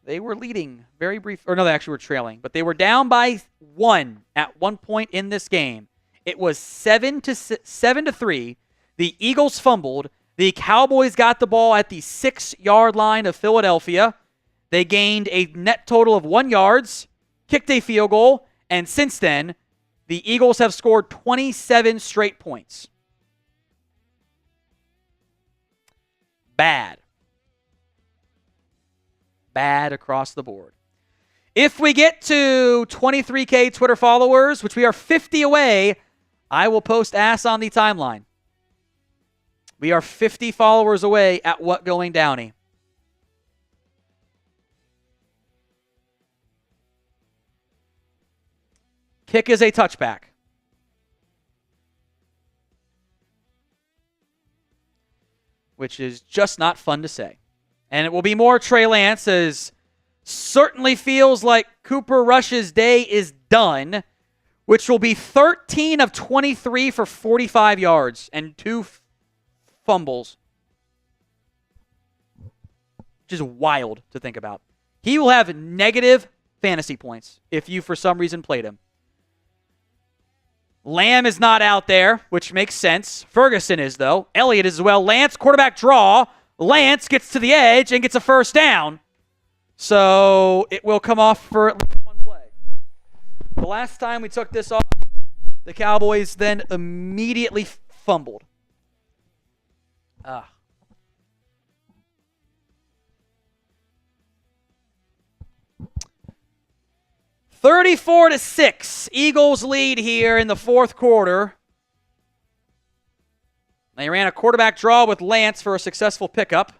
They were leading very brief, or no, they actually were trailing, but they were down by 1 at one point in this game. It was 7-3. The Eagles fumbled. The Cowboys got the ball at the 6-yard line of Philadelphia. They gained a net total of 1 yard, kicked a field goal, and since then, the Eagles have scored 27 straight points. Bad across the board. If we get to 23K Twitter followers, which we are 50 away, I will post ass on the timeline. We are 50 followers away at What Going Downey. Kick is a touchback. Which is just not fun to say. And it will be more Trey Lance, as certainly feels like Cooper Rush's day is done, which will be 13 of 23 for 45 yards and 2 fumbles. Which is wild to think about. He will have negative fantasy points if you, for some reason, played him. Lamb is not out there, which makes sense. Ferguson is, though. Elliott is as well. Lance, quarterback draw. Lance gets to the edge and gets a first down. So it will come off for at least one play. The last time we took this off, the Cowboys then immediately fumbled. 34-6. Eagles lead here in the fourth quarter. They ran a quarterback draw with Lance for a successful pickup.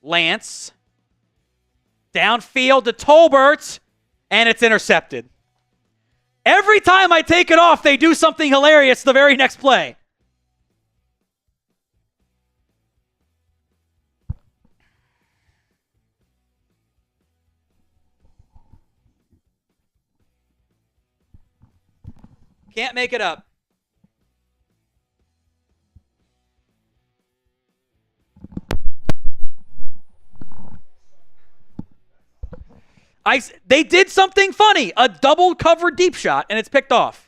Lance. Downfield to Tolbert. And it's intercepted. Every time I take it off, they do something hilarious the very next play. Can't make it up. They did something funny. A double cover deep shot, and it's picked off.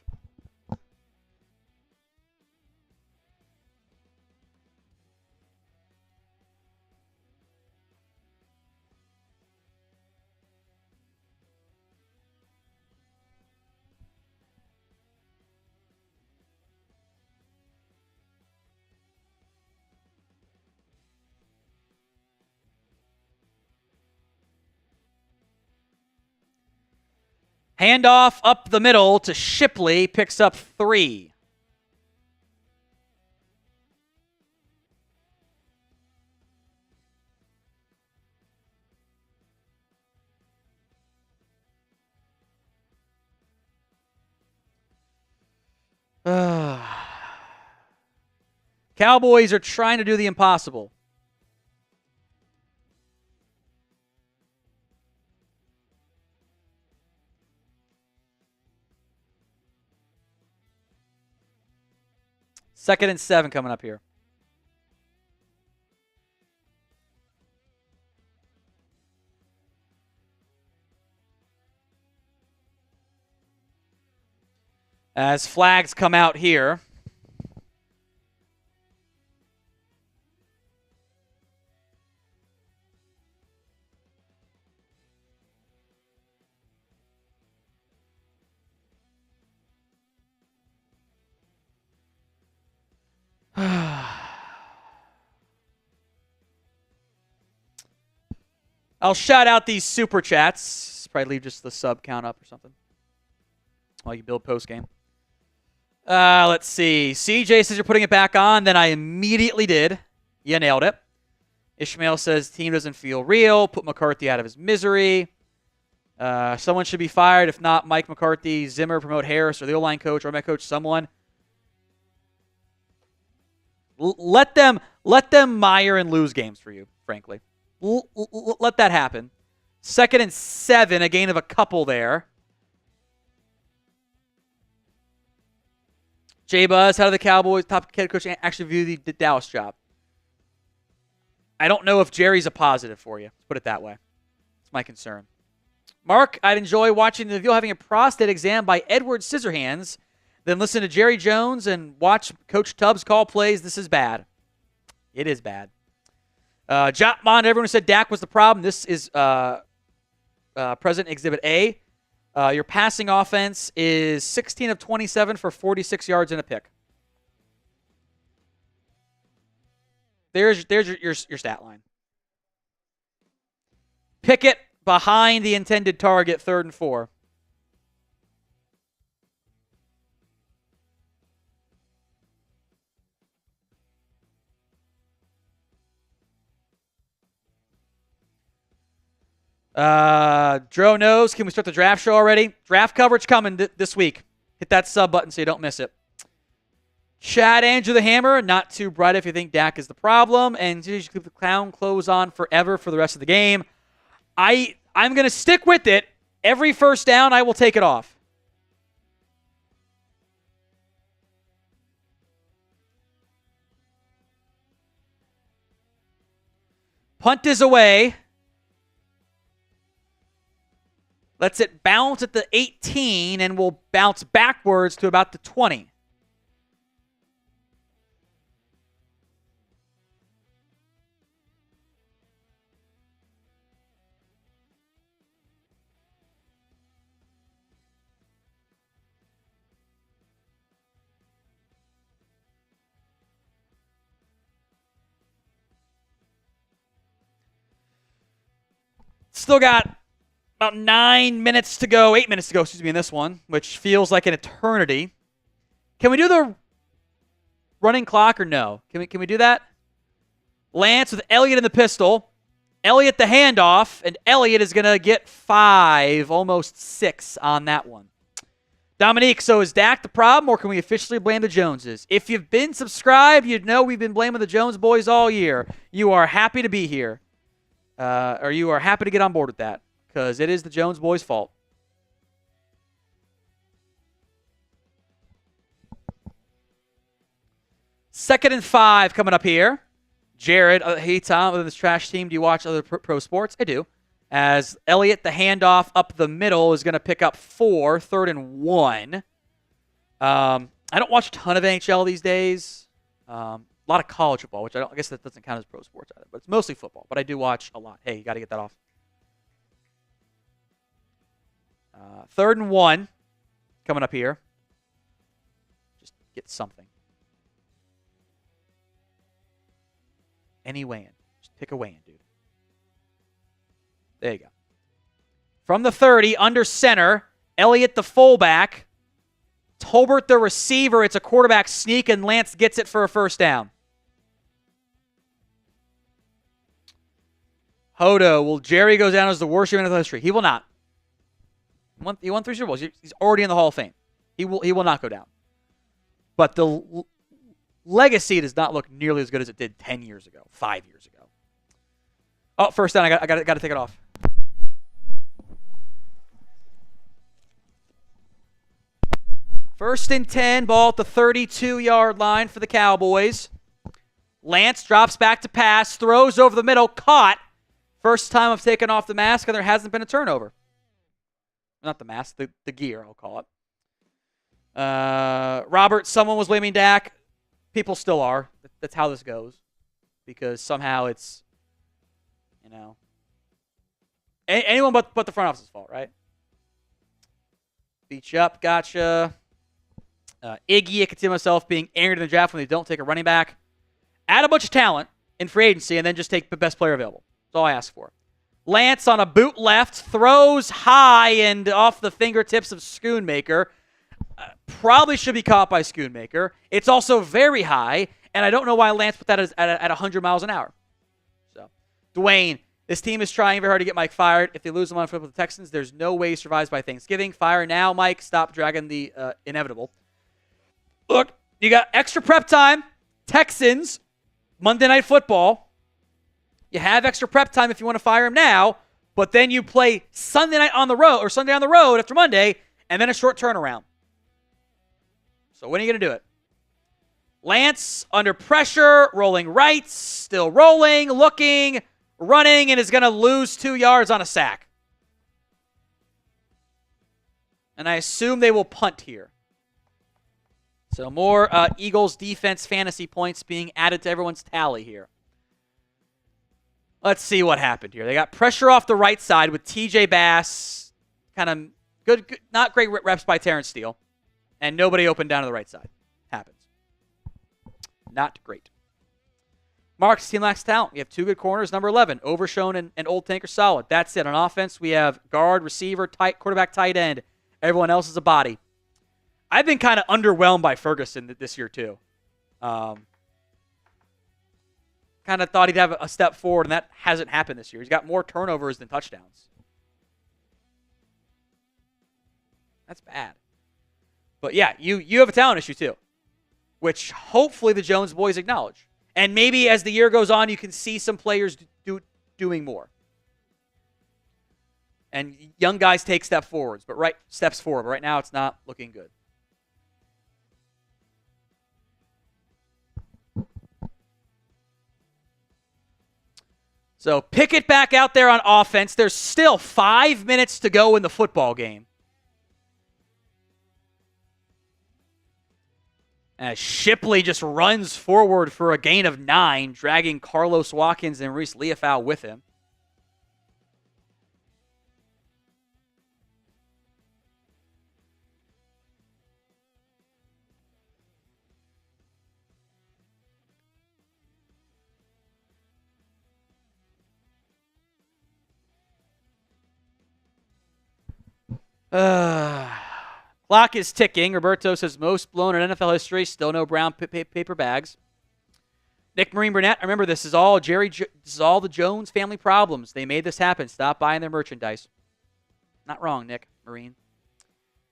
Handoff up the middle to Shipley, picks up 3. Cowboys are trying to do the impossible. Second and 7 coming up here. As flags come out here. I'll shout out these super chats. Probably leave just the sub count up or something while you build post game. Let's see. CJ says you're putting it back on. Then I immediately did. You nailed it. Ishmael says team doesn't feel real. Put McCarthy out of his misery. Someone should be fired. If not, Mike McCarthy, Zimmer, promote Harris, or the O-line coach, or my coach, someone. Let them mire and lose games for you, frankly. Let that happen. 2nd and 7, a gain of a couple there. Jay Buzz, how do the Cowboys top head coach actually view the Dallas job? I don't know if Jerry's a positive for you. Let's put it that way. It's my concern. Mark, I'd enjoy watching the View having a prostate exam by Edward Scissorhands, then listen to Jerry Jones and watch Coach Tubbs call plays. This is bad. It is bad. Jotmon, everyone who said Dak was the problem. This is President Exhibit A. Your passing offense is 16 of 27 for 46 yards and a pick. There's your stat line. Pickett behind the intended target, 3rd and 4. Dro knows. Can we start the draft show already? Draft coverage coming this week. Hit that sub button so you don't miss it. Chad Andrew the Hammer, not too bright if you think Dak is the problem, and you should keep the clown clothes on forever for the rest of the game. I'm going to stick with it. Every first down, I will take it off. Punt is away. Lets it bounce at the 18, and we'll bounce backwards to about the 20. Still got about 8 minutes to go, in this one, which feels like an eternity. Can we do the running clock or no? Can we do that? Lance with Elliott in the pistol. Elliott the handoff, and Elliott is going to get 5, almost 6 on that one. Dominique, so is Dak the problem, or can we officially blame the Joneses? If you've been subscribed, you'd know we've been blaming the Jones boys all year. You are happy to be here. Or you are happy to get on board with that, because it is the Jones boys' fault. Second and 5 coming up here. Jared, hey Tom, with this trash team, do you watch other pro sports? I do. As Elliott, the handoff up the middle, is going to pick up 4, 3rd and 1. I don't watch a ton of NHL these days. A lot of college football, which I guess that doesn't count as pro sports either, but it's mostly football. But I do watch a lot. Hey, you got to get that off. 3rd and 1 coming up here. Just get something. Any weigh-in. Just pick a weigh-in, dude. There you go. From the 30, under center, Elliott the fullback. Tolbert the receiver. It's a quarterback sneak, and Lance gets it for a first down. Hodo, will Jerry go down as the worst human in history? He will not. He won 3 Super Bowls. He's already in the Hall of Fame. He will not go down. But the legacy does not look nearly as good as it did 10 years ago, 5 years ago. Oh, first down. I got to take it off. First and 10, ball at the 32-yard line for the Cowboys. Lance drops back to pass, throws over the middle, caught. First time I've taken off the mask, and there hasn't been a turnover. Not the mask, the gear, I'll call it. Robert, someone was blaming Dak. People still are. That's how this goes. Because somehow it's, anyone but the front office's fault, right? Beat you up, gotcha. Iggy, I can see myself being angry in the draft when they don't take a running back. Add a bunch of talent in free agency and then just take the best player available. That's all I ask for. Lance on a boot left, throws high and off the fingertips of Schoonmaker. Probably should be caught by Schoonmaker. It's also very high, and I don't know why Lance put that at 100 miles an hour. So, Dwayne, this team is trying very hard to get Mike fired. If they lose him on foot with the Texans, there's no way he survives by Thanksgiving. Fire now, Mike. Stop dragging the inevitable. Look, you got extra prep time. Texans, Monday Night Football. You have extra prep time if you want to fire him now, but then you play Sunday night on the road or Sunday on the road after Monday, and then a short turnaround. So when are you going to do it? Lance under pressure, rolling right, still rolling, looking, running, and is going to lose 2 yards on a sack. And I assume they will punt here. So more Eagles defense fantasy points being added to everyone's tally here. Let's see what happened here. They got pressure off the right side with TJ Bass. Kind of good, not great reps by Terrence Steele. And nobody opened down to the right side. Happens. Not great. Mark's team lacks talent. We have 2 good corners. Number 11, Overshone and Old Tank are solid. That's it. On offense, we have guard, receiver, quarterback, tight end. Everyone else is a body. I've been kind of underwhelmed by Ferguson this year, too. Kind of thought he'd have a step forward, and that hasn't happened this year. He's got more turnovers than touchdowns. That's bad. But yeah, you have a talent issue too, which hopefully the Jones boys acknowledge. And maybe as the year goes on, you can see some players doing more. And young guys take steps forward. But right now it's not looking good. So Pickett back out there on offense. There's still 5 minutes to go in the football game. As Shipley just runs forward for a gain of 9, dragging Carlos Watkins and Reese Leafau with him. Clock is ticking. Roberto says most blown in NFL history. Still no brown paper bags. Nick Marine Burnett. Remember, this is all the Jones family problems. They made this happen. Stop buying their merchandise. Not wrong, Nick Marine.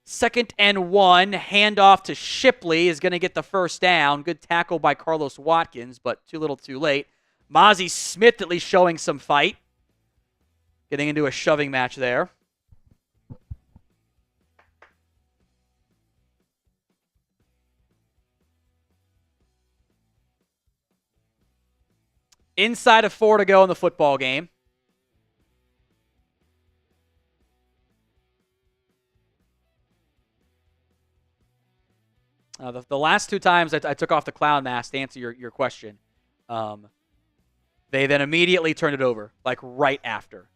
2nd and 1. Handoff to Shipley is going to get the first down. Good tackle by Carlos Watkins, but too little too late. Mozzie Smith at least showing some fight. Getting into a shoving match there. Inside of 4 to go in the football game. The last 2 times I took off the clown mask to answer your question, they then immediately turned it over, like right after.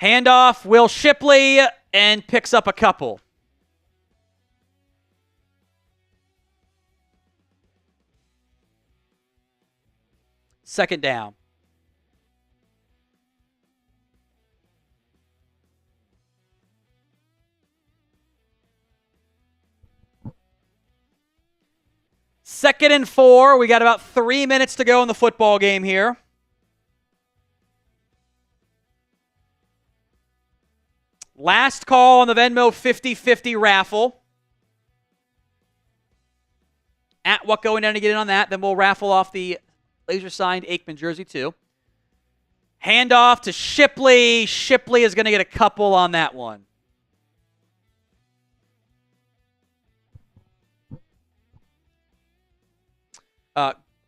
Handoff, Will Shipley, and picks up a couple. Second down. Second and 4. We got about 3 minutes to go in the football game here. Last call on the Venmo 50-50 raffle. At what going down to get in on that, then we'll raffle off the laser-signed Aikman jersey, too. Handoff to Shipley. Shipley is going to get a couple on that one.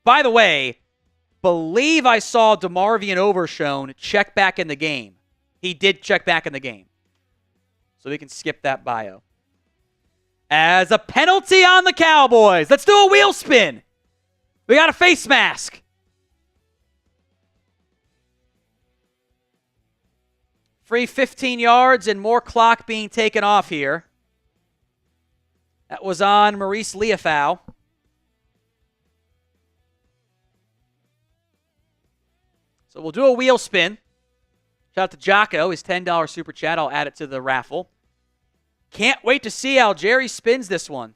By the way, believe I saw DeMarvion Overshone check back in the game. He did check back in the game. So we can skip that bio. As a penalty on the Cowboys. Let's do a wheel spin. We got a face mask. Free 15 yards and more clock being taken off here. That was on Maurice Liafau. So we'll do a wheel spin. Shout out to Jocko, his $10 super chat. I'll add it to the raffle. Can't wait to see how Jerry spins this one.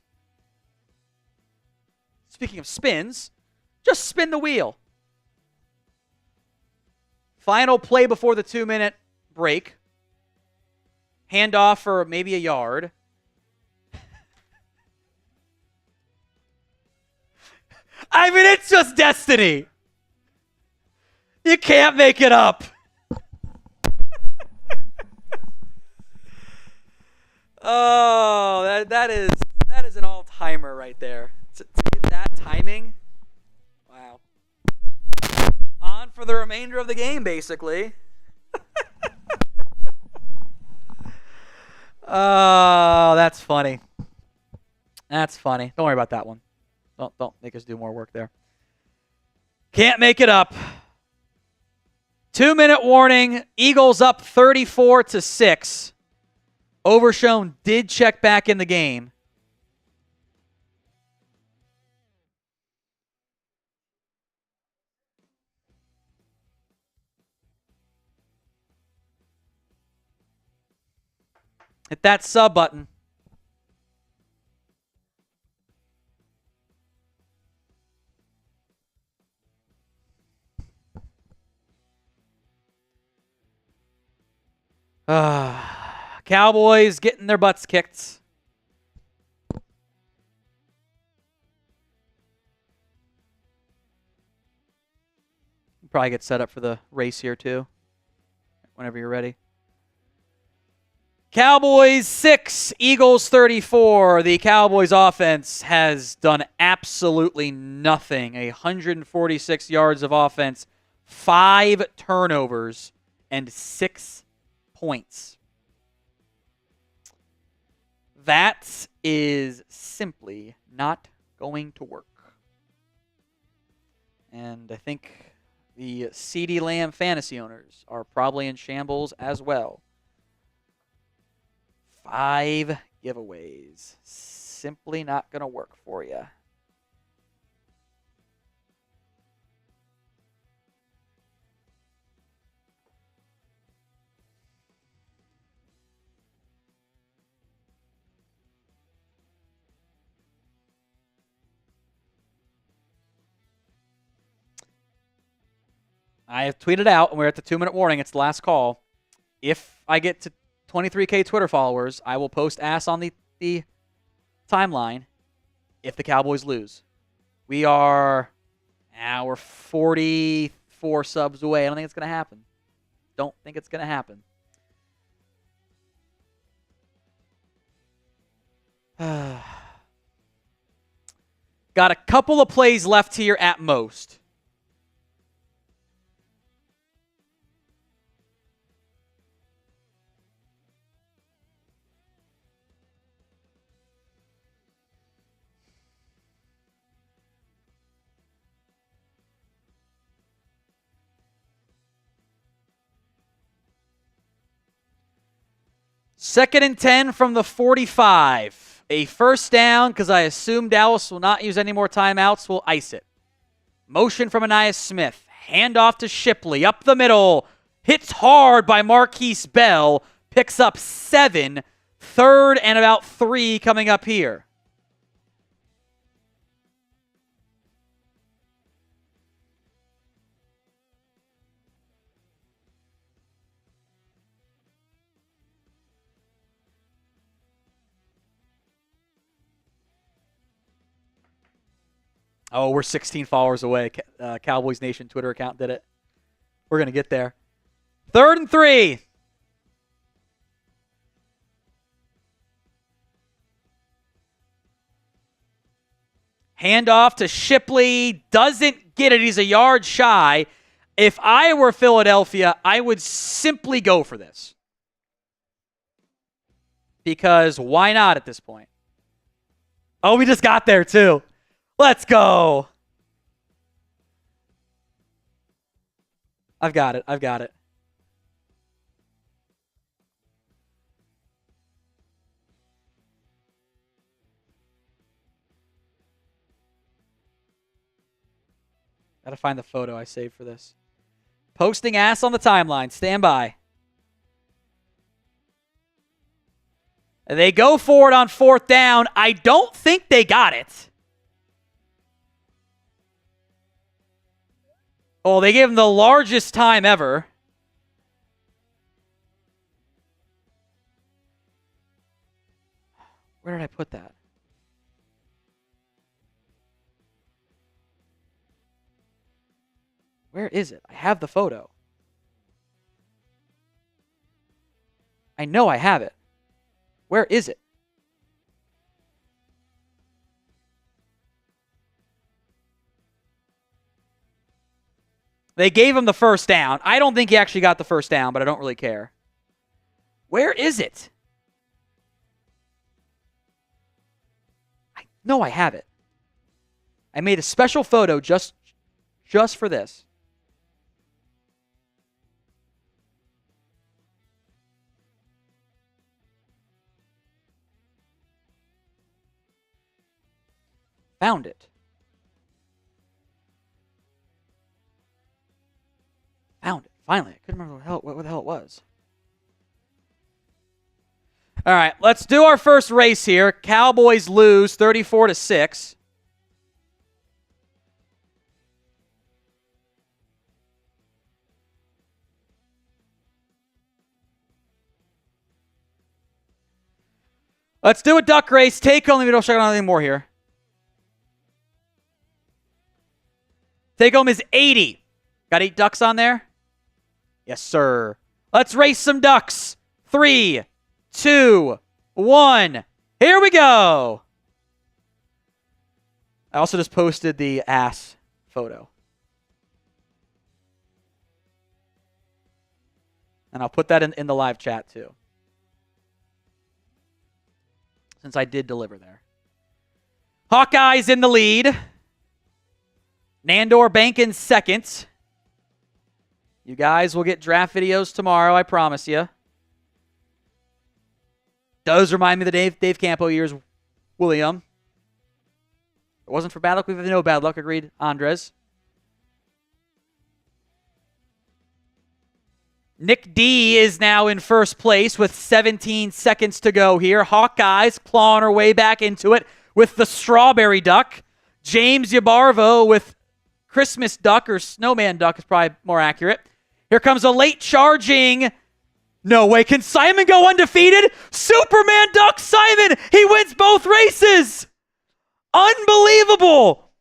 Speaking of spins, just spin the wheel. Final play before the 2-minute break. Handoff for maybe a yard. I mean, it's just destiny. You can't make it up. Oh, that is an all-timer right there. To get that timing, wow. On for the remainder of the game, basically. Oh, that's funny. That's funny. Don't worry about that one. Don't make us do more work there. Can't make it up. 2-minute warning. Eagles up 34-6. Overshown did check back in the game. Hit that sub button. Cowboys getting their butts kicked. Probably get set up for the race here too. Whenever you're ready. Cowboys 6, Eagles 34. The Cowboys offense has done absolutely nothing. 146 yards of offense, 5 turnovers, and 6 points. That is simply not going to work. And I think the CeeDee Lamb fantasy owners are probably in shambles as well. 5 giveaways. Simply not going to work for you. I have tweeted out, and we're at the 2-minute warning. It's the last call. If I get to 23K Twitter followers, I will post ass on the timeline if the Cowboys lose. We're 44 subs away. I don't think it's going to happen. Don't think it's going to happen. Got a couple of plays left here at most. Second and 10 from the 45. A first down because I assume Dallas will not use any more timeouts. We'll ice it. Motion from Ainias Smith. Handoff to Shipley. Up the middle. Hits hard by Marquise Bell. Picks up 7. Third and about 3 coming up here. Oh, we're 16 followers away. Cowboys Nation Twitter account did it. We're going to get there. 3rd and 3. Handoff to Shipley. Doesn't get it. He's a yard shy. If I were Philadelphia, I would simply go for this. Because why not at this point? Oh, we just got there too. Let's go. I've got it. Gotta find the photo I saved for this. Posting ass on the timeline. Stand by. They go for it on 4th down. I don't think they got it. Oh, they gave him the largest time ever. Where did I put that? Where is it? I have the photo. I know I have it. Where is it? They gave him the first down. I don't think he actually got the first down, but I don't really care. Where is it? I know I have it. I made a special photo just for this. Found it. Finally. I couldn't remember what the hell it was. All right, let's do our first race here. Cowboys lose 34-6. Let's do a duck race. Take home. Let me don't check on anything more here. Take home is 80. Got 8 ducks on there? Yes, sir. Let's race some ducks. 3, 2, 1. Here we go. I also just posted the ass photo. And I'll put that in the live chat too. Since I did deliver there. Hawkeyes in the lead. Nandor Bankin second. You guys will get draft videos tomorrow, I promise you. Does remind me of the Dave Campo years, William. If it wasn't for bad luck, we've had no bad luck, agreed, Andres. Nick D is now in first place with 17 seconds to go here. Hawkeyes clawing her way back into it with the strawberry duck. James Yabarvo with Christmas duck, or snowman duck is probably more accurate. Here comes a late charging. No way. Can Simon go undefeated? Superman duck Simon. He wins both races. Unbelievable.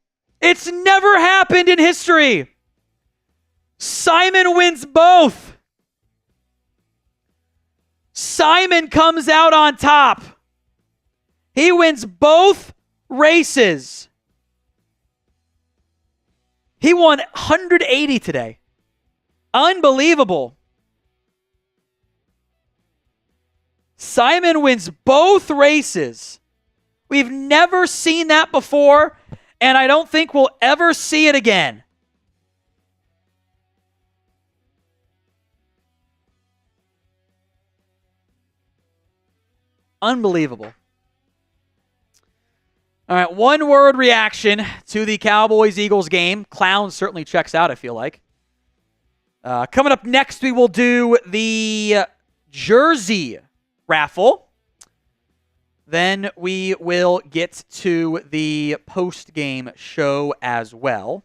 It's never happened in history. Simon wins both. Simon comes out on top. He wins both races. He won 180 today. Unbelievable. Simon wins both races. We've never seen that before, and I don't think we'll ever see it again. Unbelievable. All right, one-word reaction to the Cowboys-Eagles game. Clown certainly checks out, I feel like. Coming up next, we will do the jersey raffle. Then we will get to the post-game show as well.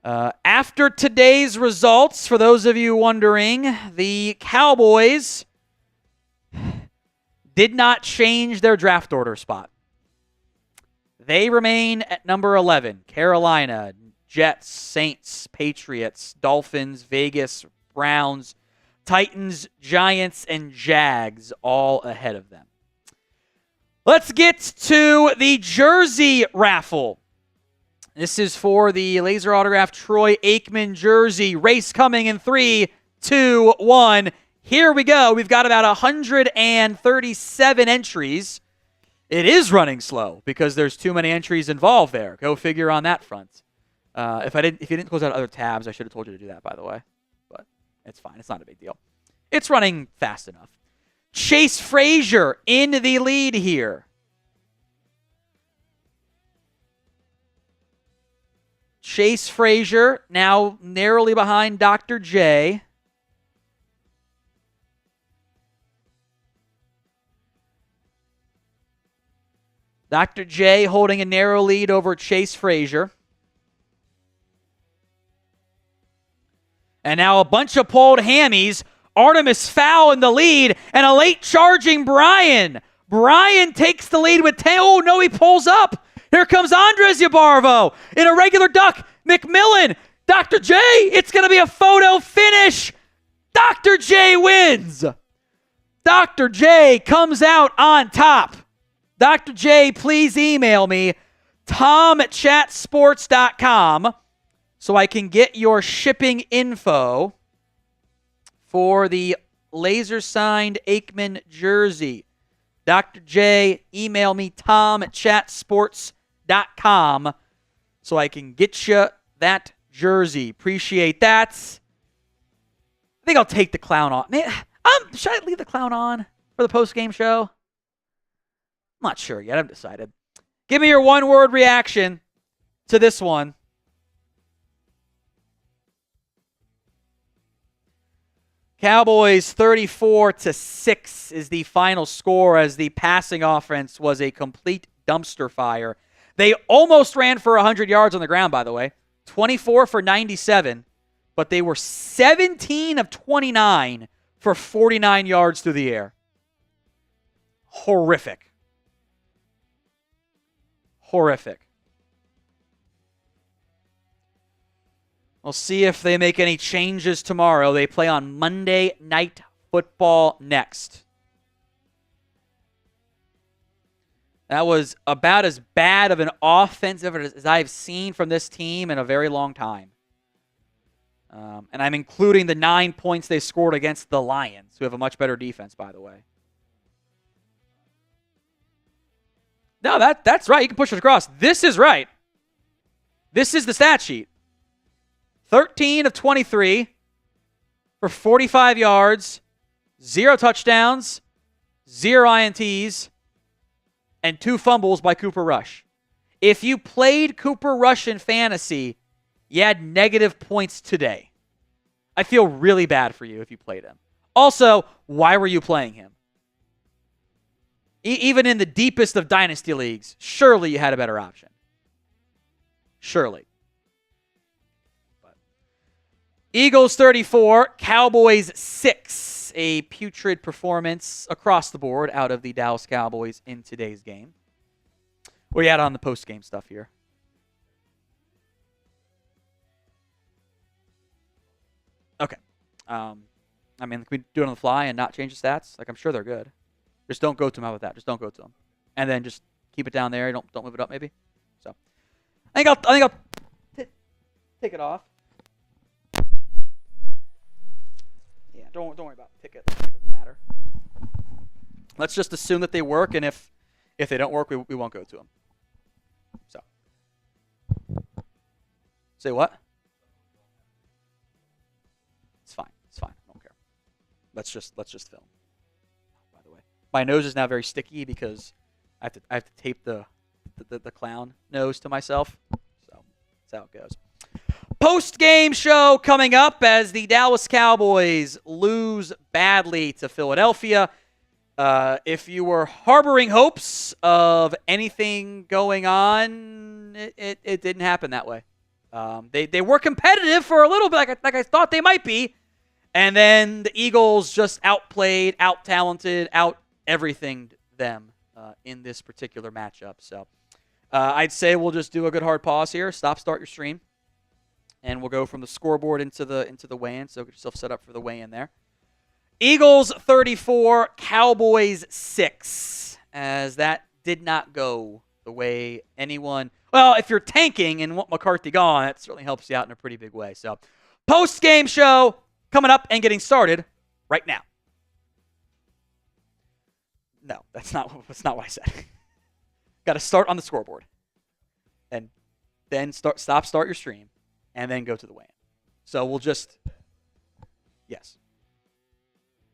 After today's results, for those of you wondering, the Cowboys did not change their draft order spot. They remain at number 11. Carolina, Jets, Saints, Patriots, Dolphins, Vegas, Browns, Titans, Giants, and Jags all ahead of them. Let's get to the jersey raffle. This is for the laser autograph Troy Aikman jersey. Race coming in 3, 2, 1. Here we go. We've got about 137 entries. It is running slow because there's too many entries involved there. Go figure on that front. If you didn't close out other tabs, I should have told you to do that, by the way. But it's fine. It's not a big deal. It's running fast enough. Chase Frazier in the lead here. Chase Frazier now narrowly behind Dr. J. Dr. J holding a narrow lead over Chase Frazier. And now a bunch of pulled hammies. Artemis Fowl in the lead, and a late charging Brian. Brian takes the lead with 10. Oh, no, he pulls up. Here comes Andres Yabarvo in a regular duck. McMillan, Dr. J, it's going to be a photo finish. Dr. J wins. Dr. J comes out on top. Dr. J, please email me, tom@chatsports.com, so I can get your shipping info for the laser-signed Aikman jersey. Dr. J, email me, tom@chatsports.com, so I can get you that jersey. Appreciate that. I think I'll take the clown off. Man, should I leave the clown on for the post-game show? I'm not sure yet. I've decided. Give me your one-word reaction to this one. Cowboys 34-6 is the final score as the passing offense was a complete dumpster fire. They almost ran for 100 yards on the ground, by the way. 24 for 97, but they were 17 of 29 for 49 yards through the air. Horrific. We'll see if they make any changes tomorrow. They play on Monday Night Football next. That was about as bad of an offensive as I've seen from this team in a very long time. And I'm including the 9 points they scored against the Lions, who have a much better defense, by the way. No, that's right. You can push it across. This is right. This is the stat sheet. 13 of 23 for 45 yards, 0 touchdowns, 0 INTs, and 2 fumbles by Cooper Rush. If you played Cooper Rush in fantasy, you had negative points today. I feel really bad for you if you played him. Also, why were you playing him? Even in the deepest of dynasty leagues, surely you had a better option. Surely. Eagles 34, Cowboys 6. A putrid performance across the board out of the Dallas Cowboys in today's game. Where you at on the post-game stuff here? Okay. I mean, can we do it on the fly and not change the stats? Like, I'm sure they're good. Just don't go to them. How about that? Just don't go to them. And then just keep it down there. Don't move it up, maybe. So, I think I'll take it off. Yeah, don't worry about the ticket. It doesn't matter. Let's just assume that they work, and if they don't work, we won't go to them. So, say what? It's fine. I don't care. Let's just film. By the way, my nose is now very sticky because I have to tape the clown nose to myself. So that's how it goes. Post-game show coming up as the Dallas Cowboys lose badly to Philadelphia. If you were harboring hopes of anything going on, it didn't happen that way. They were competitive for a little bit, like I thought they might be, and then the Eagles just outplayed, out-talented, out-everythinged them in this particular matchup. So I'd say we'll just do a good hard pause here. Start your stream. And we'll go from the scoreboard into the weigh-in, so get yourself set up for the weigh-in there. Eagles 34, Cowboys 6, as that did not go the way anyone. Well, if you're tanking and want McCarthy gone, that certainly helps you out in a pretty big way. So, post-game show coming up and getting started right now. No, that's not what I said. Got to start on the scoreboard. And then start your stream, and then go to the weigh-in. So we'll just, yes.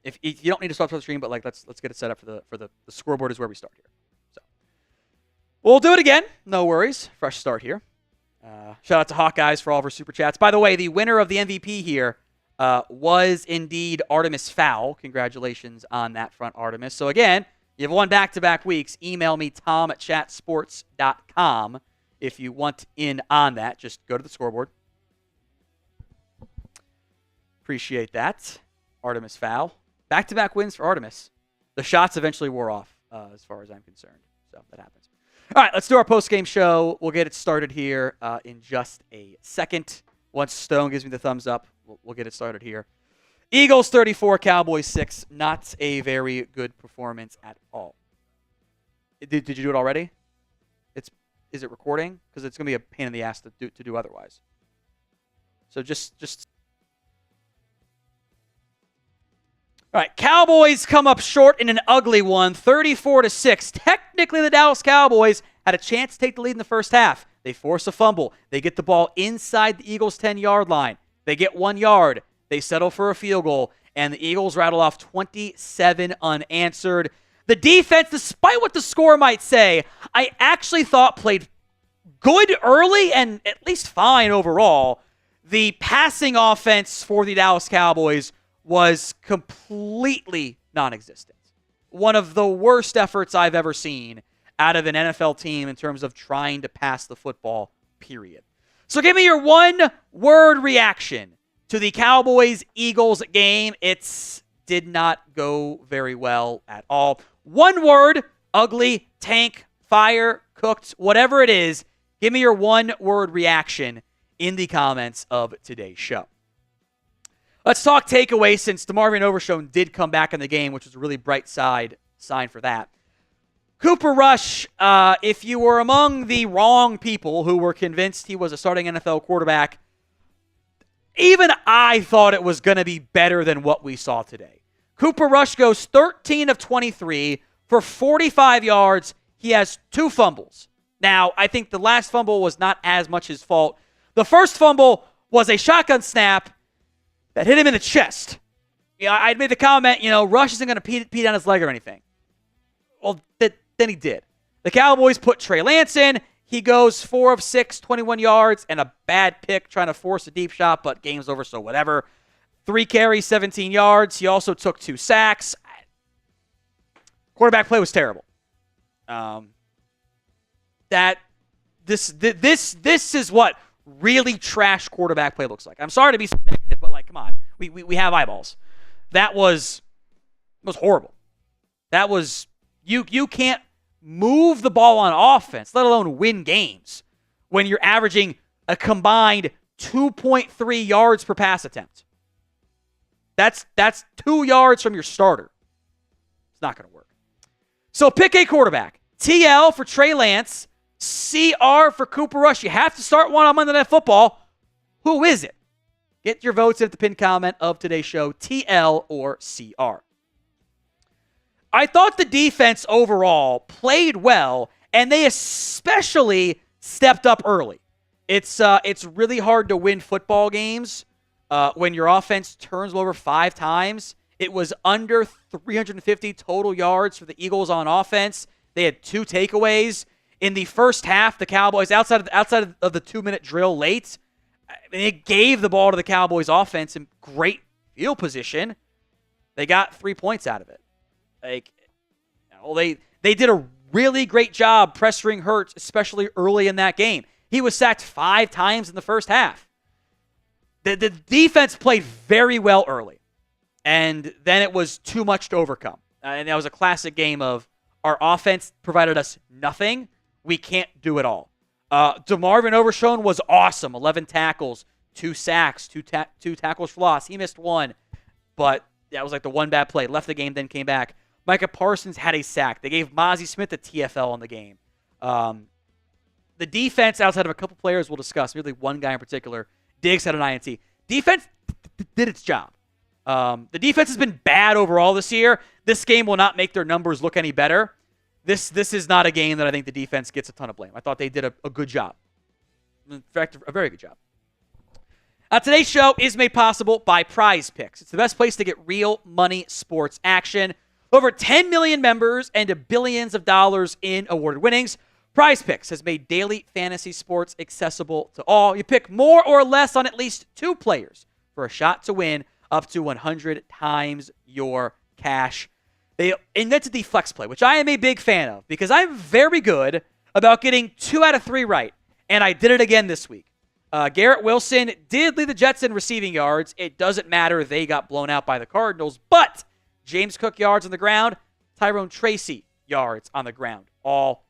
If you don't need to start the stream, but let's get it set up for the scoreboard is where we start here. So we'll do it again. No worries. Fresh start here. Shout out to Hawkeyes for all of our super chats. By the way, the winner of the MVP here was indeed Artemis Fowl. Congratulations on that front, Artemis. So again, you've won back-to-back weeks. Email me, tom@chatsports.com. If you want in on that, just go to the scoreboard. Appreciate that. Artemis Fowl. Back-to-back wins for Artemis. The shots eventually wore off, as far as I'm concerned. So that happens. All right, let's do our post-game show. We'll get it started here in just a second. Once Stone gives me the thumbs up, we'll get it started here. Eagles 34, Cowboys 6. Not a very good performance at all. Did you do it already? Is it recording? Because it's going to be a pain in the ass to do otherwise. So just. All right, Cowboys come up short in an ugly one, 34-6. Technically, the Dallas Cowboys had a chance to take the lead in the first half. They force a fumble. They get the ball inside the Eagles' 10-yard line. They get 1 yard. They settle for a field goal, and the Eagles rattle off 27 unanswered. The defense, despite what the score might say, I actually thought played good early and at least fine overall. The passing offense for the Dallas Cowboys was completely non-existent. One of the worst efforts I've ever seen out of an NFL team in terms of trying to pass the football, period. So give me your one-word reaction to the Cowboys-Eagles game. It did not go very well at all. One word, ugly, tank, fire, cooked, whatever it is, give me your one-word reaction in the comments of today's show. Let's talk takeaway since DeMarvion Overshown did come back in the game, which was a really bright sign for that. Cooper Rush, if you were among the wrong people who were convinced he was a starting NFL quarterback, even I thought it was going to be better than what we saw today. Cooper Rush goes 13 of 23 for 45 yards. He has 2 fumbles. Now, I think the last fumble was not as much his fault. The first fumble was a shotgun snap that hit him in the chest. I made the comment, Rush isn't going to pee down his leg or anything. Well, then he did. The Cowboys put Trey Lance in. He goes 4 of 6, 21 yards, and a bad pick trying to force a deep shot, but game's over, so whatever. 3 carries, 17 yards. He also took 2 sacks. Quarterback play was terrible. This is what really trash quarterback play looks like. I'm sorry to be so negative, but come on, we have eyeballs. That was horrible. That was you can't move the ball on offense, let alone win games, when you're averaging a combined 2.3 yards per pass attempt. That's 2 yards from your starter. It's not going to work. So pick a quarterback. TL for Trey Lance. CR for Cooper Rush. You have to start one on Monday Night Football. Who is it? Get your votes at the pinned comment of today's show, TL or CR. I thought the defense overall played well, and they especially stepped up early. It's really hard to win football games when your offense turns over 5 times. It was under 350 total yards for the Eagles on offense. They had 2 takeaways. In the first half, the Cowboys, outside of the 2-minute drill late, it gave the ball to the Cowboys offense in great field position. They got 3 points out of it. They did a really great job pressuring Hurts, especially early in that game. He was sacked 5 times in the first half. The defense played very well early, and then it was too much to overcome. And that was a classic game of our offense provided us nothing. We can't do it all. DeMarvion Overshown was awesome. 11 tackles, 2 sacks, 2 tackles for loss. He missed 1, but that was the one bad play. Left the game, then came back. Micah Parsons had a sack. They gave Mozzie Smith a TFL in the game. The defense, outside of a couple players we'll discuss, really one guy in particular, Diggs had an INT. Defense did its job. The defense has been bad overall this year. This game will not make their numbers look any better. This is not a game that I think the defense gets a ton of blame. I thought they did a good job. In fact, a very good job. Today's show is made possible by Prize Picks. It's the best place to get real money sports action. Over 10 million members and billions of dollars in awarded winnings. Prize Picks has made daily fantasy sports accessible to all. You pick more or less on at least 2 players for a shot to win up to 100 times your cash. They invented the flex play, which I am a big fan of because I'm very good about getting 2 out of 3 right, and I did it again this week. Garrett Wilson did lead the Jets in receiving yards. It doesn't matter. They got blown out by the Cardinals, but James Cook yards on the ground, Tyrone Tracy yards on the ground, all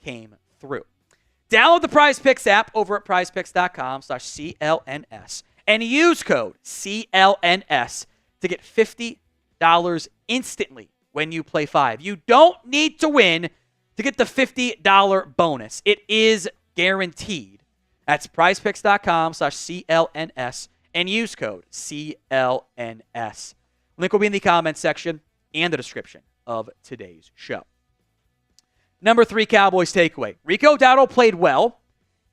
came through. Download the Prize Picks app over at prizepicks.com/CLNS and use code CLNS to get $50 instantly when you play 5. You don't need to win to get the $50 bonus. It is guaranteed. That's prizepicks.com/CLNS and use code CLNS. Link will be in the comments section and the description of today's show. Number 3 Cowboys takeaway. Rico Dowdle played well.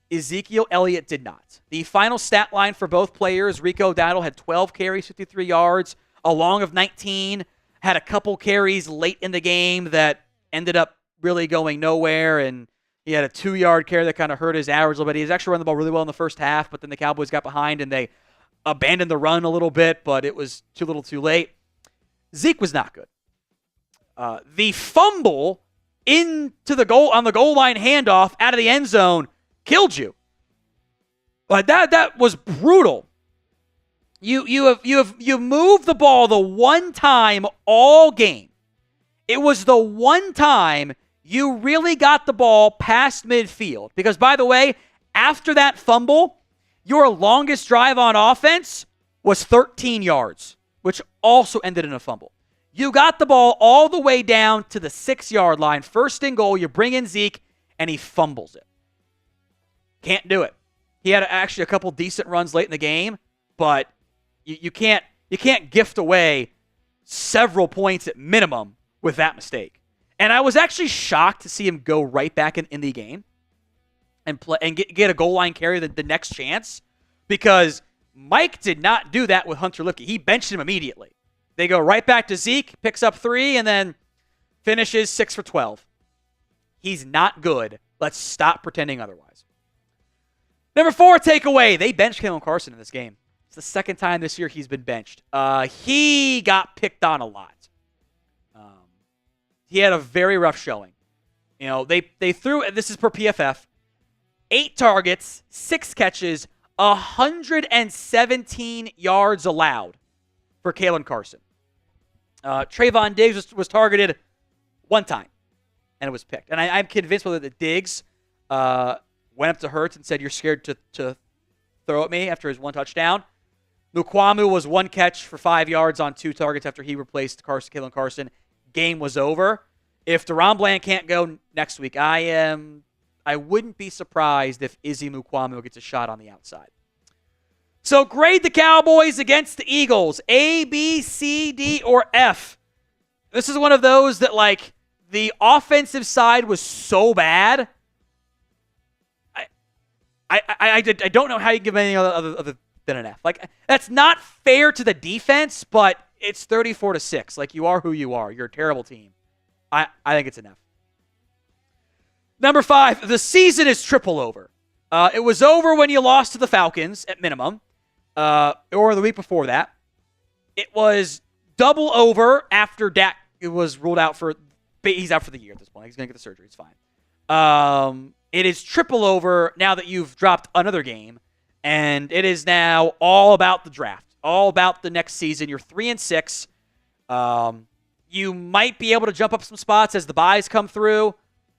Ezekiel Elliott did not. The final stat line for both players, Rico Dowdle had 12 carries, 53 yards, a long of 19, had a couple carries late in the game that ended up really going nowhere, and he had a 2-yard carry that kind of hurt his average a little bit. He was actually running the ball really well in the first half, but then the Cowboys got behind and they abandoned the run a little bit, but it was too little too late. Zeke was not good. The fumble into the goal on the goal line handoff out of the end zone killed you. But that was brutal. You moved the ball the one time all game. It was the one time you really got the ball past midfield. Because, by the way, after that fumble, your longest drive on offense was 13 yards, which also ended in a fumble. You got the ball all the way down to the 6-yard line. First and goal, you bring in Zeke, and he fumbles it. Can't do it. He had actually a couple decent runs late in the game, but you can't gift away several points at minimum with that mistake. And I was actually shocked to see him go right back in the game and play and get a goal line carry the next chance, because Mike did not do that with Hunter Lipke. He benched him immediately. They go right back to Zeke, picks up 3, and then finishes 6 for 12. He's not good. Let's stop pretending otherwise. Number 4 takeaway. They benched Kalen Carson in this game. It's the second time this year he's been benched. He got picked on a lot. He had a very rough showing. You know, they threw, this is per PFF, 8 targets, 6 catches, 117 yards allowed for Kalen Carson. Trayvon Diggs was targeted 1 time, and it was picked. And I'm convinced whether the Diggs went up to Hurts and said, "You're scared to throw at me," after his 1 touchdown. Mukuamu was 1 catch for 5 yards on 2 targets after he replaced Kalen Carson. Game was over. If DeRon Bland can't go next week, I wouldn't be surprised if Izzy Mukuamu gets a shot on the outside. So grade the Cowboys against the Eagles. A, B, C, D, or F. This is one of those that, like, the offensive side was so bad. I don't know how you give anything other than an F. Like, that's not fair to the defense, but it's 34-6. Like, you are who you are. You're a terrible team. I think it's an F. Number 5, the season is triple over. It was over when you lost to the Falcons at minimum, or the week before that. It was double over after Dak was ruled out he's out for the year at this point. He's going to get the surgery. It's fine. It is triple over now that you've dropped another game, and it is now all about the draft, all about the next season. You're 3-6. You might be able to jump up some spots as the buys come through,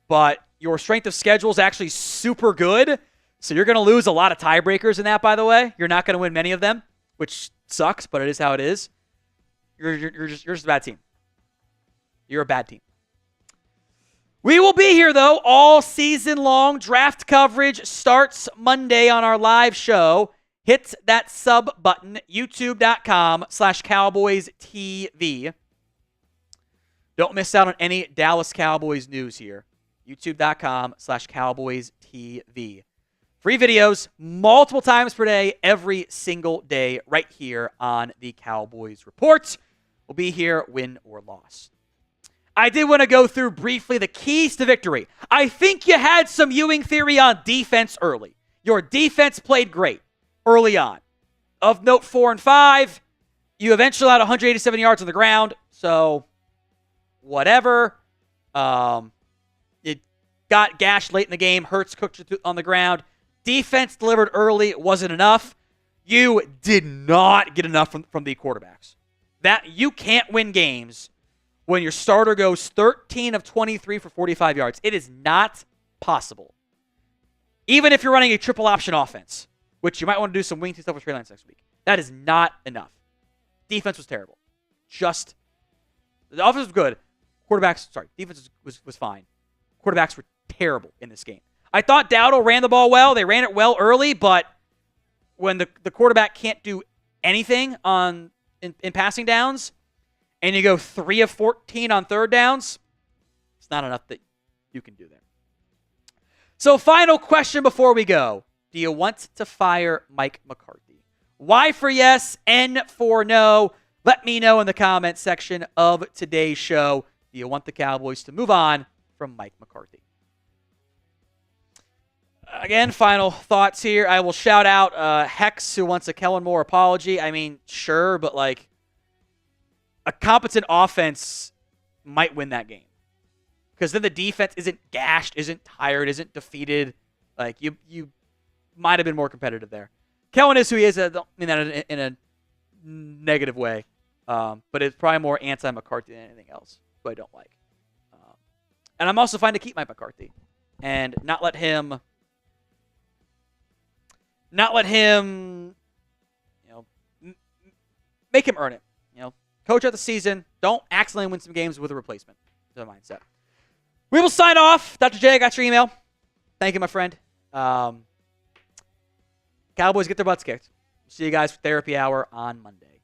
but your strength of schedule is actually super good, so you're going to lose a lot of tiebreakers in that, by the way. You're not going to win many of them, which sucks, but it is how it is. You're just a bad team. You're a bad team. We will be here, though, all season long. Draft coverage starts Monday on our live show. Hit that sub button, youtube.com/CowboysTV. Don't miss out on any Dallas Cowboys news here. youtube.com/CowboysTV. Free videos multiple times per day, every single day, right here on the Cowboys Report. We'll be here, win or loss. I did want to go through briefly the keys to victory. I think you had some Ewing theory on defense early. Your defense played great early on. Of note 4 and 5, you eventually had 187 yards on the ground, so whatever. It got gashed late in the game. Hurts cooked it on the ground. Defense delivered early. It wasn't enough. You did not get enough from the quarterbacks. That you can't win games when your starter goes 13 of 23 for 45 yards. It is not possible. Even if you're running a triple option offense, which you might want to do some wing stuff with Trey Lance next week. That is not enough. Defense was terrible. The offense was good. Defense was fine. Quarterbacks were terrible in this game. I thought Dowdle ran the ball well. They ran it well early, but when the quarterback can't do anything in passing downs, and you go 3 of 14 on third downs, it's not enough that you can do there. So final question before we go. Do you want to fire Mike McCarthy? Y for yes, N for no. Let me know in the comments section of today's show. Do you want the Cowboys to move on from Mike McCarthy? Again, final thoughts here. I will shout out Hex, who wants a Kellen Moore apology. I mean, sure, but like a competent offense might win that game. Because then the defense isn't gashed, isn't tired, isn't defeated. Like, you might have been more competitive there. Kellen is who he is. I don't mean that in a negative way. But it's probably more anti-McCarthy than anything else, who I don't like. And I'm also fine to keep Mike McCarthy and not let him, make him earn it. Coach out the season. Don't accidentally win some games with a replacement. That's the mindset. We will sign off. Dr. J, I got your email. Thank you, my friend. Cowboys get their butts kicked. See you guys for Therapy Hour on Monday.